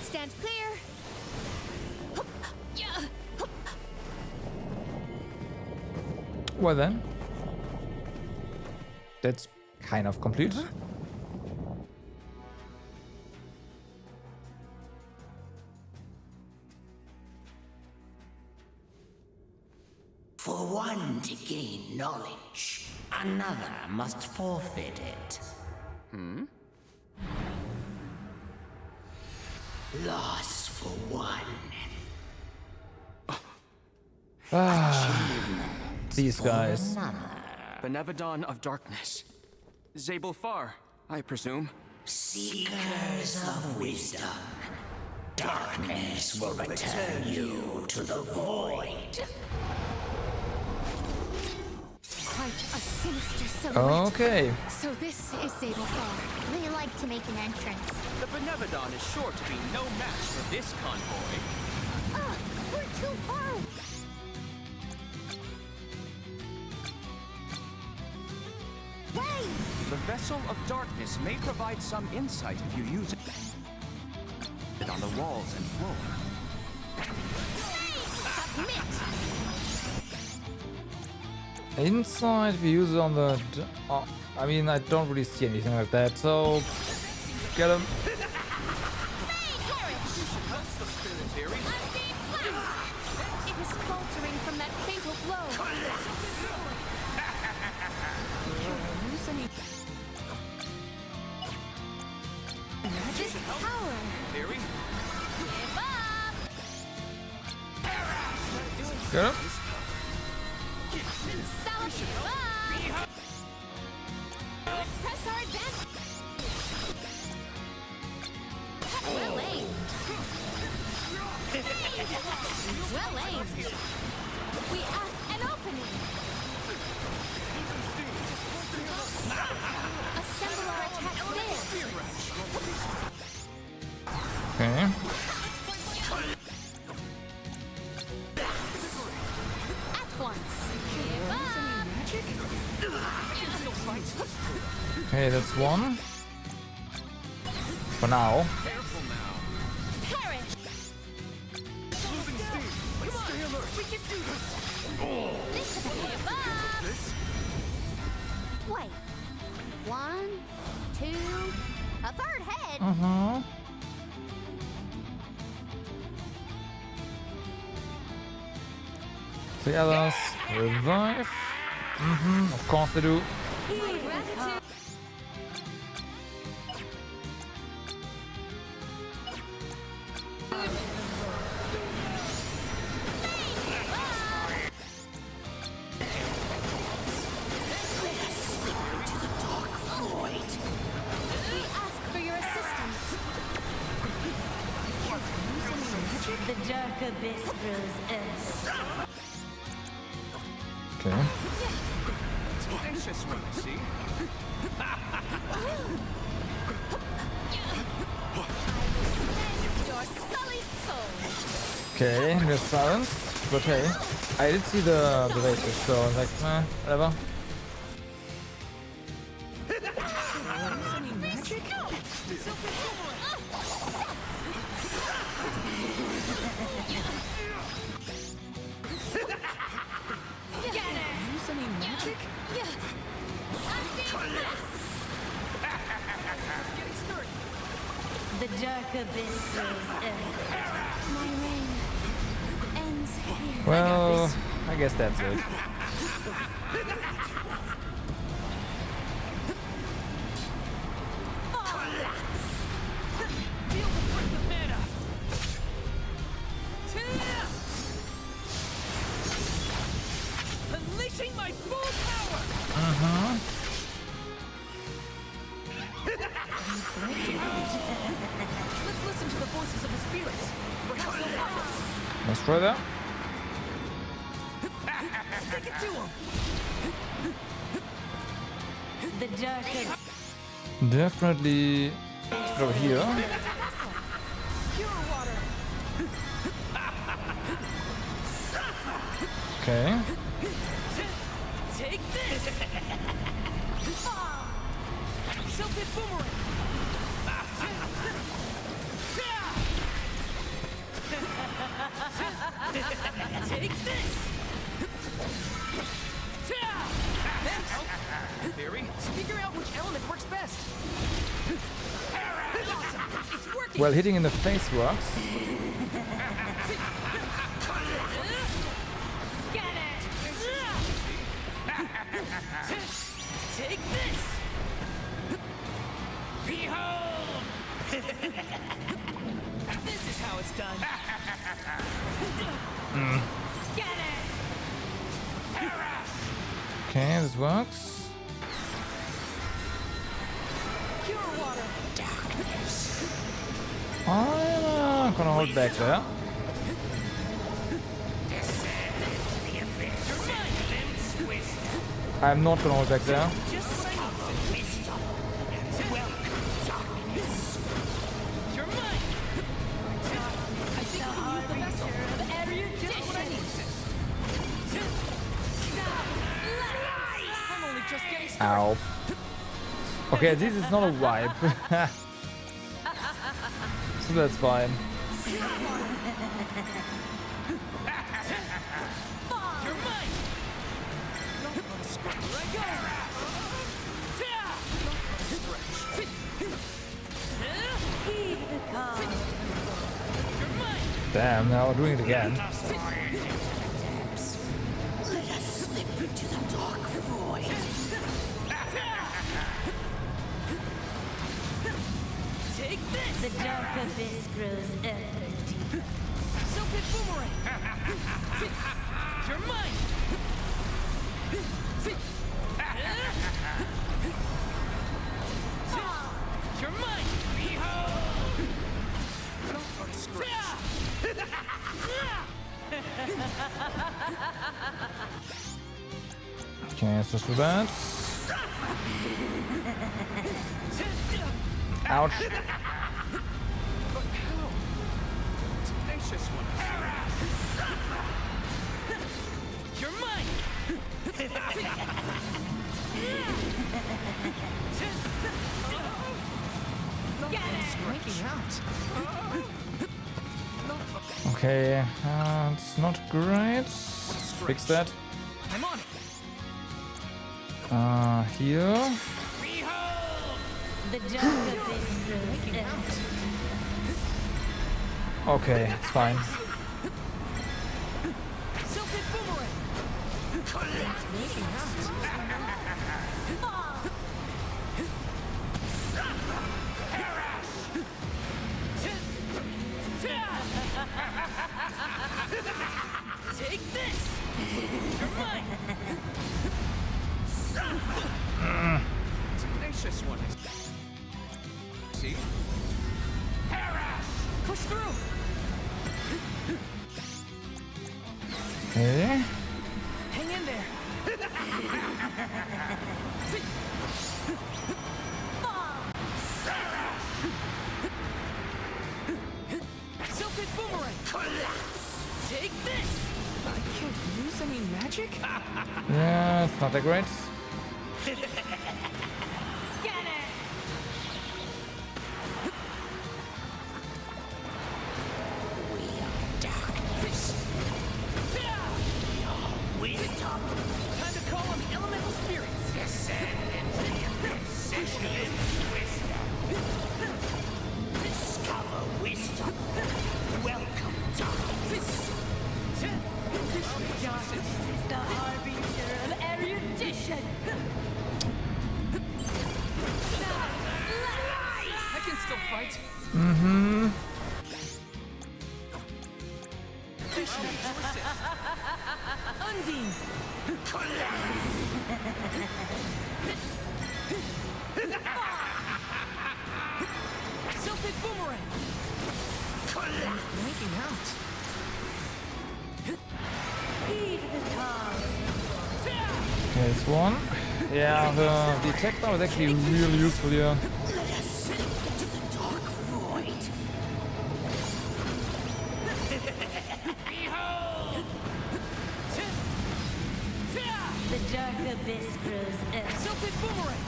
Stand clear. Well then, that's kind of complete. For one to gain knowledge, another must forfeit it. Loss for one. These guys. Benevodon of Darkness. Zabel Far, I presume. Seekers of wisdom. Darkness will return you to the void. Quite a sinister silhouette. Okay. So this is Zabel Far. We like to make an entrance. The Benevodon is sure to be no match for this convoy. We're too far. Hey! The Vessel of Darkness may provide some insight if you use it on the walls and floor. Inside, we use it on the. I mean, I don't really see anything like that. So, get him. It is faltering from that fatal blow. This power. Give up. Get him. Salad. Press our advance. Well aimed. Well aimed. We ask an opening. Okay, that's one. For now. Careful now. Perish! Losing steam. Let's stay alert. We can do this. Give up! Wait. 1, 2, a third head? Uh-huh. The others revive. Of course they do. The dark abyss grows earth. Okay. Tenacious one, see? Your sullied soul. Okay, there's silence. But hey, I did see the bases, so I was like, whatever. The dark abyss grows earth. My reign ends here. Well, I guess that's it. Unleashing my full power! Let's listen to the voices of the spirits. Perhaps they'll help us. Let's try that. Stick it to them. The dark abyss. Definitely over here. Pure water. Okay. Take this. Silted boomerang. Take this. Barry, figure out which element works best. Awesome. It's working. Well, hitting in the face works. Take this. Behold. This is how it's done. Okay, this works. Pure water. I'm gonna hold back there. I'm not gonna hold back there. You're mine. I think we can use the vessel. The area just what I need. I'm only just getting started. Ow. Okay, this is not a wipe. So that's fine. You're mine. Let go. You're mine. Damn, now we're doing it again. Let us slip into the dark void. Take this. The dark abyss grows ever deeper. Silted boomerang. You're mine. You're mine. Behold. Okay, let's just do that. Ouch. But how? Tenacious one. You're mine. Okay, it's not great. Fix that. I'm on it. Here. The dark abyss grows out. Okay, it's fine. Silken boomerang. Making out. Take this. You're mine. Tenacious one. See? Push through. Okay. Hang in there. Silken boomerang. Take this. I can't use any magic. Yeah, it's not that great. Time to call on the elemental spirits. Descend into the abyss. Discover wisdom. Welcome, darkness. Darkness is the harbinger of erudition. I can still fight. Mm-hmm. Fishman to assist. Undine. Silken boomerang. Making out. Okay, it's one. Yeah, the attack now is actually really useful here. The dark abyss grows out. Silken boomerang.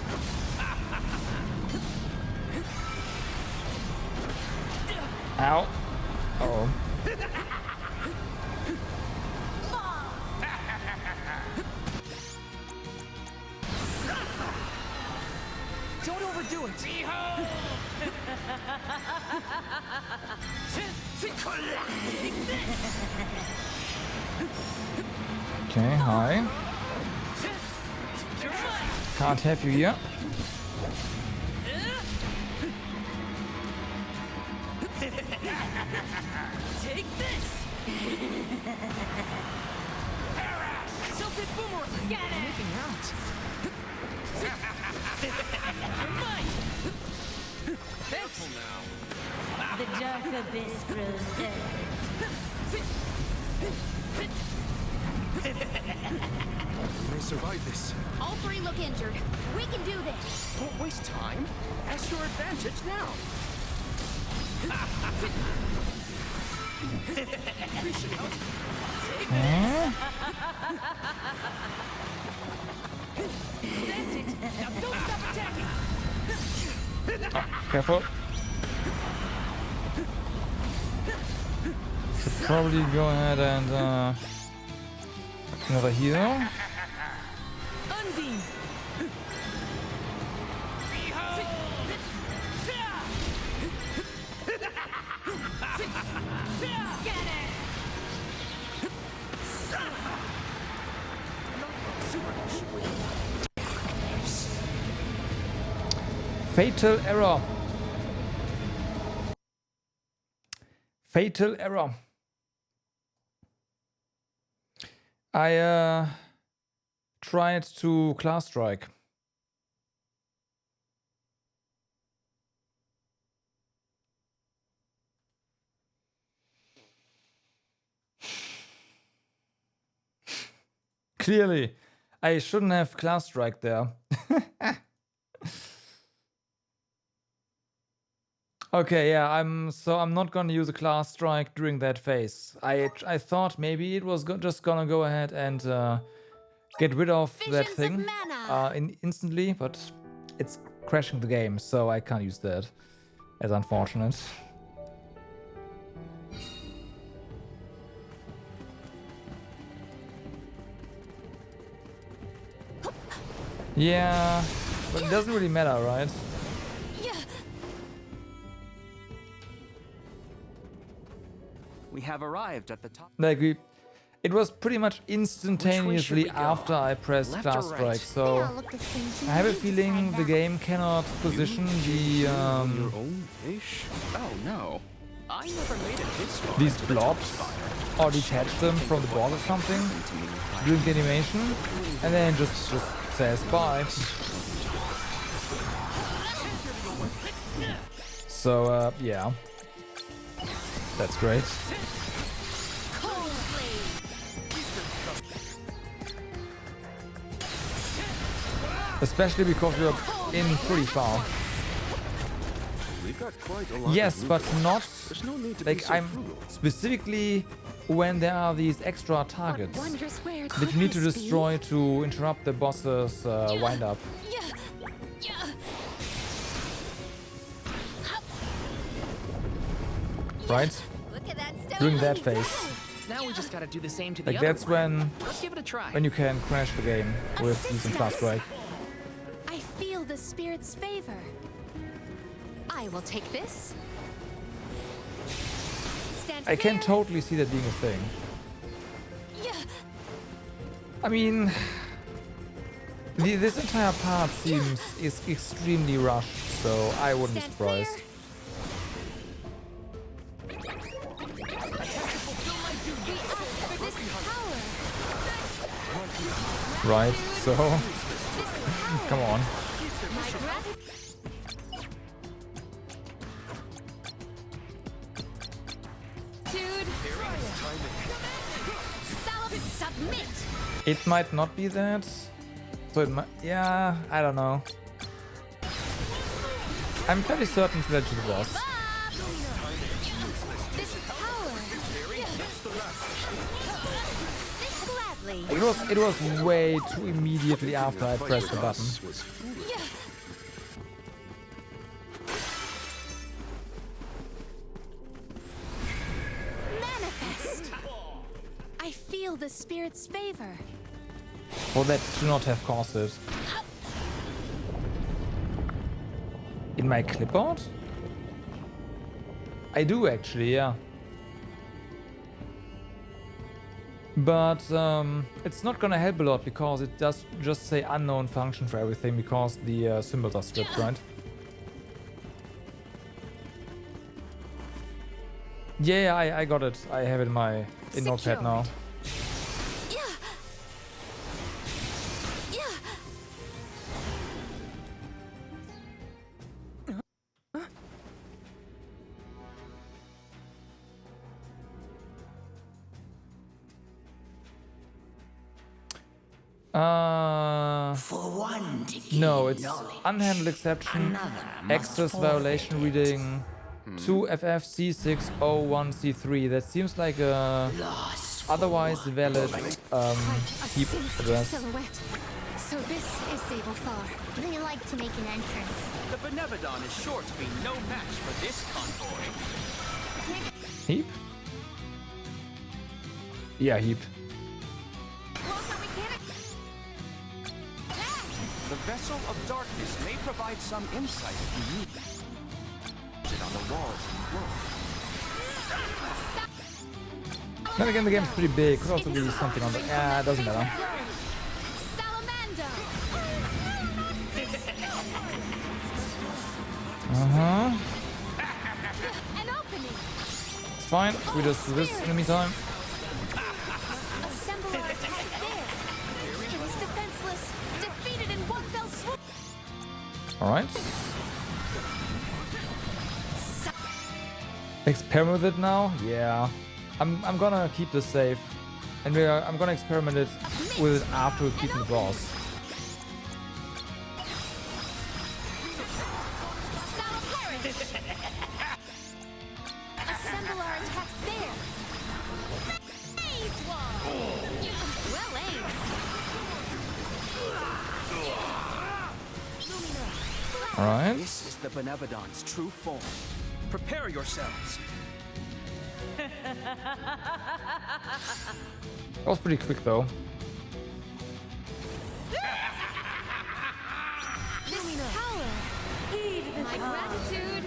Ow. Uh-oh. Don't overdo it. Okay, hi. Can't have you here. Take this. Silken boomerang. Making out. You're mine. Careful now. The dark abyss grows out. May survive this. All three look injured. We can do this. Don't waste time. That's your advantage now. Huh? That's it. Now don't stop attacking. Careful. Should probably go ahead and another heal. Undine. Fatal error. Fatal error. I tried to class strike. Clearly, I shouldn't have class strike there. Okay, yeah, I'm not gonna use a class strike during that phase. I thought maybe it was just gonna go ahead and get rid of that thing instantly, but it's crashing the game, so I can't use that. As unfortunate. Yeah, but it doesn't really matter, right? We have arrived at the top. Like it was pretty much instantaneously we go? after I pressed Left or Star Strike, right? so I have a feeling the game cannot position the Oh no. I never made it this far. these blobs or detach them from the ball or something during the animation, and then just says bye. So yeah, that's great. Especially because you're in pretty far. We've got quite a lot Yes, of but loot. not There's no need to like be so I'm frugal. specifically when there are these extra targets wondrous where that you need to this be? destroy to interrupt the boss's wind up. Right? During that phase. Now we just gotta do the same to the Like other that's one. when Let's give it a try. you can crash the game with decent fast strike. I feel the spirit's favor. I will take this. Stand I can clear. totally see that being a thing. I mean, this entire part is extremely rushed, so I wouldn't be surprised. Right, so come on. Submit. It might not be that. So it might, yeah, I don't know. I'm fairly certain it's led to the boss. It was way too immediately after I pressed the button. Manifest. I feel the spirit's favor. Well, that should not have caused it. In my clipboard? I do actually, yeah. But it's not gonna help a lot because it does just say unknown function for everything because the symbols are stripped, right? Yeah, I got it. I have it in my notepad now. No, it's unhandled exception, access violation reading 2FFC601C3. That seems like a otherwise valid heap address. Silhouette. So this is Sablethar. They like to make an entrance. The Benevodon is sure to be no match for this convoy. Heap? Yeah, heap. The Vessel of Darkness may provide some insight if you need it on the walls and floor. Then again, the game's pretty big. Could also be something on the... Yeah, it doesn't matter. Uh-huh. It's fine. We just do this in the meantime. Alright. Experiment with it now? Yeah. I'm gonna keep this safe. And I'm gonna experiment it with it after beating the boss. Assemble our attacks there. Phase wall. Well aimed. Lumina. Alright. This is the Benevodon's true form. Prepare yourselves. That was pretty quick though. This power. My gratitude.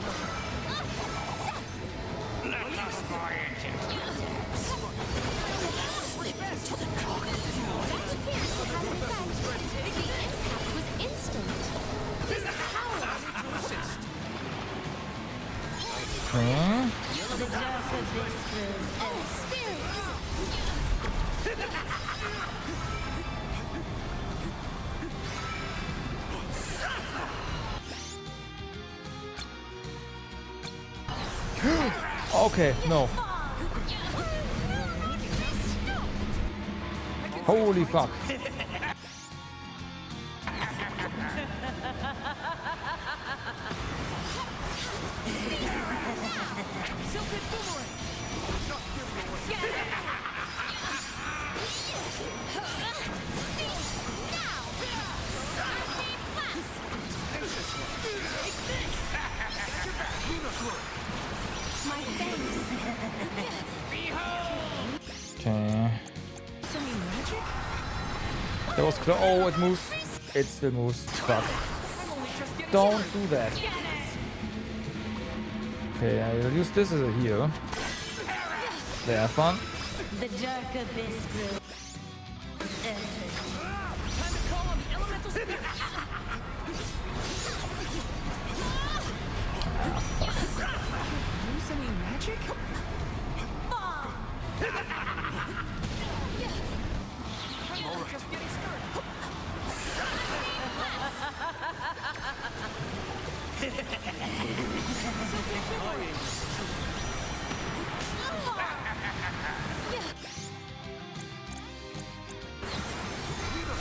Was instant. This power. Okay. Okay, no. Holy fuck. Okay. That was close. Oh, it moves. It still moves. Fuck. Don't do that. Okay, I will use this as a heal. They have fun. The dark abyss grows. Use any magic? I'm only just getting started.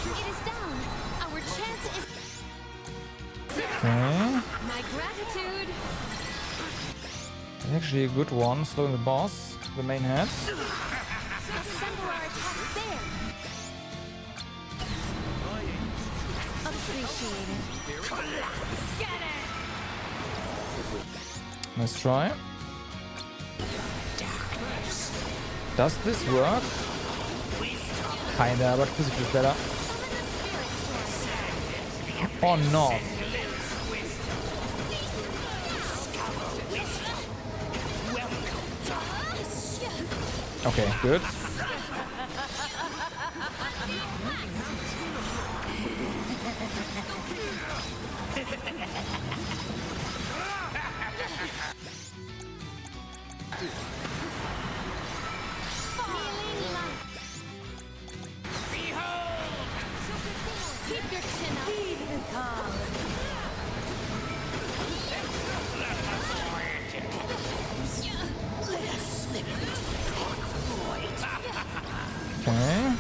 It is down. Our chance is. Okay. My gratitude. Actually a good one. Slowing the boss. The main head. Assemble our attacks there. Appreciated. Get it. Nice try. Does this work? Kinda, but physics is better. Or not. Okay, good. Keep your chin up. Heed the call. Okay.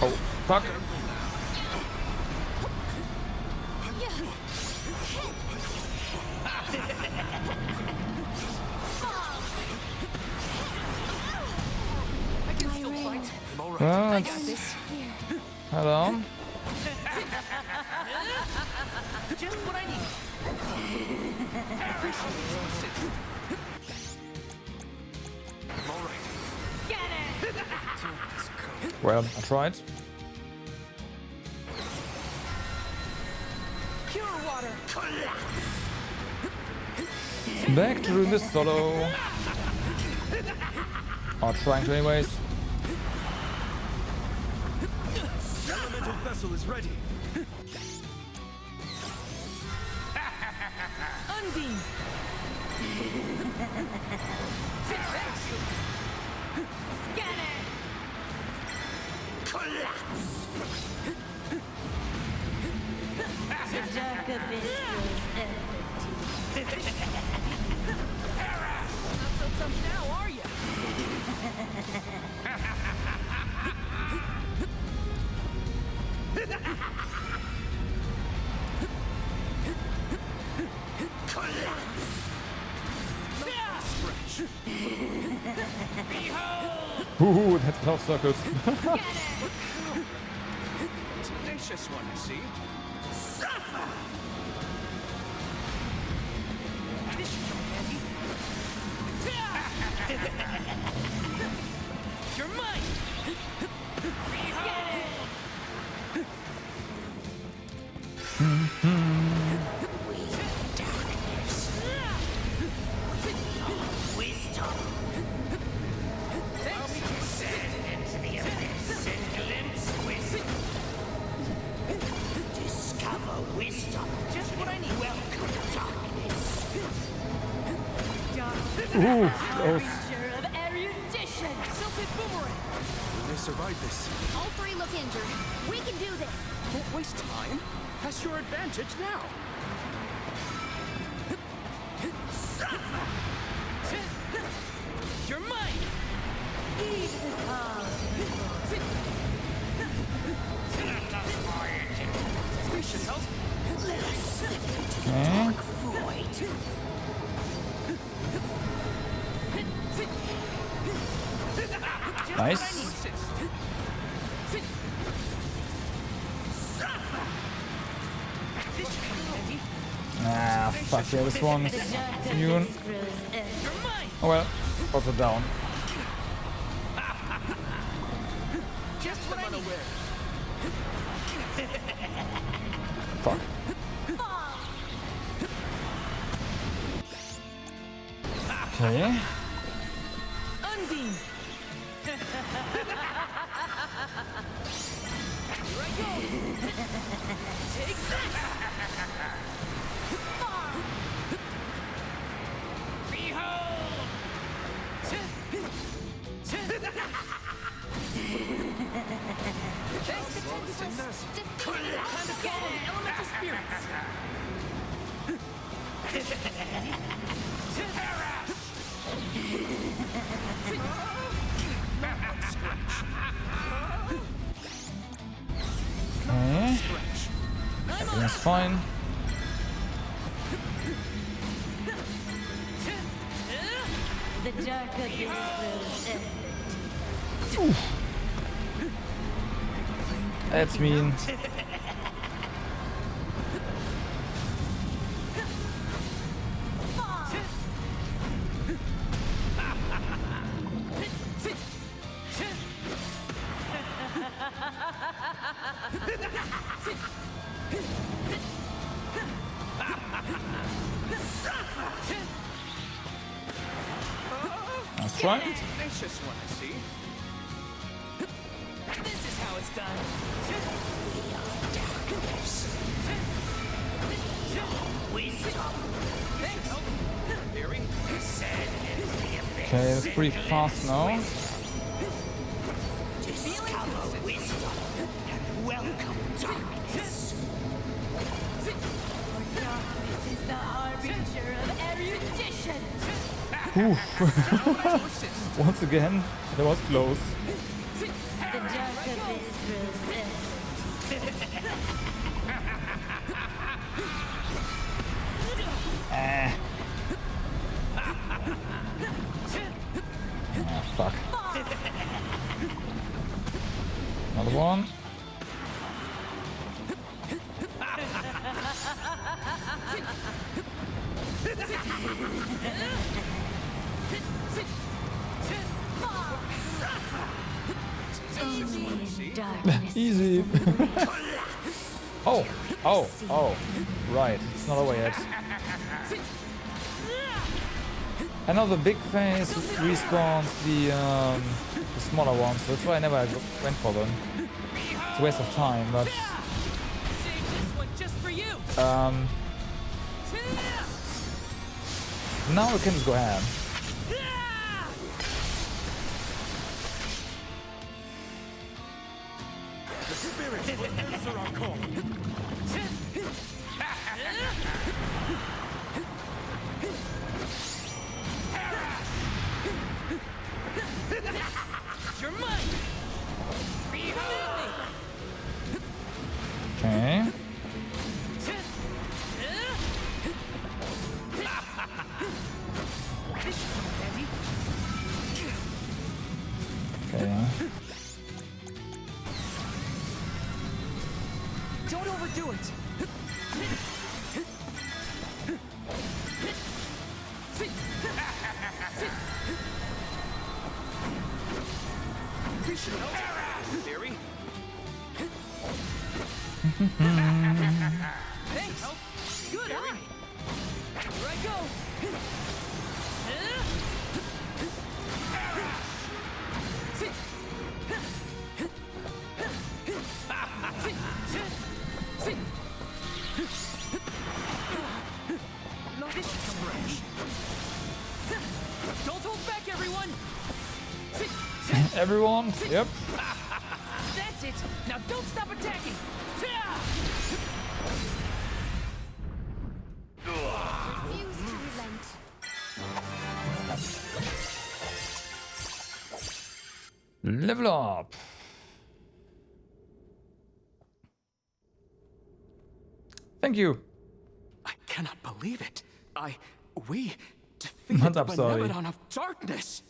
Oh, fuck. Well, it's... Hello. Just what I need. I'm all right. Well, I tried. Pure water. Back to doing this solo. Or trying to anyways. The elemental vessel is ready. Undine. Scanner. Collapse. The dark abyss grows empty. Not so tough now, are you? Ooh, that's a lot of circles. Tenacious one, I see. This should come handy. You're mine! Wisdom. Descend into the abyss and glimpse wisdom. Discover wisdom. Just what I need. Welcome, darkness. Ooh, close. Of erudition. Silted boomerang. Will they survive this? All three look injured. We can do this. Don't waste time. That's your advantage now. You're mine! Eat the We should help. Let us slip into the dark void. Nice. Ah, fuck yeah, this one's immune. Oh well, also down. Just what I need. Fuck. Okay. Undine. Here I go. Take that. Behold. Thanks to Tempest. Time to call in elemental spirits. Okay. Everything's fine. The dark abyss grows Oof. That's mean. That's right. Tenacious one, I see. This is how it's done. Wisdom. Barry. Okay, that's pretty fast now. Discover wisdom and welcome darkness. For darkness is the harbinger of erudition. Ooh. Once again, that was close. The dark abyss grows Ah. Ah, fuck. Another one. Easy. Oh, right. It's not over yet. I know the big phase respawns the smaller ones, so that's why I never went for them. It's a waste of time, but now we can just go ahead. The spirits will answer our call. You're mine. Okay. Okay. Don't overdo it. We should know theory. Thanks. Good eye. Here I go. No, this should come fresh. Don't hold back, everyone. Everyone? Yep. That's it. Now don't stop attacking. Refuse to relent. Level up. Thank you. I cannot believe it. We defeated What's the up, sorry? Benevodon of Darkness.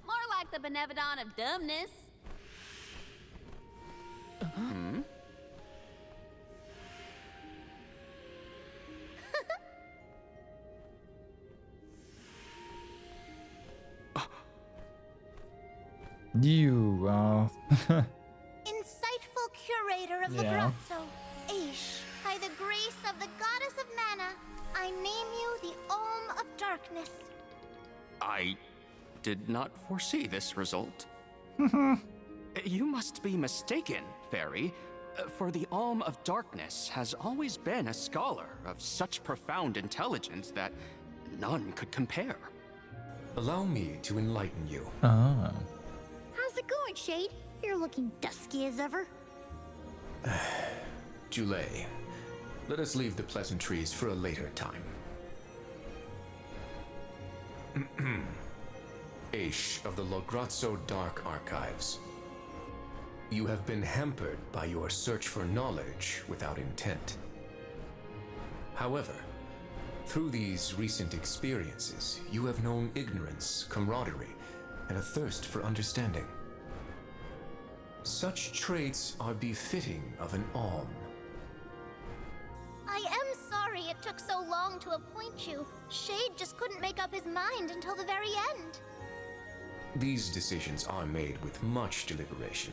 More like the Benevodon of dumbness. Hmm? You are. Insightful curator of Yeah. Legrazzo, Aish, by the grace of the goddess of mana, I name you the Olm of Darkness. I did not foresee this result. You must be mistaken, Fairy, for the Alm of Darkness has always been a scholar of such profound intelligence that none could compare. Allow me to enlighten you. Ah. How's it going, Shade? You're looking dusky as ever. Julay, let us leave the pleasantries for a later time. Aish of the Legrazzo Dark Archives. You have been hampered by your search for knowledge without intent. However, through these recent experiences, you have known ignorance, camaraderie, and a thirst for understanding. Such traits are befitting of an Alm. I am sorry it took so long to appoint you. Shade just couldn't make up his mind until the very end. These decisions are made with much deliberation,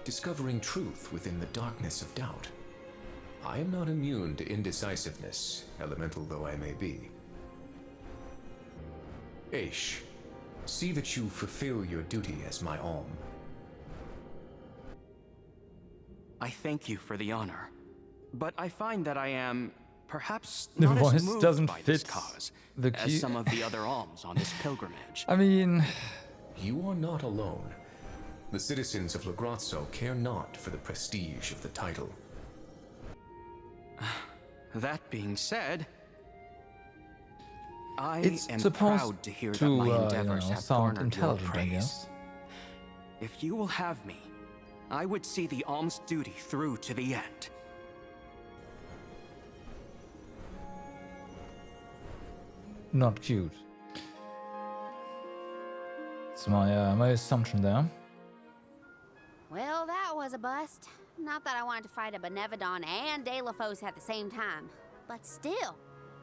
discovering truth within the darkness of doubt. I am not immune to indecisiveness, elemental though I may be. Aish, see that you fulfill your duty as my Alm. I thank you for the honor, but I find that I am perhaps The not voice as moved doesn't by this fit cause the as key. some of the other alms on this pilgrimage. I mean, you are not alone. The citizens of Legrazzo care not for the prestige of the title. That being said, I it's am supposed proud to hear to, that my you endeavors know, have sound garnered your intelligent, I praise. guess. If you will have me, I would see the alms duty through to the end. Not cute. It's my assumption there. Well, that was a bust. Not that I wanted to fight a Benevodon and Delafos at the same time. But still,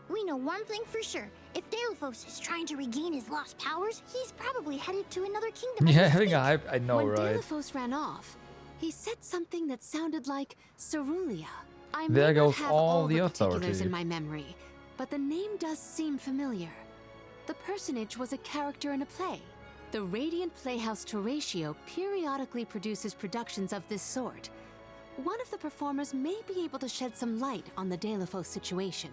we know one thing for sure. If Delphos is trying to regain his lost powers, he's probably headed to another kingdom. as Yeah, we having speak. a hype, I know, when right? Delafos ran off, he said something that sounded like Cerulia. I There may not goes have all the particulars authority. in my memory, but the name does seem familiar. The personage was a character in a play. The Radiant Playhouse Toratio periodically produces productions of this sort. One of the performers may be able to shed some light on the Delafos situation.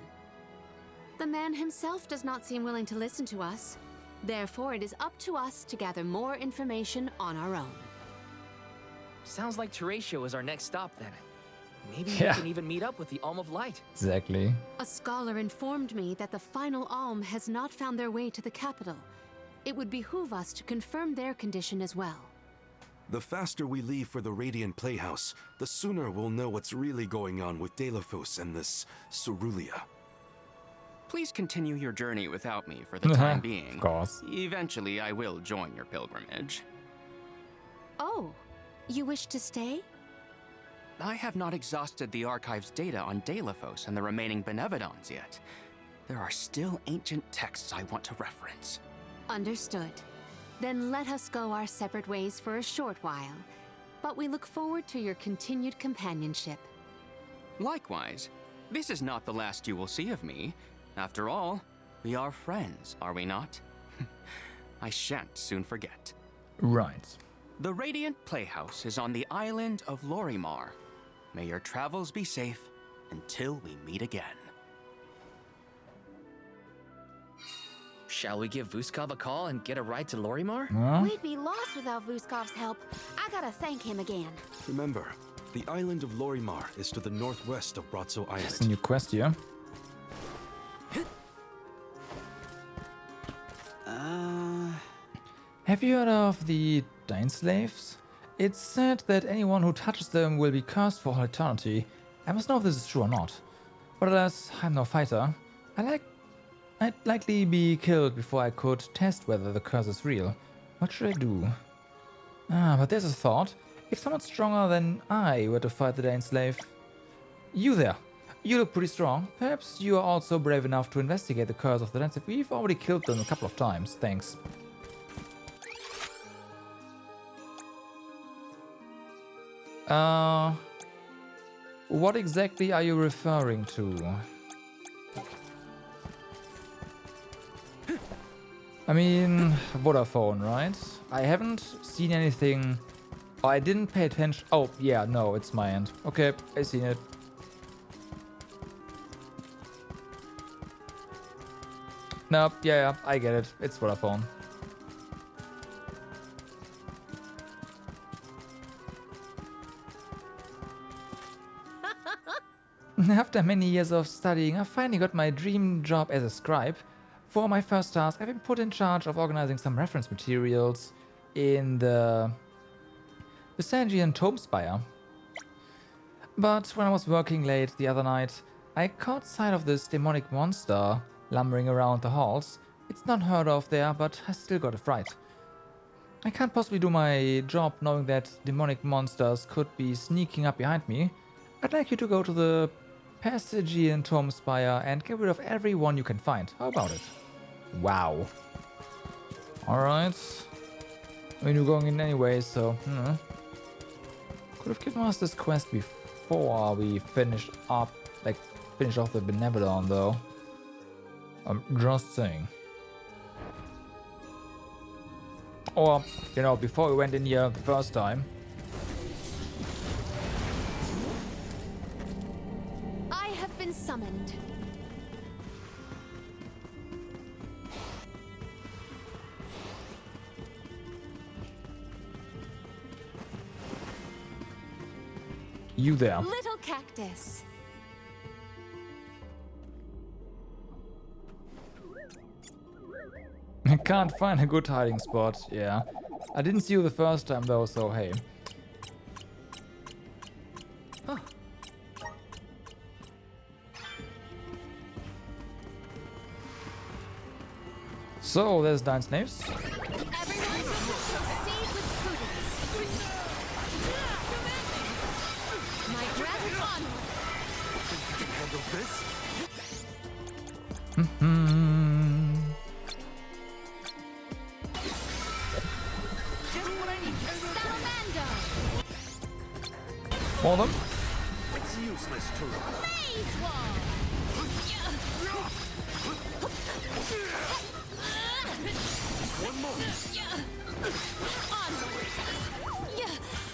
The man himself does not seem willing to listen to us. Therefore, it is up to us to gather more information on our own. Sounds like Teratio is our next stop then. Maybe Yeah. we can even meet up with the Alm of Light. Exactly. A scholar informed me that the final Alm has not found their way to the capital. It would behoove us to confirm their condition as well. The faster we leave for the Radiant Playhouse, the sooner we'll know what's really going on with Delafos and this Cerulia. Please continue your journey without me for the time being. Of course. Eventually, I will join your pilgrimage. Oh, you wish to stay? I have not exhausted the archive's data on Deilophos and the remaining Benevodons yet. There are still ancient texts I want to reference. Understood. Then let us go our separate ways for a short while. But we look forward to your continued companionship. Likewise, this is not the last you will see of me. After all, we are friends, are we not? I shan't soon forget. Right. The Radiant Playhouse is on the island of Lorimar. May your travels be safe until we meet again. Shall we give Vuskov a call and get a ride to Lorimar? We'd be lost without Vuskov's help. I gotta thank him again. Remember, the island of Lorimar is to the northwest of Bratzo Island. That's a new quest here. Have you heard of the Dainslaves? It's said that anyone who touches them will be cursed for all eternity. I must know if this is true or not. But alas, I'm no fighter. I'd likely be killed before I could test whether the curse is real. What should I do? But there's a thought. If someone stronger than I were to fight the Dainslave... You there! You look pretty strong. Perhaps you are also brave enough to investigate the curse of the Dainslave. We've already killed them a couple of times. Thanks. What exactly are you referring to? I mean, Vodafone, right? I haven't seen anything. Oh, I didn't pay attention. Oh, yeah, no, it's my end. Okay, I seen it. Nope, yeah, I get it. It's Vodafone. After many years of studying, I finally got my dream job as a scribe. For my first task, I've been put in charge of organizing some reference materials in the Byzantian tomb spire. But when I was working late the other night, I caught sight of this demonic monster lumbering around the halls. It's not heard of there, but I still got a fright. I can't possibly do my job knowing that demonic monsters could be sneaking up behind me. I'd like you to go to the Passagian tomb spire and get rid of everyone you can find. How about it? Wow. Alright. I mean, we're going in anyway, so... Could have given us this quest before we finish off the Benevodon, though. I'm just saying. Or, you know, before we went in here the first time. I have been summoned. You there. Little cactus. I can't find a good hiding spot, yeah. I didn't see you the first time though, so hey. Huh. So, there's Dainslaves. Everyone proceed with prudence. My breath onward. Think you can handle this? Hold them. It's useless to run. Phase wall. One more.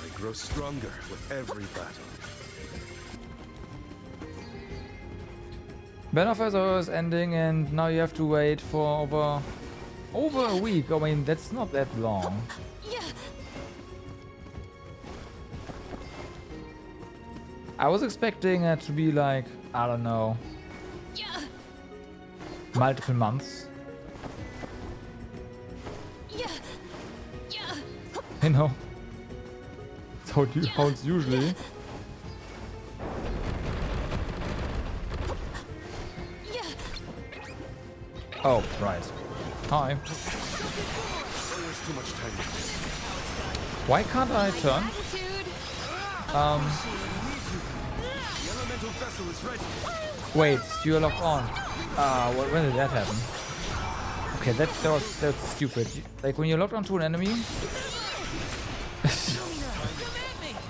I grow stronger with every battle. Beneficer is ending and now you have to wait for over a week. I mean, that's not that long. I was expecting it to be like, I don't know, multiple months. You know, that's how it's usually. Oh, right. Hi. Too much time. Why can't I turn? Wait, you're locked on. When did that happen? Okay, that's stupid. Like when you're locked onto an enemy.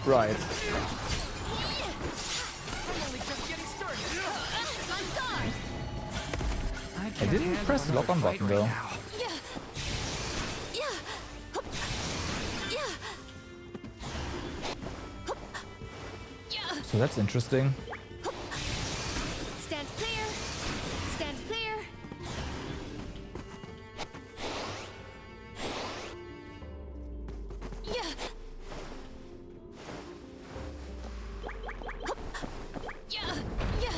Right. I didn't press the lock on button though. So that's interesting. Stand clear. Stand clear. Yeah. Yeah. Yeah.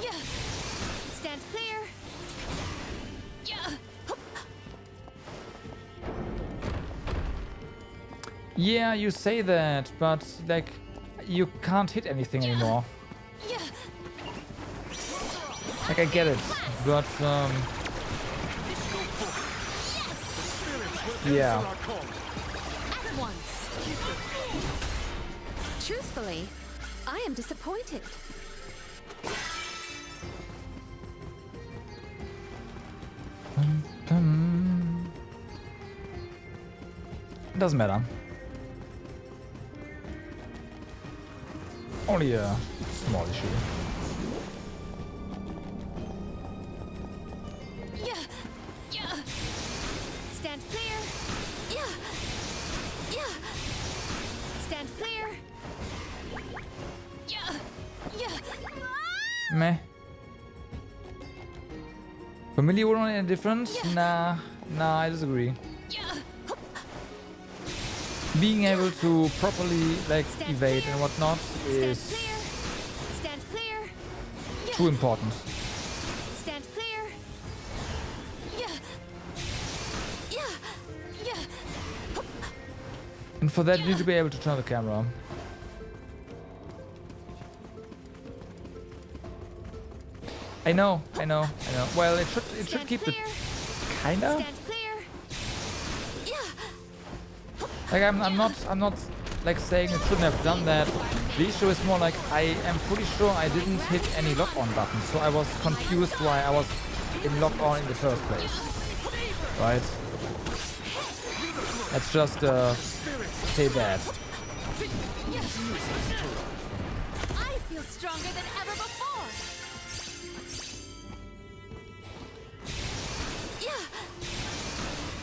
Yeah. Stand clear. Yeah. Yeah, you say that, but like you can't hit anything anymore. Like I get it, but yeah. At once. Truthfully, I am disappointed. Doesn't matter. Only a small issue. Yeah. Yeah. Stand clear. Yeah. Yeah. Stand clear. Yeah. Yeah. Meh. Familiar with any difference? Nah, I disagree. Being able to properly like evade and whatnot is too important. Stand clear. Yeah. Yeah. Yeah. And for that you need to be able to turn the camera. I know. Well, it should keep the kinda. Like I'm not like saying it shouldn't have done that. The issue is more like I am pretty sure I didn't hit any lock on button, so I was confused why I was in lock on in the first place. Right? Let's just say that. I feel stronger than ever before. Yeah.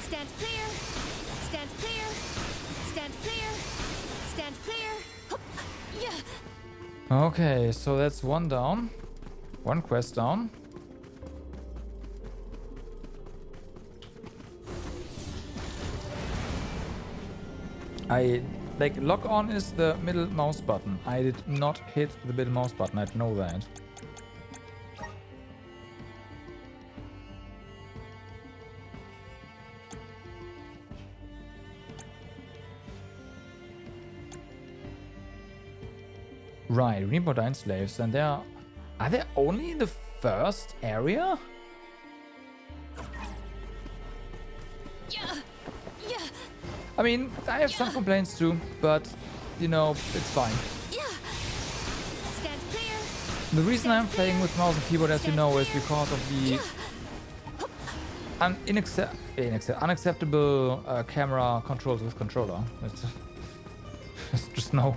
Stand clear. Stand clear. Stand clear. Stand clear. Yeah. Okay, so that's one down. One quest down. Like lock on is the middle mouse button. I did not hit the middle mouse button, I know that. Right, we need more Dying Slaves, and are they only in the first area? Yeah. Yeah. I mean, I have some complaints too, but you know, it's fine. Stand clear. The reason I'm playing with mouse and keyboard, as you know, is because of the unacceptable camera controls with controller. It's just no.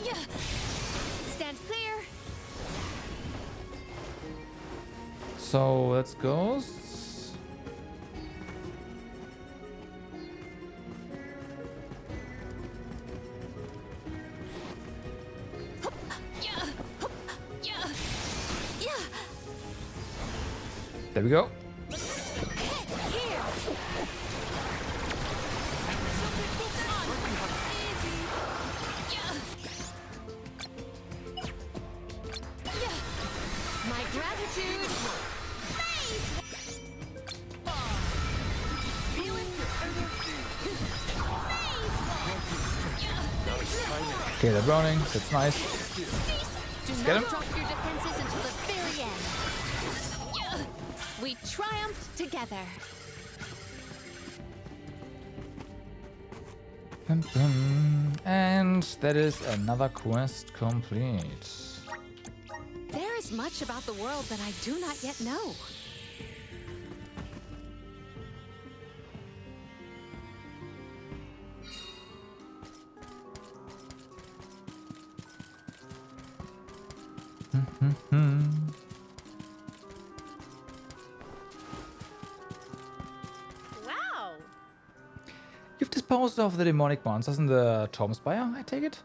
Yeah. Stand clear. So let's go. There we go. My gratitude. Okay, they're burning. That's nice. Do Get him. not drop your defenses until the very end. We triumphed together. And that is another quest complete. There is much about the world that I do not yet know. Wow. You've disposed of the demonic monsters in the Tom Spire, I take it?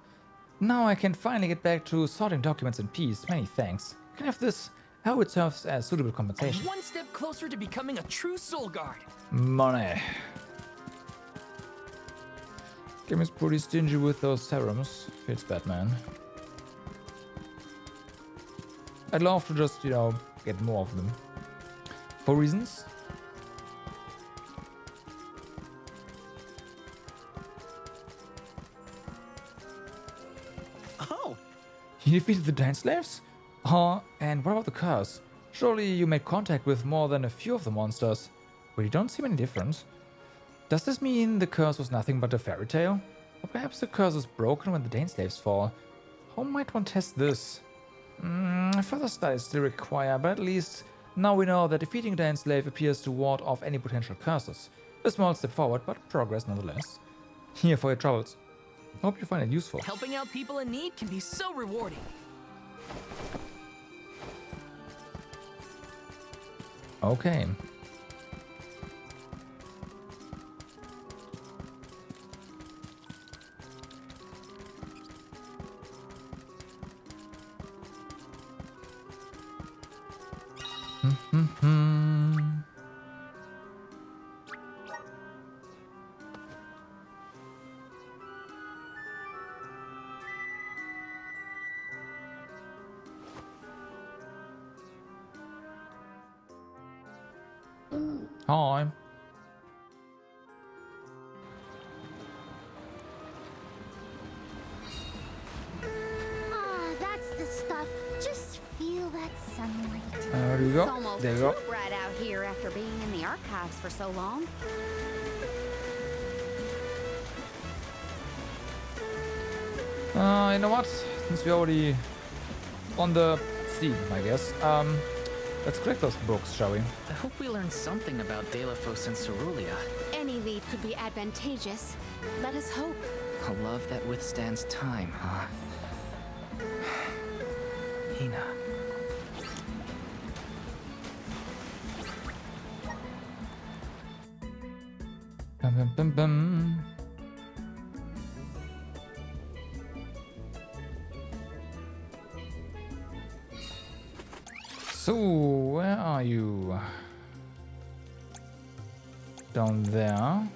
Now I can finally get back to sorting documents in peace. Many thanks. You can have this. I hope it serves as suitable compensation. One step closer to becoming a true soul guard. Money. Game is pretty stingy with those serums. Feels bad, man. I'd love to just, you know, get more of them. For reasons. Oh! You defeated the Giant Slaves? Oh, and what about the curse? Surely you made contact with more than a few of the monsters, but you don't seem any different. Does this mean the curse was nothing but a fairy tale? Or perhaps the curse is broken when the Dane slaves fall? How might one test this? Further studies still require, but at least now we know that defeating a Dane slave appears to ward off any potential curses. A small step forward, but progress nonetheless. Here for your troubles. Hope you find it useful. Helping out people in need can be so rewarding. Okay. Hi. Ah, that's the stuff. Just feel that sunlight. There you go. It's almost There you go. too bright out here after being in the archives for so long. You know what? Since we're already on the scene, I guess. Let's collect those books, shall we? I hope we learn something about Delafos and Cerulia. Any lead could be advantageous. Let us hope. A love that withstands time, huh? Hina. Bum, bum, bum, bum. So, where are you? Down there.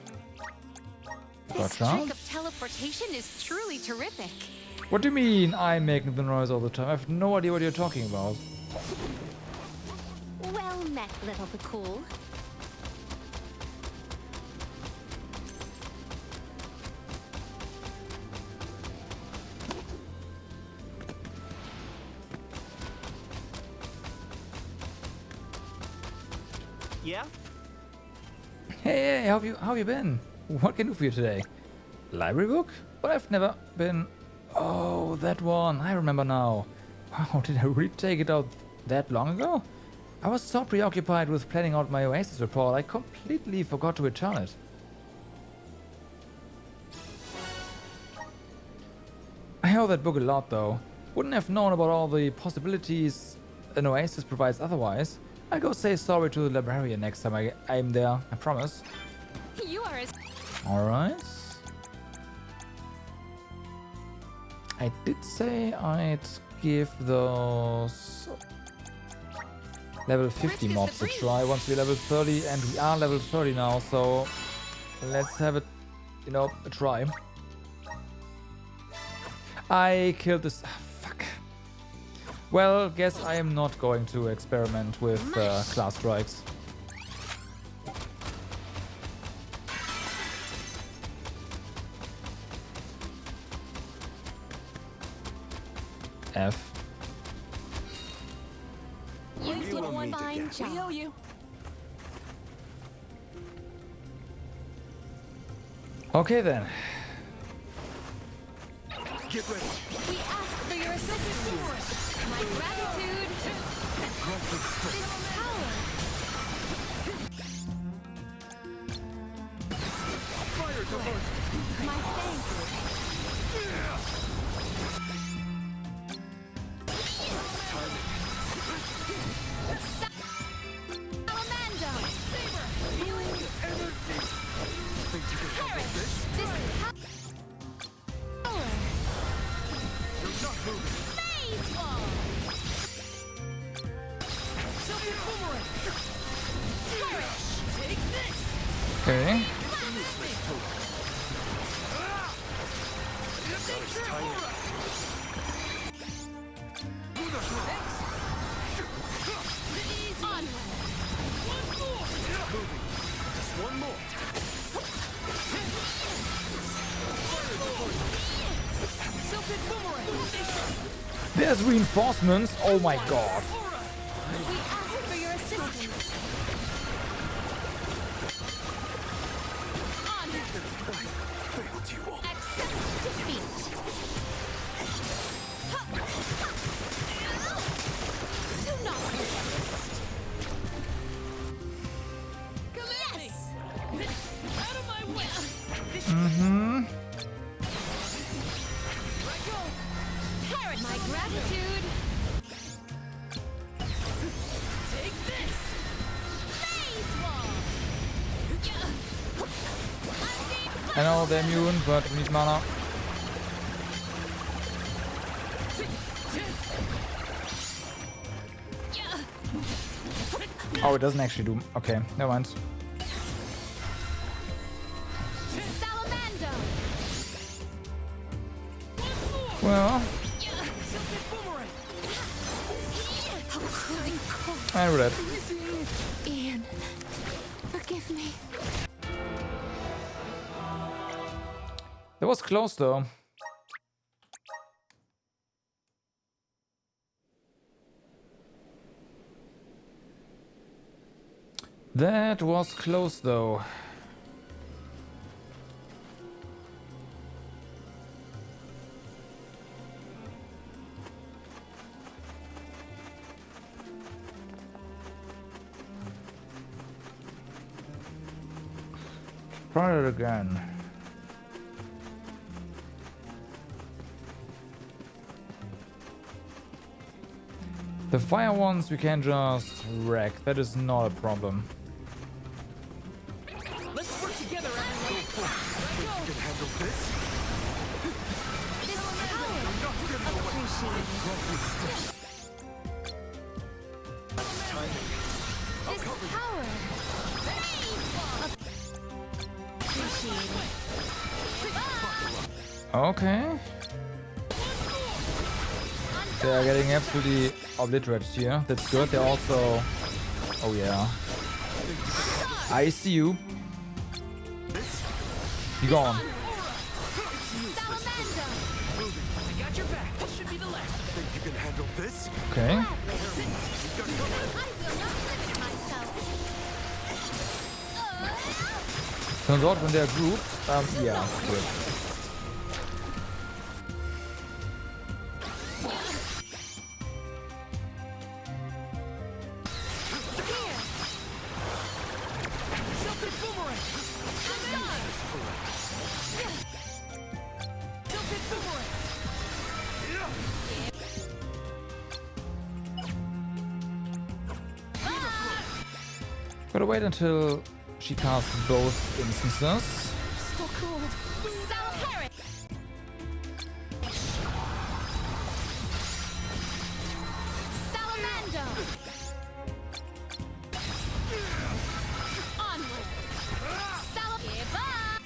This Gotcha. trick of teleportation is truly terrific. What do you mean I'm making the noise all the time? I have no idea what you're talking about. Well met, little Bakul. Yeah? Hey, how have you been? What can I do for you today? Library book? But I've never been... Oh, that one. I remember now. Wow, did I really take it out that long ago? I was so preoccupied with planning out my Oasis report, I completely forgot to return it. I owe that book a lot, though. Wouldn't have known about all the possibilities an Oasis provides otherwise. I'll go say sorry to the librarian next time I'm there, I promise. You are as... Alright. I did say I'd give those level 50 mobs a try once we're level 30, and we are level 30 now, so let's have it, you know, a try. I killed this... fuck. Well, guess I am not going to experiment with class strikes. F. You did a fine job. We owe you. Okay then. Get ready. We ask for your assistance. My gratitude. This power. Fire divert. My thanks. Salamander. Healing energy. Think you can handle this? Power. You're not moving. Phase wall. Silver boomerang. Flourish. Take this. Okay. Just one more. There's reinforcements. Oh my god. We ask for your assistance. Failed you all. Accept defeat. Do not resist. Yes. Out of my way. Mm-hmm. My gratitude. Take this. Phase wall. I know they're immune, but we need mana. Oh, it doesn't actually do. Okay, never mind. Salamander. Well, I read it. Ian, forgive me. That was close though. That was close though. Try it again. The fire ones we can just wreck. That is not a problem. Let's work together, everyone. You can handle this? This power. Appreciate it. This power. Appreciate it. Okay. They are getting absolutely obliterated here. That's good. They're also... Oh yeah. I see you. You gone. I got your back. This should be the last. Think you can handle this? Okay. I will not limit myself. Turns out when they're grouped, yeah, good. Gotta wait until she casts both instances. So cool. Salamander. Salamander. Onward. Give up.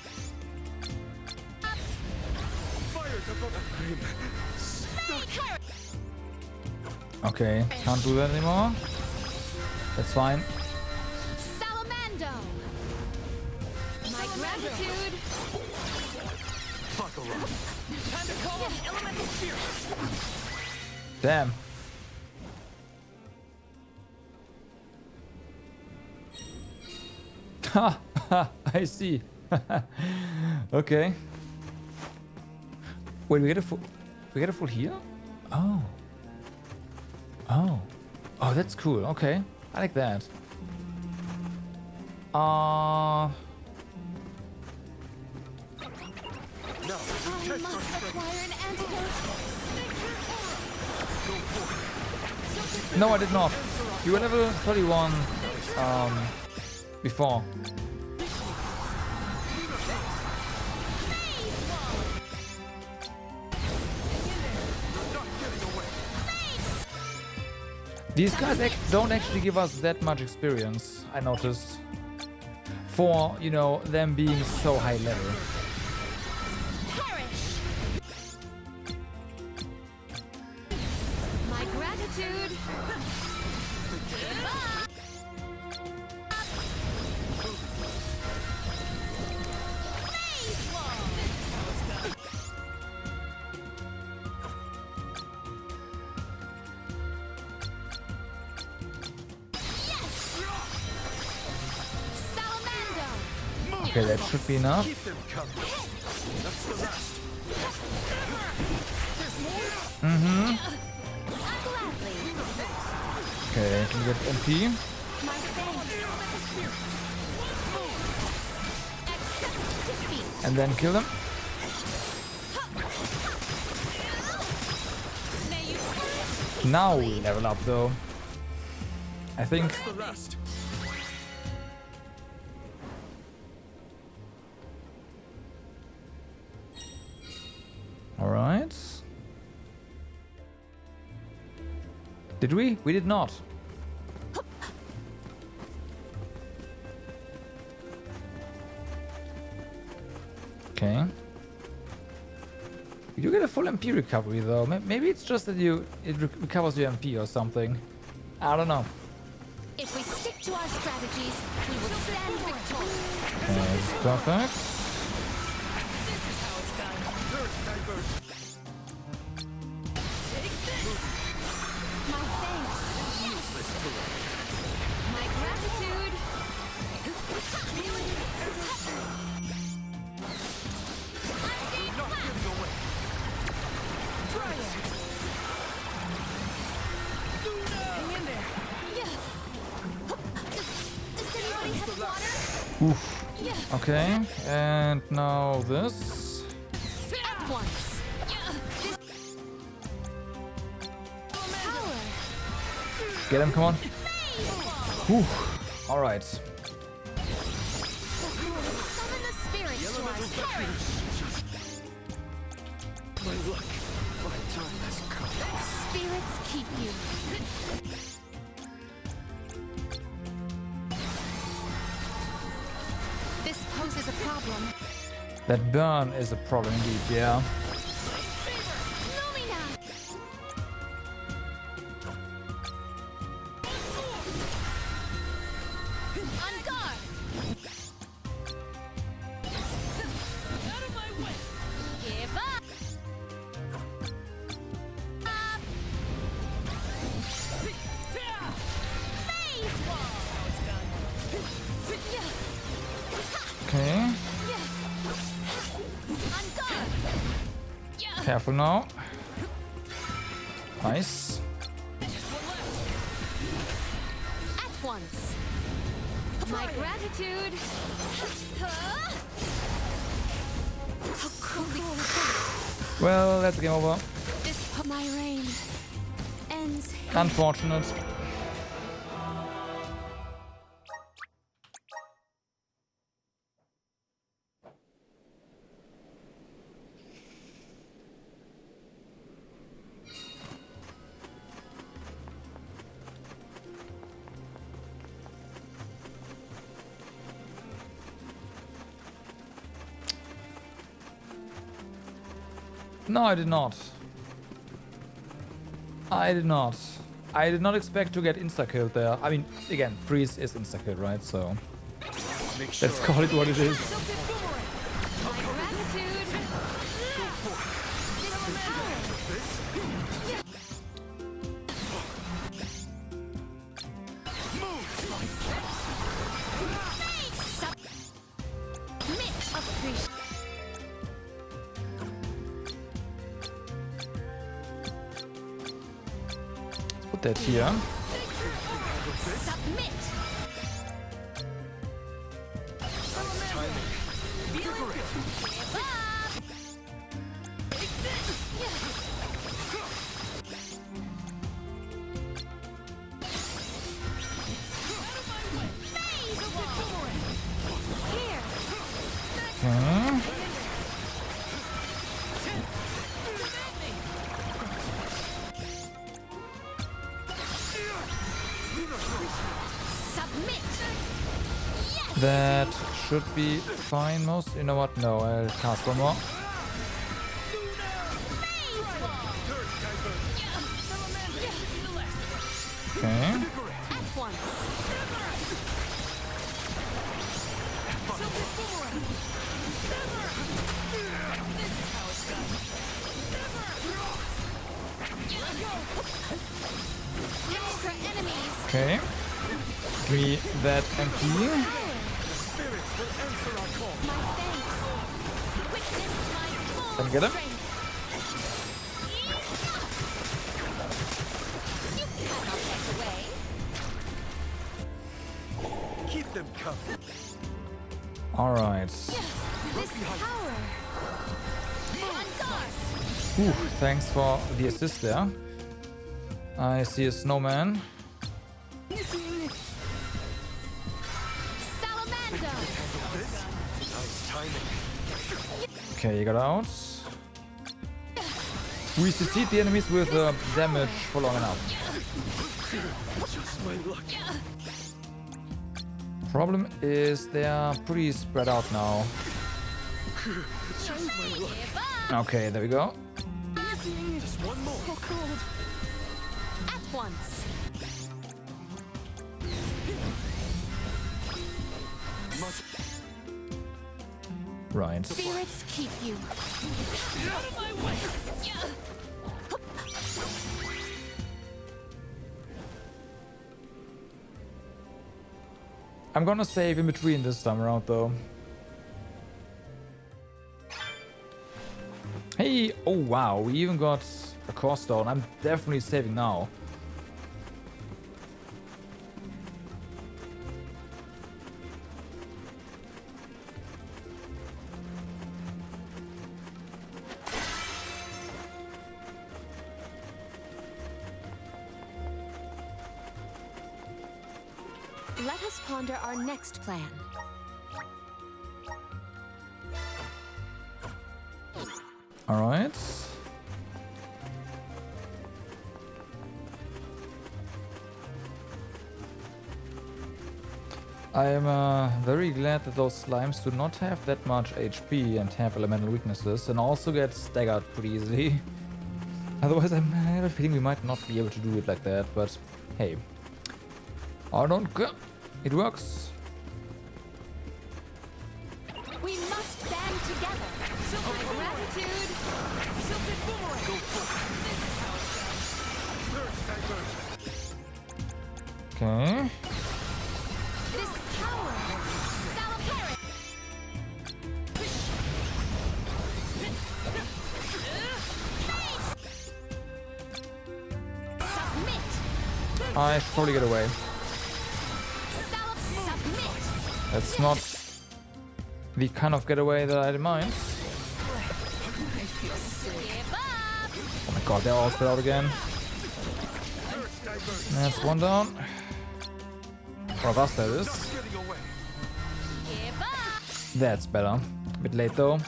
Fire divert. Okay, can't do that anymore. That's fine. Salamando. My gratitude. Buckle up. Time to call on the elemental spirits. Damn. Ha, ha, I see. Okay. Wait, we get a full heal? Oh. Oh. Oh, that's cool. Okay. I like that. I must acquire an antidote. No, I did not. You were level 31 before. These guys don't actually give us that much experience, I noticed. For, you know, them being so high level. My gratitude. Okay, that should be enough. Mm-hmm. Okay, can we get MP? And then kill them. Now we level up though. I think. Alright. Did we? We did not. Okay. You get a full MP recovery though. Maybe it's just that it recovers your MP or something. I don't know. If we stick to our strategies, we will stand victorious. Okay, this is perfect. My thanks. My gratitude. Hang in there. Does anybody have water? Oof. Okay, and now this. At once. Get him, come on. Whew. Alright. Summon the spirits to our parish. My luck, my time has come. Spirits keep you. This poses a problem. That burn is a problem indeed, yeah. Okay. Careful now. Nice. At once. My gratitude. Well, that's game over. My reign ends. Unfortunate. No, I did not. I did not. I did not expect to get insta-killed there. I mean, again, freeze is insta-killed, right? So let's call it what it is. that here. Submit. Okay. That should be fine most. You know what? No, I'll cast one more. Okay. Okay. Give me that MP. Can I get him? Keep them coming. Alright. Ooh, thanks for the assist there. I see a snowman. Okay, you got out. We succeed the enemies with damage for long enough. Problem is they are pretty spread out now. Okay, there we go. Just one more. So cold. At once. Right. Spirits keep you. Out of my way. I'm gonna save in between this time around though. Hey, oh wow, we even got a core stone. I'm definitely saving now. Let us ponder our next plan. All right. I am very glad that those slimes do not have that much HP and have elemental weaknesses and also get staggered pretty easily. Otherwise, I have a feeling we might not be able to do it like that, but hey. I don't care. It works. We must band together. My gratitude. Silted boomerang. Go for it. This is how it's done. Okay. This power. Salaparic. Submit. I should probably get away. That's not the kind of getaway that I had in mind. Oh my god, they're all spread out again. That's one down. Or of us, that is. That's better. A bit late though.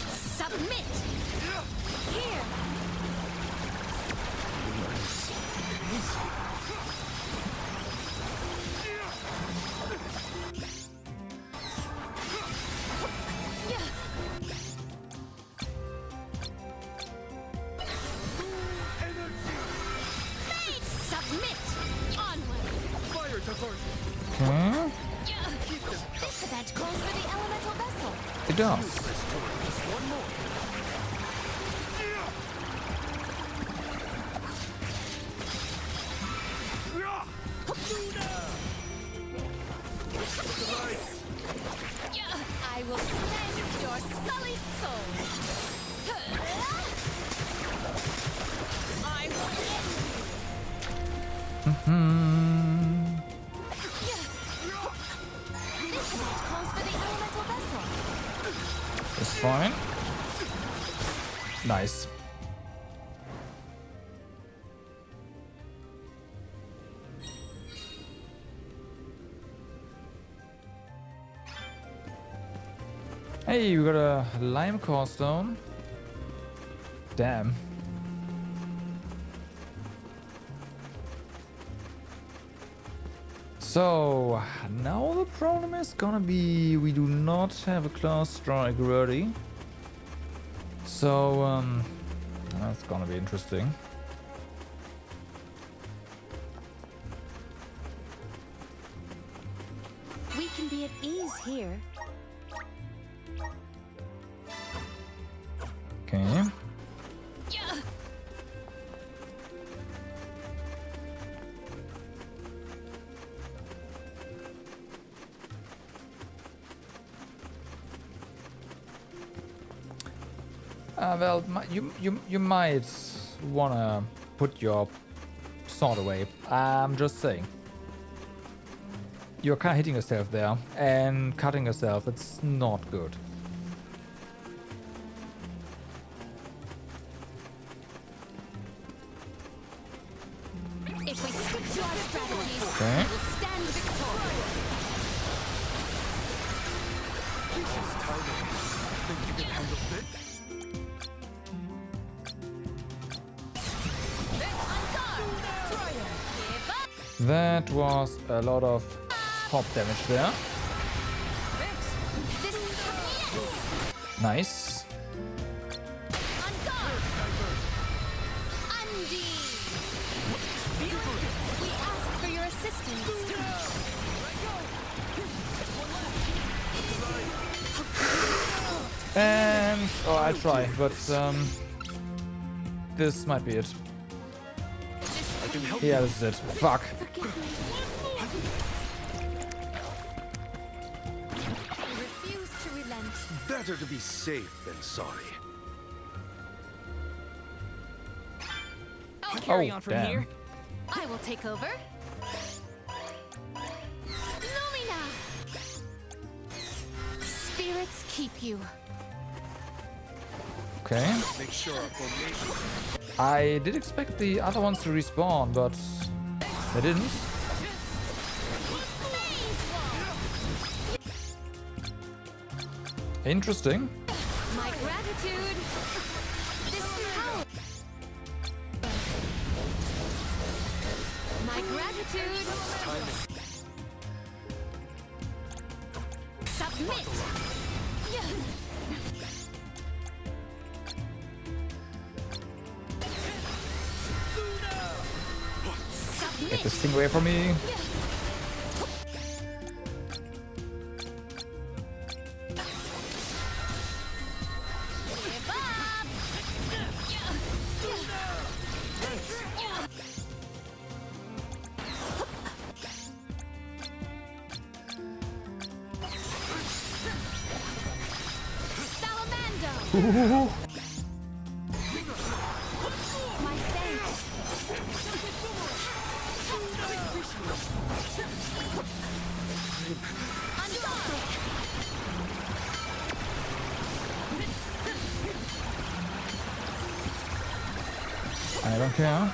Submit. Here. Okay. This event calls for the elemental vessel. It does. Just one more. I will cleanse your sullied soul. It's fine. Nice. Hey, we got a lime core stone. Damn. So now the problem is gonna be we do not have a class strike ready. So that's gonna be interesting. We can be at ease here. Okay. Well, you might wanna put your sword away. I'm just saying. You're kind of hitting yourself there and cutting yourself. It's not good. If we stick to our strategies, Okay. we'll stand victorious. Think you can handle this? That was a lot of pop damage there. Nice. We ask for your assistance. And oh, I'll try, but this might be it. Yeah, this is it. Fuck. Refuse to relent. Better to be safe than sorry. I'll carry Oh, on from damn. here. I will take over. Lumina! Spirits keep you. Okay. Make sure our formation. I did expect the other ones to respawn, but they didn't. Interesting. My gratitude. This power. My gratitude. Submit. Get this thing away from me. Salamando. My thanks. I don't care.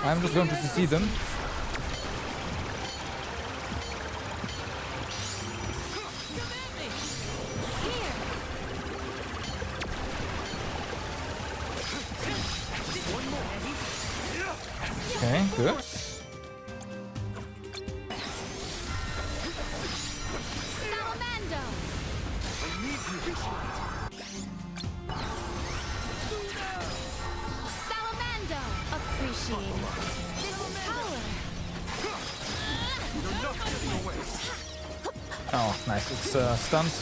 I'm just going to see them. Okay, good. Salamando. Salamando. Appreciate this power. Oh, nice. It's stunned.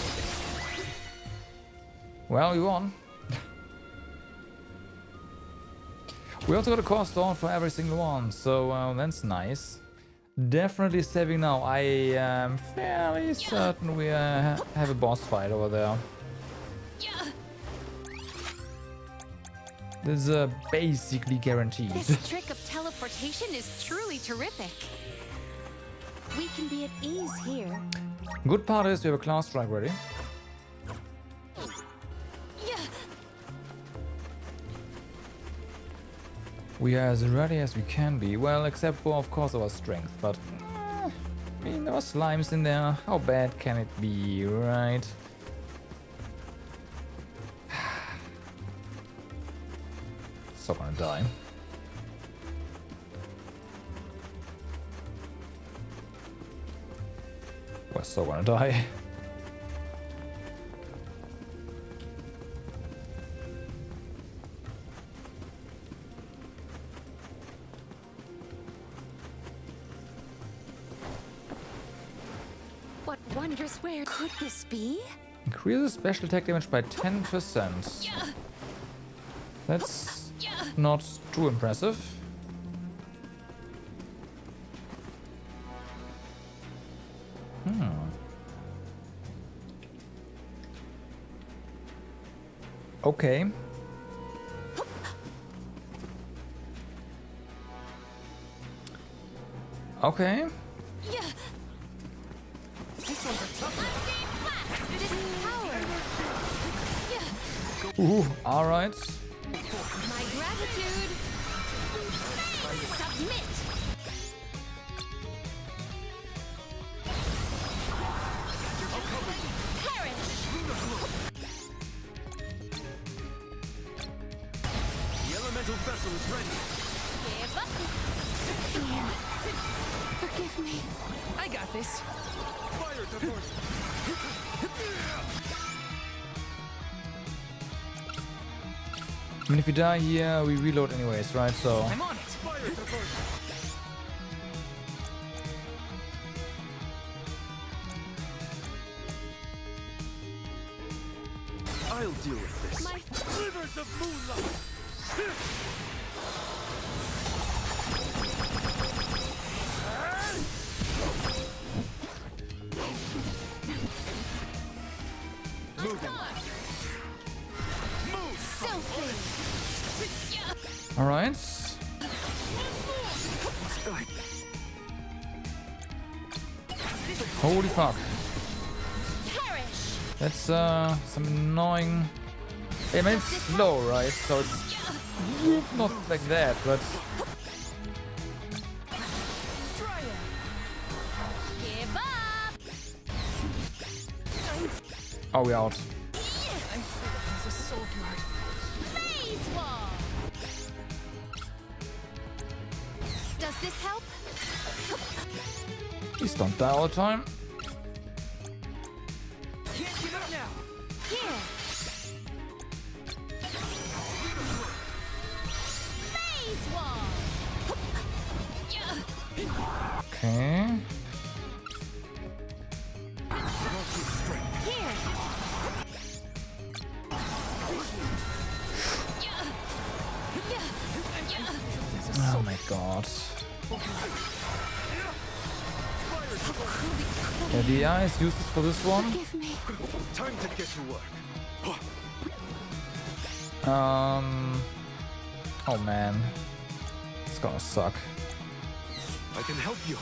Well, we won. We also got a core stone for every single one, so that's nice. Definitely saving now. I am fairly certain we have a boss fight over there. This is basically guaranteed. This trick of teleportation is truly terrific. We can be at ease here. Good part is we have a class strike ready. We are as ready as we can be. Well, except for, of course, our strength. But, I mean, there are slimes in there. How bad can it be, right? So gonna die. We're so gonna die. What wondrous where could this be? Increases special attack damage by 10%. That's not too impressive. Okay. Okay. This one's a tough one. This power. Ooh, alright. My gratitude. Submit. The elemental vessel is ready. Give up. Ian, forgive me. I got this. Fire diversion. I mean, if we die here, we reload anyways, right? So. I'm on it. Fire diversion. I'll deal with this. My Rivers of moonlight. Alright. Holy fuck. That's some annoying. I mean, it's slow, right? So it's not like that, but Give up. oh, we're out. I'm as a soldier. Phase wall. Does this help? Please don't die all the time. Can't give up now. Here. Phase wall. Okay. Here. Oh my god. Yeah, the AI is useless for this one. Forgive me. Time to get to work. Oh man. It's gonna suck. I can help you.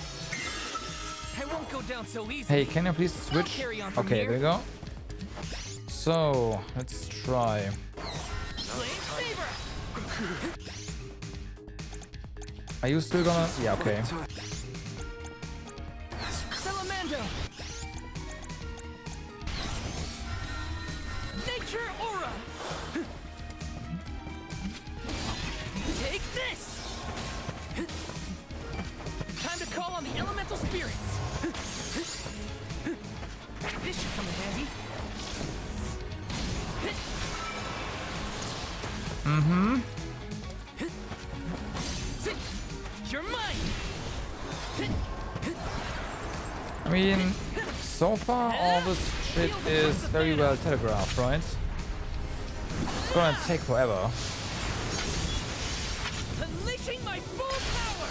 I won't go down so easy. Hey, can you please switch? carry on from Okay, here. there we go. So, let's try. Are you still gonna? Yeah, okay. Salamando. Nature aura. Take this. Time to call on the elemental spirits. This should come in handy. Mm-hmm. You're mine. I mean, so far all this shit is very well telegraphed, right? It's gonna take forever. Unleashing my full power.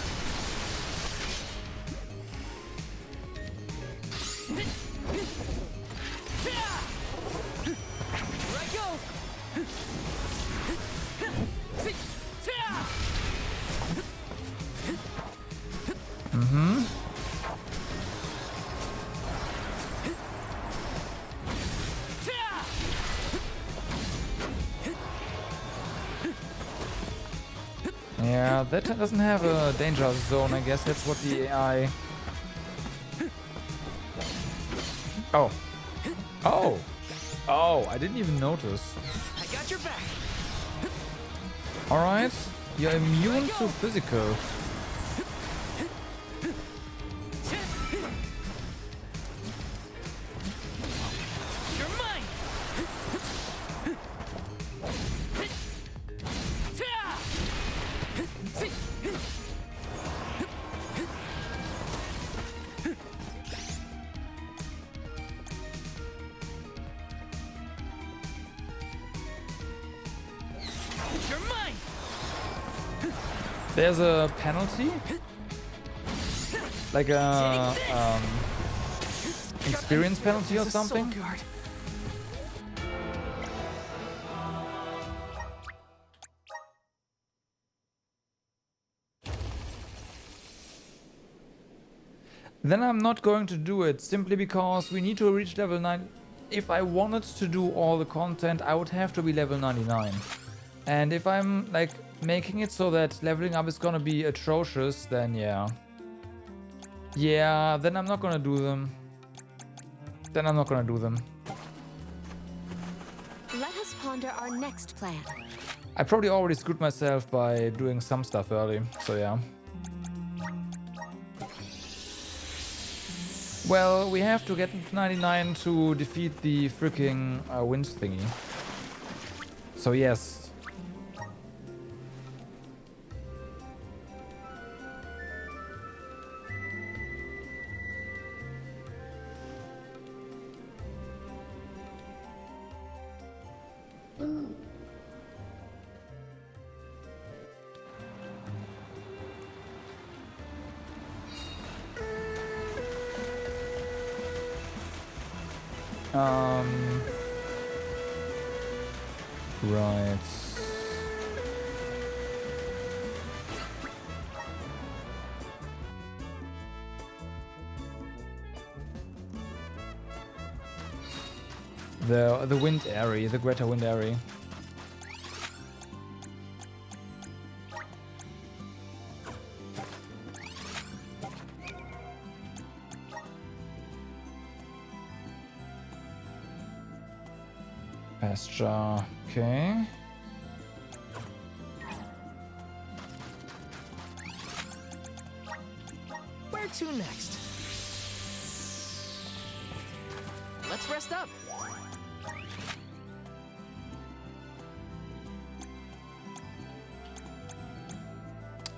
Here I go. Yeah, that doesn't have a danger zone, I guess that's what the AI... Oh. Oh! Oh, I didn't even notice. I got your back. Alright, you're immune to physical. You're mine. You're mine. There's a penalty? Like a experience penalty or something? Then I'm not going to do it, simply because we need to reach level 9. If I wanted to do all the content, I would have to be level 99. And if I'm like making it so that leveling up is gonna be atrocious, then yeah. Yeah, then I'm not gonna do them. Then I'm not gonna do them. Let us ponder our next plan. I probably already screwed myself by doing some stuff early, so yeah. Well, we have to get to 99 to defeat the freaking wind thingy. So yes. Right. The wind area, the Greta wind area. Pasture, okay. Where to next? Let's rest up.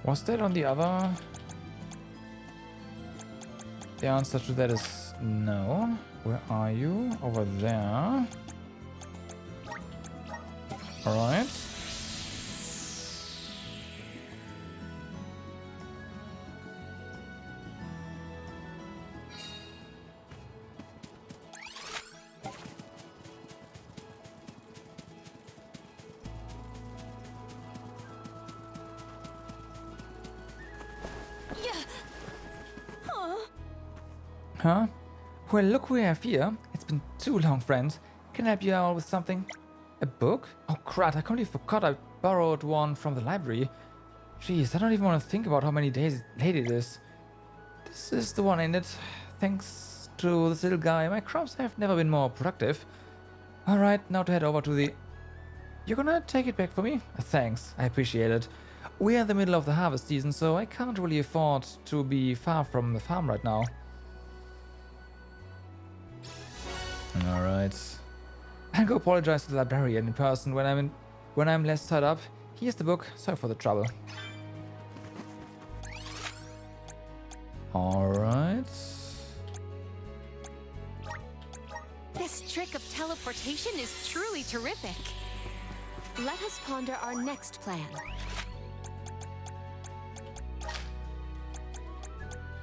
Was that on the other? The answer to that is no. Where are you? Over there. Alright. Huh? Well, look who we have here. It's been too long, friend. Can I help you out with something? A book? Oh crap, I completely forgot I borrowed one from the library. Jeez, I don't even want to think about how many days late it is. This is the one, ain't it? Thanks to this little guy, my crops have never been more productive. Alright, now to head over to the... You're gonna take it back for me? Thanks, I appreciate it. We're in the middle of the harvest season, so I can't really afford to be far from the farm right now. Alright. I'll go apologize to the librarian in person when I'm less tied up. Here's the book. Sorry for the trouble. Alright. This trick of teleportation is truly terrific. Let us ponder our next plan.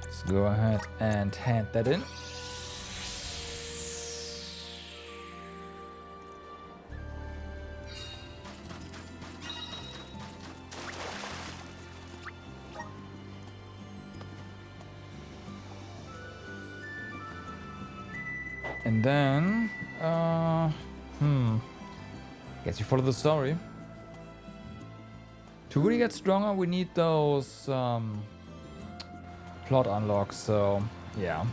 Let's go ahead and hand that in. And then, guess you follow the story. To really get stronger, we need those plot unlocks, so yeah.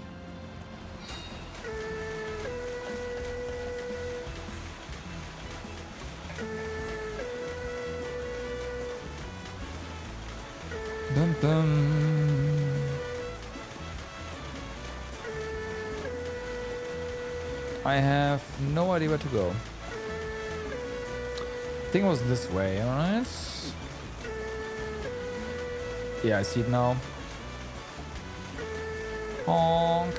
Dum dum. I have no idea where to go. I think it was this way, alright? Yeah, I see it now. Honk.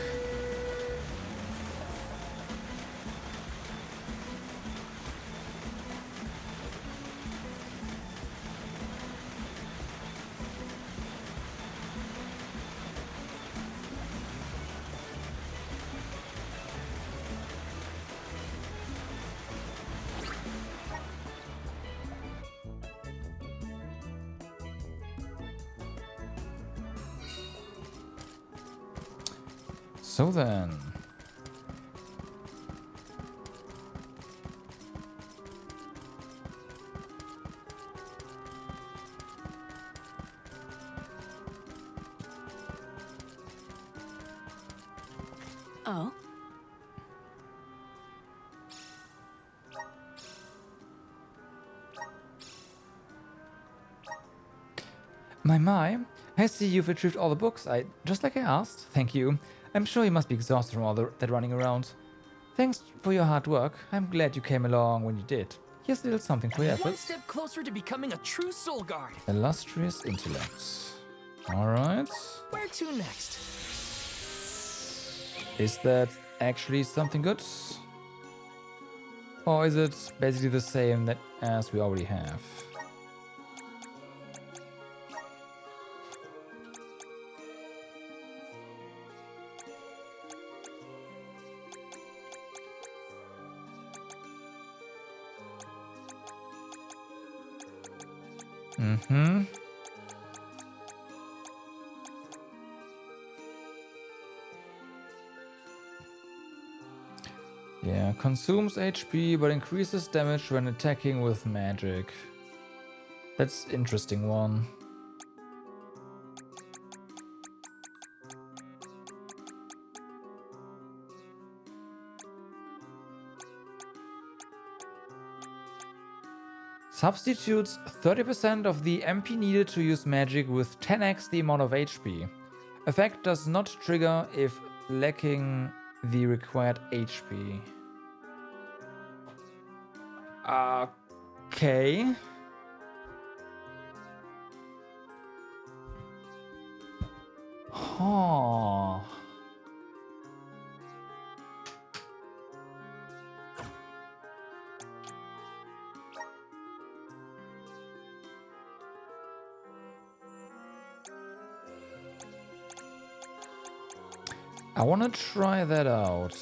So then. Oh. My. I see you've retrieved all the books. Just like I asked. Thank you. I'm sure you must be exhausted from all that running around. Thanks for your hard work. I'm glad you came along when you did. Here's a little something for your One efforts. step closer to becoming a true soul guard. Illustrious intellect. Alright. Where to next? Is that actually something good? Or is it basically the same that as we already have? Mm-hmm. Yeah, consumes HP but increases damage when attacking with magic. That's interesting one. Substitutes 30% of the MP needed to use magic with 10x the amount of HP. Effect does not trigger if lacking the required HP. Okay. Huh. I want to try that out.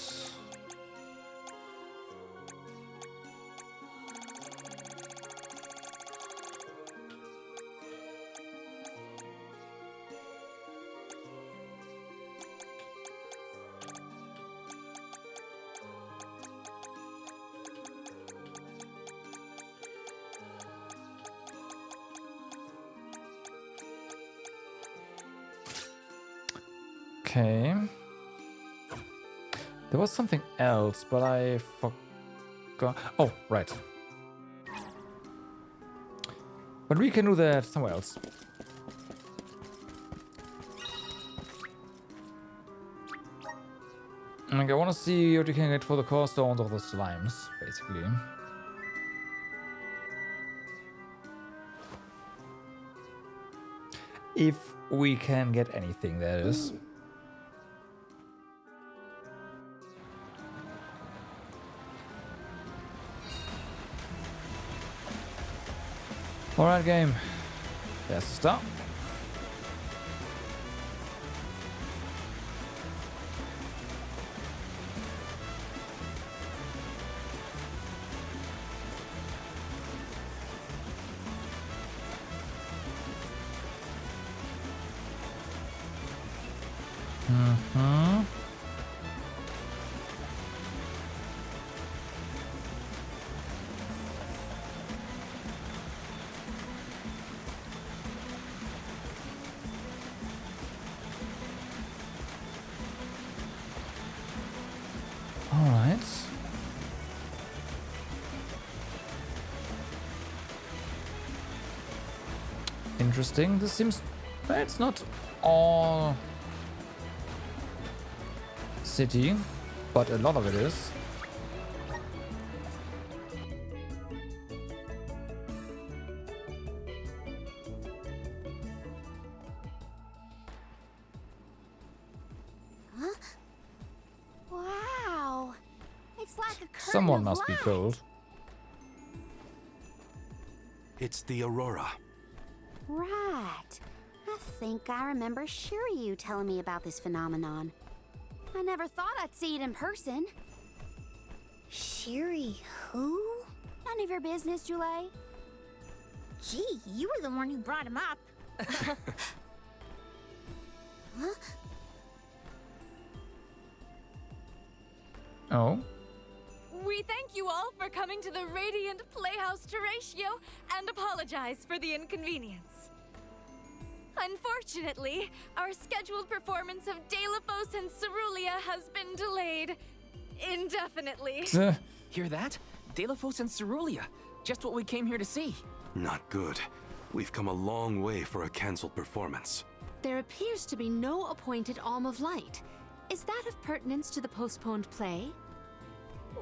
Okay. There was something else, but I forgot. Oh, right. But we can do that somewhere else. Like, I want to see what you can get for the core stones of the slimes, basically. If we can get anything, that is. Alright, game. There's the start. Mm-hmm. Interesting. This seems... It's not all city, but a lot of it is. Huh? Wow. It's like a curtain Someone of must be light. cold. It's the Aurora. Right. I think I remember Shiryu telling me about this phenomenon. I never thought I'd see it in person. Shiri, who? None of your business, Jule. Gee, you were the one who brought him up. Huh? Oh. We thank you all for coming to the Radiant Playhouse Terratio and apologize for the inconvenience. Unfortunately, our scheduled performance of Deilephos and Cerulia has been delayed indefinitely. Hear that? Deilephos and Cerulia. Just what we came here to see. Not good. We've come a long way for a cancelled performance. There appears to be no appointed Alm of Light. Is that of pertinence to the postponed play?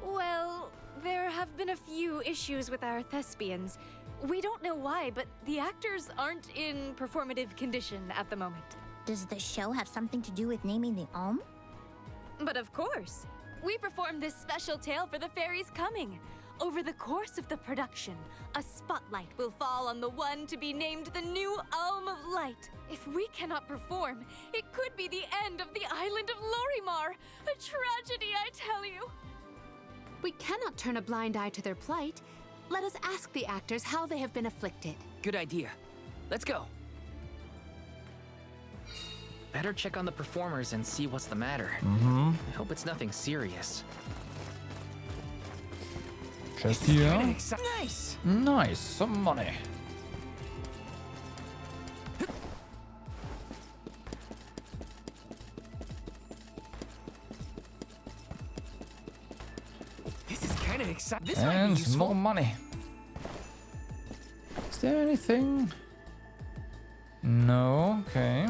Well, there have been a few issues with our thespians. We don't know why, but the actors aren't in performative condition at the moment. Does the show have something to do with naming the Alm? But of course, we performed this special tale for the fairies coming. Over the course of the production, a spotlight will fall on the one to be named the new Alm of Light. If we cannot perform, it could be the end of the island of Lorimar. A tragedy, I tell you. We cannot turn a blind eye to their plight. Let us ask the actors how they have been afflicted. Good idea. Let's go. Better check on the performers and see what's the matter. Mm-hmm. I hope it's nothing serious. Just here. Nice. Nice. Some money. This is kind of exciting. This might be And useful. more money. Is there anything? No. Okay.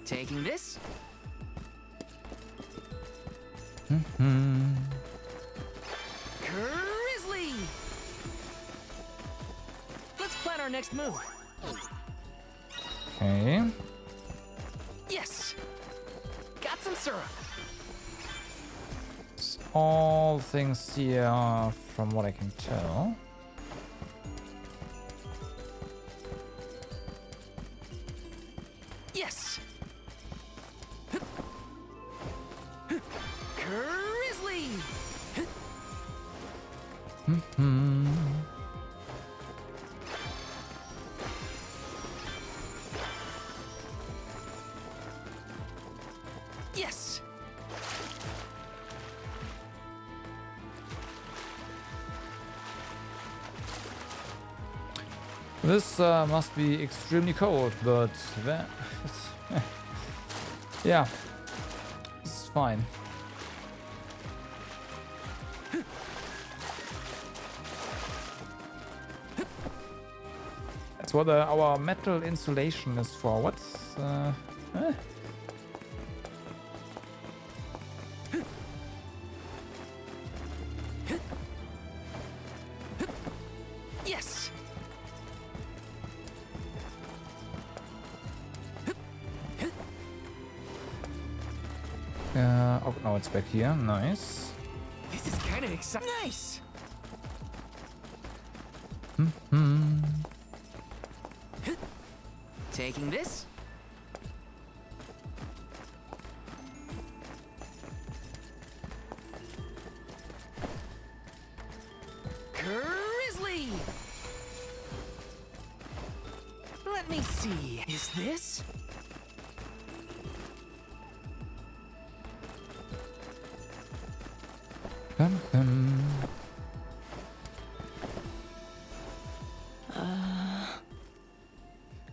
Taking this. Mm-hmm. Grizzly! Let's plan our next move. Okay. Yes! Got some syrup. It's all things here from what I can tell. Yes! Grizzly! Mm-hmm. Yes! This must be extremely cold, but that... yeah, it's fine. That's what our metal insulation is for. What's... eh? Yes! Oh, no, it's back here. Nice. This is kind of exciting. Nice! Mm-hmm. Taking this. Grizzly! Let me see. Is this?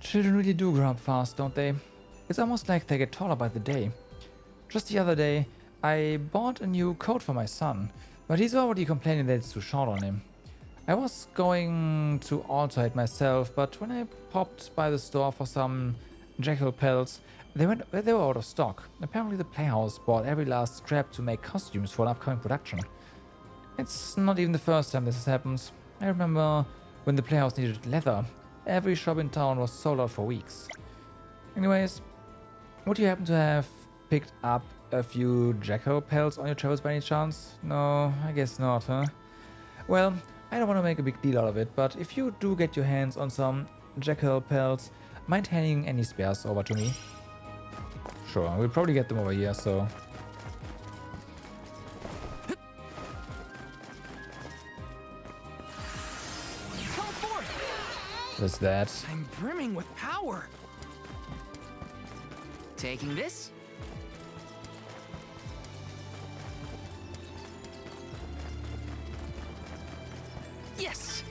Children really do grow up fast, don't they? It's almost like they get taller by the day. Just the other day, I bought a new coat for my son. But he's already complaining that it's too short on him. I was going to alter it myself, but when I popped by the store for some jackal pelts, they were out of stock. Apparently the Playhouse bought every last scrap to make costumes for an upcoming production. It's not even the first time this has happened. I remember when the Playhouse needed leather. Every shop in town was sold out for weeks. Anyways, would you happen to have picked up a few jackal pelts on your travels by any chance? No, I guess not, huh? Well, I don't want to make a big deal out of it, but if you do get your hands on some jackal pelts, mind handing any spares over to me? Sure, we'll probably get them over here, so... What's that? I'm brimming with power. Taking this. Yes.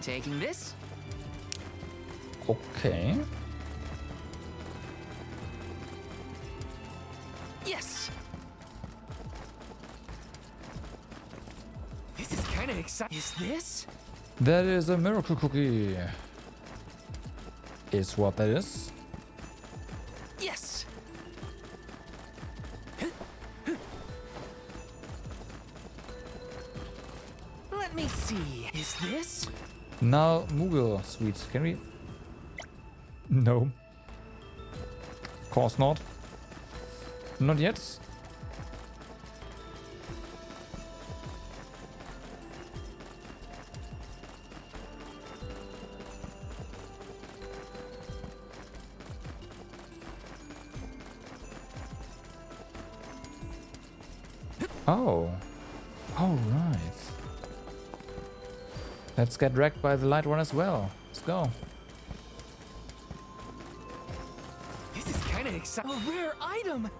Taking this. Okay. Yes. This is kind of exciting. Is this? That is a miracle cookie. Is what that is. Yes. Let me see. Is this? Now, Moogle sweet. Can we? No. Of course not. Not yet. Oh. All right. Let's get wrecked by the light one as well. Let's go. This is kind of exciting. A rare item.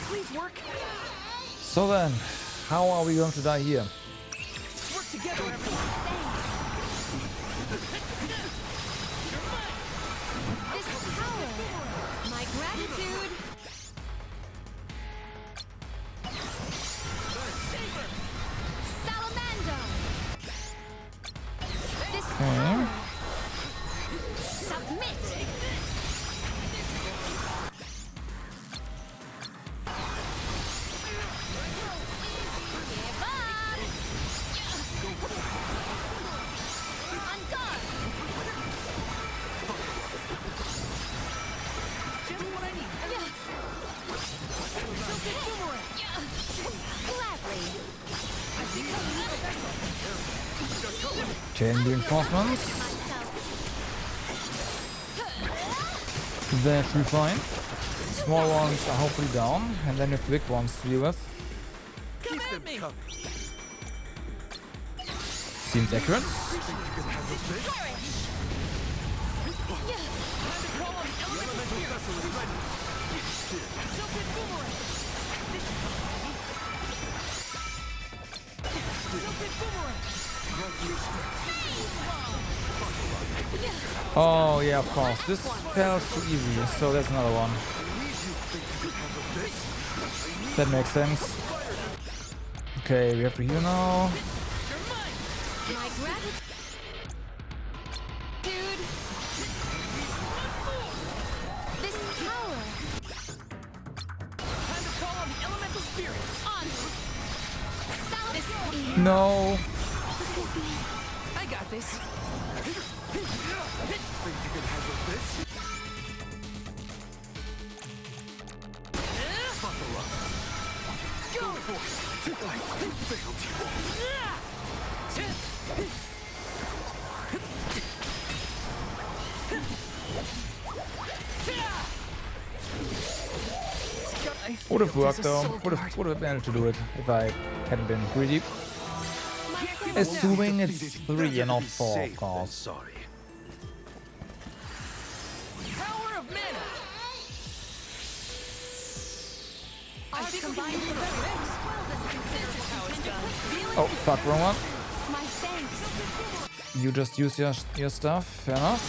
Please work. So then, how are we going to die here? Work together, everyone. This power, my gratitude. Salamander. This power. Submit. Give up. On guard. Just what I need. Gladly. Chain reinforcements. That should be fine. Small ones are hopefully down, and then you have big ones to deal with. Keep them coming. Seems accurate. Oh yeah, of course. This felt too easy, so that's another one. That makes sense. Okay, we have to heal now. My gratitude. Dude. This power. Time to call on the elemental spirits. On. This No. I got this. Think you can handle this? Buckle up. Go for it. I failed you. Would have worked though. Would have been able to do it if I hadn't been greedy. Assuming it's 3 and not 4, of course. Sorry. Power of mana. I've combined the mix. This is how it's done. Oh, fuck, wrong one. My thanks. You just use your stuff, fair enough.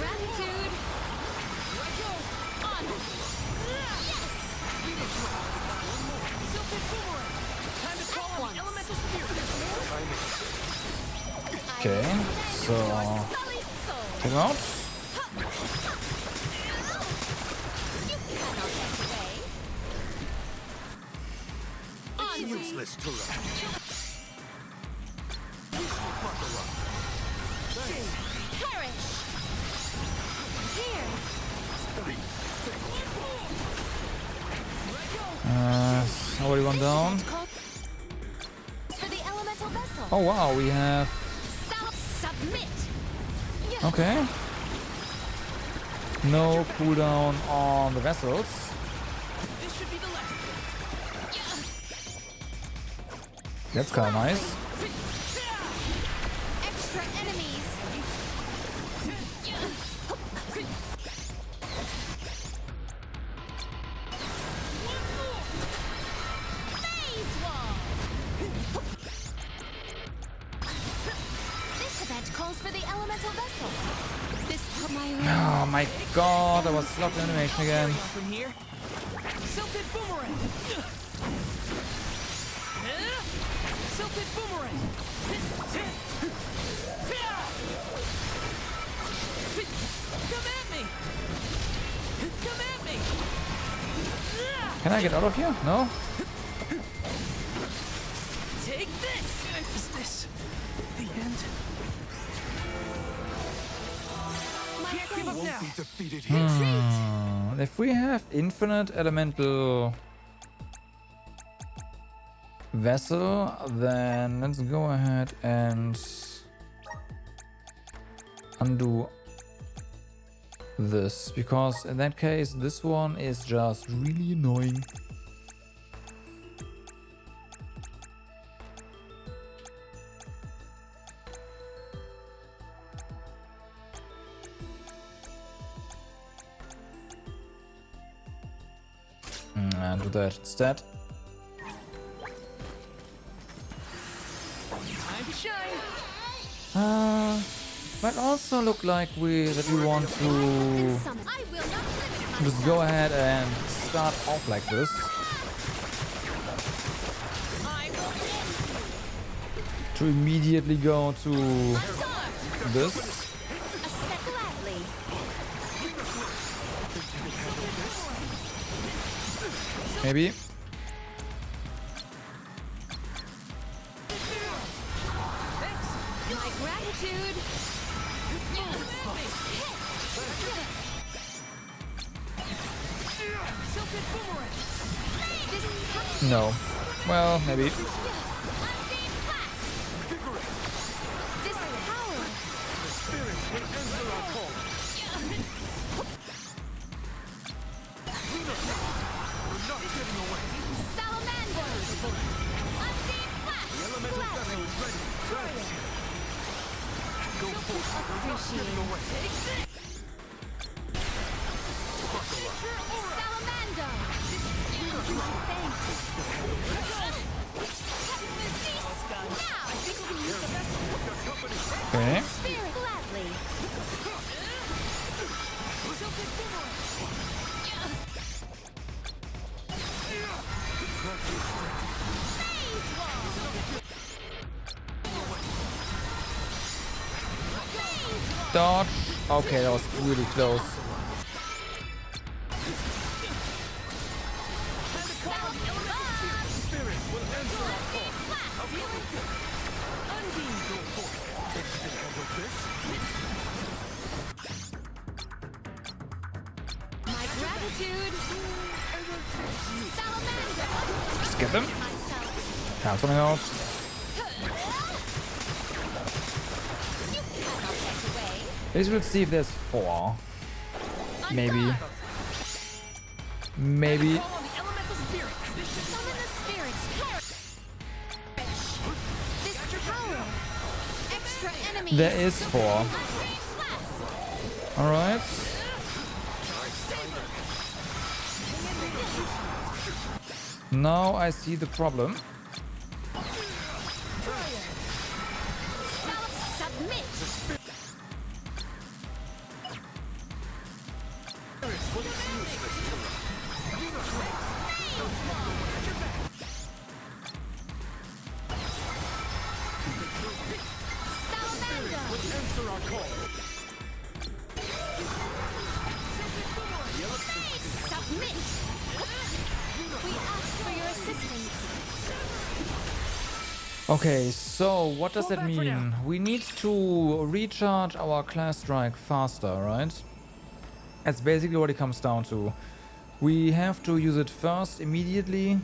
gratitude. On. Yes. Silken boomerang. Time to call on the elemental spirit. Okay, so take him out. It's useless to run. Perish. Here. Somebody one down. For the elemental vessel. Oh wow, we have. Submit. Okay. No cooldown on the vessels. This should be the last. That's kind of nice. Extra enemies. Phase wall. This event calls for the elemental vessel. This Oh my god, I was locked in animation again. From here. Silken boomerang. Silken boomerang. Come at me. Come at me. Can I get out of here? No? Take this. Is this the end? Can't give up now. Defeated If we have infinite elemental vessel, then let's go ahead and undo this, because in that case this one is just really annoying. And do that instead. Time to shine. Might also look like that we want to just go ahead and start off like this. To immediately go to this. Maybe. My gratitude. No. Well, maybe. Okay. Dodge. Okay, that was really close. My gratitude. Salamander. Just get them. Canceling out. At least we'll see if there's 4. Maybe. Maybe. There is 4. Alright. Now I see the problem. Okay, so what does that mean? We need to recharge our class strike faster, right? That's basically what it comes down to. We have to use it first immediately.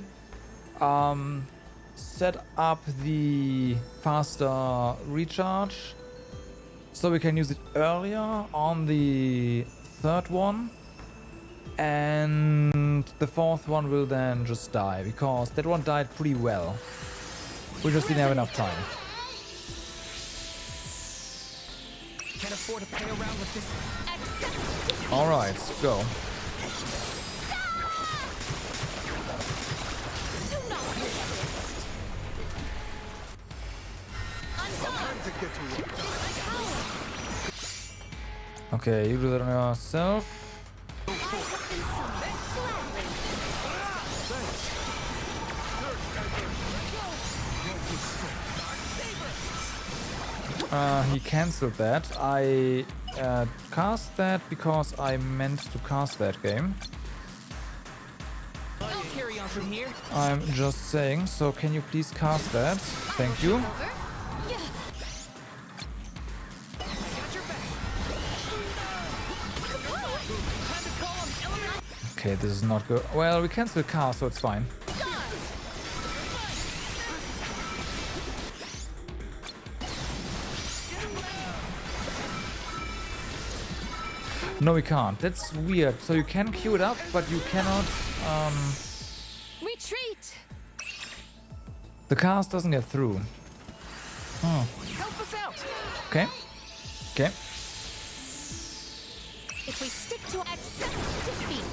Set up the faster recharge so we can use it earlier on the third one. And the fourth one will then just die because that one died pretty well. We just didn't have enough time. Can't afford to play around with this. All right, go. Okay, you do that on yourself. He cancelled that. I cast that because I meant to cast that game. I'll carry on from here. I'm just saying, so can you please cast that? Thank you. Okay, this is not good. Well, we cancel cast, so it's fine. No, we can't. That's weird. So you can queue it up, but you cannot... Retreat! The cast doesn't get through. Oh. Help us out. Okay. Okay. If we stick to accept defeat.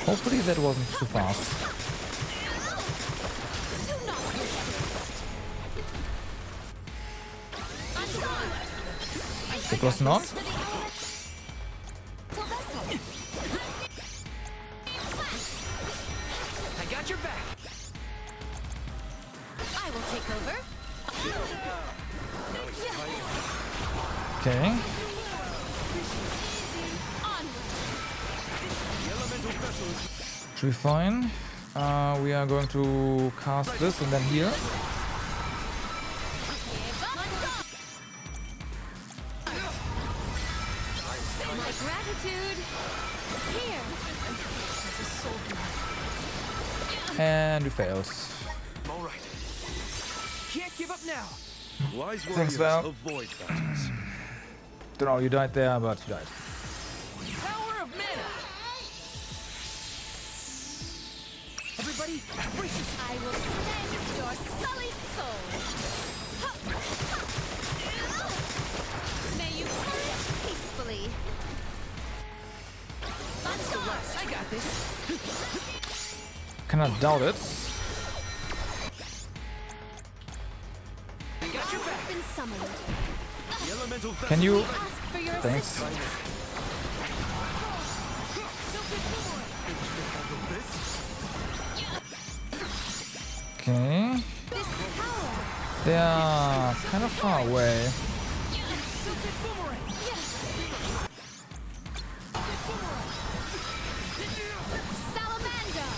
Hopefully that wasn't too fast. It was not. I got your back. I will take over. Okay. Should be fine. We are going to cast this and then heal. My gratitude. Here. And we failed. All right. Can't give up now. Wise Thanks, warriors Val. avoid battles. Don't know, you died there, but you died. Power of mana. Everybody, brace yourself. I will cleanse your sullied soul. May you perish peacefully. I got this. Cannot doubt it. I got your back. Been summoned. The elemental Can you... Ask for your Thanks. assistance. Okay. They are kind of far away. Salamander.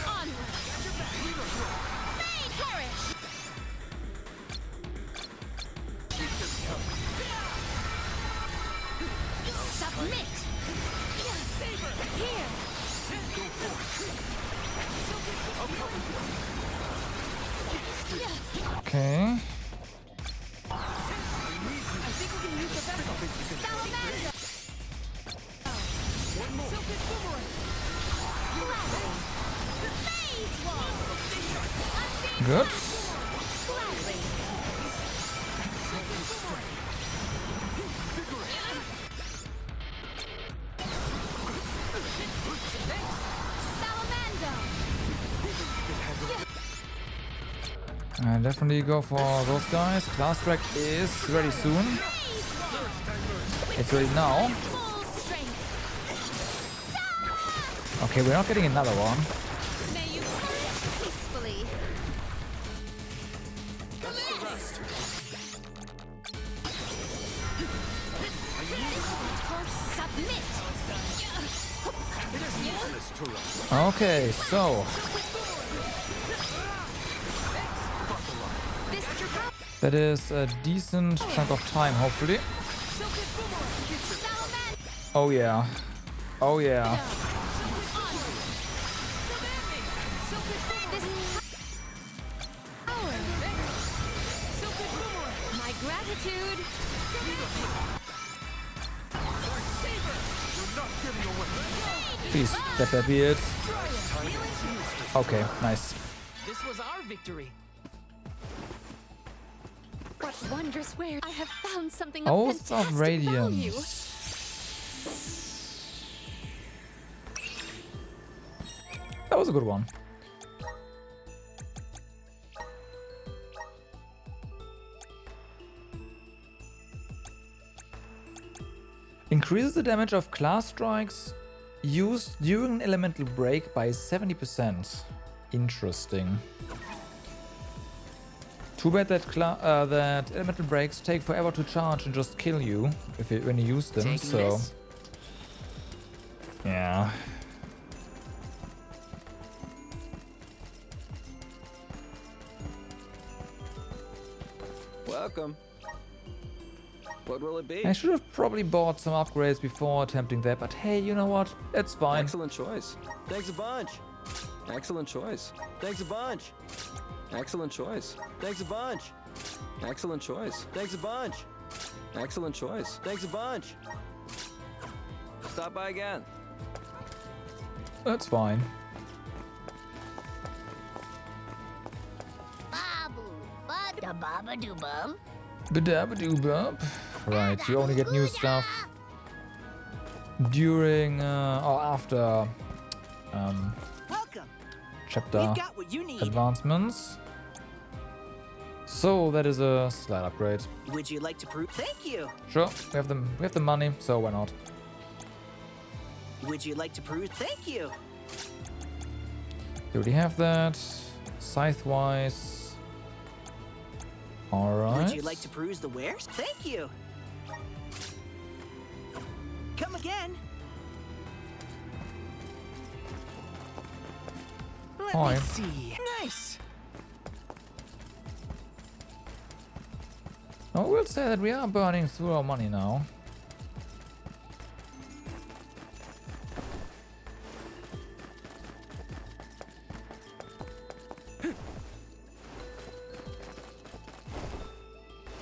Onward. May perish. Submit. Here. Okay. Good. Definitely go for those guys. Class track is ready soon. It's ready now. Okay, we're not getting another one. May you perish peacefully. Submit. It is useless to run. Okay, so that is a decent chunk of time, hopefully. Oh yeah. Oh yeah. My gratitude. Please, let that be it. Okay, nice. This was our victory. What wondrous wares! I have found something of Oath fantastic of value. Radiance. That was a good one. Increases the damage of class strikes used during an elemental break by 70%. Interesting. Too bad that that elemental breaks take forever to charge and just kill you when you use them. Taking so this? yeah. Welcome. What will it be? I should have probably bought some upgrades before attempting that, but hey, you know what? It's fine. Excellent choice. Thanks a bunch. Excellent choice. Thanks a bunch. Excellent choice. Thanks a bunch. Excellent choice. Thanks a bunch. Excellent choice. Thanks a bunch. Stop by again. That's fine. Babu, bada baba doo bum. Badabadoo-bub. Right, you only get new stuff during or after Welcome. chapter We've got what you need. advancements. So that is a slight upgrade. Would you like to prove? Thank you. Sure, we have the money, so why not? Would you like to prove? Thank you. You already have that. Scythe-wise. Alright. Would you like to peruse the wares? Thank you. Come again. Let Hi. me see. Nice. I will say that we are burning through our money now.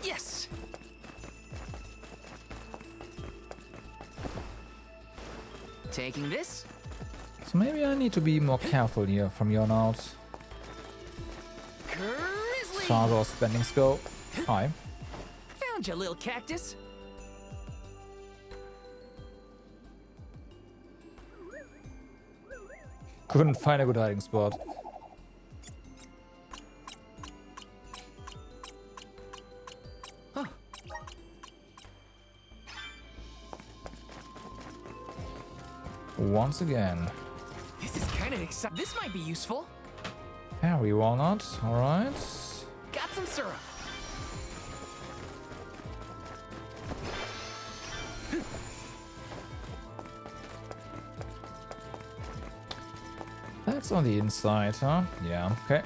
Yes. Taking this? So maybe I need to be more careful here from here on out. Grizzly. As far as our spendings go. Hi. Found you, little cactus. Couldn't find a good hiding spot. Once again. This is kind of exciting. This might be useful. Fairy walnut, alright. Got some syrup. That's on the inside, huh? Yeah, okay.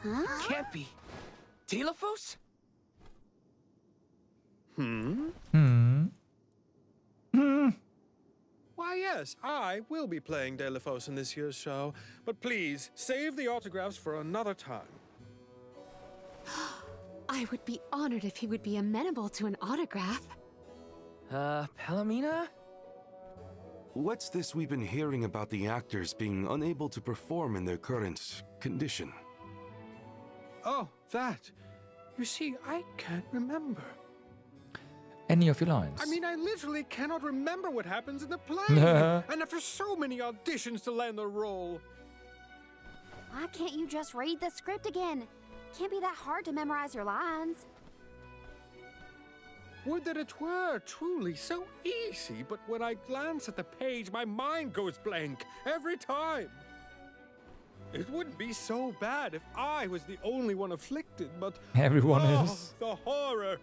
Huh? Can't be. Telephos? Hmm? Hmm. Why, yes, I will be playing Delphos in this year's show, but please save the autographs for another time. I would be honored if he would be amenable to an autograph. Palomina? What's this we've been hearing about the actors being unable to perform in their current condition? Oh, that. You see, I can't remember. Any of your lines? I mean, I literally cannot remember what happens in the play. And after so many auditions to land the role. Why can't you just read the script again? Can't be that hard to memorize your lines. Would that it were truly so easy, but when I glance at the page, my mind goes blank every time. It wouldn't be so bad if I was the only one afflicted, but Everyone oh, is. the horror.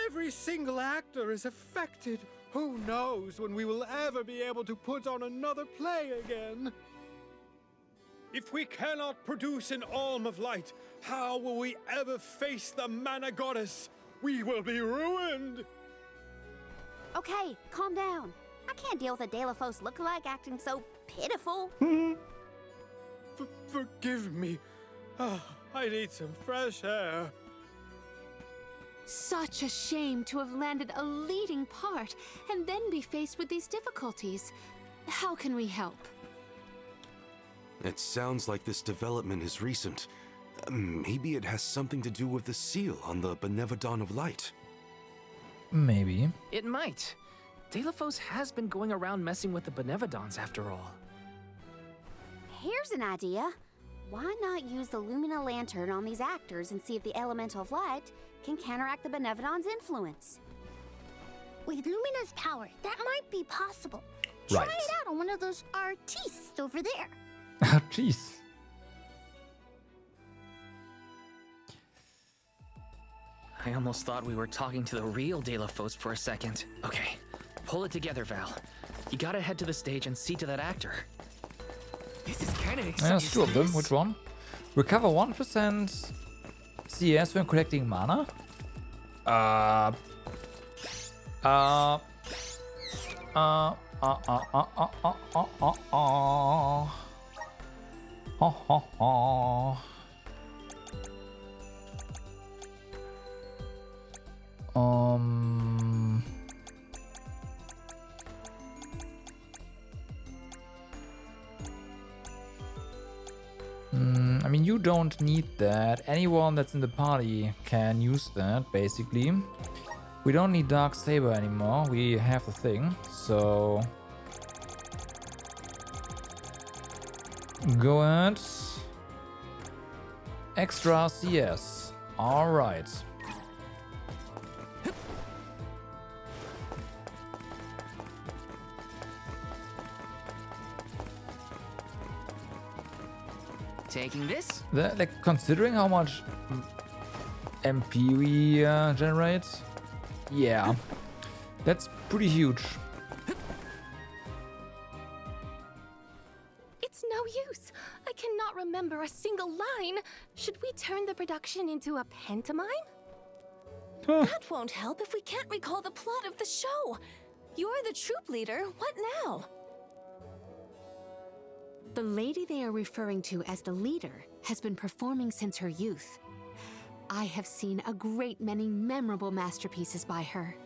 Every single actor is affected. Who knows when we will ever be able to put on another play again? If we cannot produce an Alm of Light, how will we ever face the Mana Goddess? We will be ruined! Okay, calm down. I can't deal with a Delafos lookalike acting so pitiful. Forgive me. I need some fresh air. Such a shame to have landed a leading part and then be faced with these difficulties. How can we help? It sounds like this development is recent. Maybe it has something to do with the seal on the Benevodon of Light. Maybe. It might. Delafos has been going around messing with the Benevodons after all. Here's an idea. Why not use the Lumina Lantern on these actors and see if the Elemental of Light can counteract the Benevodon's influence? With Lumina's power, that might be possible. Right. Try it out on one of those artistes over there. Jeez. I almost thought we were talking to the real Delafos for a second. Okay, pull it together, Val. You gotta head to the stage and see to that actor. This is kind of exciting. There's two of them. Which one? Recover 1% CS when collecting mana? I mean, you don't need that. Anyone that's in the party can use that, basically. We don't need Dark Saber anymore. We have the thing, so... Go ahead. Extra CS. Alright. Taking this? Like, considering how much MP we generate, yeah, that's pretty huge. It's no use. I cannot remember a single line. Should we turn the production into a pantomime? That won't help if we can't recall the plot of the show. You're the troop leader. What now? The lady they are referring to as the leader has been performing since her youth. I have seen a great many memorable masterpieces by her.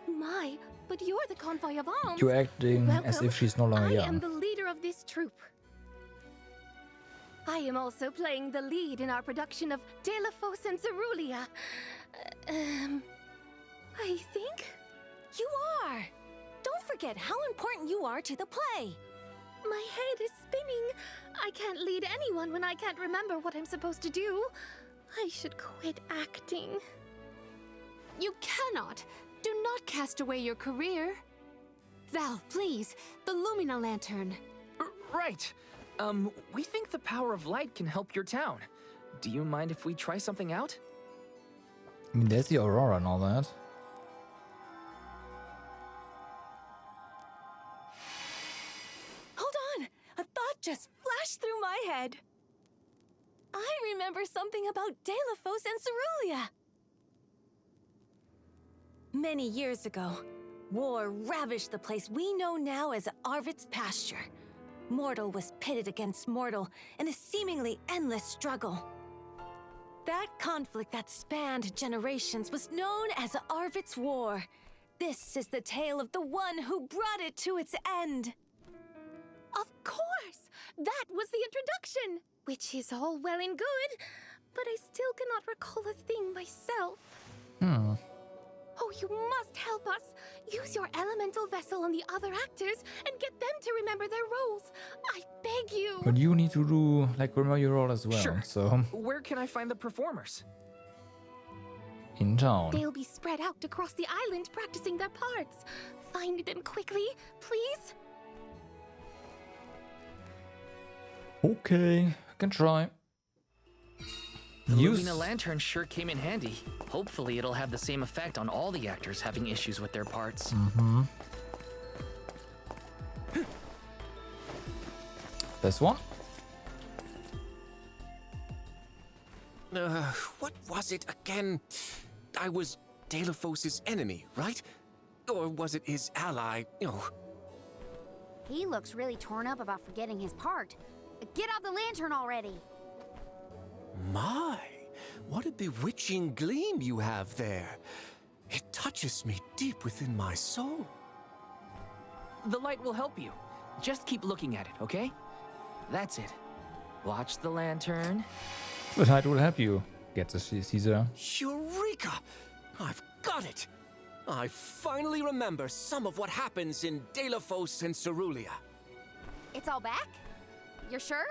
My, but you're the convoy of alms. You're acting as Welcome. if she's no longer I young. am the leader of this troop. I am also playing the lead in our production of Delafos and Cerulia. I think you are. Don't forget how important you are to the play. My head is spinning. I can't lead anyone when I can't remember what I'm supposed to do. I should quit acting. You cannot. Do not cast away your career. Val, please, the Lumina Lantern. Right. We think the power of light can help your town. Do you mind if we try something out? I mean, there's the Aurora and all that. Hold on! A thought just flashed through my head. I remember something about Delafos and Cerulia. Many years ago, war ravaged the place we know now as Arvit's pasture. Mortal was pitted against mortal in a seemingly endless struggle. That conflict that spanned generations was known as Arvit's War. This is the tale of the one who brought it to its end. Of course! That was the introduction! Which is all well and good, but I still cannot recall a thing myself. Oh, you must help us! Use your elemental vessel on the other actors and get them to remember their roles. I beg you! But you need to do, like, remember your role as well, Sure. so... Where can I find the performers? In town. They'll be spread out across the island practicing their parts. Find them quickly, please? Okay, can try. The Lumina Lantern sure came in handy. Hopefully it'll have the same effect on all the actors having issues with their parts. Mm-hmm. This one? What was it again? I was Delafos' enemy, right? Or was it his ally? Oh. He looks really torn up about forgetting his part. Get out the lantern already! My, what a bewitching gleam you have there. It touches me deep within my soul. The light will help you. Just keep looking at it, okay? That's it. Watch the lantern. The light will help you. Get the Caesar. Eureka! I've got it! I finally remember some of what happens in Delafos and Cerulia. It's all back? You're sure?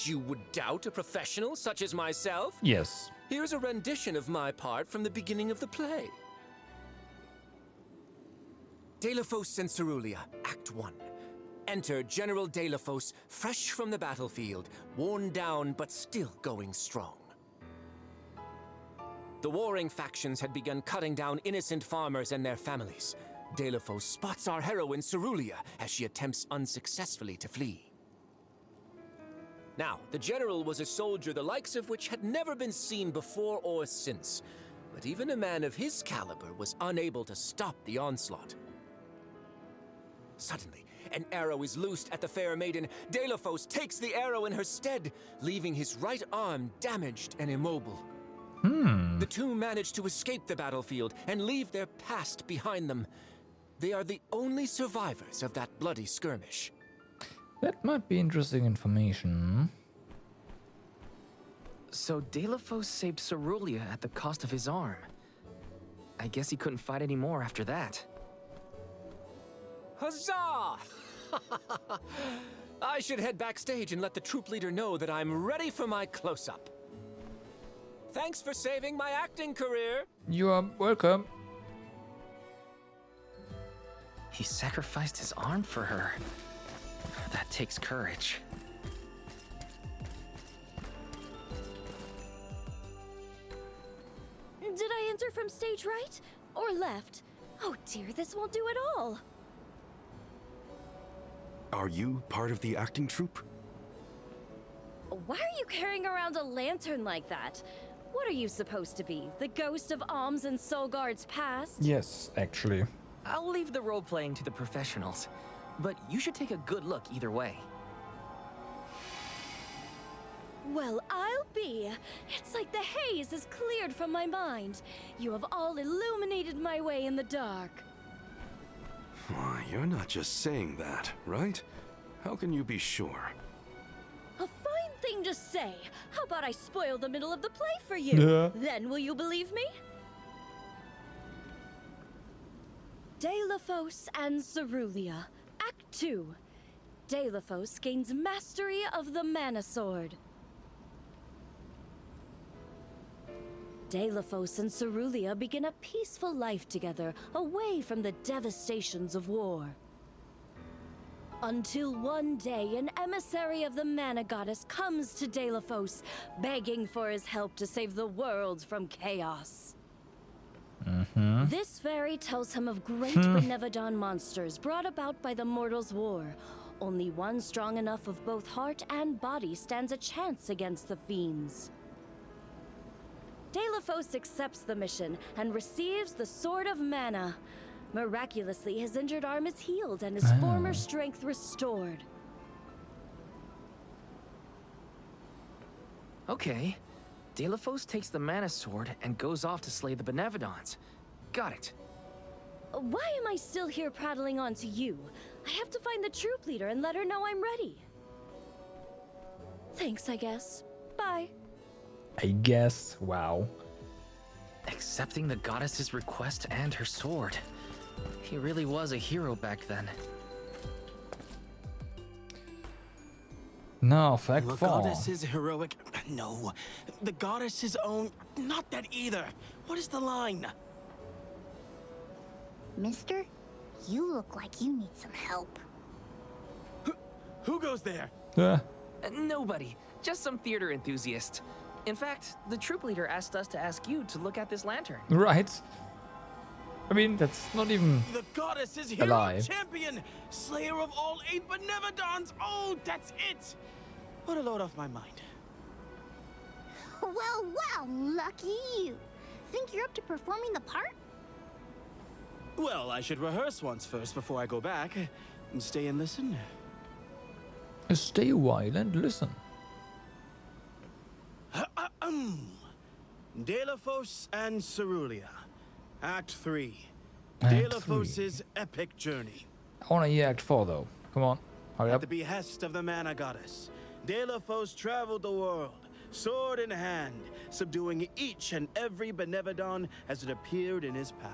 You would doubt a professional such as myself? Yes. Here's a rendition of my part from the beginning of the play. Delafos and Cerulia, Act 1. Enter General Delafos, fresh from the battlefield, worn down but still going strong. The warring factions had begun cutting down innocent farmers and their families. Delafos spots our heroine Cerulia as she attempts unsuccessfully to flee. Now, the general was a soldier the likes of which had never been seen before or since, but even a man of his caliber was unable to stop the onslaught. Suddenly, an arrow is loosed at the fair maiden. Delafos takes the arrow in her stead, leaving his right arm damaged and immobile. The two manage to escape the battlefield and leave their past behind them. They are the only survivors of that bloody skirmish. That might be interesting information. So Delafos saved Cerulia at the cost of his arm. I guess he couldn't fight anymore after that. Huzzah! I should head backstage and let the troop leader know that I'm ready for my close-up. Thanks for saving my acting career. You are welcome. He sacrificed his arm for her. That takes courage. Did I enter from stage right or left? Oh dear, this won't do at all. Are you part of the acting troupe? Why are you carrying around a lantern like that? What are you supposed to be? The ghost of Alms and Solgard's past? Yes, actually. I'll leave the role-playing to the professionals, but you should take a good look either way. Well, I'll be. It's like the haze is cleared from my mind. You have all illuminated my way in the dark. Why, you're not just saying that, right? How can you be sure? A fine thing to say. How about I spoil the middle of the play for you? Yeah. Then will you believe me? Delafos and Cerulia, Act 2. Delafos gains mastery of the Mana Sword. Delafos and Cerulia begin a peaceful life together, away from the devastations of war. Until one day, an emissary of the Mana Goddess comes to Delafos, begging for his help to save the world from chaos. This fairy tells him of great Benevodon monsters brought about by the Mortals' War. Only one strong enough of both heart and body stands a chance against the fiends. Delafos accepts the mission and receives the Sword of Mana. Miraculously, his injured arm is healed and his former strength restored. Okay. Delafos takes the Mana Sword and goes off to slay the Benevodons. Got it. Why am I still here prattling on to you? I have to find the troop leader and let her know I'm ready. Thanks, I guess. Bye. I guess. Wow. Accepting the goddess's request and her sword. He really was a hero back then. Now, fact 4. The goddess's heroic... No. The goddess's own... Not that either. What is the line? Mister, you look like you need some help. Who goes there? Nobody. Just some theater enthusiast. In fact, the troop leader asked us to ask you to look at this lantern. Right. I mean, that's not even The goddess is a hero lie. champion, slayer of all 8 Benevodons. Oh, that's it. Put a load off my mind. Well, lucky you. Think you're up to performing the part? Well, I should rehearse once first before I go back. Stay and listen. Stay a while and listen. Delafos and Cerulia. Act 3. Act Delafos' epic journey. I want to hear Act 4 though. Come on, hurry At up. the behest of the mana goddess, Delafos traveled the world, sword in hand, subduing each and every Benevodon as it appeared in his path.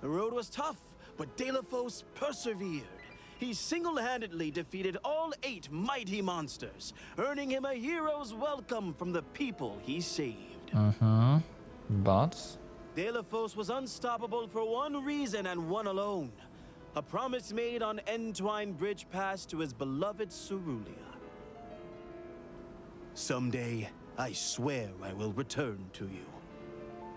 The road was tough, but Delafos persevered. He single-handedly defeated all 8 mighty monsters, earning him a hero's welcome from the people he saved. But Delafos was unstoppable for one reason and one alone. A promise made on Entwine Bridge Pass to his beloved Cerulia. Someday, I swear I will return to you.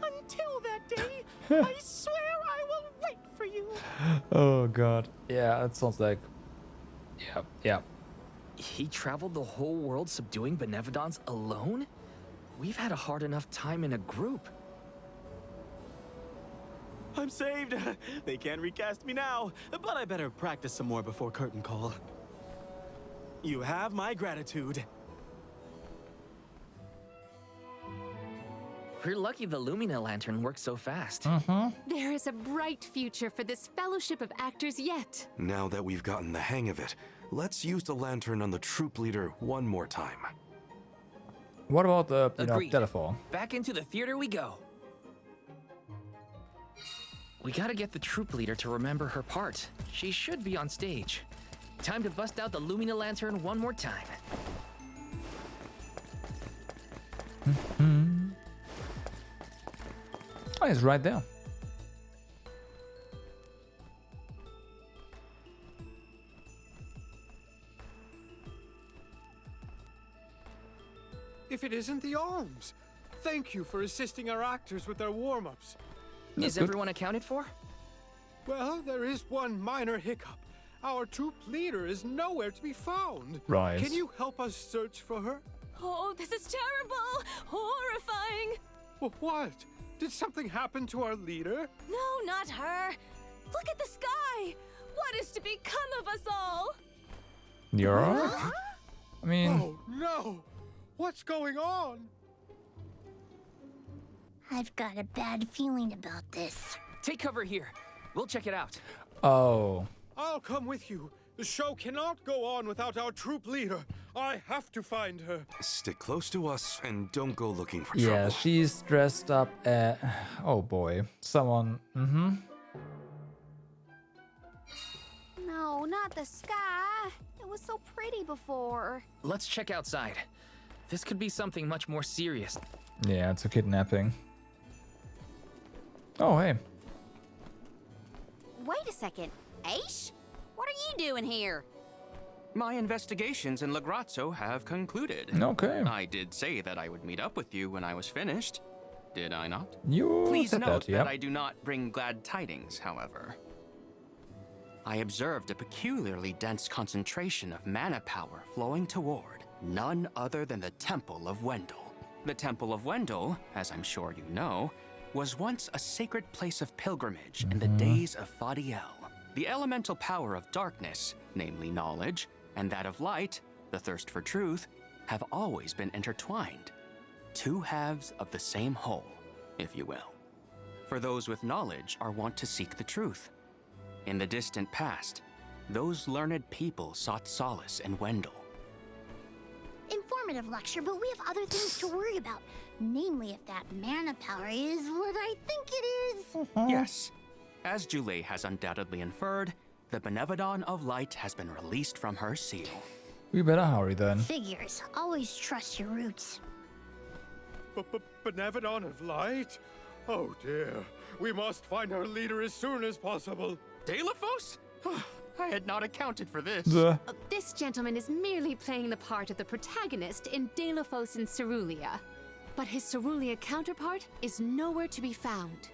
Until that day, I swear I will wait for you. oh god, yeah, that sounds like yeah. He traveled the whole world subduing Benevodons alone? We've had a hard enough time in a group. I'm saved. They can't recast me now, but I better practice some more before curtain call. You have my gratitude. We're lucky the Lumina lantern works so fast. There is a bright future for this fellowship of actors yet. Now that we've gotten the hang of it, let's use the lantern on the troop leader one more time. What about the Agreed. Delafos? Back into the theater we go. We gotta get the troop leader to remember her part. She should be on stage. Time to bust out the Lumina lantern one more time. Oh, it's right there. If it isn't the alms, thank you for assisting our actors with their warm-ups. Is everyone accounted for? Well, there is one minor hiccup. Our troop leader is nowhere to be found. Right. Can you help us search for her? Oh, this is terrible! Horrifying! What? Did something happen to our leader? No, not her! Look at the sky! What is to become of us all? You're alright? I mean, Oh, no! What's going on? I've got a bad feeling about this. Take cover here. We'll check it out. oh. I'll come with you. The show cannot go on without our troop leader. I have to find her. Stick close to us and don't go looking for Yeah, trouble. she's dressed up as... Oh boy. Someone... No, not the sky. It was so pretty before. Let's check outside. This could be something much more serious. Yeah, it's a kidnapping. Oh, hey. Wait a second. Aish? What are you doing here? My investigations in Lagrazzo have concluded. Okay. I did say that I would meet up with you when I was finished. Did I not? You Please said note that, yeah. I do not bring glad tidings, however. I observed a peculiarly dense concentration of mana power flowing toward none other than the Temple of Wendel. The Temple of Wendel, as I'm sure you know, was once a sacred place of pilgrimage in the days of Fadiel. The elemental power of darkness, namely knowledge, and that of light, the thirst for truth, have always been intertwined. Two halves of the same whole, if you will. For those with knowledge are wont to seek the truth. In the distant past, those learned people sought solace in Wendel. Informative lecture, but we have other things to worry about. Namely, if that mana power is what I think it is. Yes. As Julie has undoubtedly inferred, the Benevodon of Light has been released from her seal. We better hurry then. Figures. Always trust your roots. Benevodon of Light? Oh dear. We must find our leader as soon as possible. Delafos? I had not accounted for this. This gentleman is merely playing the part of the protagonist in Delophos and Cerulia. But his Cerulia counterpart is nowhere to be found.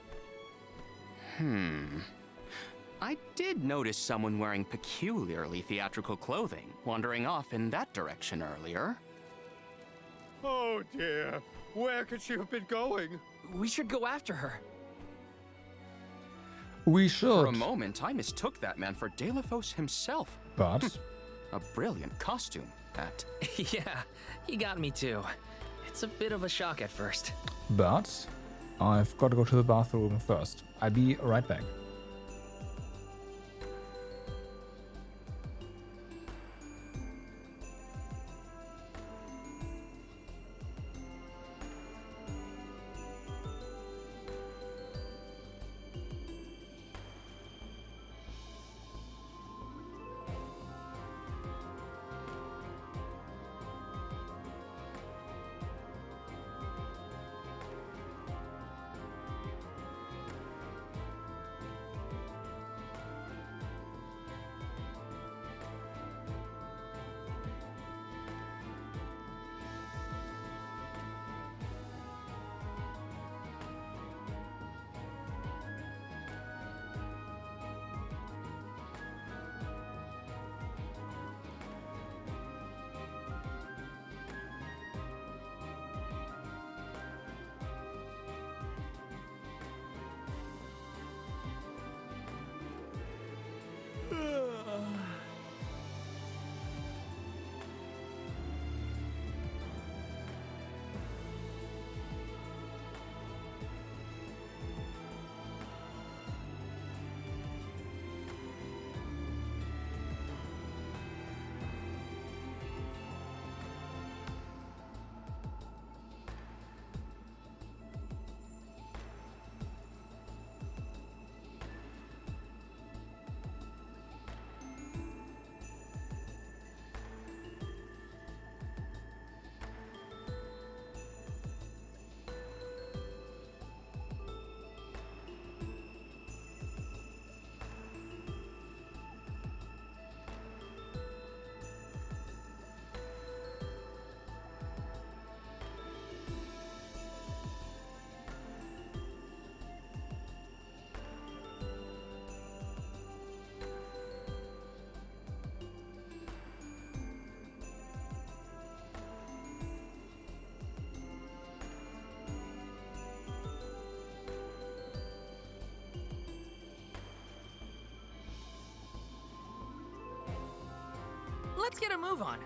I did notice someone wearing peculiarly theatrical clothing, wandering off in that direction earlier. Oh dear. Where could she have been going? We should go after her. We For a should. moment, I mistook that man for Delophos himself. But A brilliant costume, that. Yeah, you got me too. It's a bit of a shock at first. I've got to go to the bathroom first. I'll be right back. Let's get a move on.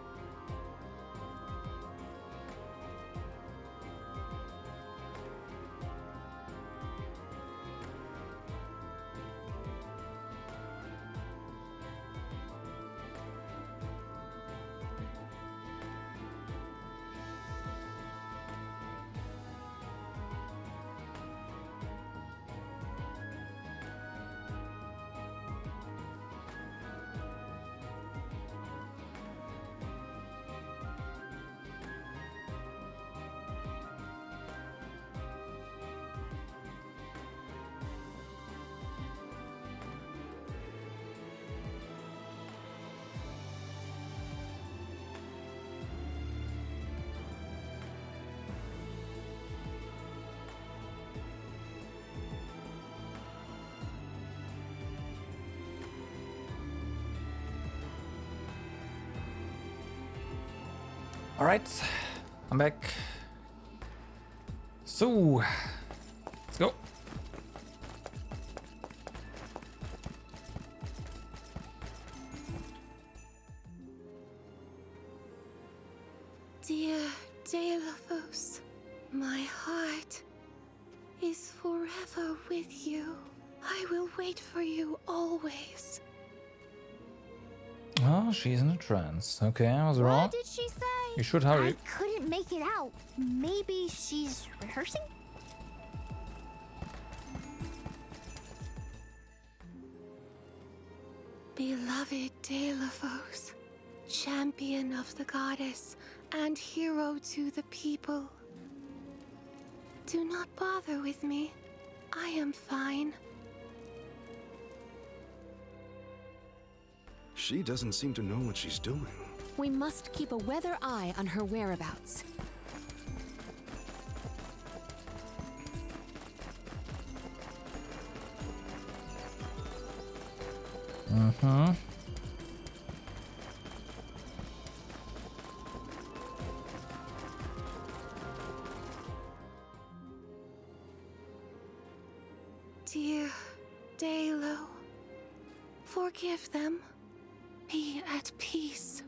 All right, I'm back. So, let's go. Dear Delophos, my heart is forever with you. I will wait for you always. Oh, she's in a trance. Okay, I was wrong. What did she say? You should hurry. I couldn't make it out. Maybe she's rehearsing? Beloved Delophos, champion of the goddess and hero to the people. Do not bother with me. I am fine. She doesn't seem to know what she's doing. We must keep a weather eye on her whereabouts. Mm-hmm. Dear Dalo, forgive them. Be at peace.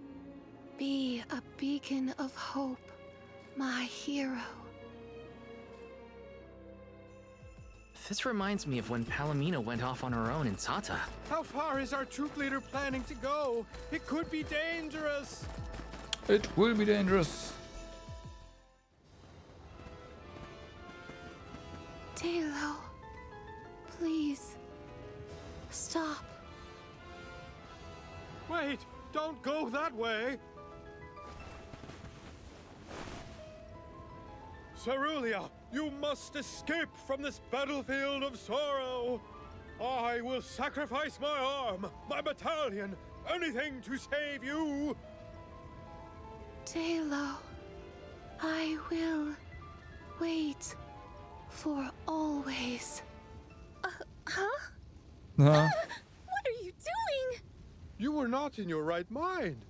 Be a beacon of hope, my hero. This reminds me of when Palomino went off on her own in Tata. How far is our troop leader planning to go? It could be dangerous. It will be dangerous. Dalo, please, stop. Wait, don't go that way. Cerulia, you must escape from this battlefield of sorrow. I will sacrifice my arm, my battalion, anything to save you. Dalo, I will wait for always. Huh? Huh? What are you doing? You were not in your right mind.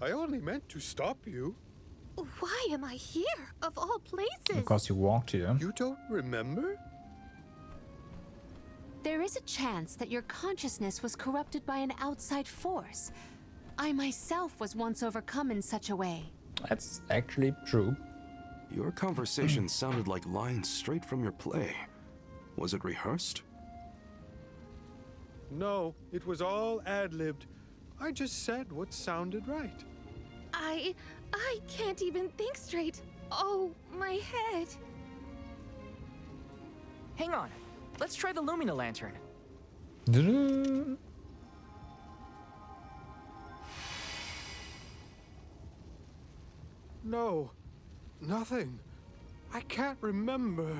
I only meant to stop you. Why am I here, of all places? Because you walked here. You don't remember? There is a chance that your consciousness was corrupted by an outside force. I myself was once overcome in such a way. That's actually true. Your conversation sounded like lines straight from your play. Was it rehearsed? No, it was all ad-libbed. I just said what sounded right. I can't even think straight. Oh, my head. Hang on. Let's try the Lumina Lantern. No, nothing. I can't remember.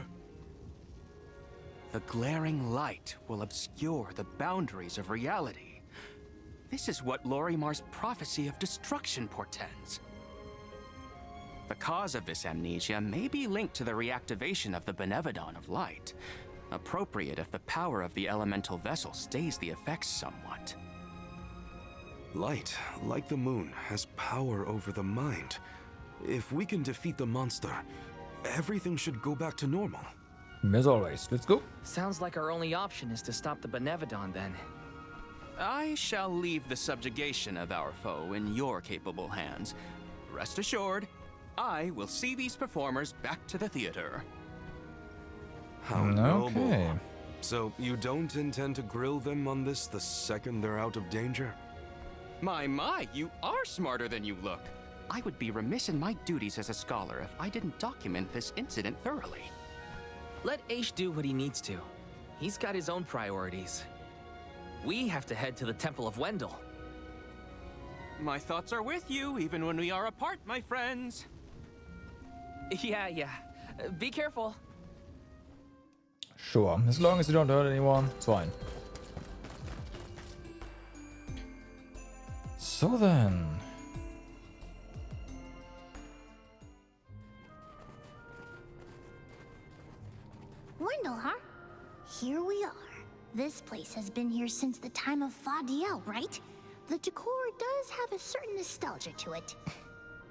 The glaring light will obscure the boundaries of reality. This is what Lorimar's prophecy of destruction portends. The cause of this amnesia may be linked to the reactivation of the Benevodon of Light, appropriate if the power of the elemental vessel stays the effects somewhat. Light, like the moon, has power over the mind. If we can defeat the monster, everything should go back to normal. As always, let's go. Sounds like our only option is to stop the Benevodon then. I shall leave the subjugation of our foe in your capable hands. Rest assured, I will see these performers back to the theater. How noble. So you don't intend to grill them on this the second they're out of danger? My, you are smarter than you look. I would be remiss in my duties as a scholar if I didn't document this incident thoroughly. Let Aish do what he needs to. He's got his own priorities. We have to head to the Temple of Wendell. My thoughts are with you, even when we are apart, my friends. Yeah. Be careful. Sure, as long as you don't hurt anyone, it's fine. So then... Wendell, huh? Here we are. This place has been here since the time of Fadiel, right? The decor does have a certain nostalgia to it.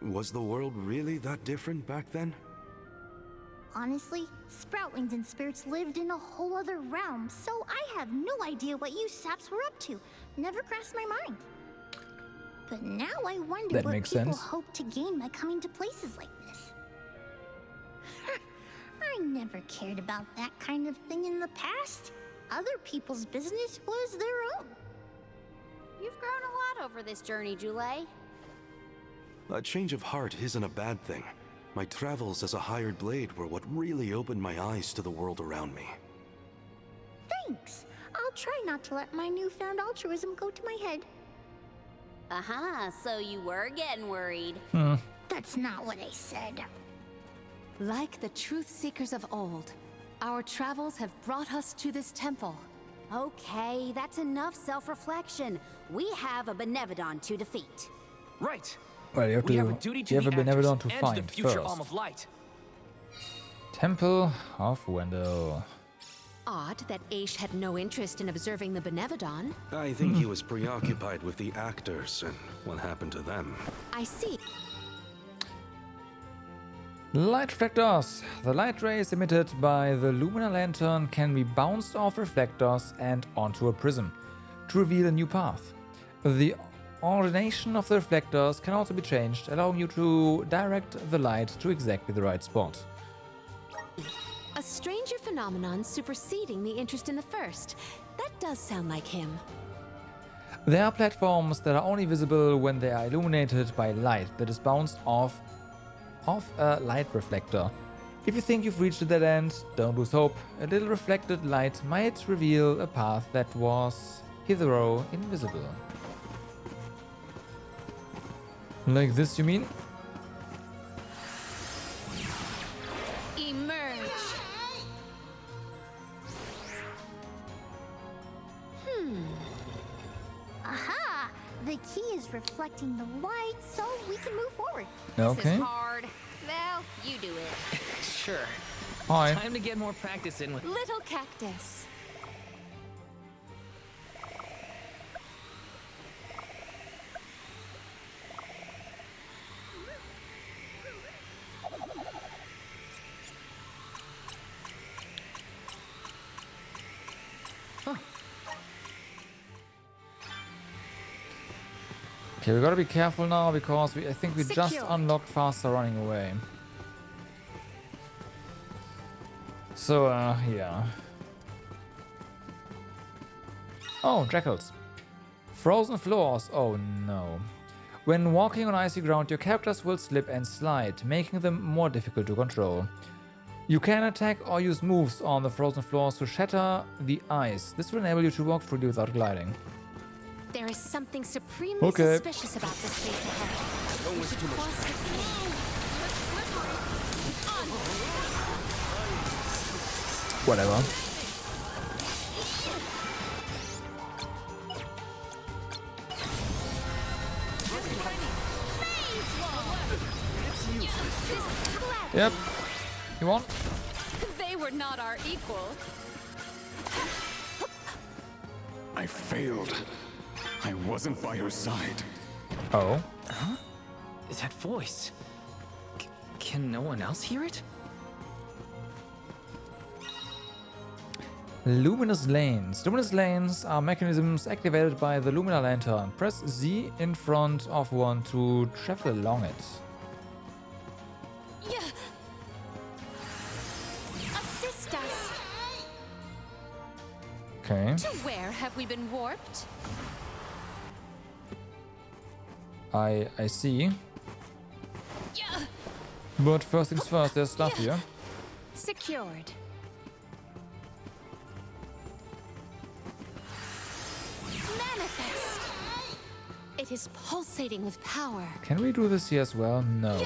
Was the world really that different back then? Honestly, Sproutlings and spirits lived in a whole other realm, so I have no idea what you saps were up to. Never crossed my mind. But now I wonder what people hope to gain by coming to places like this. I never cared about that kind of thing in the past. Other people's business was their own. You've grown a lot over this journey, Jule. A change of heart isn't a bad thing. My travels as a hired blade were what really opened my eyes to the world around me. Thanks. I'll try not to let my newfound altruism go to my head. So you were getting worried. That's not what I said. Like the truth seekers of old, our travels have brought us to this temple. Okay, that's enough self-reflection. We have a Benevodon to defeat. Right. Well, you have We have a duty to you the have a actors Benevolent to and find the future first. Alm of Light. Temple of Wendell. Odd that Aish had no interest in observing the Benevodon. I think he was preoccupied with the actors and what happened to them. I see. Light reflectors. The light rays emitted by the luminar lantern can be bounced off reflectors and onto a prism to reveal a new path. The ordination of the reflectors can also be changed, allowing you to direct the light to exactly the right spot. A stranger phenomenon superseding the interest in the first. That does sound like him. There are platforms that are only visible when they are illuminated by light that is bounced off a light reflector. If you think you've reached a dead end, don't lose hope. A little reflected light might reveal a path that was hitherto invisible. Like this, you mean? Emerge. Aha! The key is reflecting the light so we can move forward. This Okay. is hard. Well, you do it. Sure. Hi. Time to get more practice in with. Little cactus. Okay, we gotta be careful now because I think we just Secure. unlocked faster running away. So, yeah. Oh, jackals. Frozen floors. Oh no. When walking on icy ground, your characters will slip and slide, making them more difficult to control. You can attack or use moves on the frozen floors to shatter the ice. This will enable you to walk freely without gliding. There is something supremely Okay. suspicious about this space ahead. Don't waste too much Whatever. Yep. You want? They were not our equal. I failed. I wasn't by her side. Oh. Huh? That voice. Can no one else hear it? Luminous lanes. Luminous lanes are mechanisms activated by the luminar lantern. Press Z in front of one to travel along it. Yeah. Assist us. Okay. To where have we been warped? I see. Yeah. But first things first, there's stuff here. Secured. Manifest. It is pulsating with power. Can we do this here as well? No.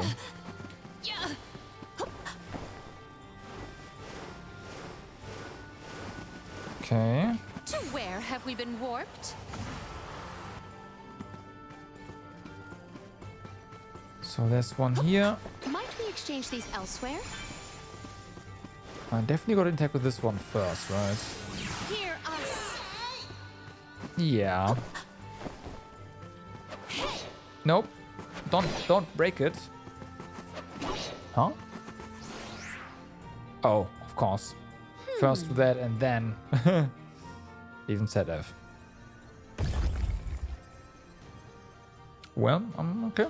Yeah. Okay. To where have we been warped? So there's one here. Might we exchange these elsewhere? I definitely got to interact with this one first, right? Hear us. Yeah. Nope. Don't break it. Huh? Oh, of course. First do that and then even said F. Well, I'm okay.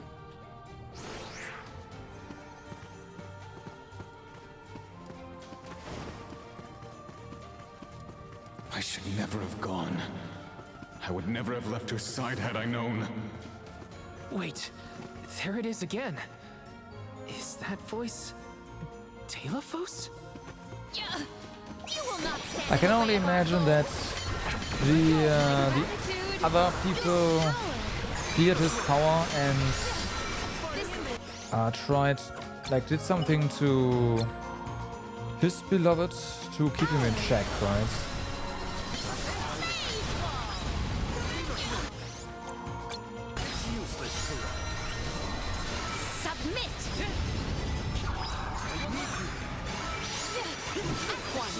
I should never have gone. I would never have left her side had I known. Wait, there it is again. Is that voice Telephos? Yeah. You will not stand I can only imagine that the other people feared his power and tried, like, did something to his beloved to keep him in check, right?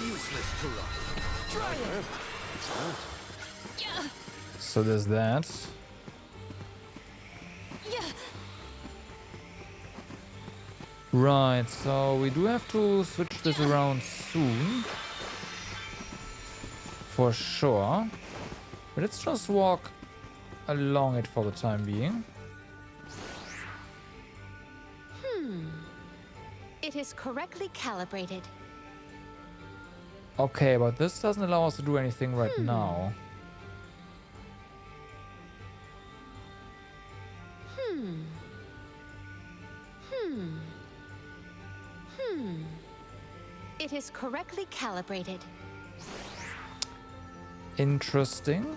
useless to run. Try it. So there's that. Right, so we do have to switch this around soon. For sure. But let's just walk along it for the time being. It is correctly calibrated. Okay, but this doesn't allow us to do anything right now. It is correctly calibrated. Interesting.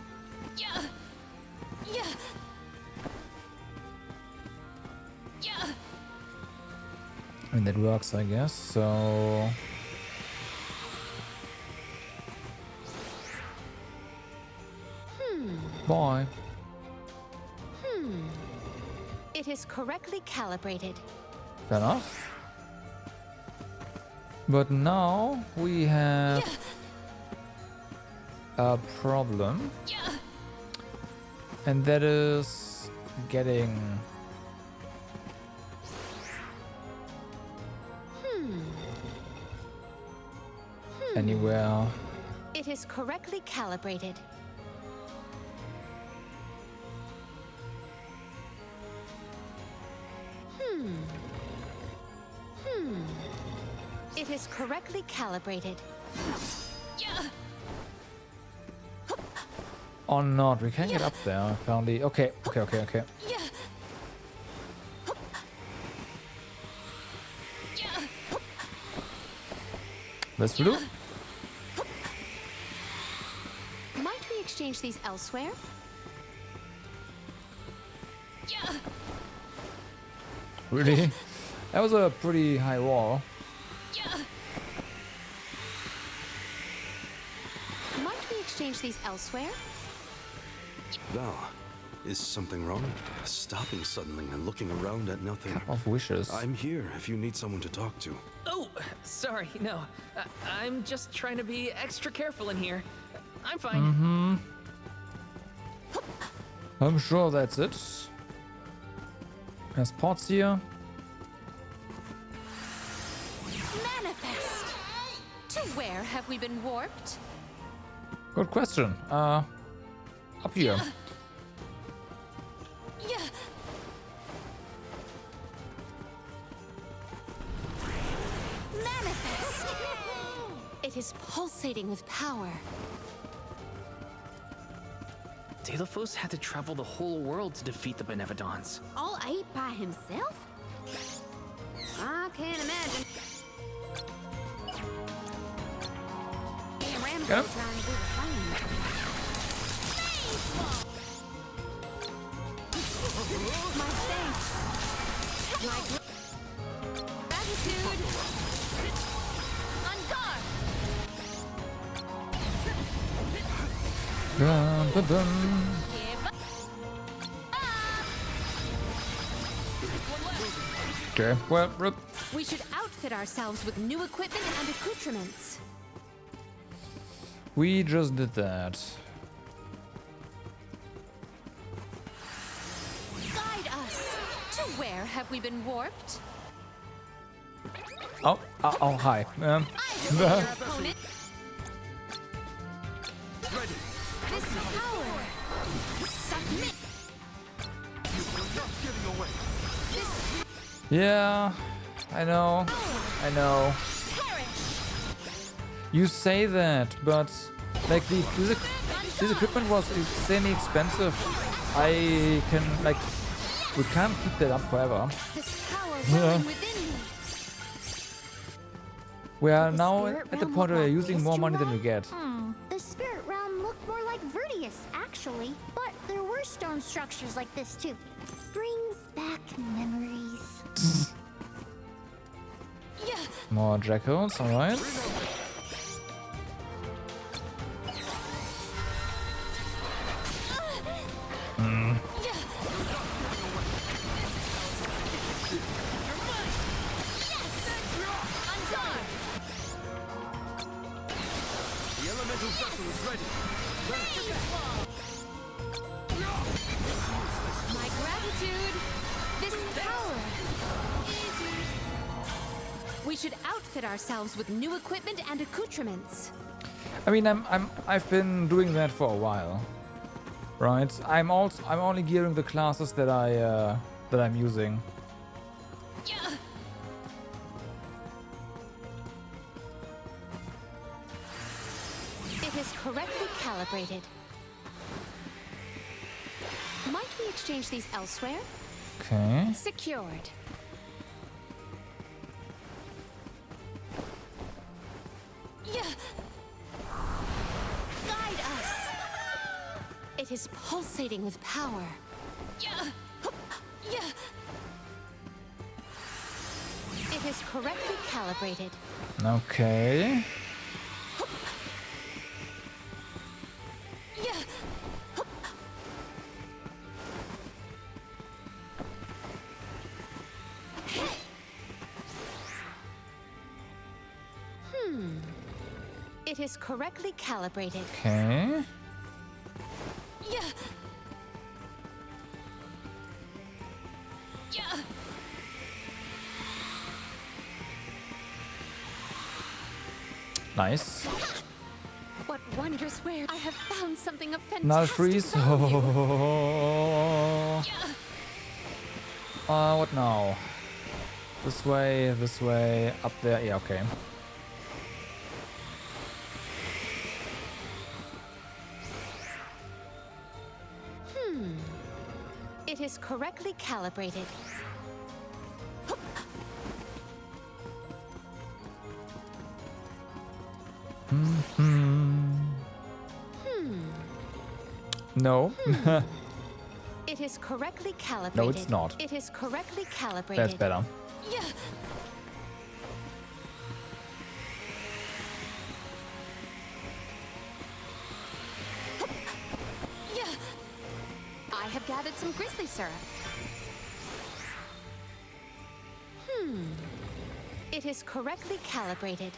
I mean, that works, I guess, so... Bye. It is correctly calibrated. Fair enough. But now we have a problem. And that is getting anywhere. It is correctly calibrated. It is correctly calibrated. Or not, we can get up there apparently. Okay. Let's do. Might we exchange these elsewhere? Really? That was a pretty high wall. Might we exchange these elsewhere? Val, is something wrong? Stopping suddenly and looking around at nothing. Cup of wishes. I'm here if you need someone to talk to. Oh, sorry, no. I'm just trying to be extra careful in here. I'm fine. I'm sure that's it. There's pots here. Manifest! To where have we been warped? Good question. Up here. Manifest! It is pulsating with power. Deilophos had to travel the whole world to defeat the Benevodons. All 8 by himself? I can't imagine. Rambo Got him. trying to do the same. My thanks. My gratitude. On guard. Dun, dun, dun. Okay, well, rip. We should outfit ourselves with new equipment and accoutrements. We just did that. Guide us. To where have we been warped? Oh, hi. Your opponent. This power. Submit. Yeah, I know. You say that, but like this equipment was insanely expensive. I can we can't keep that up forever. This power welling within me. We are now at the point where we're using more money than we get. The spirit realm looked more like Vertius, actually. But there were stone structures like this too. Brings back memories. More jackals, alright. ready. My gratitude. This power. We should outfit ourselves with new equipment and accoutrements. I mean, I've been doing that for a while, right? I'm only gearing the classes that I'm using. It is correctly calibrated. Might we exchange these elsewhere? Okay. Secured. Guide us. It is pulsating with power. It is correctly calibrated. Okay. It is correctly calibrated. Okay. Nice. What wondrous wares! I have found something of fantastic Null freeze. value. What now? This way, up there. Yeah, okay. It is correctly calibrated. No. It is correctly calibrated. No, it's not. It is correctly calibrated. That's better. I have gathered some grizzly syrup. It is correctly calibrated.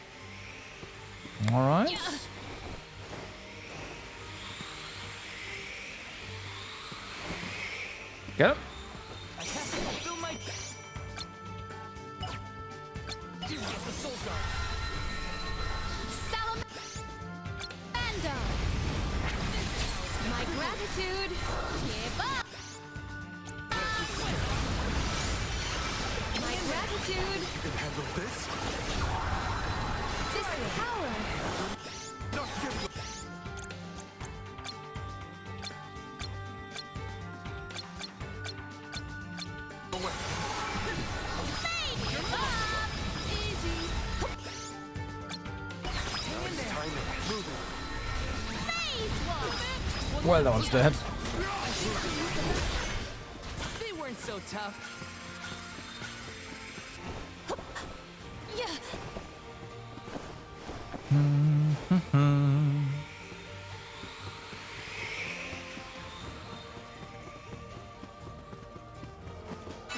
All right. Get him. I have to fulfill my... Dude, get the soul guard. Salamander! My gratitude. Give up! My gratitude. You can handle this? This power. Not give up. Well, that one's dead. They weren't so tough.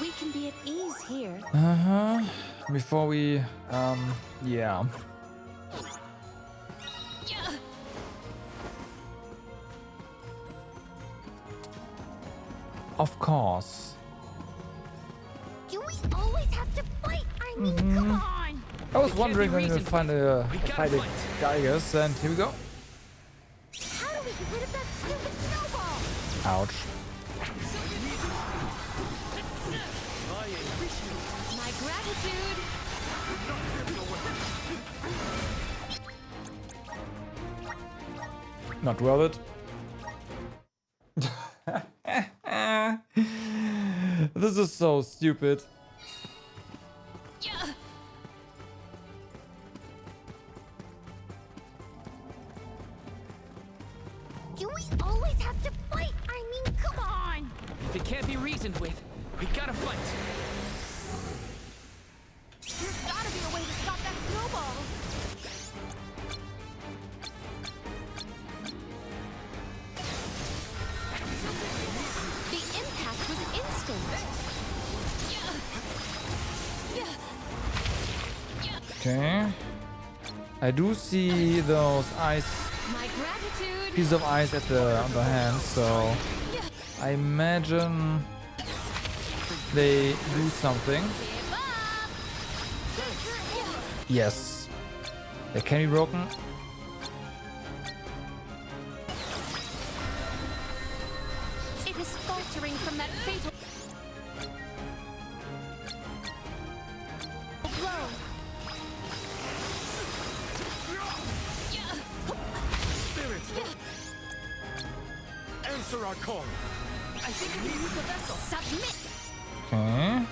We can be at ease here. Before we, yeah. Of course. Do we always have to fight? I mean, come on! I was wondering when we'll find a fighting Gaius, and here we go. How do we get rid of that stupid snowball? Ouch. My gratitude. Not worth it. This is so stupid. Do we always have to fight? I mean, come on! If it can't be reasoned with, we gotta fight. There's gotta be a way to stop that snowball! The impact was instant. Okay. I do see those ice My gratitude. piece of ice at the other hand, so I imagine they do something. Yes. They can be broken. It is faltering from that fatal blow. Spirits, answer our call. I think I can use the vessel. Submit. Okay.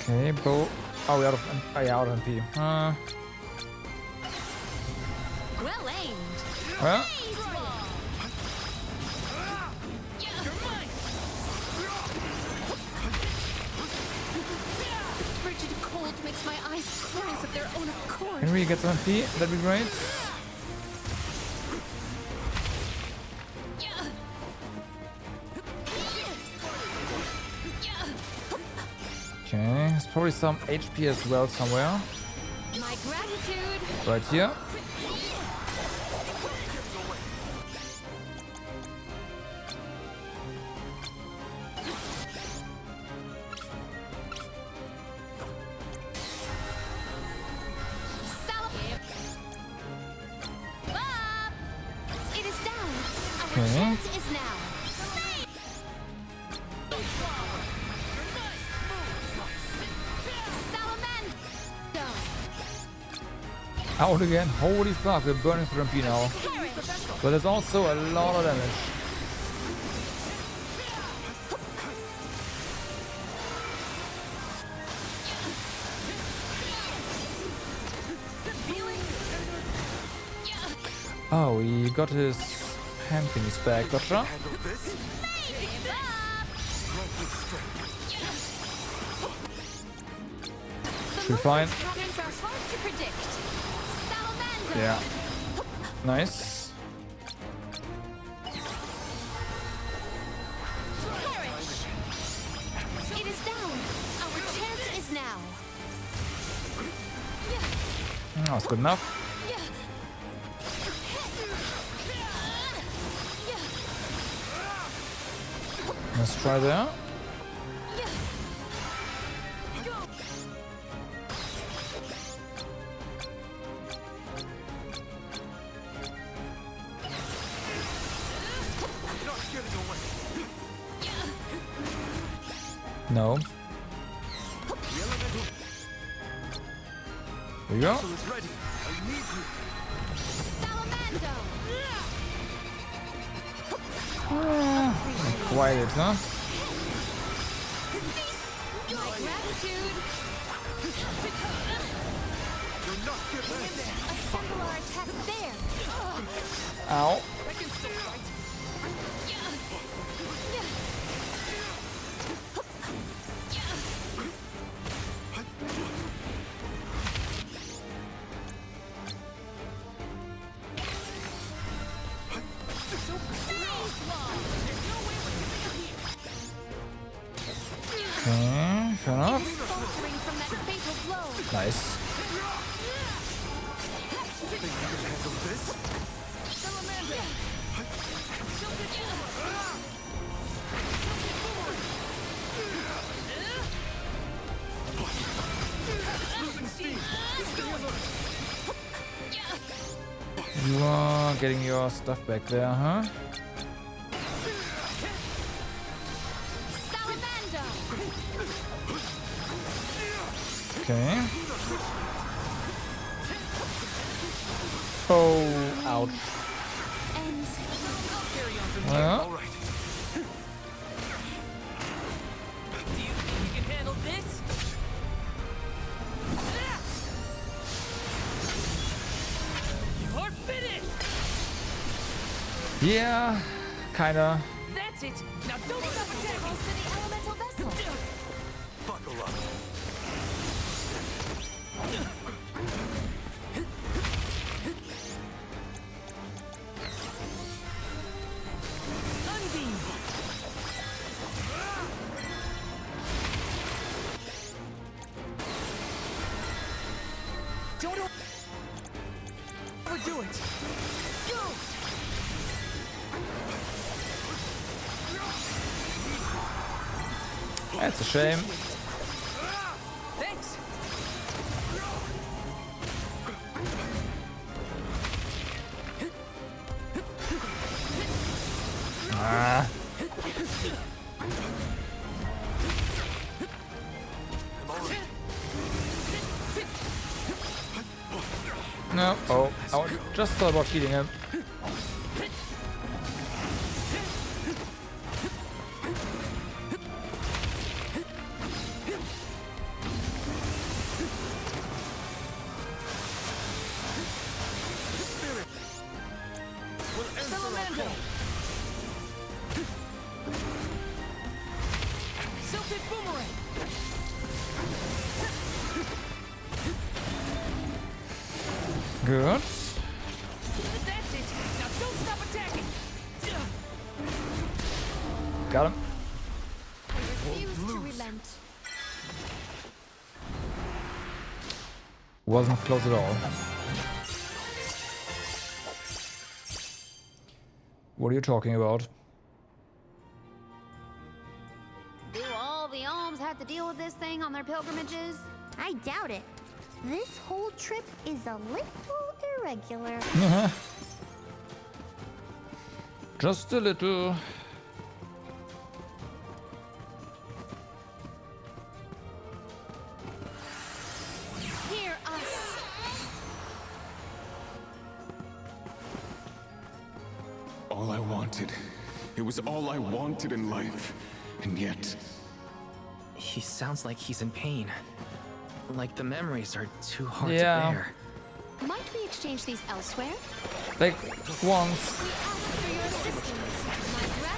Okay, bow. Oh, we're out of MP. Well aimed. Well. Frigid cold makes my eyes close of their own accord. Can we get some MP? That'd be great. Okay, there's probably some HP as well somewhere. My gratitude. Right here. It is down. Our Okay. chance is now. Out again. Holy fuck, we're burning through MP now. But there's also a lot of damage. Oh, he got his hand thingies back. Gotcha. Should be fine. Patterns are hard to predict. Salamander. Yeah. Nice. Perish. It is down. Our chance is now. That's good enough. Let's try there. No. There you go. Quite it, huh? My gratitude. Assemble our attack there. Ow. Okay, fair enough. Faltering from that fatal blow. Nice. You are getting your stuff back there, huh? Okay. Oh, ouch. Well. Do you think you can handle this? You're finished. Yeah, kinda. That's it. Now don't stop attacking. To the elemental vessel. Buckle up. Sunbeam. Don't overdo it. Go! That's a shame. Thanks. Ah. No. Oh, I just thought about killing him. Good. That's it. Now don't stop attacking. Got him. Refuse to relent. Wasn't close at all. What are you talking about? Do all the alms have to deal with this thing on their pilgrimages? I doubt it. This whole trip is a little irregular. Just a little. Hear us. All I wanted. It was all I wanted in life. And yet... He sounds like he's in pain. Like the memories are too hard Yeah. to bear. Might we exchange these elsewhere? Like once.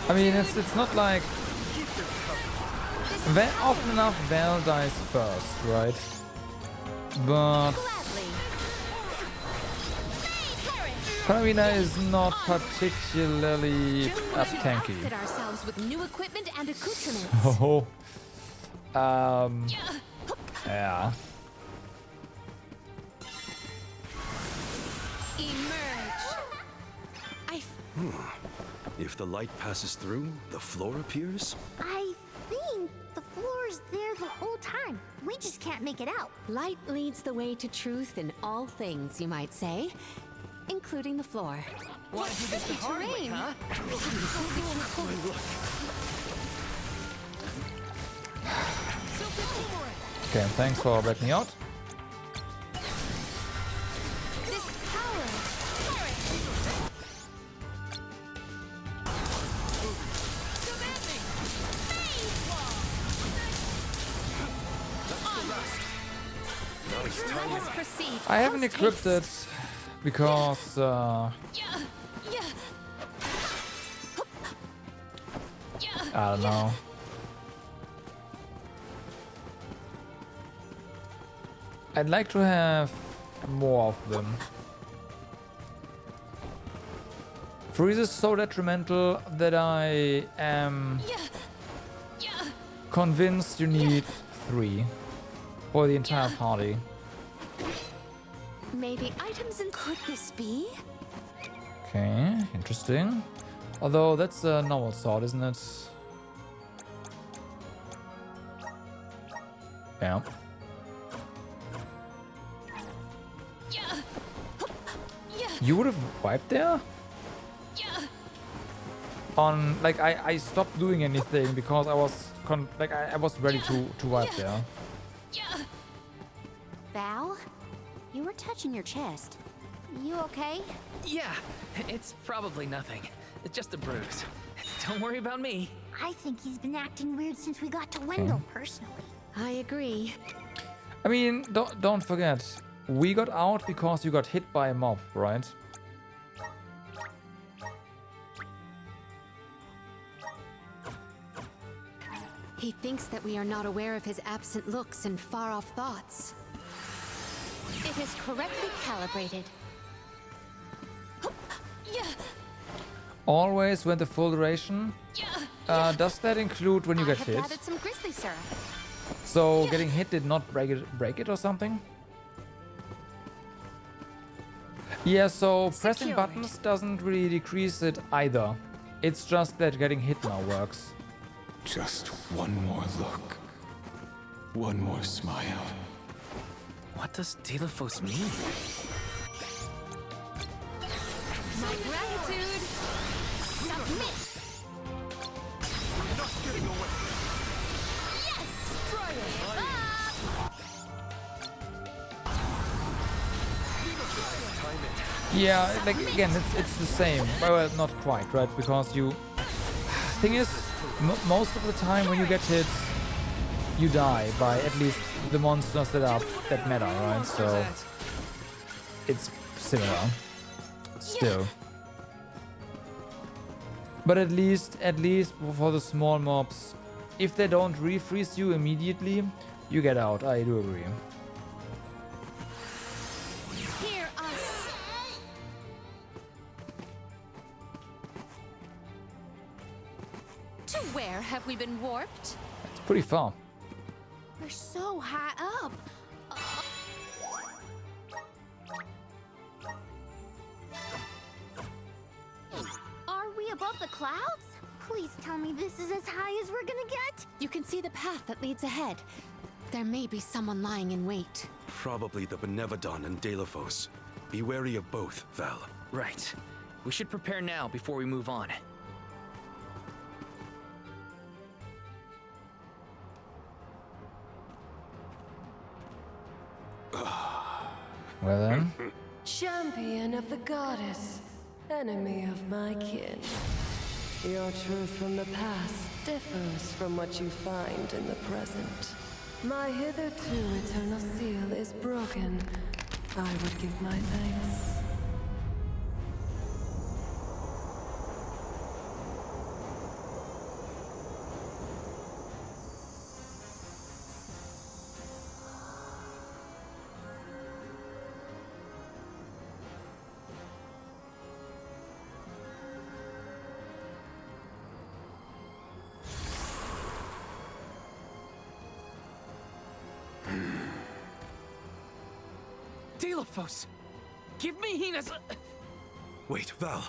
I mean, it's not like often enough Val dies first, right? But Paramina is not particularly tanky. Outfit ourselves with new equipment and accoutrements. Oh. Yeah. Emerge. If the light passes through, the floor appears? I think the floor's there the whole time. We just can't make it out. Light leads the way to truth in all things, you might say, including the floor. Want to do this the hard way, huh? Okay, thanks for backing me out. This power. Let us proceed. I haven't equipped it because I don't know. I'd like to have more of them. Freeze is so detrimental that I am convinced you need 3 for the entire party. Maybe items and could this be? Okay, interesting. Although that's a normal sword, isn't it? Yeah. You would have wiped there? On like I stopped doing anything because I was I was ready to wipe there. Val, you were touching your chest. You okay? Yeah, it's probably nothing. It's just a bruise. Don't worry about me. I think he's been acting weird since we got to Wendell, personally. I agree. I mean, don't forget, we got out because you got hit by a mob, right? He thinks that we are not aware of his absent looks and far-off thoughts. It is correctly calibrated. Always when the full duration. Does that include when you get hit? Added some grizzly syrup. So getting hit did not break it or something? Yeah, so pressing buttons doesn't really decrease it either. It's just that getting hit now works. Just one more look. One more smile. What does Delafos mean? My gratitude. Submit. Not getting away. Yes. Try it. Yeah, like again, it's the same. Well, not quite, right? Because you... Thing is, most of the time when you get hit, you die by at least the monsters that matter, right? So it's similar. Still. But at least for the small mobs, if they don't refreeze you immediately, you get out. I do agree. Hear us. To where have we been warped? It's pretty far. We're so high up. Are we above the clouds? Please tell me this is as high as we're gonna get. You can see the path that leads ahead. There may be someone lying in wait. Probably the Benevodon and Delafos. Be wary of both, Val. Right. We should prepare now before we move on. Well then. Champion of the goddess, enemy of my kin. Your truth from the past differs from what you find in the present. My hitherto eternal seal is broken. I would give my thanks. Delafos! Give me Hina's... Wait, Val.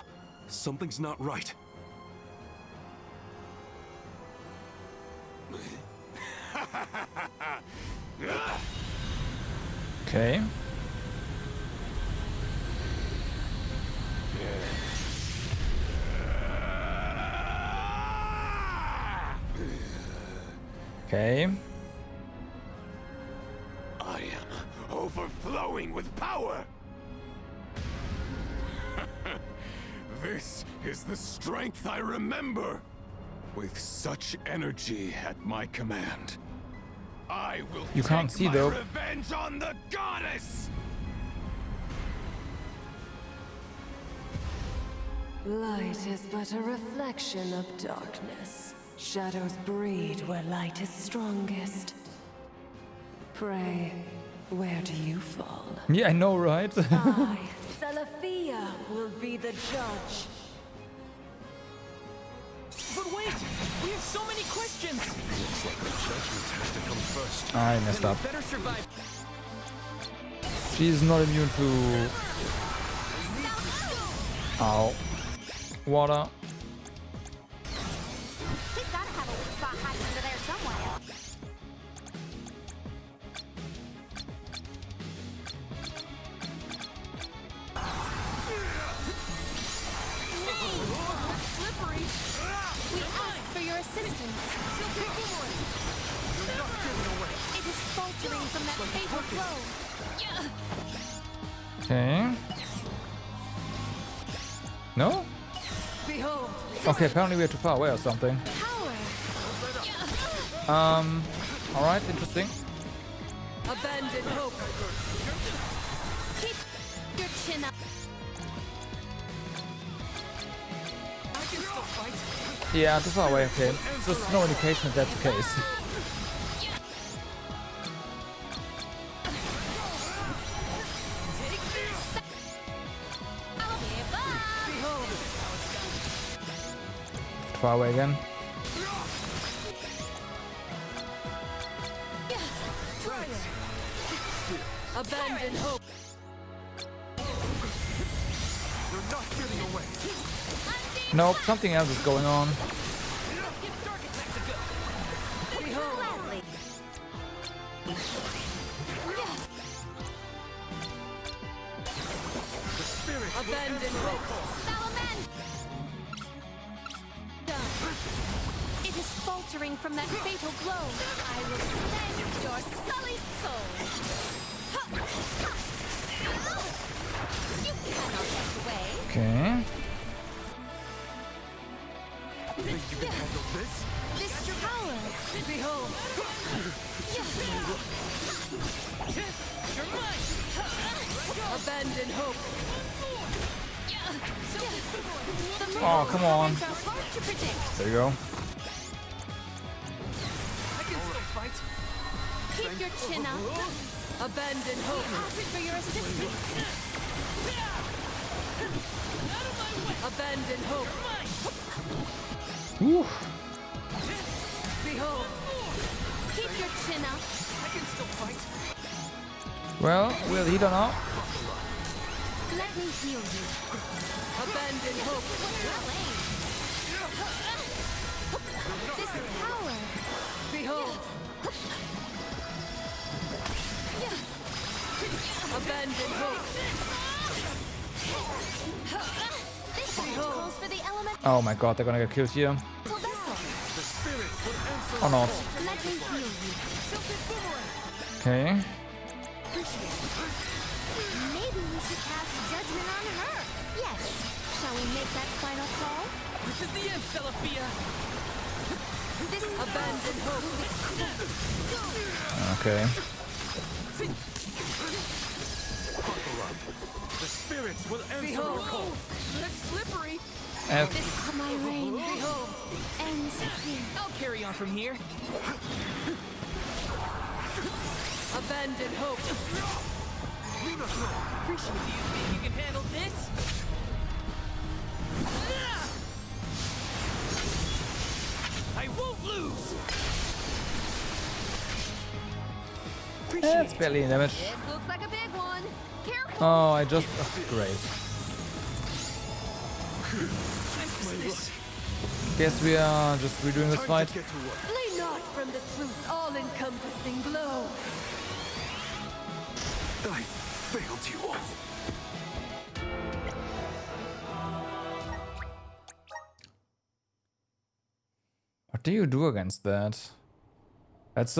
Something's not right. Okay. Okay. I am overflowing with power! This is the strength I remember! With such energy at my command, I will You can't take see my though. revenge on the goddess! Light is but a reflection of darkness. Shadows breed where light is strongest. Pray, where do you fall? Yeah, I know, right? I, Celestia, will be the judge. But wait! We have so many questions! Looks like the judgment has to come first. I messed up. Better survive. She's not immune to... Ow. Water. She's gotta have a weak spot hiding under there somewhere. Slippery. We ask for your assistance. It is faltering from that fatal blow. Okay. No? Behold. Okay, apparently we're too far away or something. Alright, interesting. Abandon hope. Keep your chin up. Yeah, too far away, okay. There's no indication that that's the case. Far away again. Abandon hope. Nope, something else is going on. Abandon hope. It is faltering from that fatal blow. I will cleanse your sullied soul. You cannot get away. Okay. Think you can handle this? This power. Behold. You're mine. Abandon hope. Oh, come on. There you go. I can still fight. Keep your chin up. Abandon hope. Ask for your assistance. Abandon hope. Whew. Behold. Keep your chin up. I can still fight. Well, will he or not? Let me heal you. Abandon hope. This power. Behold. Abandon hope. This calls for the element. Oh my god, they're gonna get killed here. Or not. Let me heal you. Okay. Maybe we should cast judgment on her. Yes. Shall we make that final call? This is the end, Celestia. This abandon hope. Okay. The spirits will answer your call. That's slippery. F. This my reign. Behold. Ends here. I'll carry on from here. Abandon hope. Appreciate you think you can handle this? I won't lose. That's barely damage. This looks like a big one. Careful. Oh, I just... Oh, great. Guess we are just redoing this fight. Flee not from the truth's all-encompassing glow. I failed you. What do you do against that? That's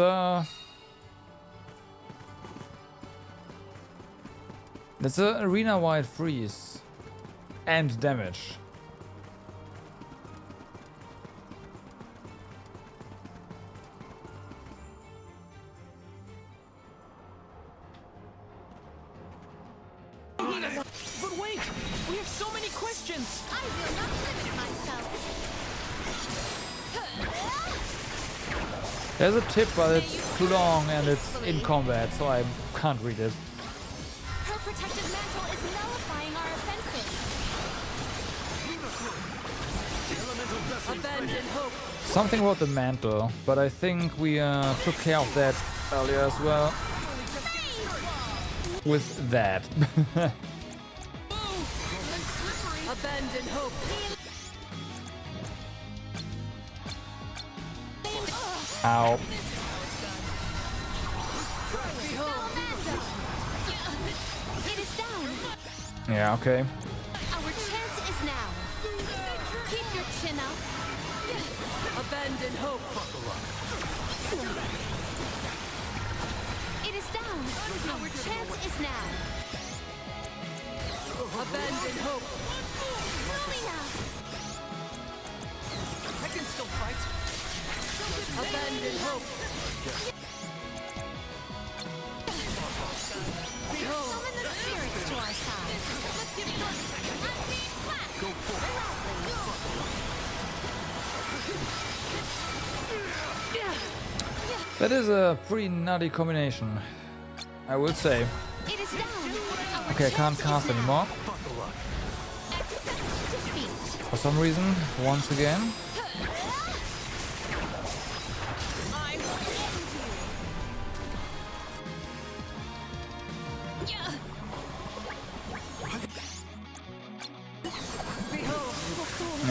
That's a arena-wide freeze and damage. But wait, we have so many questions. I will not limit myself. There's a tip, but it's too long and it's in combat, so I can't read it. Her protective mantle is nullifying our offenses. Abandon hope. Something about the mantle, but I think we took care of that earlier as well. With that. Abandon hope. Ow. It is down. Yeah, okay. Our chance is now. Keep your chin up. Abandon hope. It is down. Our chance is now. Abandon hope. Lumina. I can still fight. Abandon hope. Behold. Summon the spirits to our side. Let's give it Go That is a pretty nutty combination, I will say. It is down. Okay, I can't cast anymore. For some reason, once again.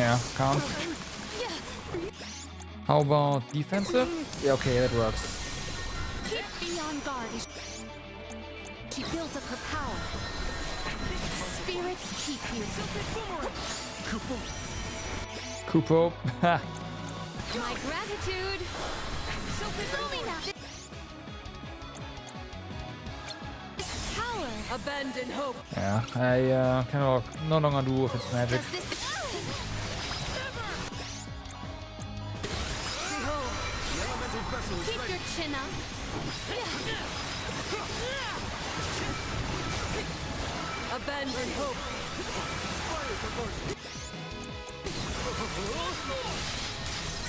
Yeah, can't. How about defensive? Yeah, okay, that works. Be on guard. She builds up her power. Spirits keep you. Kupo. My gratitude. Power. Abandon hope. Yeah, I can no longer do with its magic. Keep your chin up. Abandon hope.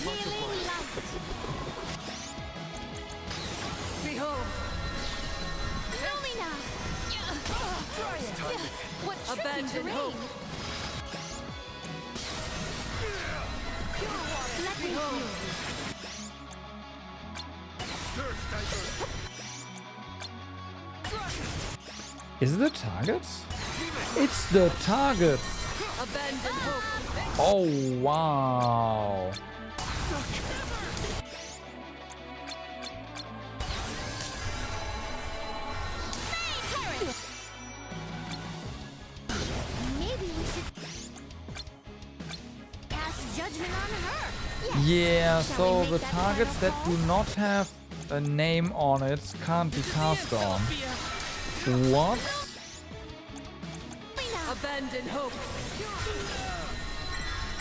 Healing light. Behold. Lumina. What abandon hope. Let me go. Is it the target? It's the target! Abandon hope. Oh, wow. Maybe we should cast judgment on her. Yeah, so the targets that do not have a name on it can't be cast on. What? Abandon hope.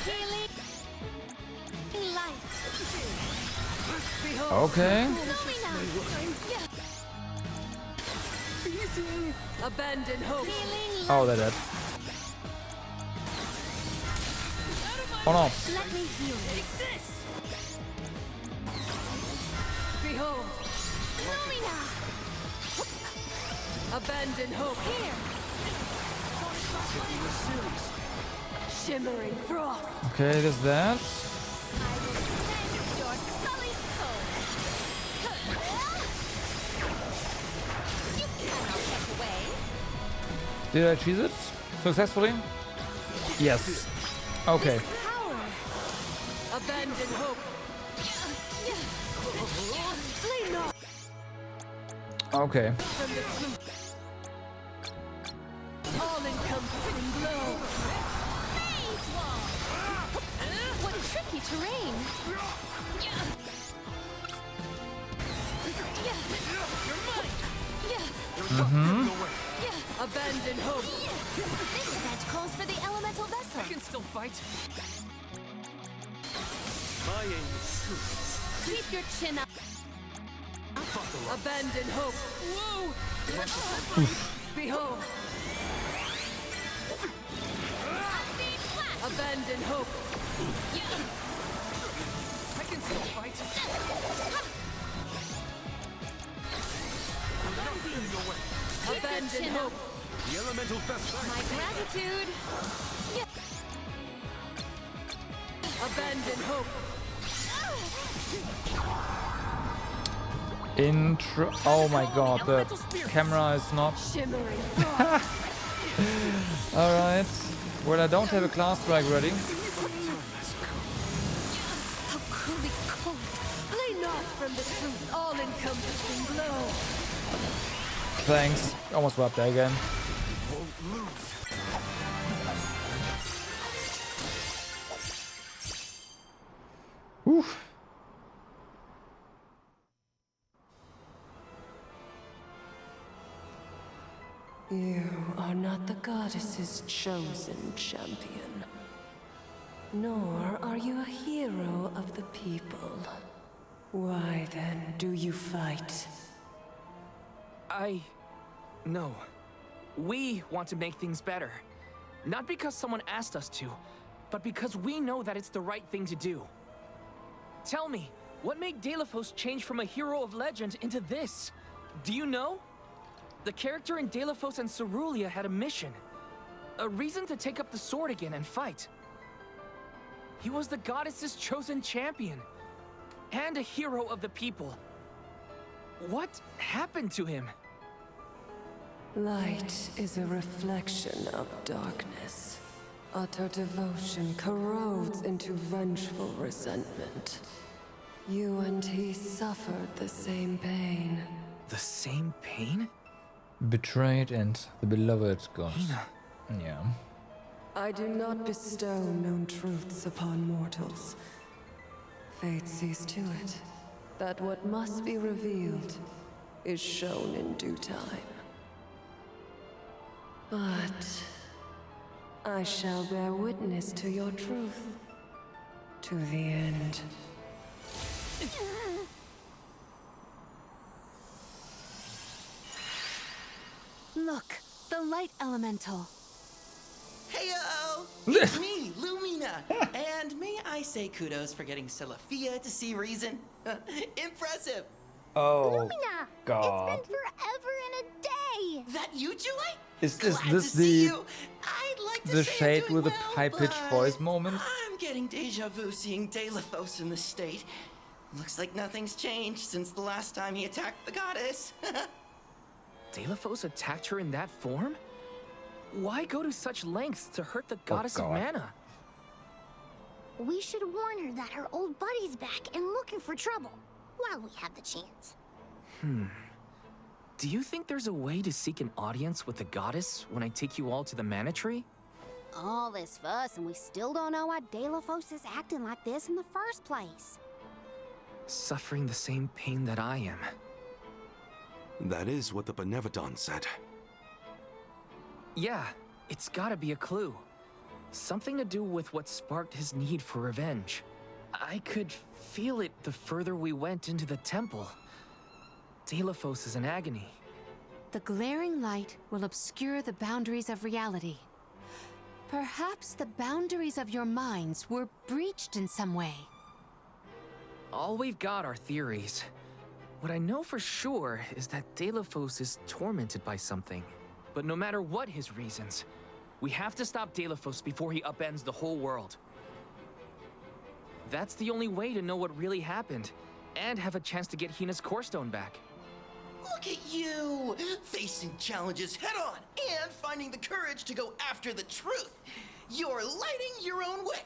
Healing light. Behold. Okay. Abandon hope. Oh, they're dead. Oh no. Let me heal. Take this. Behold. Lumina. Abandon hope. Here. Shimmering frost. Okay, there's that. Your sullied soul. You cannot get away. Did I cheese it successfully? Yes. Okay. Power. Abandon hope. Flee not Okay. from the truth. All-encompassing glow. Phase wall. What tricky terrain. Abandon hope. This event calls for the elemental vessel. I can still fight. My aim is true. Keep your chin up. Abandon hope. Whoa! Behold. Abandon hope. I can still fight. Abandon hope. The elemental vessel. My gratitude. Abandon hope. Oh my god, the camera is not. Shimmering. Alright. Well, I don't have a class strike ready. How cruelly cold. Play not from the truth, all-encompassing glow. Thanks. Almost wrapped there again. Oof. You are not the goddess's chosen champion. Nor are you a hero of the people. Why then do you fight? No. We want to make things better. Not because someone asked us to, but because we know that it's the right thing to do. Tell me, what made Delafos change from a hero of legend into this? Do you know? The character in Delafos and Cerulia had a mission. A reason to take up the sword again and fight. He was the goddess's chosen champion. And a hero of the people. What happened to him? Light is a reflection of darkness. Utter devotion corrodes into vengeful resentment. You and he suffered the same pain. The same pain? Betrayed and the beloved god. Hina. Yeah. I do not bestow known truths upon mortals. Fate sees to it that what must be revealed is shown in due time. But I shall bear witness to your truth to the end. Look, the light elemental. Heyo! It's me, Lumina! And may I say kudos for getting Celafia to see reason? Impressive! Oh, Lumina! God. It's been forever and a day! That you, Julie? Is Glad this to see the you. I'd like to the say I'm shade doing with the well, high-pitched but voice moment? I'm getting deja vu seeing Delafos in the state. Looks like nothing's changed since the last time he attacked the goddess. Delafos attacked her in that form? Why go to such lengths to hurt the goddess of God. mana? We should warn her that her old buddy's back and looking for trouble while we have the chance. Do you think there's a way to seek an audience with the goddess when I take you all to the mana tree? All this fuss, and we still don't know why Delafos is acting like this in the first place. Suffering the same pain that I am. That is what the Benevodon said. Yeah, it's gotta be a clue. Something to do with what sparked his need for revenge. I could feel it the further we went into the temple. Delafos is in agony. The glaring light will obscure the boundaries of reality. Perhaps the boundaries of your minds were breached in some way. All we've got are theories. What I know for sure is that Delafos is tormented by something. But no matter what his reasons, we have to stop Delafos before he upends the whole world. That's the only way to know what really happened, and have a chance to get Hina's core stone back. Look at you! Facing challenges head on and finding the courage to go after the truth. You're lighting your own way.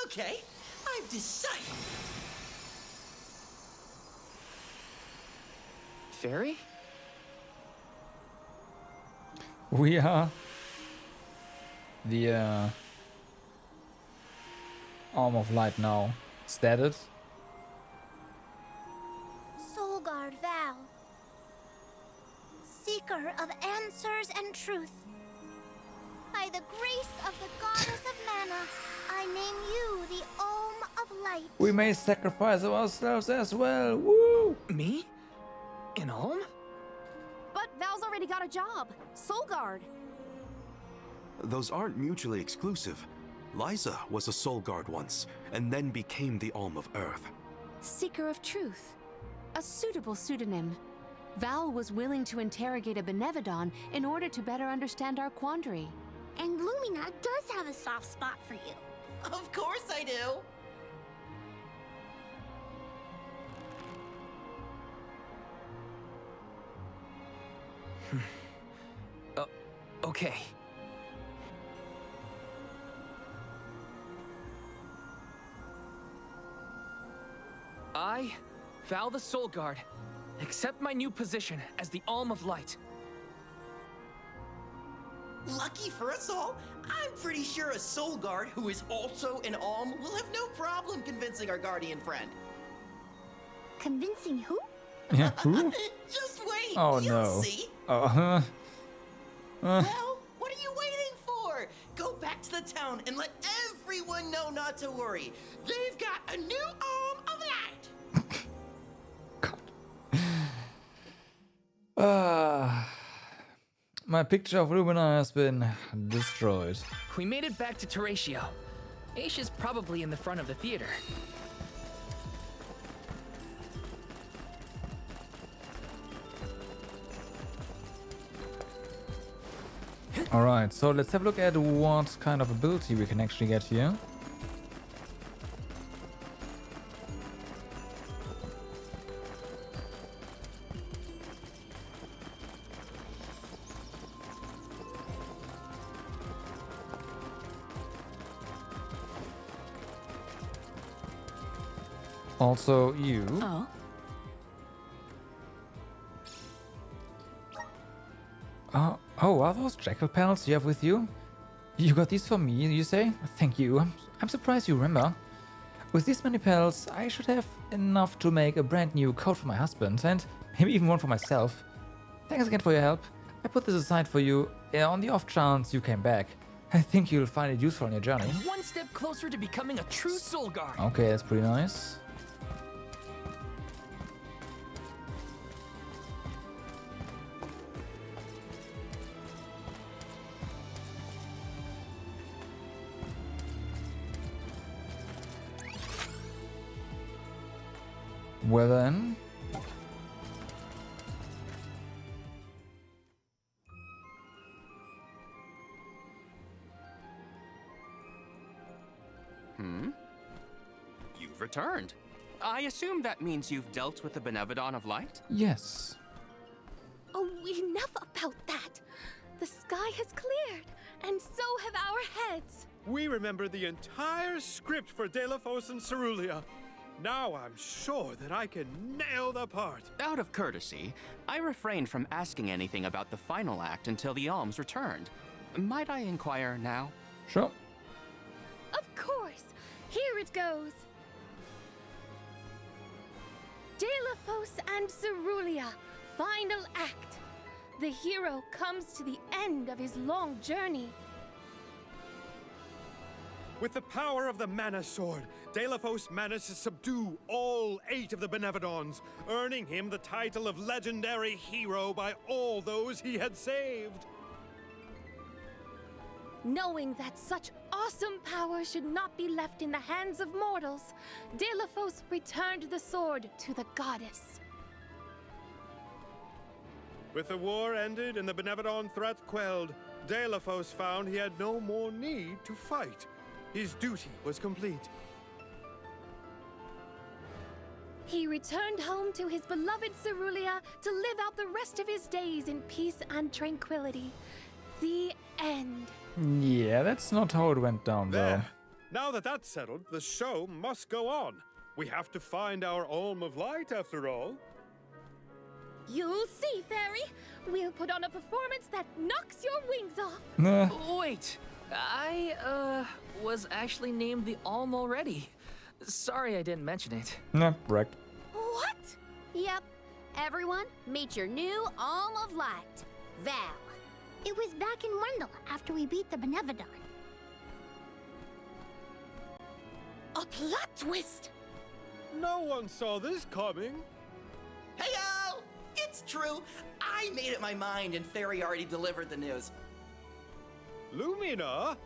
Okay, I've decided. Fairy? We are the Arm of Light now. Stated. Soulguard Val, seeker of answers and truth. By the grace of the goddess of mana, I name you the Alm of Light. We may sacrifice ourselves as well. Woo! Me? An Alm? But Val's already got a job. Soulguard. Those aren't mutually exclusive. Liza was a Soul Guard once, and then became the Alm of Earth. Seeker of Truth. A suitable pseudonym. Val was willing to interrogate a Benevodon in order to better understand our quandary. And Lumina does have a soft spot for you. Of course I do. Okay. I, Val the Soul Guard, accept my new position as the Alm of Light. Lucky for us all, I'm pretty sure a Soul Guard who is also an Alm will have no problem convincing our guardian friend. Convincing who? Yeah, who? Just wait. Oh You'll no. see. Well, What are you waiting for? Go back to the town and let everyone know not to worry. They've got a new Alm of Light. My picture of Lumina has been destroyed. We made it back to Teratio. Aisha's probably in the front of the theater. Alright, so let's have a look at what kind of ability we can actually get here. Also, you. Oh? Oh, are those jackal pals you have with you? You got these for me, you say? Thank you. I'm surprised you remember. With these many pals, I should have enough to make a brand new coat for my husband, and maybe even one for myself. Thanks again for your help. I put this aside for you on the off chance you came back. I think you'll find it useful on your journey. One step closer to becoming a true soul guard. Okay, that's pretty nice. Well then. You've returned. I assume that means you've dealt with the Benevodon of Light? Yes. Oh, enough about that. The sky has cleared, and so have our heads. We remember the entire script for Delafos and Cerulia. Now I'm sure that I can nail the part. Out of courtesy, I refrained from asking anything about the final act until the alms returned. Might I inquire now? Sure. Of course. Here it goes. Delafos and Cerulia, final act. The hero comes to the end of his long journey. With the power of the Mana Sword, Delafos managed to subdue all 8 of the Benevodons, earning him the title of legendary hero by all those he had saved. Knowing that such awesome power should not be left in the hands of mortals, Delafos returned the sword to the goddess. With the war ended and the Benevodon threat quelled, Delafos found he had no more need to fight. His duty was complete. He returned home to his beloved Cerulia to live out the rest of his days in peace and tranquility. The end. Yeah, that's not how it went down, though. There. Now that that's settled, the show must go on. We have to find our Alm of Light, after all. You'll see, Fairy. We'll put on a performance that knocks your wings off. Nah. Wait, I was actually named the Alm already. Sorry I didn't mention it. Nah, wrecked. What? Yep. Everyone, meet your new Alm of Light, Val. It was back in Wendell after we beat the Benevodon. A plot twist! No one saw this coming. Hey-o! It's true. I made up my mind and Fairy already delivered the news. Lumina?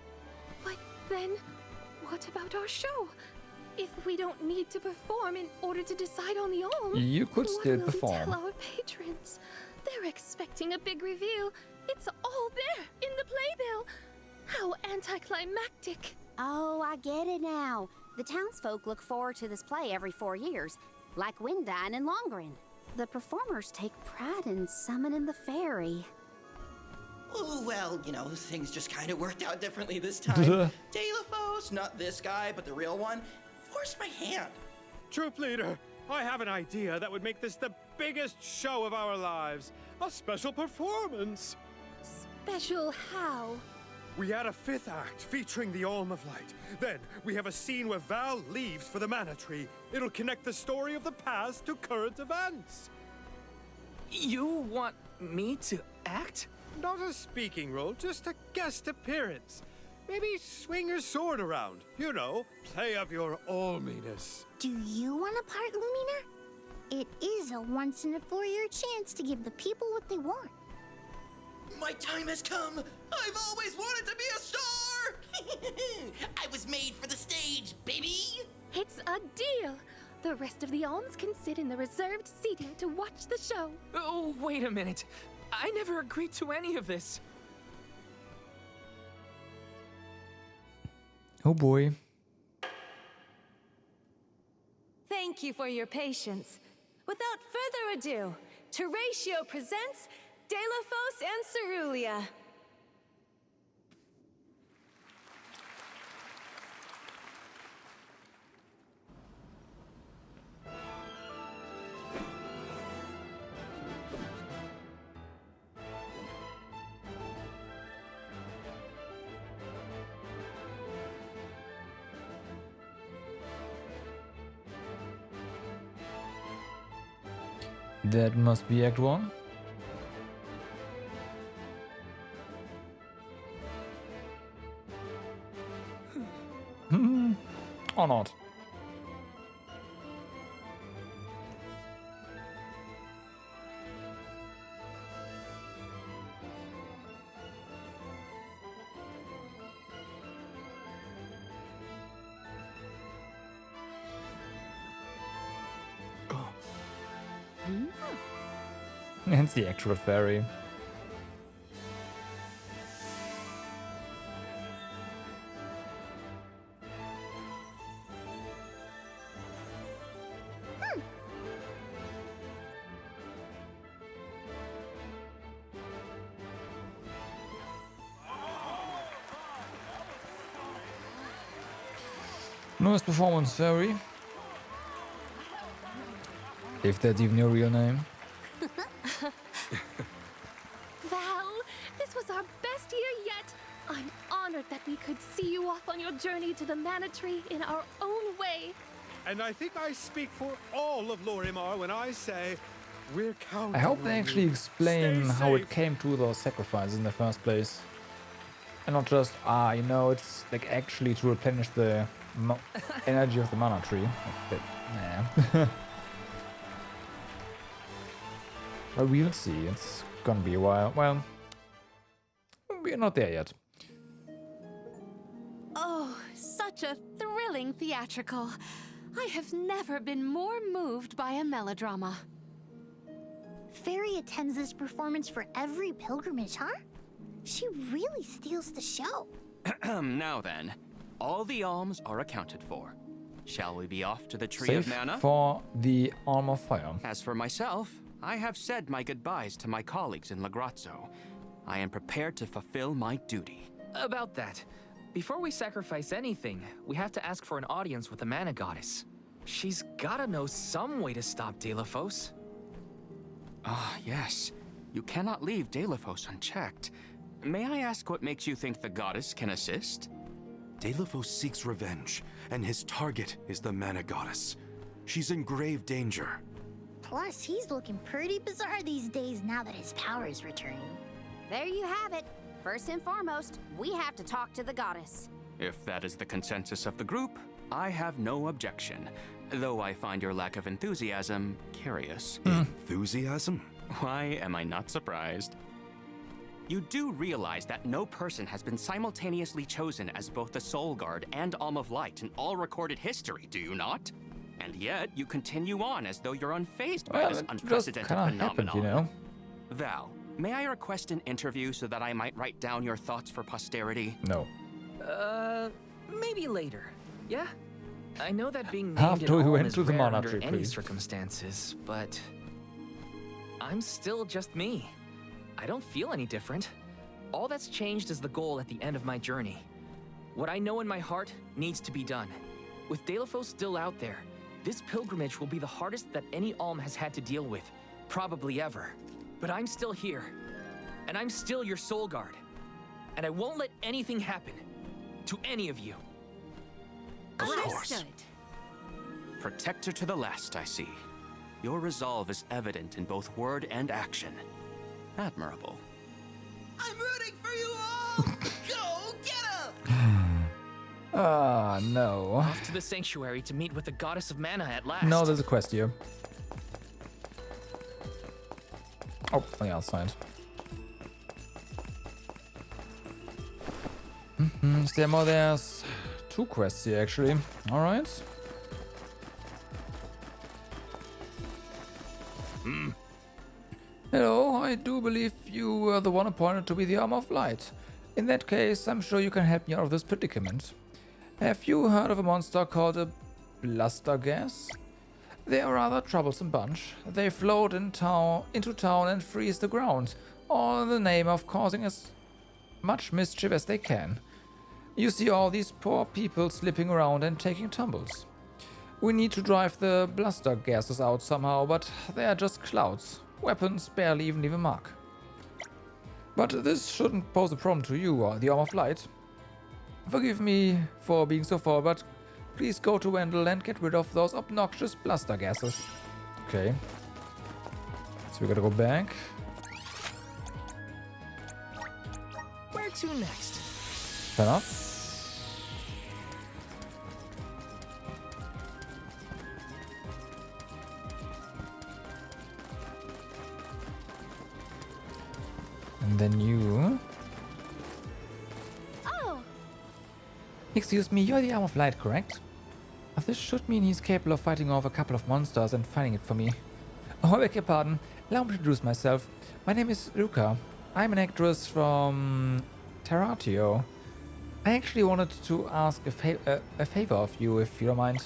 But then, what about our show? If we don't need to perform in order to decide on the Alm, You could still what will perform. we tell our patrons? They're expecting a big reveal. It's all there in the playbill. How anticlimactic. Oh, I get it now. The townsfolk look forward to this play every 4 years, like Windine and Longren. The performers take pride in summoning the fairy. Oh, well, you know, things just kind of worked out differently this time. Delafos, not this guy, but the real one, forced my hand. Troop leader, I have an idea that would make this the biggest show of our lives. A special performance. Special how? We add a 5th act featuring the Alm of Light. Then we have a scene where Val leaves for the Mana Tree. It'll connect the story of the past to current events. You want me to act? Not a speaking role, just a guest appearance. Maybe swing your sword around. You know, play up your alminess. Do you want a part, Lumina? It is a once-in-a-4-year chance to give the people what they want. My time has come. I've always wanted to be a star. I was made for the stage, baby. It's a deal. The rest of the alms can sit in the reserved seating to watch the show. Oh, wait a minute. I never agreed to any of this. Oh boy. Thank you for your patience. Without further ado, Teratio presents Delafos and Cerulia. That must be Act 1. Or not. It's the actual fairy. Nice performance, fairy. If that's even your real name. Val, this was our best year yet. I'm honored that we could see you off on your journey to the Mana Tree in our own way. And I think I speak for all of Lorimar when I say we're counting I hope they on actually you. explain Stay how it safe. came to those sacrifices in the first place. And not just, you know, it's like actually to replenish the energy of the mana tree. Nah. But we'll see, it's gonna be a while. Well, we're not there yet. Oh, such a thrilling theatrical. I have never been more moved by a melodrama. Fairy attends this performance for every pilgrimage, huh? She really steals the show. Now then, all the alms are accounted for. Shall we be off to the Tree Save of Mana? for the Arm of Fire. As for myself, I have said my goodbyes to my colleagues in Lagrazzo. I am prepared to fulfill my duty. About that, before we sacrifice anything, we have to ask for an audience with the Mana Goddess. She's gotta know some way to stop Delafos. Ah, yes. You cannot leave Delafos unchecked. May I ask what makes you think the goddess can assist? Delafos seeks revenge, and his target is the Mana Goddess. She's in grave danger. Plus, he's looking pretty bizarre these days now that his power is returning. There you have it. First and foremost, we have to talk to the goddess. If that is the consensus of the group, I have no objection. Though I find your lack of enthusiasm curious. Enthusiasm? Why am I not surprised? You do realize that no person has been simultaneously chosen as both the Soul Guard and Alm of Light in all recorded history, do you not? And yet, you continue on as though you're unfazed by this It just unprecedented kinda phenomenon. happened, you know? Val, may I request an interview so that I might write down your thoughts for posterity? No. Maybe later. Yeah? I know that being named After an we alm went is to the rare Mana under Tree, any please. circumstances, but I'm still just me. I don't feel any different. All that's changed is the goal at the end of my journey. What I know in my heart needs to be done. With Delafos still out there, this pilgrimage will be the hardest that any alm has had to deal with, probably ever. But I'm still here, and I'm still your Soul Guard. And I won't let anything happen to any of you. Of course. Understood. Protector to the last, I see. Your resolve is evident in both word and action. Admirable. I'm rooting for you all! Go get him! Ah, no. Off to the sanctuary to meet with the Goddess of Mana at last. No, there's a quest here. Oh, on the outside. Is there more? There's 2 quests here, actually. Alright. Hello, I do believe you were the one appointed to be the Arm of Light. In that case, I'm sure you can help me out of this predicament. Have you heard of a monster called a Blustergas? They're a rather troublesome bunch. They float into town and freeze the ground, all in the name of causing as much mischief as they can. You see all these poor people slipping around and taking tumbles. We need to drive the bluster gases out somehow, but they are just clouds. Weapons barely even leave a mark. But this shouldn't pose a problem to you or the Arm of Light. Forgive me for being so forward, but please go to Wendell and get rid of those obnoxious bluster gases. Okay. we gotta go back. Where to next? Fair enough. And then you... Oh! Excuse me, you're the Arm of Light, correct? This should mean he's capable of fighting off a couple of monsters and finding it for me. Oh, I beg your pardon. Allow me to introduce myself. My name is Luca. I'm an actress from Terratio. I actually wanted to ask a favor of you, if you don't mind.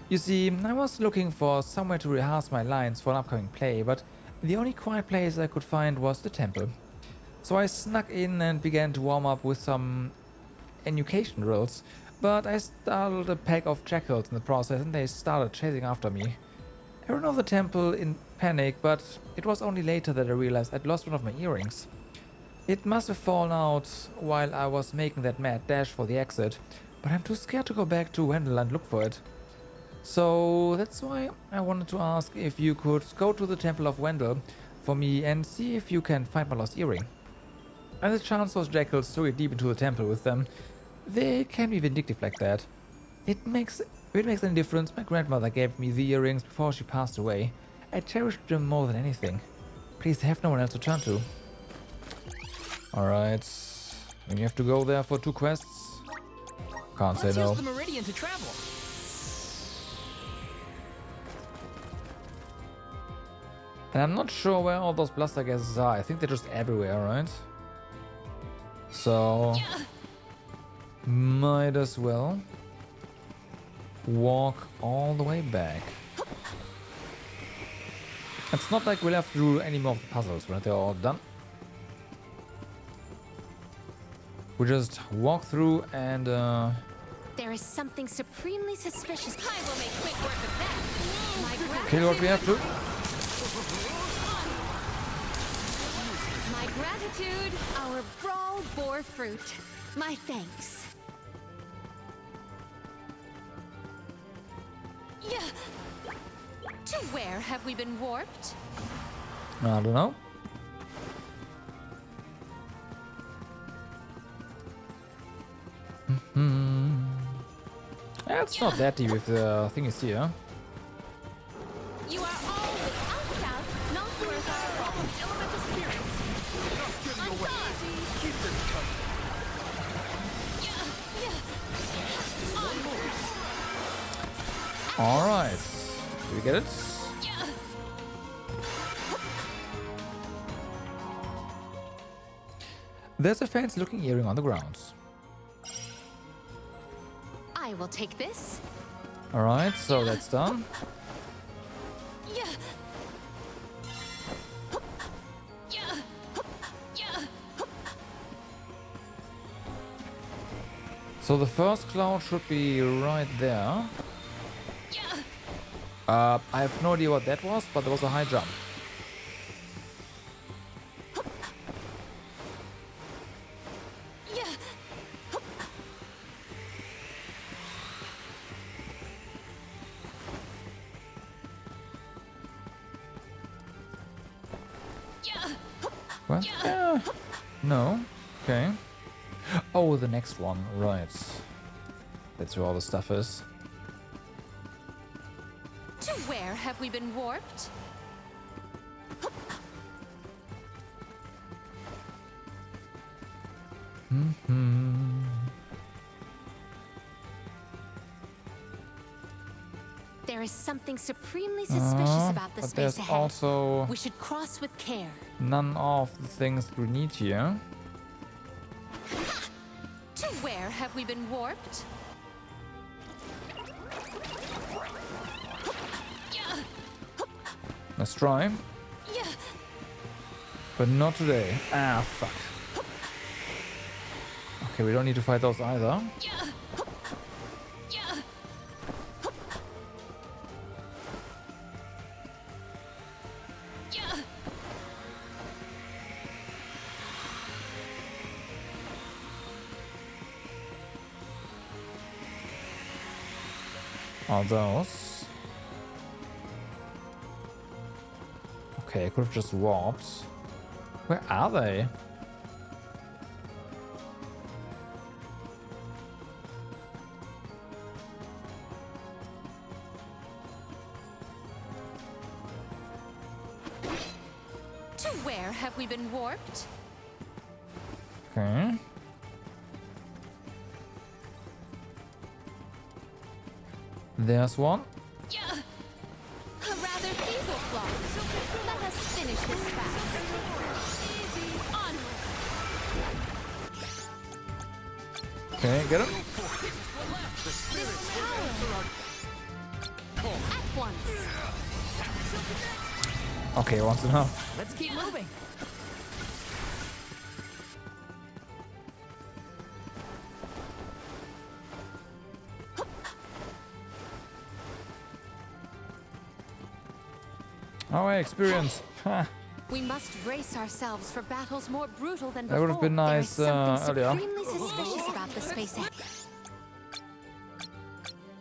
You see, I was looking for somewhere to rehearse my lines for an upcoming play, but the only quiet place I could find was the temple. So I snuck in and began to warm up with some education drills, but I startled a pack of jackals in the process and they started chasing after me. I ran off the temple in panic, but it was only later that I realized I'd lost one of my earrings. It must have fallen out while I was making that mad dash for the exit, but I'm too scared to go back to Wendell and look for it. So that's why I wanted to ask if you could go to the Temple of Wendell for me and see if you can find my lost earring. And the chance those jackals to get deep into the temple with them, they can be vindictive like that. If it makes any difference, my grandmother gave me the earrings before she passed away. I cherished them more than anything. Please have no one else to turn to. Alright. When you have to go there for 2 quests, can't say no. Let's use the Meridian to travel. And I'm not sure where all those blaster gases are. I think they're just everywhere, right? So... might as well walk all the way back. It's not like we'll have to do any more of the puzzles, right? They're all done. We just walk through and There is something supremely suspicious. I will make quick work of that. kill what we have to. My gratitude, our brawl bore fruit. My thanks. Yeah. To where have we been warped? I don't know. It's not that deep if the thing is here. You are all without doubt not worth our elemental spirits. Alright. Did we get it? There's a fancy looking earring on the ground. I will take this. Alright, so that's done. So the first cloud should be right there. I have no idea what that was, but there was a high jump. What? Yeah. No. Okay. Oh, the next one. Right. That's where all the stuff is. To where have we been warped? There is something supremely suspicious about the but space there's ahead. also We should cross with care. none of the things we need here. To where have we been warped? Let's try. But not today. Ah, fuck. Okay, we don't need to fight those either. Are those? Okay, I could have just warped. Where are they? To where have we been warped? Okay. There's one. Yeah. A rather feeble flaw. Let us finish this fast. Onward. Okay, get him. At once. Okay, once enough. Let's keep moving. Our experience. Ha. We must brace ourselves for battles more brutal than That before. would have been nice There is something earlier. supremely suspicious about the space.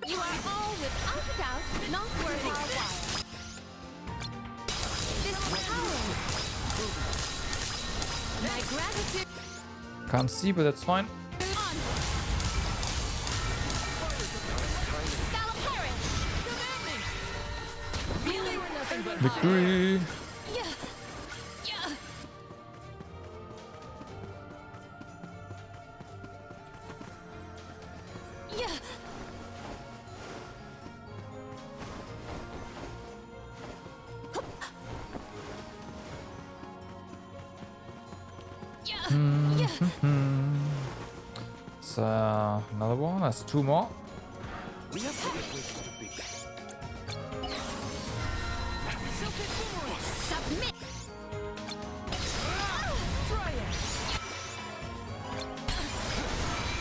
You are all, without a doubt, not worth our while. This power. My gratitude. Can't see, but that's fine. Victory! So another one. That's two more. We have other places to be. Submit.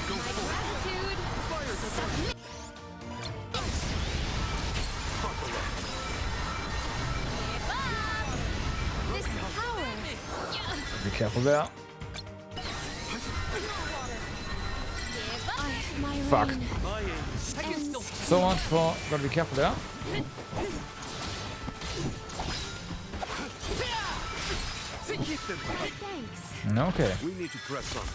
My gratitude. Submit. This power. Be careful there. Fuck. So much for. Gotta be careful there. Okay. We need to press on.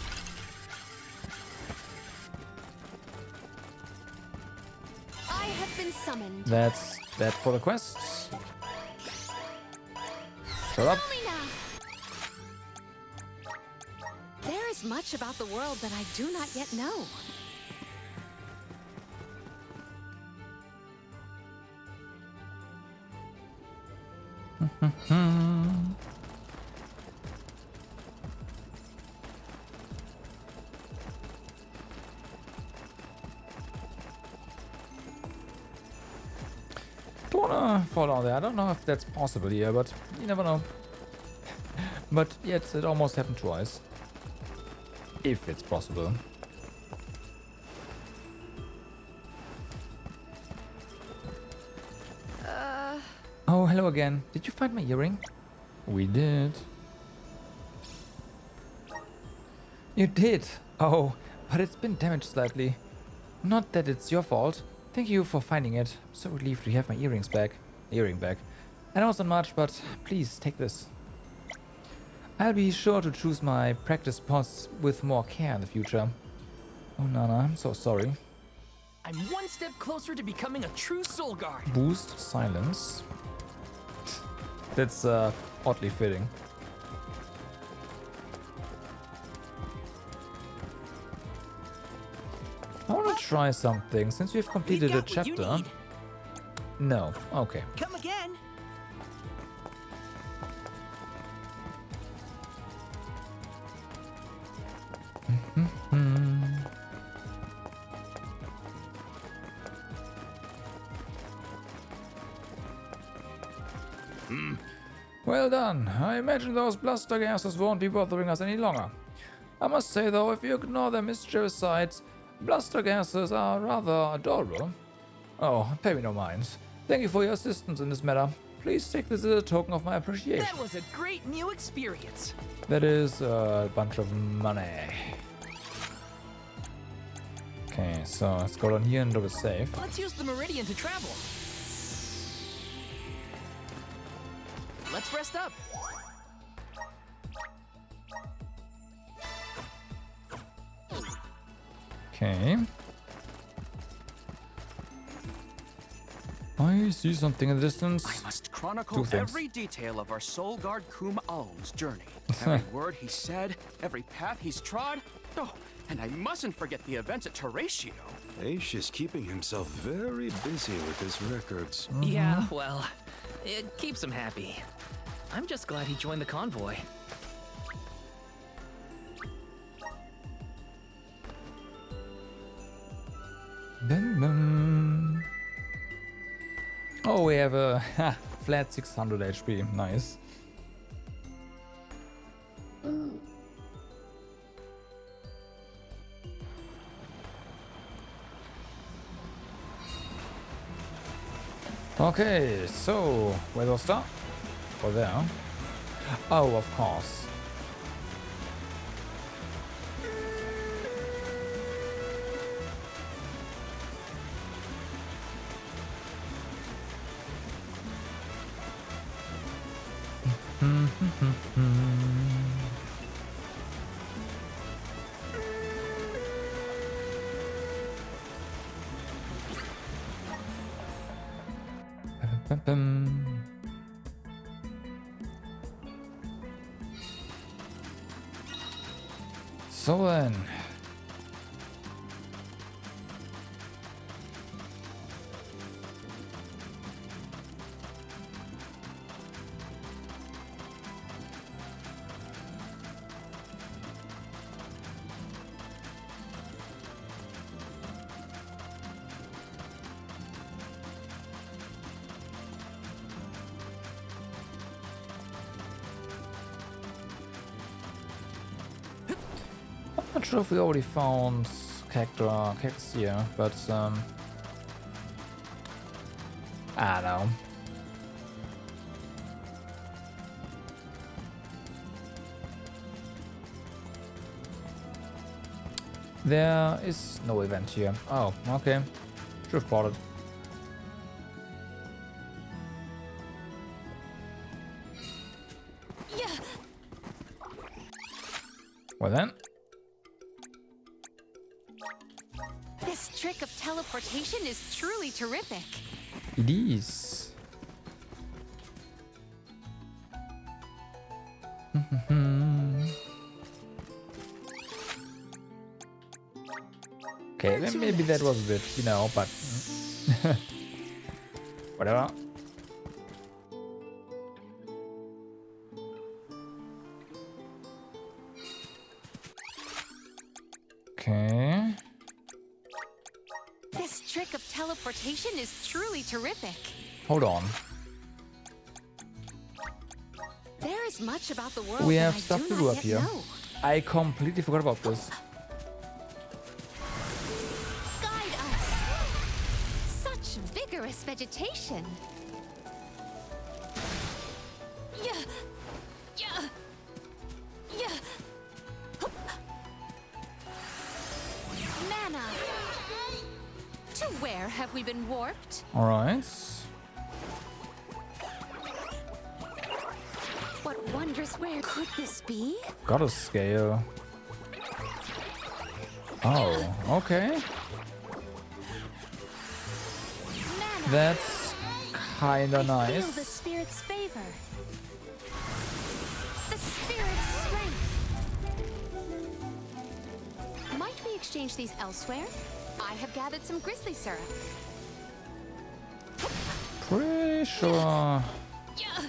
I have been summoned. That's that for the quest. Shut up. There is much about the world that I do not yet know. Don't wanna fall down there. I don't know if that's possible here, but you never know. But yet it almost happened twice. If it's possible. Oh, hello again. Did you find my earring? We did. You did? Oh, but it's been damaged slightly. Not that it's your fault. Thank you for finding it. I'm so relieved to have my earrings back. Earring back. I know it's not much, but please take this. I'll be sure to choose my practice spots with more care in the future. Oh, Nana, I'm so sorry. I'm one step closer to becoming a true soul guard. Boost silence. That's oddly fitting. I want to try something since we've completed a chapter. No, okay. Come again. Well done. I imagine those bluster gases won't be bothering us any longer. I must say though, if you ignore their mischievous sides, bluster gases are rather adorable. Oh, pay me no mind. Thank you for your assistance in this matter. Please take this as a token of my appreciation. That was a great new experience. That is a bunch of money. Okay, so let's go down here and do the safe. Let's use the Meridian to travel. let's rest up. Okay. I see something in the distance. I must chronicle every detail of our Soul Guard Kum Alm's journey. Every word he said, every path he's trod. Oh, and I mustn't forget the events at Terratio. Aish is keeping himself very busy with his records. Yeah, well, it keeps him happy. I'm just glad he joined the convoy. Dun, dun. Oh, we have a flat 600 HP. Nice. Okay, so where do I start? Oh, there. Oh, of course. So then, not sure if we already found cactus here, but I don't know. There is no event here. Oh, okay. Should have bought it. Yeah. Well then. This trick of teleportation is truly terrific. It is. Okay, then maybe that was a bit, you know, but whatever. Okay. This trick of teleportation is truly terrific. Hold on. There is much about the world We that have I stuff do to not do up yet here. know. I completely forgot about this. Guide us. Such vigorous vegetation. Yeah. Yeah. Yeah. Mana. To where have we been warped? All right. What wondrous where could this be? Got a scale. Oh, okay. That's kinda Feel the nice. spirit's favor. The spirit's strength. Might we exchange these elsewhere? I have gathered some grizzly syrup. Pretty sure Yeah.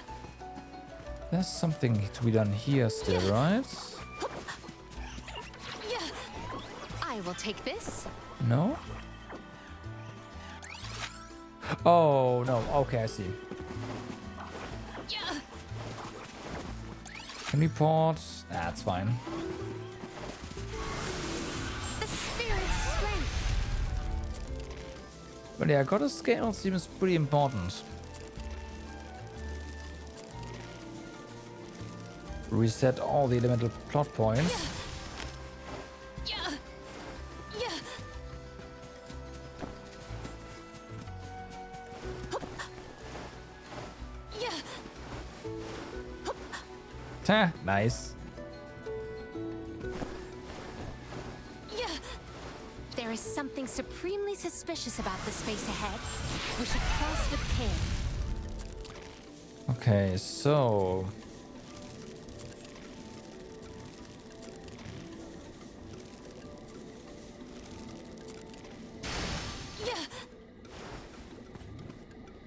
there's something to be done here still, right? Yeah. I will take this. No? Oh, no. Okay, I see. Yeah. Can we port? That's fine. The spirit's strength. But yeah, got a scale seems pretty important. Reset all the elemental plot points. Yeah. Yeah. Yeah. Ha, nice. There is something supremely suspicious about the space ahead. We should cross with care. Okay, so...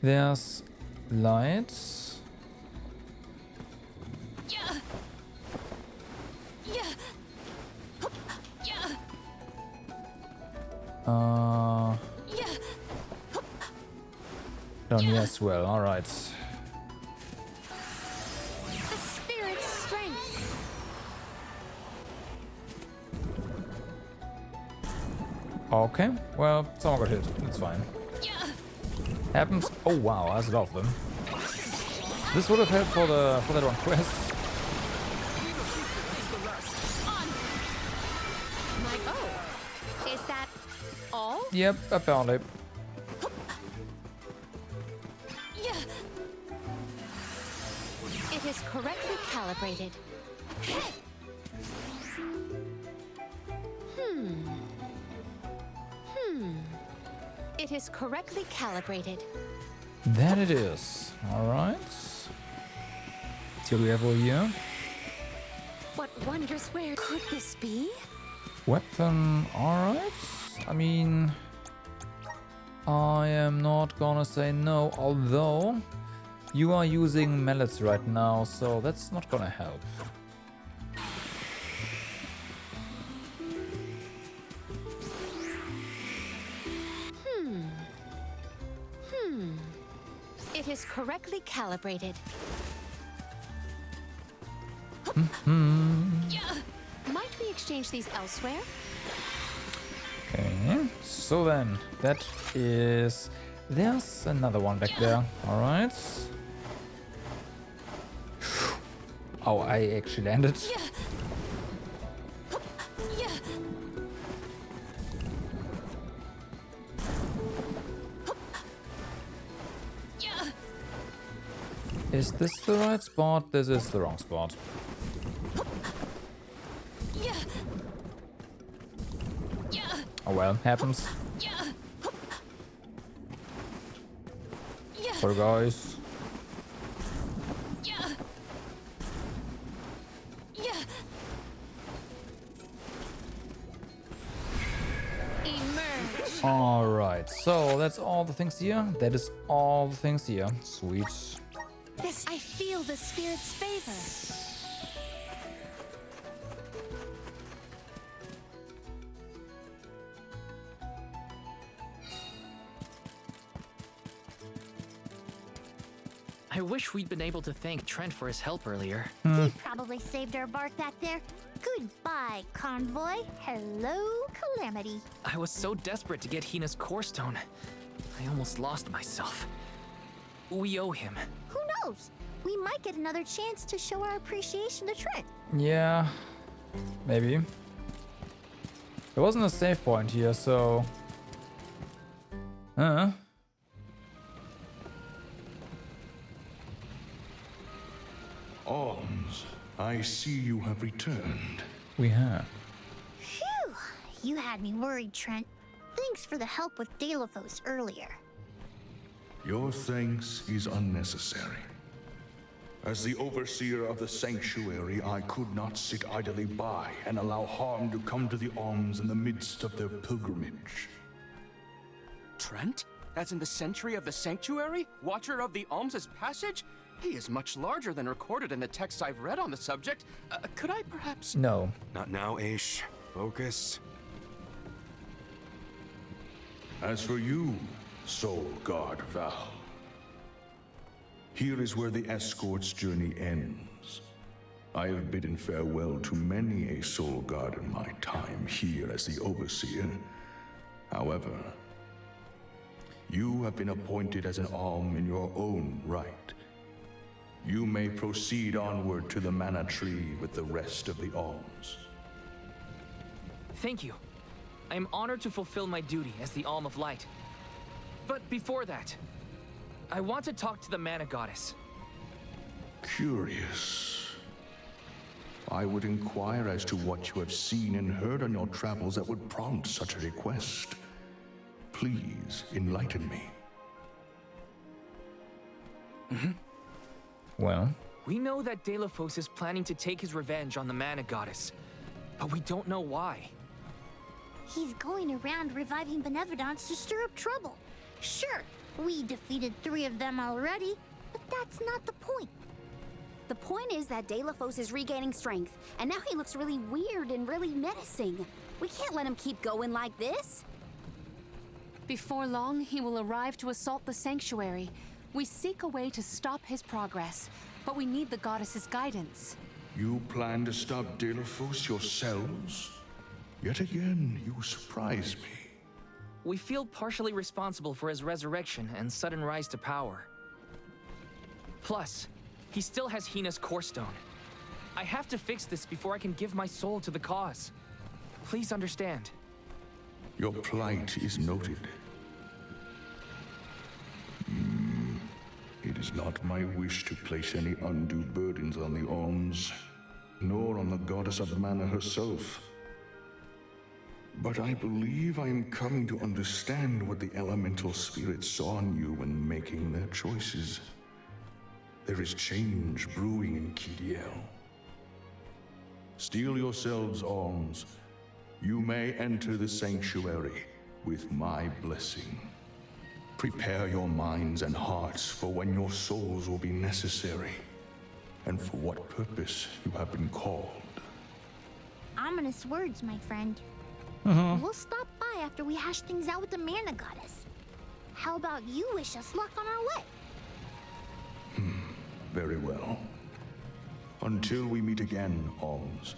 There's lights. Down here as well, alright. The spirit's strength. Okay, well, someone got hit. It's fine. Happens. Oh wow, there's a lot of them. This would have helped for that one quest. Is that all? Yep, apparently. It is correctly calibrated. It is correctly calibrated. That it is. Alright. So we have over here. What wondrous where could this be? Weapon, alright. I mean, I am not gonna say no, although you are using mallets right now, so that's not gonna help. It is correctly calibrated. Might we exchange these elsewhere? Okay, so then that is... There's another one back there. Alright. Oh, I actually landed. Is this the right spot? This is the wrong spot. Oh well, happens. Sorry guys. Alright, so that's all the things here. That is all the things here. Sweet. I feel the spirit's favor. I wish we'd been able to thank Trent for his help earlier. He probably saved our bark back there. Goodbye, Convoy. Hello, Calamity. I was so desperate to get Hina's core stone. I almost lost myself. We owe him. Who knows? We might get another chance to show our appreciation to Trent. Yeah, maybe. There wasn't a save point here, so... Alms, I see you have returned. We have. Phew! You had me worried, Trent. Thanks for the help with Delaphos earlier. Your thanks is unnecessary. As the overseer of the sanctuary, I could not sit idly by and allow harm to come to the Alms in the midst of their pilgrimage. Trent? As in the Sentry of the Sanctuary? Watcher of the Alms' Passage? He is much larger than recorded in the texts I've read on the subject. Could I perhaps... No. Not now, Aish. Focus. As for you, Soul Guard Val, here is where the escort's journey ends. I have bidden farewell to many a Soul Guard in my time here as the Overseer. However, you have been appointed as an Alm in your own right. You may proceed onward to the Mana Tree with the rest of the Alms. Thank you. I am honored to fulfill my duty as the Alm of Light. But before that, I want to talk to the Mana Goddess. Curious. I would inquire as to what you have seen and heard on your travels that would prompt such a request. Please enlighten me. Well? We know that Delafos is planning to take his revenge on the Mana Goddess, but we don't know why. He's going around reviving Benevodons to stir up trouble. Sure, we defeated 3 of them already, but that's not the point. The point is that Delafos is regaining strength, and now he looks really weird and really menacing. We can't let him keep going like this. Before long, he will arrive to assault the sanctuary. We seek a way to stop his progress, but we need the goddess's guidance. You plan to stop Delafos yourselves? Yet again, you surprise me. We feel partially responsible for his resurrection and sudden rise to power. Plus, he still has Hina's Core Stone. I have to fix this before I can give my soul to the cause. Please understand. Your plight is noted. It is not my wish to place any undue burdens on the Alms, nor on the Goddess of Mana herself. But I believe I am coming to understand what the elemental spirits saw in you when making their choices. There is change brewing in Kidiel. Steel yourselves, Alms. You may enter the sanctuary with my blessing. Prepare your minds and hearts for when your souls will be necessary, and for what purpose you have been called. Ominous words, my friend. We'll stop by after we hash things out with the Mana Goddess. How about you wish us luck on our way? Very well. Until we meet again, Alms,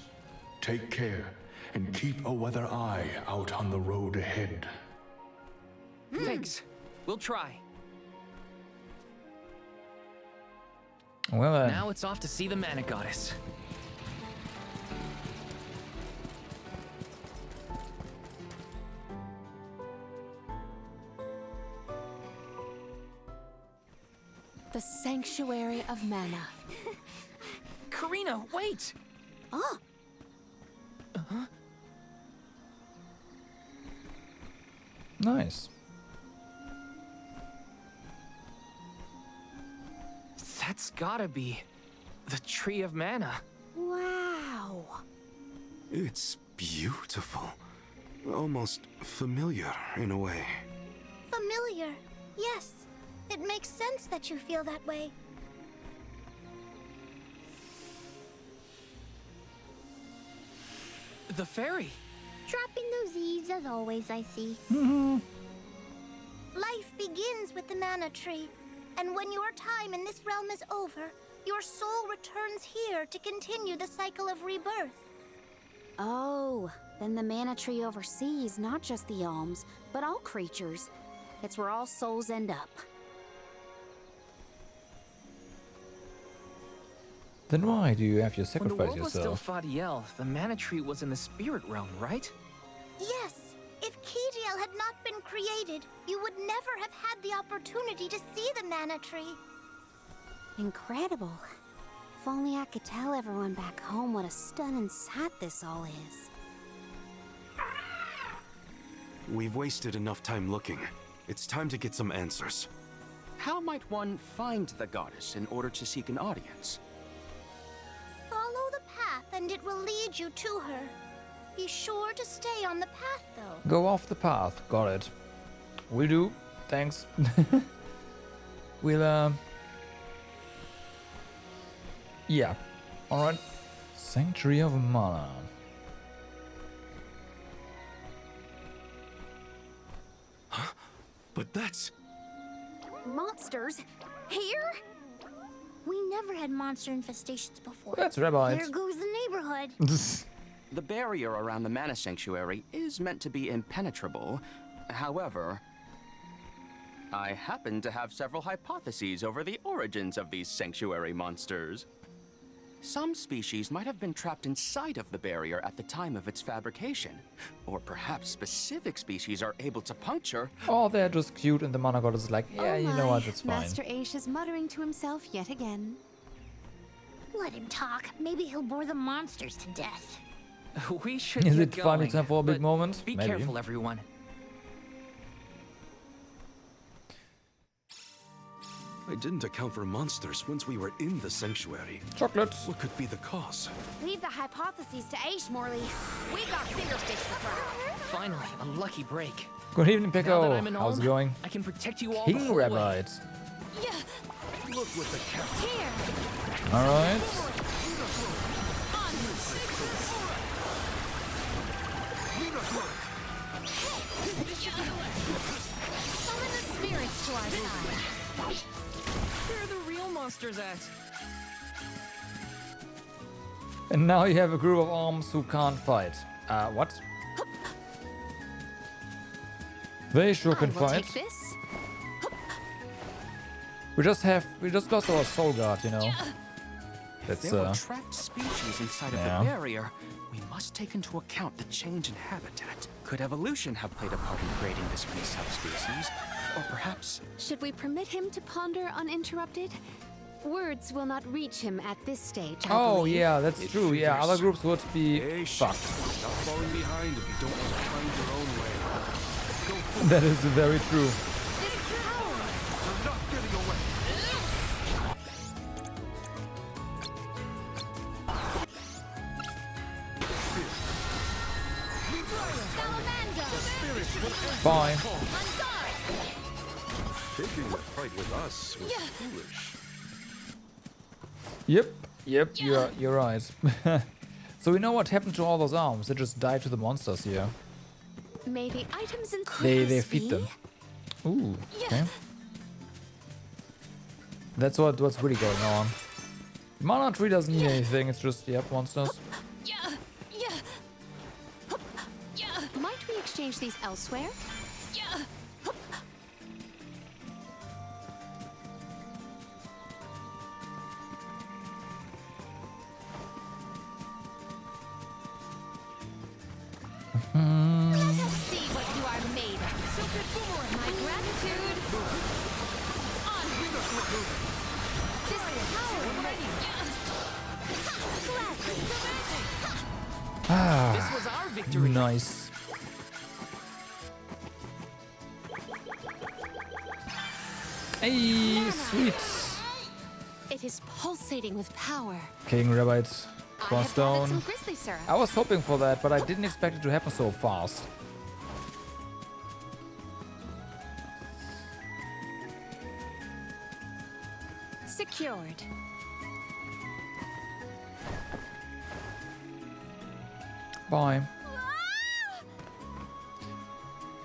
take care and keep a weather eye out on the road ahead. Thanks. We'll try. Well, now it's off to see the Mana Goddess. The Sanctuary of Mana. Karina, wait! Oh! Nice. That's gotta be the Tree of Mana. Wow! It's beautiful. Almost familiar in a way. Familiar, yes. It makes sense that you feel that way. The fairy. Dropping those eaves as always, I see. Life begins with the Mana Tree, and when your time in this realm is over, your soul returns here to continue the cycle of rebirth. Oh, then the Mana Tree oversees not just the Alms, but all creatures. It's where all souls end up. Then why do you have to When the sacrifice world was still yourself? Fadiel, the Mana Tree was in the spirit realm, right? Yes, if Kidiel had not been created, you would never have had the opportunity to see the Mana Tree. Incredible. If only I could tell everyone back home what a stunning sight this all is. We've wasted enough time looking. It's time to get some answers. How might one find the goddess in order to seek an audience? Follow the path and it will lead you to her. Be sure to stay on the path, though. Go off the path. Got it. Will do. Thanks. We'll, yeah. Alright. Sanctuary of Mana. But that's... Monsters? Here? We never had monster infestations before. That's right. There goes the neighborhood. The barrier around the Mana Sanctuary is meant to be impenetrable. However, I happen to have several hypotheses over the origins of these sanctuary monsters. Some species might have been trapped inside of the barrier at the time of its fabrication. Or perhaps specific species are able to puncture... Oh, they're just cute, and the Mana Goddess is like, yeah, you know what, it's fine. Master Aish is muttering to himself yet again. Let him talk. Maybe he'll bore the monsters to death. We should Is get it finally going, time for a big but moment? Be Maybe. careful, everyone. I didn't account for monsters once we were in the sanctuary. Chocolate. What could be the cause? Leave the hypotheses to Aish, Morley. We got bigger fish to fry. Finally, a lucky break. Good evening, Now that Pico. I'm an How's it Olm, going? I can protect you all the King whole way. Rabbit. Look what the cat. Here. Alright. Summon the spirits to our side. Where are the real monsters at? And now you have a group of arms who can't fight. What? They sure can I will fight. take this. We just lost our soul guard, you know. If That's there were trapped species inside yeah. of the barrier, we must take into account the change in habitat. Could evolution have played a part in creating this many subspecies? Or perhaps... Should we permit him to ponder uninterrupted? Words will not reach him at this stage, I Oh believe. yeah, that's true. Yeah, other groups would be fucked. Stop falling behind if you don't want to find your own way. That is very true. We're not getting away. Fine. Taking the fight with us was foolish. Yep, you're right. So we know what happened to all those arms. They just died to the monsters here. Maybe items in They feed them. Ooh, okay. That's what's really going on. Mana tree doesn't need anything, it's just, yep, monsters. Might we exchange these elsewhere? See what you are made of. My gratitude. This power. Ah, This was our victory. nice. Hey, sweet. It is pulsating with power. King Rabbit, I have gathered Crossstone. some grizzly syrup. I was hoping for that, but I didn't expect it to happen so fast. Secured. Bye.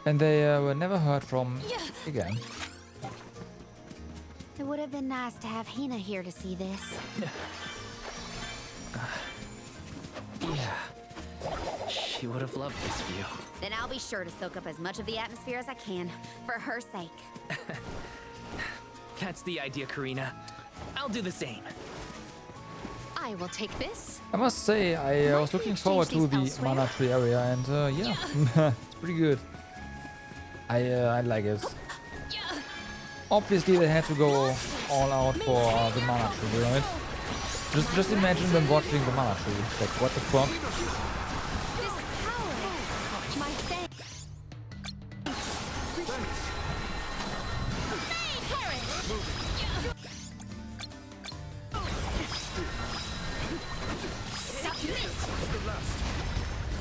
And they were never heard from again. It would have been nice to have Hina here to see this. Yeah. She would have loved this view. Then I'll be sure to soak up as much of the atmosphere as I can, for her sake. That's the idea, Karina. I'll do the same. I will take this. I must say, I was looking forward to the elsewhere? mana tree area, and yeah, it's pretty good. I like it. Obviously, they had to go all out for the mana tree, right? Just imagine them watching the mana tree. Like, what the fuck? My thanks.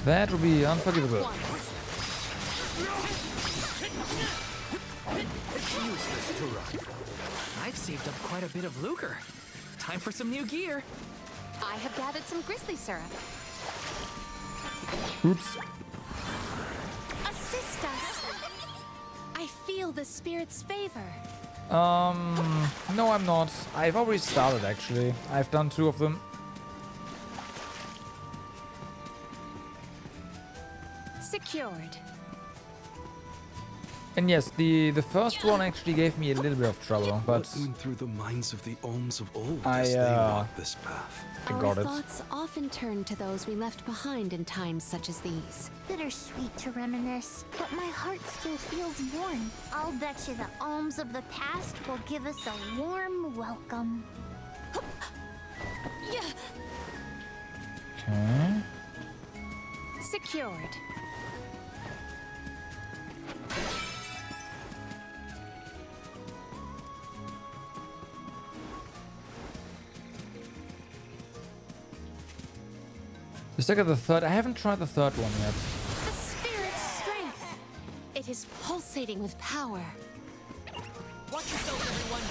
That would be unforgivable. I've saved up quite a bit of lucre. Time for some new gear. I have gathered some grizzly syrup. Oops. Assist us. I feel the spirit's favor. No, I'm not. I've already started, actually. I've done 2 of them. Secured. And yes, the first one actually gave me a little bit of trouble, but What went through the minds of the Olms of old I, as they walked this path? I Our got it. thoughts often turn to those we left behind in times such as these. Bittersweet to reminisce, but my heart still feels warm. I'll bet you the alms of the past will give us a warm welcome. Okay. Secured. Let's look at the third. I haven't tried the third one yet. The spirit's strength. It is pulsating with power. Watch yourself, everyone.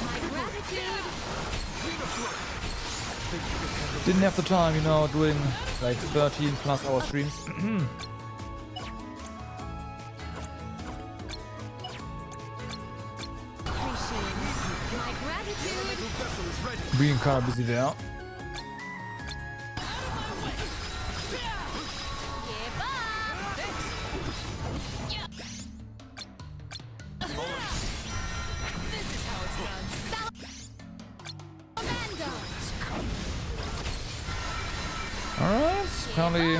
My gratitude. Didn't have the time, you know, doing like 13+ hour streams. My gratitude. Being kind of busy there. Alright, apparently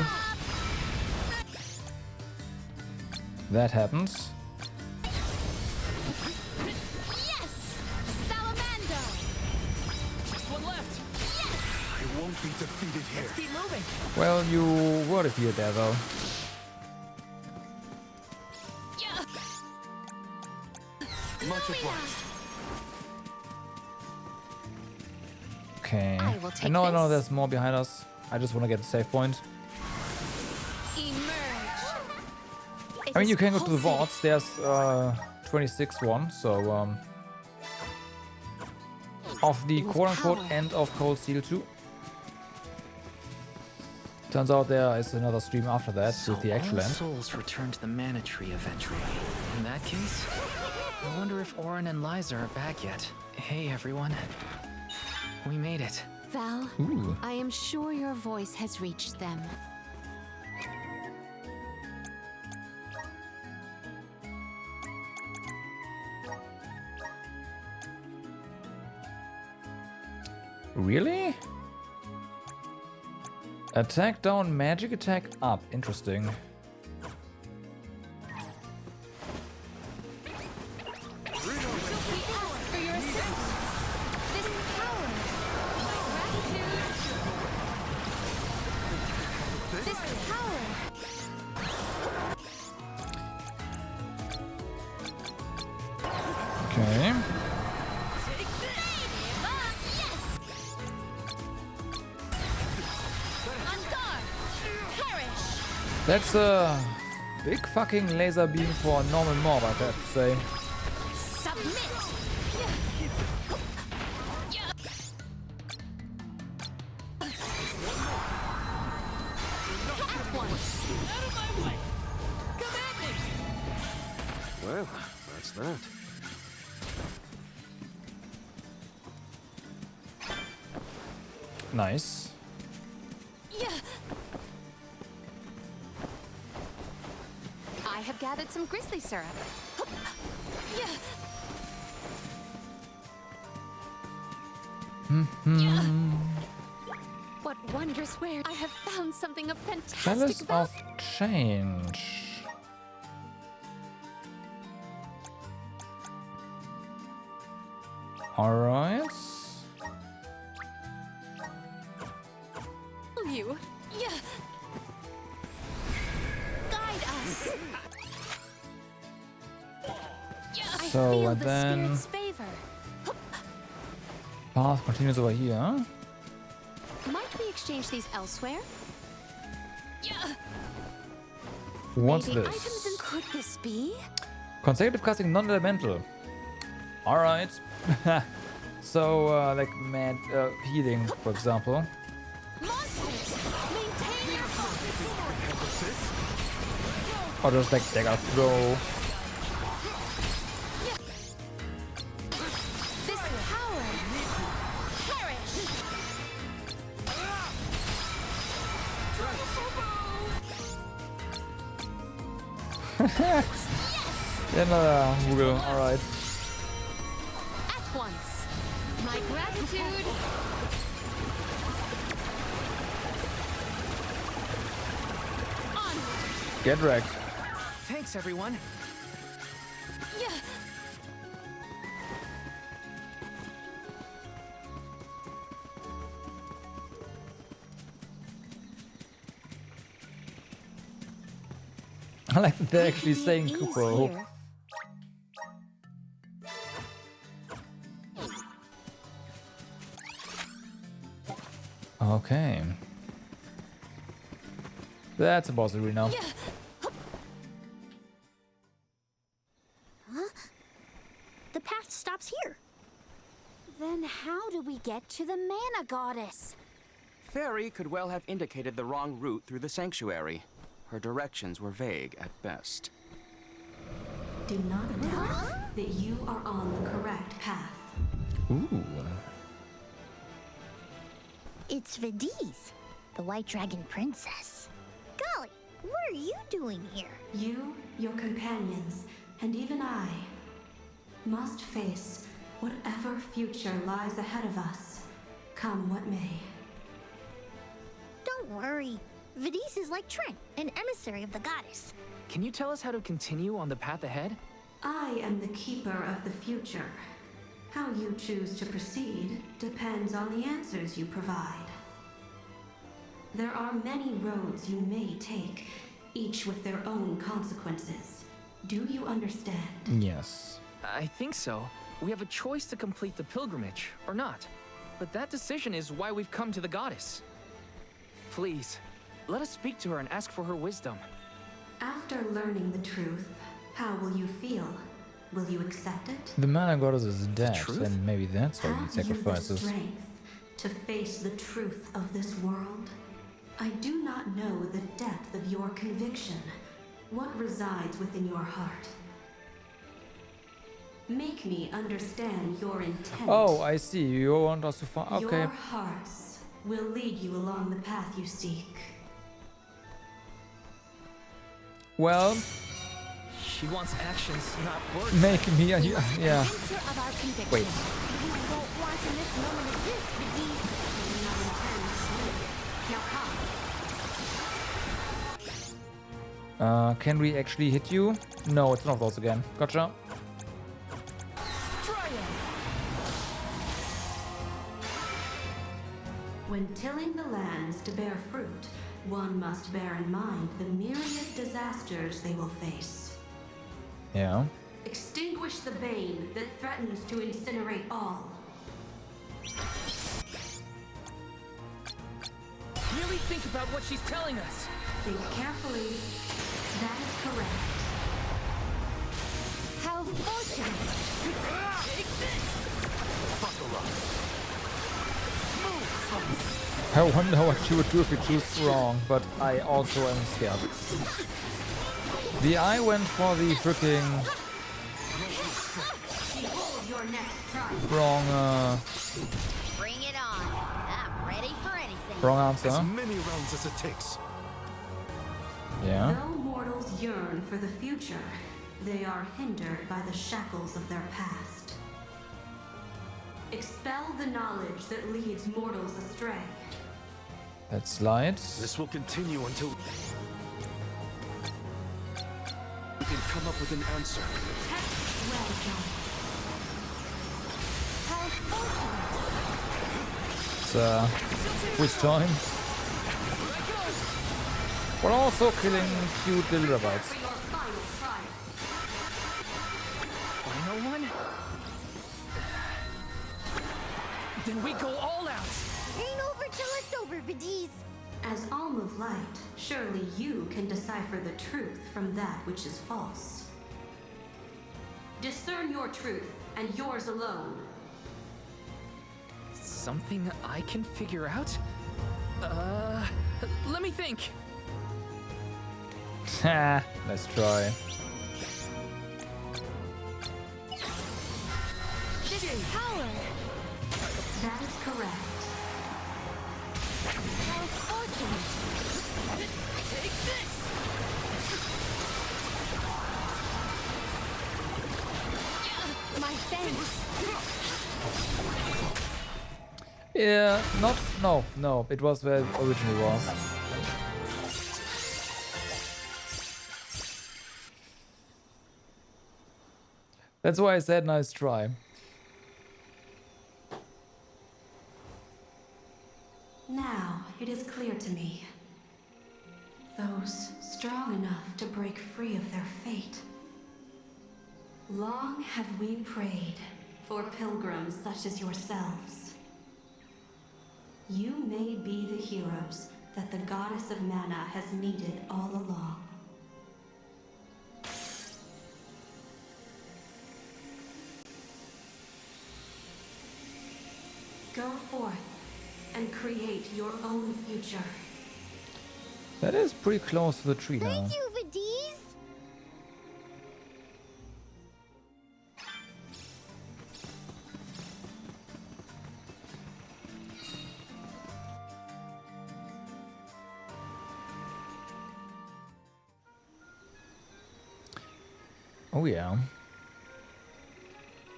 that happens. Yes! Salamander! Just one left. I won't be defeated here. Let's keep moving. Well, you were defeated there though. Much obliged. Okay. I will I take know this. there's more behind us. I just want to get a save point. Emerge. I mean, you can go to the vaults. There's 26 one, so of the quote-unquote end of Cold Steel 2. Turns out there is another stream after that with the actual all end. souls return to the Mana Tree eventually. In that case, I wonder if Orin and Liza are back yet. Hey, everyone. We made it. Val, Ooh. I am sure your voice has reached them. Really? Attack down, magic attack up. Interesting. For your assistance. This power. My gratitude. This power. Okay. That's a big fucking laser beam for a normal mob, I have to say. Submit. At once. Out of my way. Come at me. Well, that's that. Nice. I have gathered some grizzly syrup. What wondrous wares! I have found something of fantastic Chalice value. of Change. Alright. You. Guide us. I So, feel and the then- spirit's favor. Path continues over here. Might we exchange these elsewhere? What's Maybe this? items and could this be? Consecutive casting non-elemental. Alright. So, like mad healing, for example. Monsters, maintain your focus. Or just like dagger throw. This power. Perish. Another Google, alright. At once. My gratitude. Onward. Get wrecked. Thanks, everyone. I like that they're actually saying Kupo. Here. Okay. That's a boss arena. Huh? The path stops here. Then how do we get to the Mana Goddess? Fairy could well have indicated the wrong route through the sanctuary. Her directions were vague at best. Do not doubt that you are on the correct path. Ooh. It's Vidiz, the White Dragon Princess. Golly, what are you doing here? You, your companions, and even I must face whatever future lies ahead of us, come what may. Don't worry. Vidiz is like Trent, an emissary of the goddess. Can you tell us how to continue on the path ahead? I am the keeper of the future. How you choose to proceed depends on the answers you provide. There are many roads you may take, each with their own consequences. Do you understand? Yes. I think so. We have a choice to complete the pilgrimage, or not. But that decision is why we've come to the goddess. Please, let us speak to her and ask for her wisdom. After learning the truth, how will you feel? Will you accept it? The Mana Goddess is dead, truth? and maybe that's why he Have you the sacrifices. strength to face the truth of this world? I do not know the depth of your conviction, what resides within your heart. Make me understand your intent. Oh, I see. You want us to find. Okay. Your hearts will lead you along the path you seek. Well, She wants actions, not words. make me. Yeah. Convince her of our conviction. Wait. You won't want to miss a moment of this, Vidiz. Now come. Can we actually hit you? No, it's not of those again. Gotcha. When tilling the lands to bear fruit, one must bear in mind the myriad disasters they will face. Yeah. Extinguish the bane that threatens to incinerate all. Really think about what she's telling us. Think carefully. That is correct. How fortunate. Take this! Buckle up. I wonder what she would do if we choose wrong, but I also am scared. The eye went for the freaking wrong, Bring it on. I'm ready for anything. wrong answer. As many rounds as it takes. Yeah. Though mortals yearn for the future, they are hindered by the shackles of their past. Expel the knowledge that leads mortals astray. Let's slide. This will continue until we can come up with an answer. Well done. How fortunate. It's quiz time. We're also killing cute little rabbits. For your final trial. Final one? Then we go all out! Ain't over till it's over, Vidiz. As Alm of Light, surely you can decipher the truth from that which is false. Discern your truth, and yours alone. Something I can figure out? Let me think. Ha, let's try. This is power. That is correct. How fortunate. Take this! My thanks. Yeah, no, it was where it originally was. That's why I said nice try. Now it is clear to me. Those strong enough enough to break free of their fate. Long have we prayed for pilgrims such as yourselves. You may be the heroes that the goddess of mana has needed all along. Go forth and create your own future. That is pretty close to the tree now. Thank you, Vidiz. Oh yeah.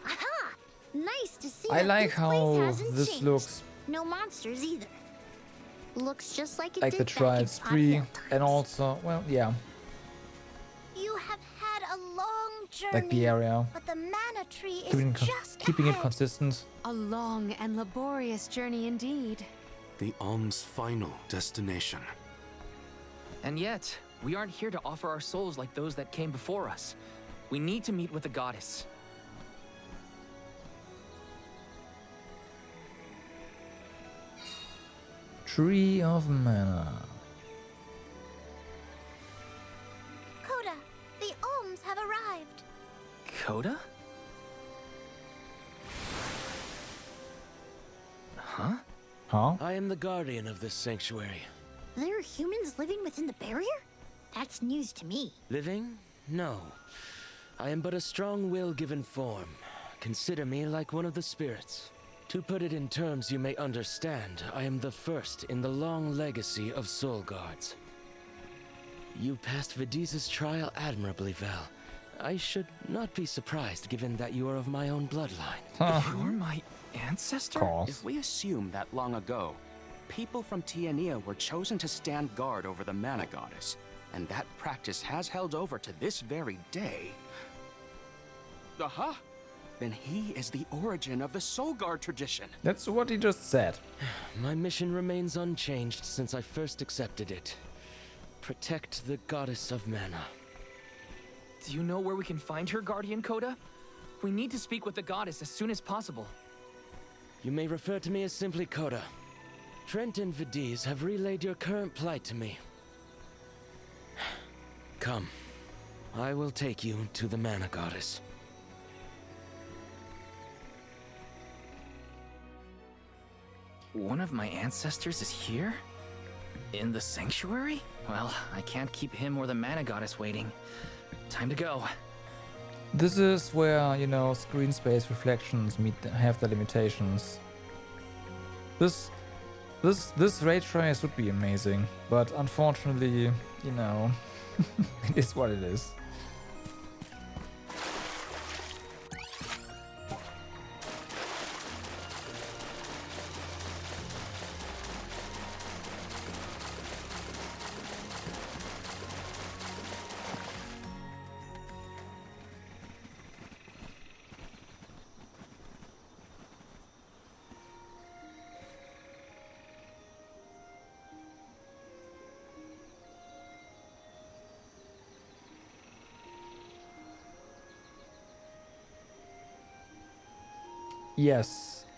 Aha! Nice to see. I that like this how place hasn't this changed. looks No monsters either. Looks just like it like did the back in Trials 3, Pothill and also, well, yeah, You have had a long journey. like the area. But the mana tree is Keeping, just keeping it ahead. consistent. A long and laborious journey indeed. The Alm's final destination. And yet, we aren't here to offer our souls like those that came before us. We need to meet with the goddess. Tree of Mana. Coda, the Alms have arrived. Coda? Huh? Huh? I am the guardian of this sanctuary. There are humans living within the barrier? That's news to me. Living? No. I am but a strong will given form. Consider me like one of the spirits. To put it in terms you may understand, I am the first in the long legacy of soul guards. You passed Vidiz's trial admirably, Val. I should not be surprised given that you are of my own bloodline. You're my ancestor? If we assume that long ago, people from Tiania were chosen to stand guard over the Mana Goddess, and that practice has held over to this very day. Aha! Then he is the origin of the Soul Guard tradition. That's what he just said. My mission remains unchanged since I first accepted it. Protect the Goddess of Mana. Do you know where we can find her, Guardian Coda? We need to speak with the goddess as soon as possible. You may refer to me as simply Coda. Trent and Vidiz have relayed your current plight to me. Come. I will take you to the Mana Goddess. One of my ancestors is here? In the sanctuary? Well, I can't keep him or the Mana Goddess waiting. Time to go. This is where, you know, screen space reflections have the limitations. This ray trace would be amazing, but unfortunately, you know, it is what it is.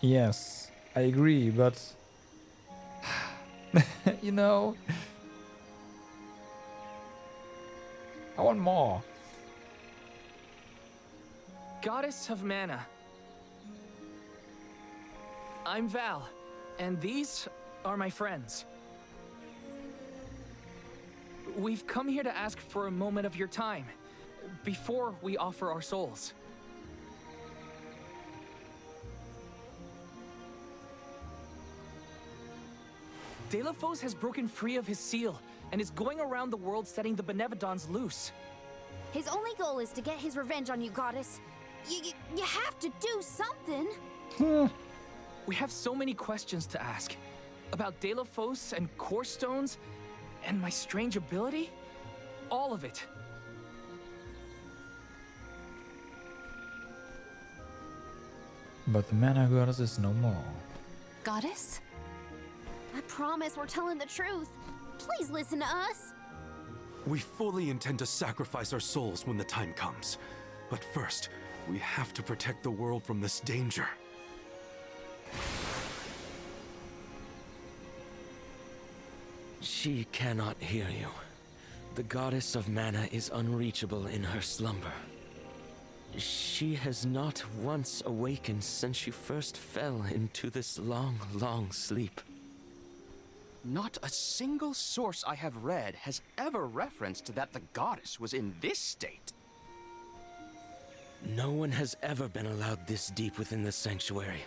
Yes, I agree, but you know, I want more. Goddess of Mana. I'm Val, and these are my friends. We've come here to ask for a moment of your time, before we offer our souls. Delafos has broken free of his seal, and is going around the world setting the Benevodons loose. His only goal is to get his revenge on you, Goddess. You have to do something. We have so many questions to ask. About Delafos and Core Stones, and my strange ability. All of it. But the Mana Goddess is no more. Goddess? I promise we're telling the truth. Please listen to us. We fully intend to sacrifice our souls when the time comes. But first, we have to protect the world from this danger. She cannot hear you. The goddess of mana is unreachable in her slumber. She has not once awakened since she first fell into this long, long sleep. Not a single source I have read has ever referenced that the goddess was in this state. No one has ever been allowed this deep within the sanctuary.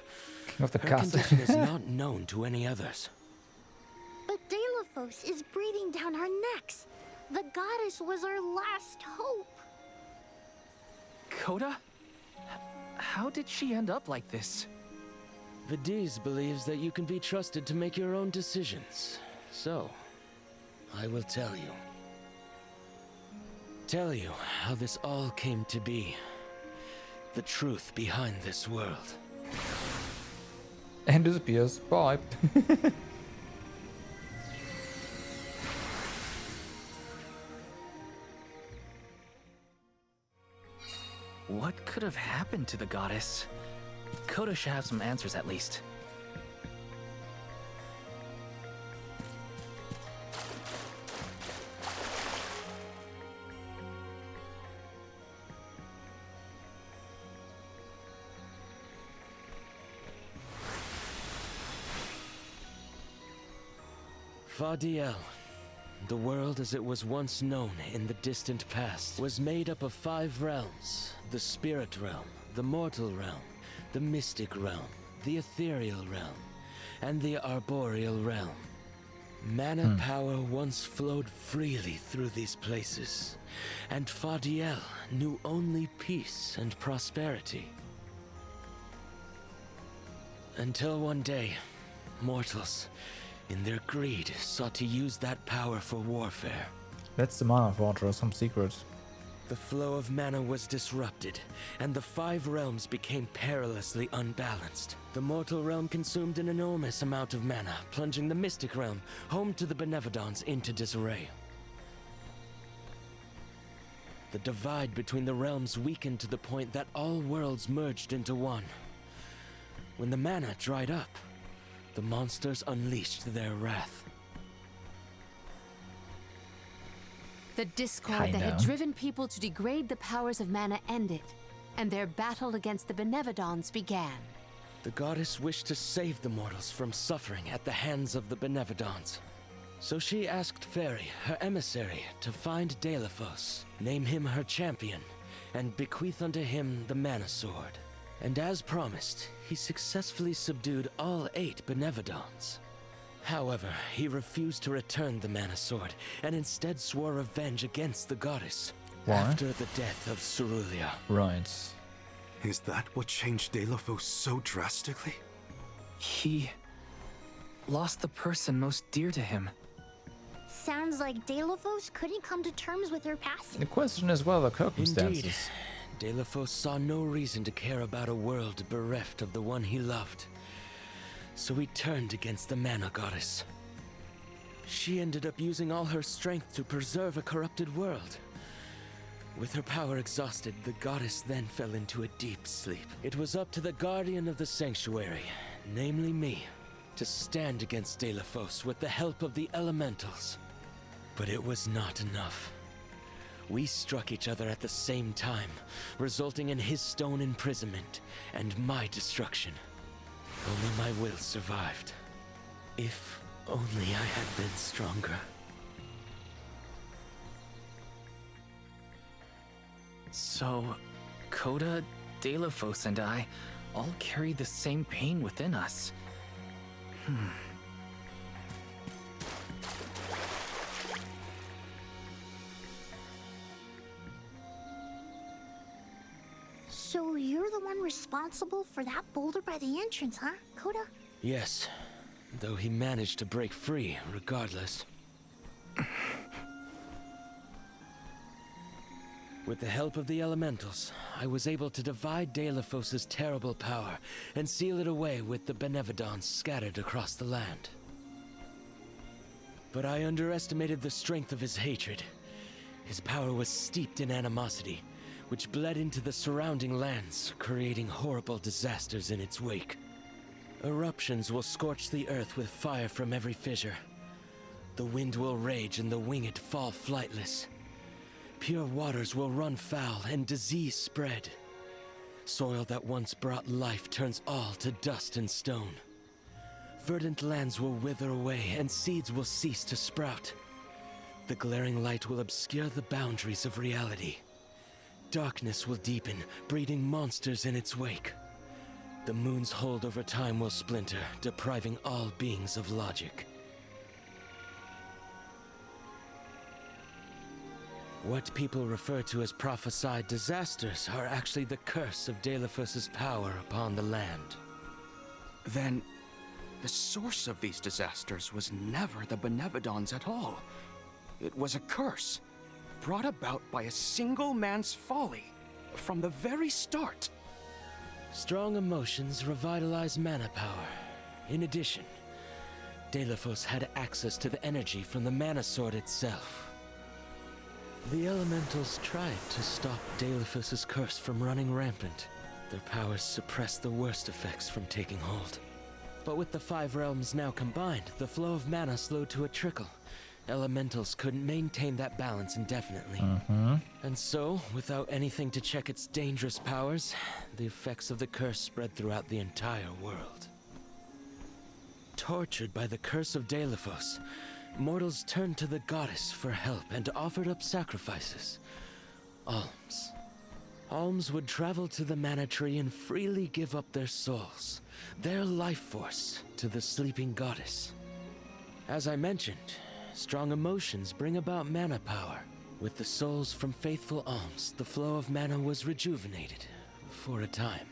Of the Her castle. condition is not known to any others. But Deilophos is breathing down our necks. The goddess was our last hope. Coda? How did she end up like this? Vidiz believes that you can be trusted to make your own decisions. So, I will tell you. Tell you how this all came to be. The truth behind this world. And disappears. Bye. What could have happened to the goddess? Coda should have some answers at least. Fadiel, the world as it was once known in the distant past, was made up of 5 realms: the spirit realm, the mortal realm, the mystic realm, the ethereal realm, and the arboreal realm. Mana power once flowed freely through these places, and Fadiel knew only peace and prosperity. Until one day, mortals, in their greed, sought to use that power for warfare. That's the mana fortress, some secret. The flow of mana was disrupted, and the 5 realms became perilously unbalanced. The mortal realm consumed an enormous amount of mana, plunging the mystic realm, home to the Benevodons, into disarray. The divide between the realms weakened to the point that all worlds merged into one. When the mana dried up, the monsters unleashed their wrath. The discord that had driven people to degrade the powers of mana ended, and their battle against the Benevodons began. The goddess wished to save the mortals from suffering at the hands of the Benevodons. So she asked Fairy, her emissary, to find Deilophos, name him her champion, and bequeath unto him the Mana Sword. And as promised, he successfully subdued all 8 Benevodons. However, he refused to return the Mana Sword, and instead swore revenge against the goddess. Why? After the death of Cerulia. Right. Is that what changed Deilophos so drastically? He lost the person most dear to him. Sounds like Deilophos couldn't come to terms with her passing. The question is well the circumstances. Indeed, Deilophos saw no reason to care about a world bereft of the one he loved. So he turned against the Mana Goddess. She ended up using all her strength to preserve a corrupted world. With her power exhausted, the goddess then fell into a deep sleep. It was up to the Guardian of the Sanctuary, namely me, to stand against Deilophos with the help of the Elementals. But it was not enough. We struck each other at the same time, resulting in his stone imprisonment and my destruction. Only my will survived. If only I had been stronger. So, Coda, Deilophos, and I all carry the same pain within us. So you're the one responsible for that boulder by the entrance, huh, Coda? Yes, though he managed to break free regardless. With the help of the Elementals, I was able to divide Deilophos' terrible power and seal it away with the Benevodons scattered across the land. But I underestimated the strength of his hatred, His power was steeped in animosity, which bled into the surrounding lands, creating horrible disasters in its wake. Eruptions will scorch the earth with fire from every fissure. The wind will rage and the winged fall flightless. Pure waters will run foul and disease spread. Soil that once brought life turns all to dust and stone. Verdant lands will wither away and seeds will cease to sprout. The glaring light will obscure the boundaries of reality. Darkness will deepen, breeding monsters in its wake. The moon's hold over time will splinter, depriving all beings of logic. What people refer to as prophesied disasters are actually the curse of Delafos's power upon the land. Then, the source of these disasters was never the Benevodons at all. It was a curse, brought about by a single man's folly, from the very start. Strong emotions revitalize mana power. In addition, Delafos had access to the energy from the mana sword itself. The elementals tried to stop Delafos's curse from running rampant. Their powers suppressed the worst effects from taking hold. But with the 5 realms now combined, the flow of mana slowed to a trickle. Elementals couldn't maintain that balance indefinitely. And so, without anything to check its dangerous powers, the effects of the curse spread throughout the entire world. Tortured by the curse of Delafos, mortals turned to the goddess for help and offered up sacrifices. Alms. Alms would travel to the mana tree and freely give up their souls, their life force, to the sleeping goddess. As I mentioned, strong emotions bring about mana power. With the souls from faithful alms, the flow of mana was rejuvenated, for a time.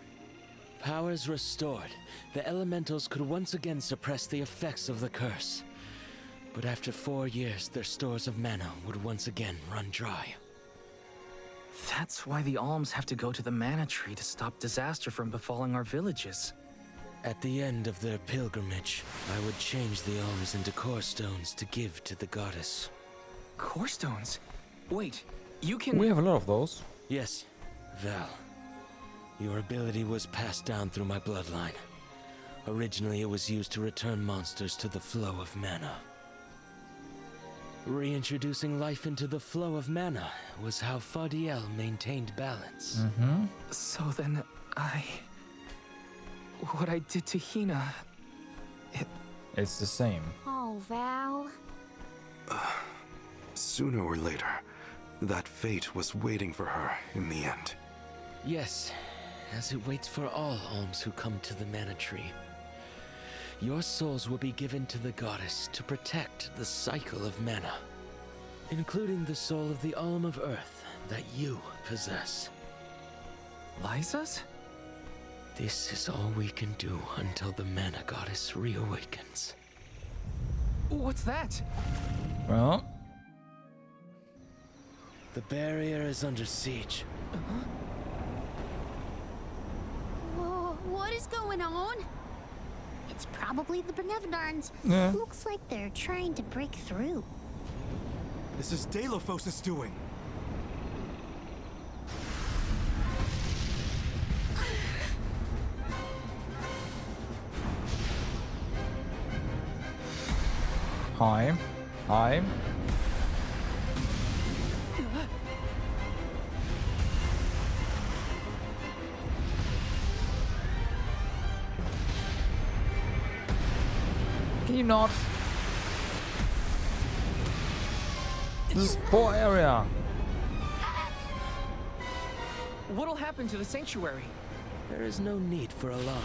Powers restored, the elementals could once again suppress the effects of the curse. But after 4 years, their stores of mana would once again run dry. That's why the alms have to go to the mana tree to stop disaster from befalling our villages. At the end of their pilgrimage, I would change the alms into core stones to give to the goddess. Core stones? Wait, you can... We have a lot of those. Yes, Val. Your ability was passed down through my bloodline. Originally, it was used to return monsters to the flow of mana. Reintroducing life into the flow of mana was how Fadiel maintained balance. So then, what I did to Hina... It's the same. Oh, Val. Sooner or later, that fate was waiting for her in the end. Yes, as it waits for all alms who come to the mana tree. Your souls will be given to the goddess to protect the cycle of mana, including the soul of the Alm of Earth that you possess. Liza's? This is all we can do until the mana goddess reawakens. What's that? Well... The barrier is under siege. Whoa, what is going on? It's probably the Benevodons. Yeah. Looks like they're trying to break through. This is Delafos' doing. Hi. Hi. Can you not? This is poor area. What'll happen to the sanctuary? There is no need for alarm.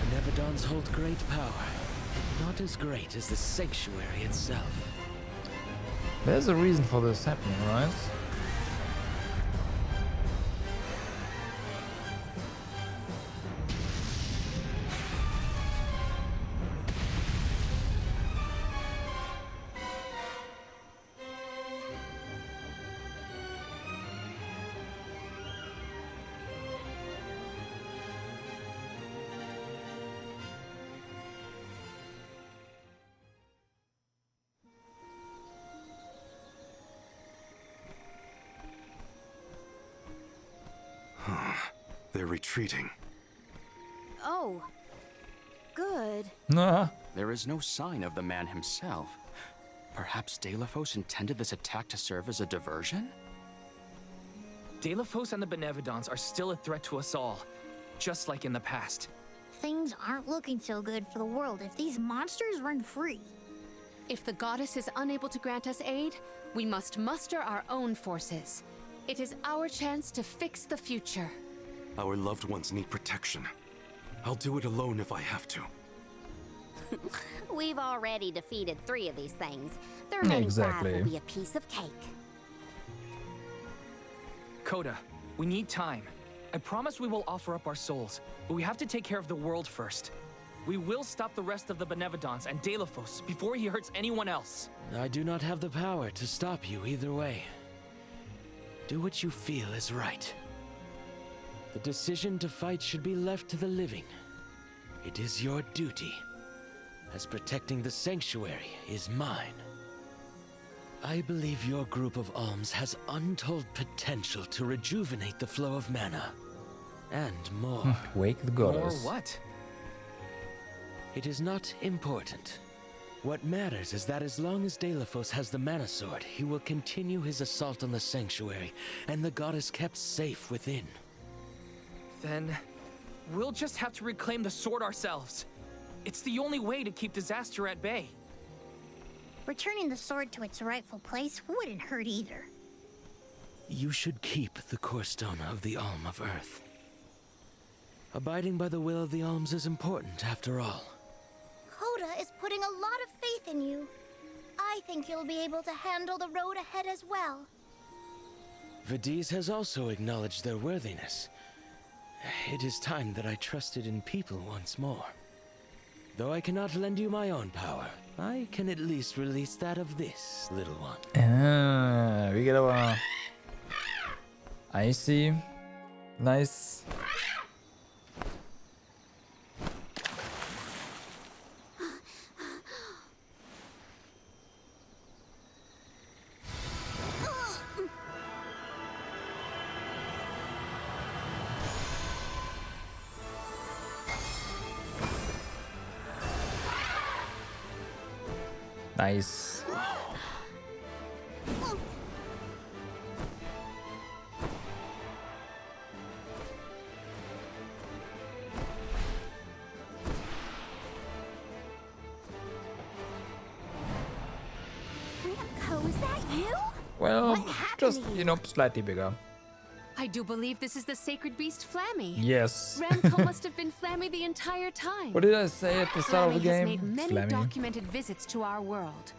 Benevodons hold great power. Not as great as the sanctuary itself. There's a reason for this happening, right? They're retreating. Oh. Good. Nah. There is no sign of the man himself. Perhaps Deilophos intended this attack to serve as a diversion? Deilophos and the Benevodons are still a threat to us all, just like in the past. Things aren't looking so good for the world if these monsters run free. If the goddess is unable to grant us aid, we must muster our own forces. It is our chance to fix the future. Our loved ones need protection. I'll do it alone if I have to. We've already defeated 3 of these things. The remaining 5 will be a piece of cake. Coda, we need time. I promise we will offer up our souls, but we have to take care of the world first. We will stop the rest of the Benevodons and Deilophos before he hurts anyone else. I do not have the power to stop you either way. Do what you feel is right. The decision to fight should be left to the living. It is your duty, as protecting the sanctuary is mine. I believe your group of alms has untold potential to rejuvenate the flow of mana. And more. Wake the goddess. More what? It is not important. What matters is that as long as Deilophos has the mana sword, he will continue his assault on the sanctuary, and the goddess kept safe within. Then, we'll just have to reclaim the sword ourselves. It's the only way to keep disaster at bay. Returning the sword to its rightful place wouldn't hurt either. You should keep the core stone of the Alm of Earth. Abiding by the will of the alms is important, after all. Coda is putting a lot of faith in you. I think you'll be able to handle the road ahead as well. Vidiz has also acknowledged their worthiness. It is time that I trusted in people once more. Though I cannot lend you my own power, I can at least release that of this little one. Ah, we get our icy. Nice. Nice. Ramco, is that you? Well, just, you know, slightly bigger. I do believe this is the sacred beast Flammy. Yes. Ramco must have been Flammy the entire time. What did I say at the start of the game? Flammy has made many Flammy. documented visits to our world,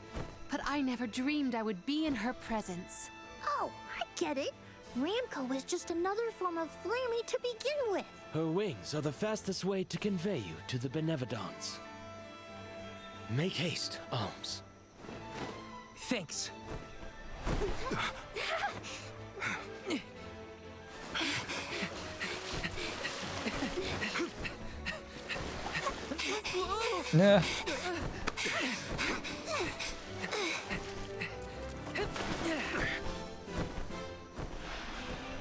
but I never dreamed I would be in her presence. Oh, I get it. Ramco was just another form of Flammy to begin with. Her wings are the fastest way to convey you to the Benevodons. Make haste, Alms. Thanks. Yeah.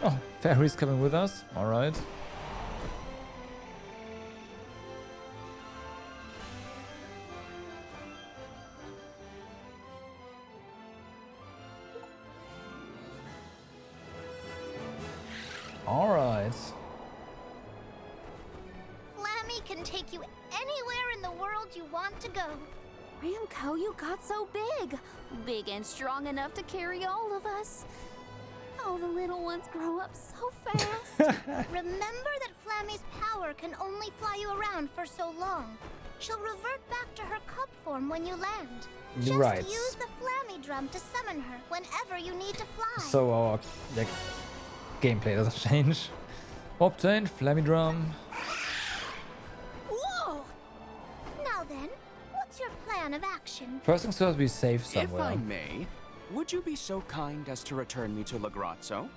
Oh, Fairy's coming with us. All right. All right. Flammy can take you anywhere in the world you want to go. Ramco, you got so big. Big and strong enough to carry all of us. Oh, the little ones grow up so fast. Remember that Flammy's power can only fly you around for so long. She'll revert back to her cub form when you land. Just Right. use the Flammy drum to summon her whenever you need to fly. So our gameplay doesn't change. Obtained Flammy Drum. Whoa! Now then, what's your plan of action? First things first, we save If somewhere. I may, would you be so kind as to return me to Lagrazzo?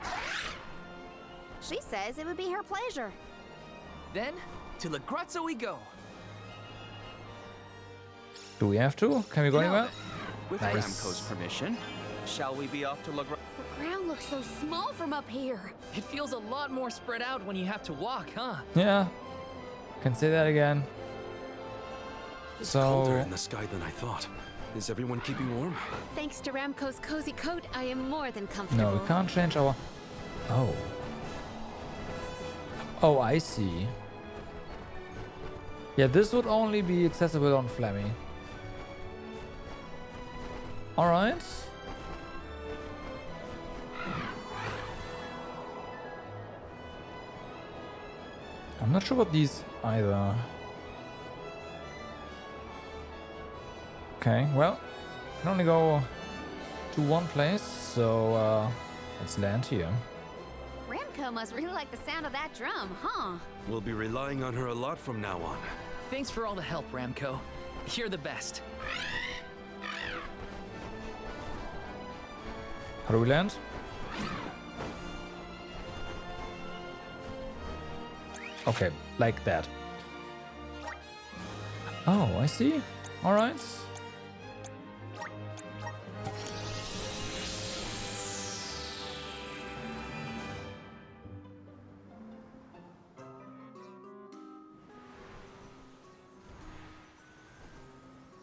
She says it would be her pleasure. Then, to Lagrazzo we go. Do we have to? Can we go anywhere? With Nice. Ramco's permission, Shall we be off to look? The ground looks so small from up here. It feels a lot more spread out when you have to walk, huh? Yeah. Can say that again. It's So colder in the sky than I thought. Is everyone keeping warm? Thanks to Ramco's cozy coat, I am more than comfortable. no, we can't change our. Oh. Oh, I see. Yeah, this would only be accessible on Flemmy. Alright. I'm not sure about these either. Okay, well, can only go to one place, so let's land here. Ramco must really like the sound of that drum, huh? We'll be relying on her a lot from now on. Thanks for all the help, Ramco. You're the best. How do we land? Okay, like that. Oh, I see. Alright.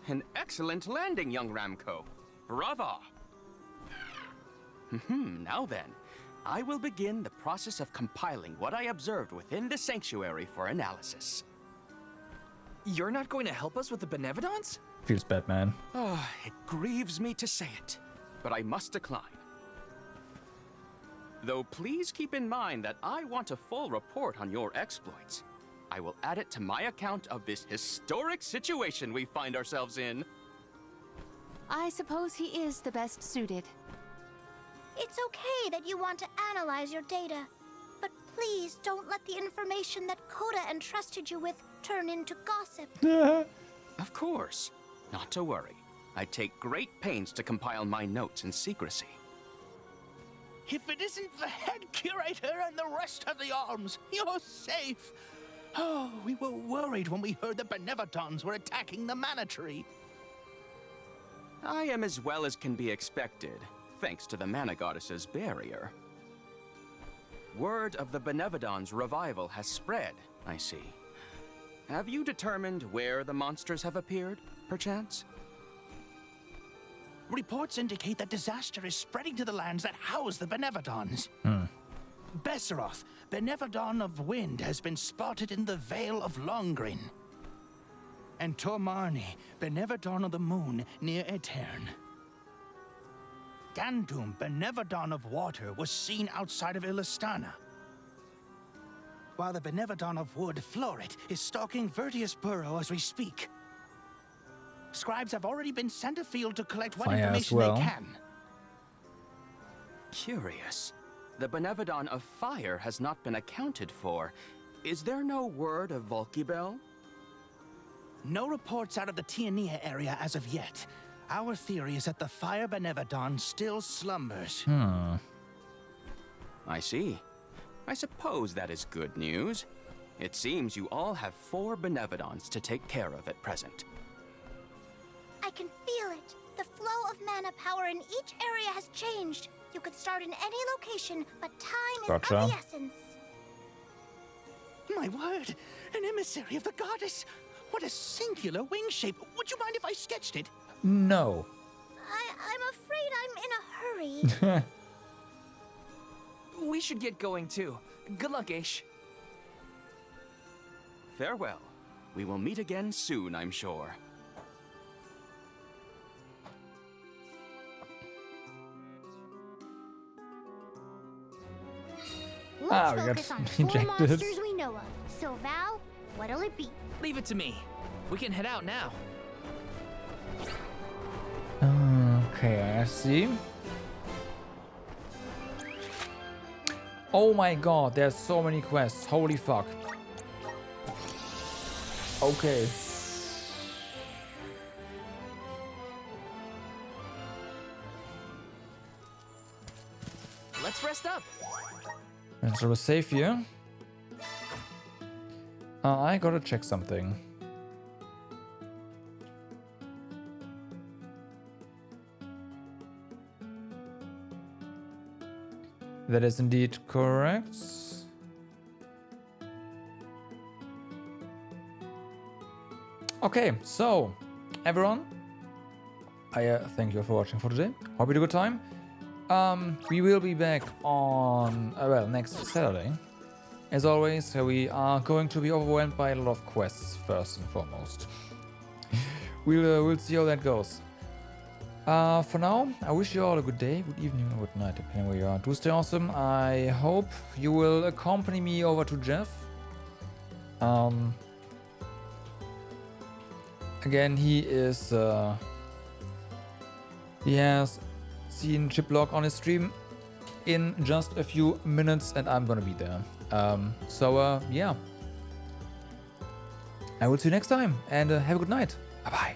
An excellent landing, young Ramco. Brava! Now then, I will begin the process of compiling what I observed within the sanctuary for analysis. You're not going to help us with the Benevodons? Feels bad, man. It grieves me to say it, but I must decline. Though please keep in mind that I want a full report on your exploits. I will add it to my account of this historic situation we find ourselves in. I suppose he is the best suited. It's okay that you want to analyze your data, but please don't let the information that Coda entrusted you with turn into gossip. Of course. Not to worry. I take great pains to compile my notes in secrecy. If it isn't the head curator and the rest of the alms, you're safe. Oh, we were worried when we heard the Benevodons were attacking the Mana Tree. I am as well as can be expected, thanks to the Mana Goddess's barrier. Word of the Benevodons' revival has spread, I see. Have you determined where the monsters have appeared, perchance? Reports indicate that disaster is spreading to the lands that house the Benevodons. Besseroth, Benevodon of Wind, has been spotted in the Vale of Longrin. And Tormarni, Benevodon of the Moon, near Aetern. Gandum, Benevodon of Water, was seen outside of Illistana. While the Benevodon of Wood, Florit, is stalking Vertius Burrow as we speak. Scribes have already been sent afield to collect what information they can. Curious. The Benevodon of Fire has not been accounted for. Is there no word of Volkibel? No reports out of the Tiania area as of yet. Our theory is that the Fire Benevodon still slumbers. I see. I suppose that is good news. It seems you all have 4 Benevodons to take care of at present. I can feel it. The flow of mana power in each area has changed. You could start in any location, but time is of the essence. My word! An emissary of the goddess! What a singular wing shape! Would you mind if I sketched it? No. I'm afraid I'm in a hurry. We should get going too. Good luck, Aish. Farewell. We will meet again soon, I'm sure. Let's we focus got on 4 ejected. monsters we know of. So, Val, what'll it be? Leave it to me. We can head out now. Okay, I see. Oh my god, there's so many quests. Holy fuck. Okay. Let's rest up. Let's do a save here. I gotta check something. That is indeed correct. Okay, so everyone, I thank you for watching for today. Hope you had a good time. We will be back on well, next Saturday. As always, we are going to be overwhelmed by a lot of quests first and foremost. We'll see how that goes. For now, I wish you all a good day, good evening, or good night, depending where you are. Do stay awesome. I hope you will accompany me over to Jeff. Again, he is he has seen Chiplock on his stream in just a few minutes, and I'm gonna be there. Yeah, I will see you next time, and have a good night. Bye bye.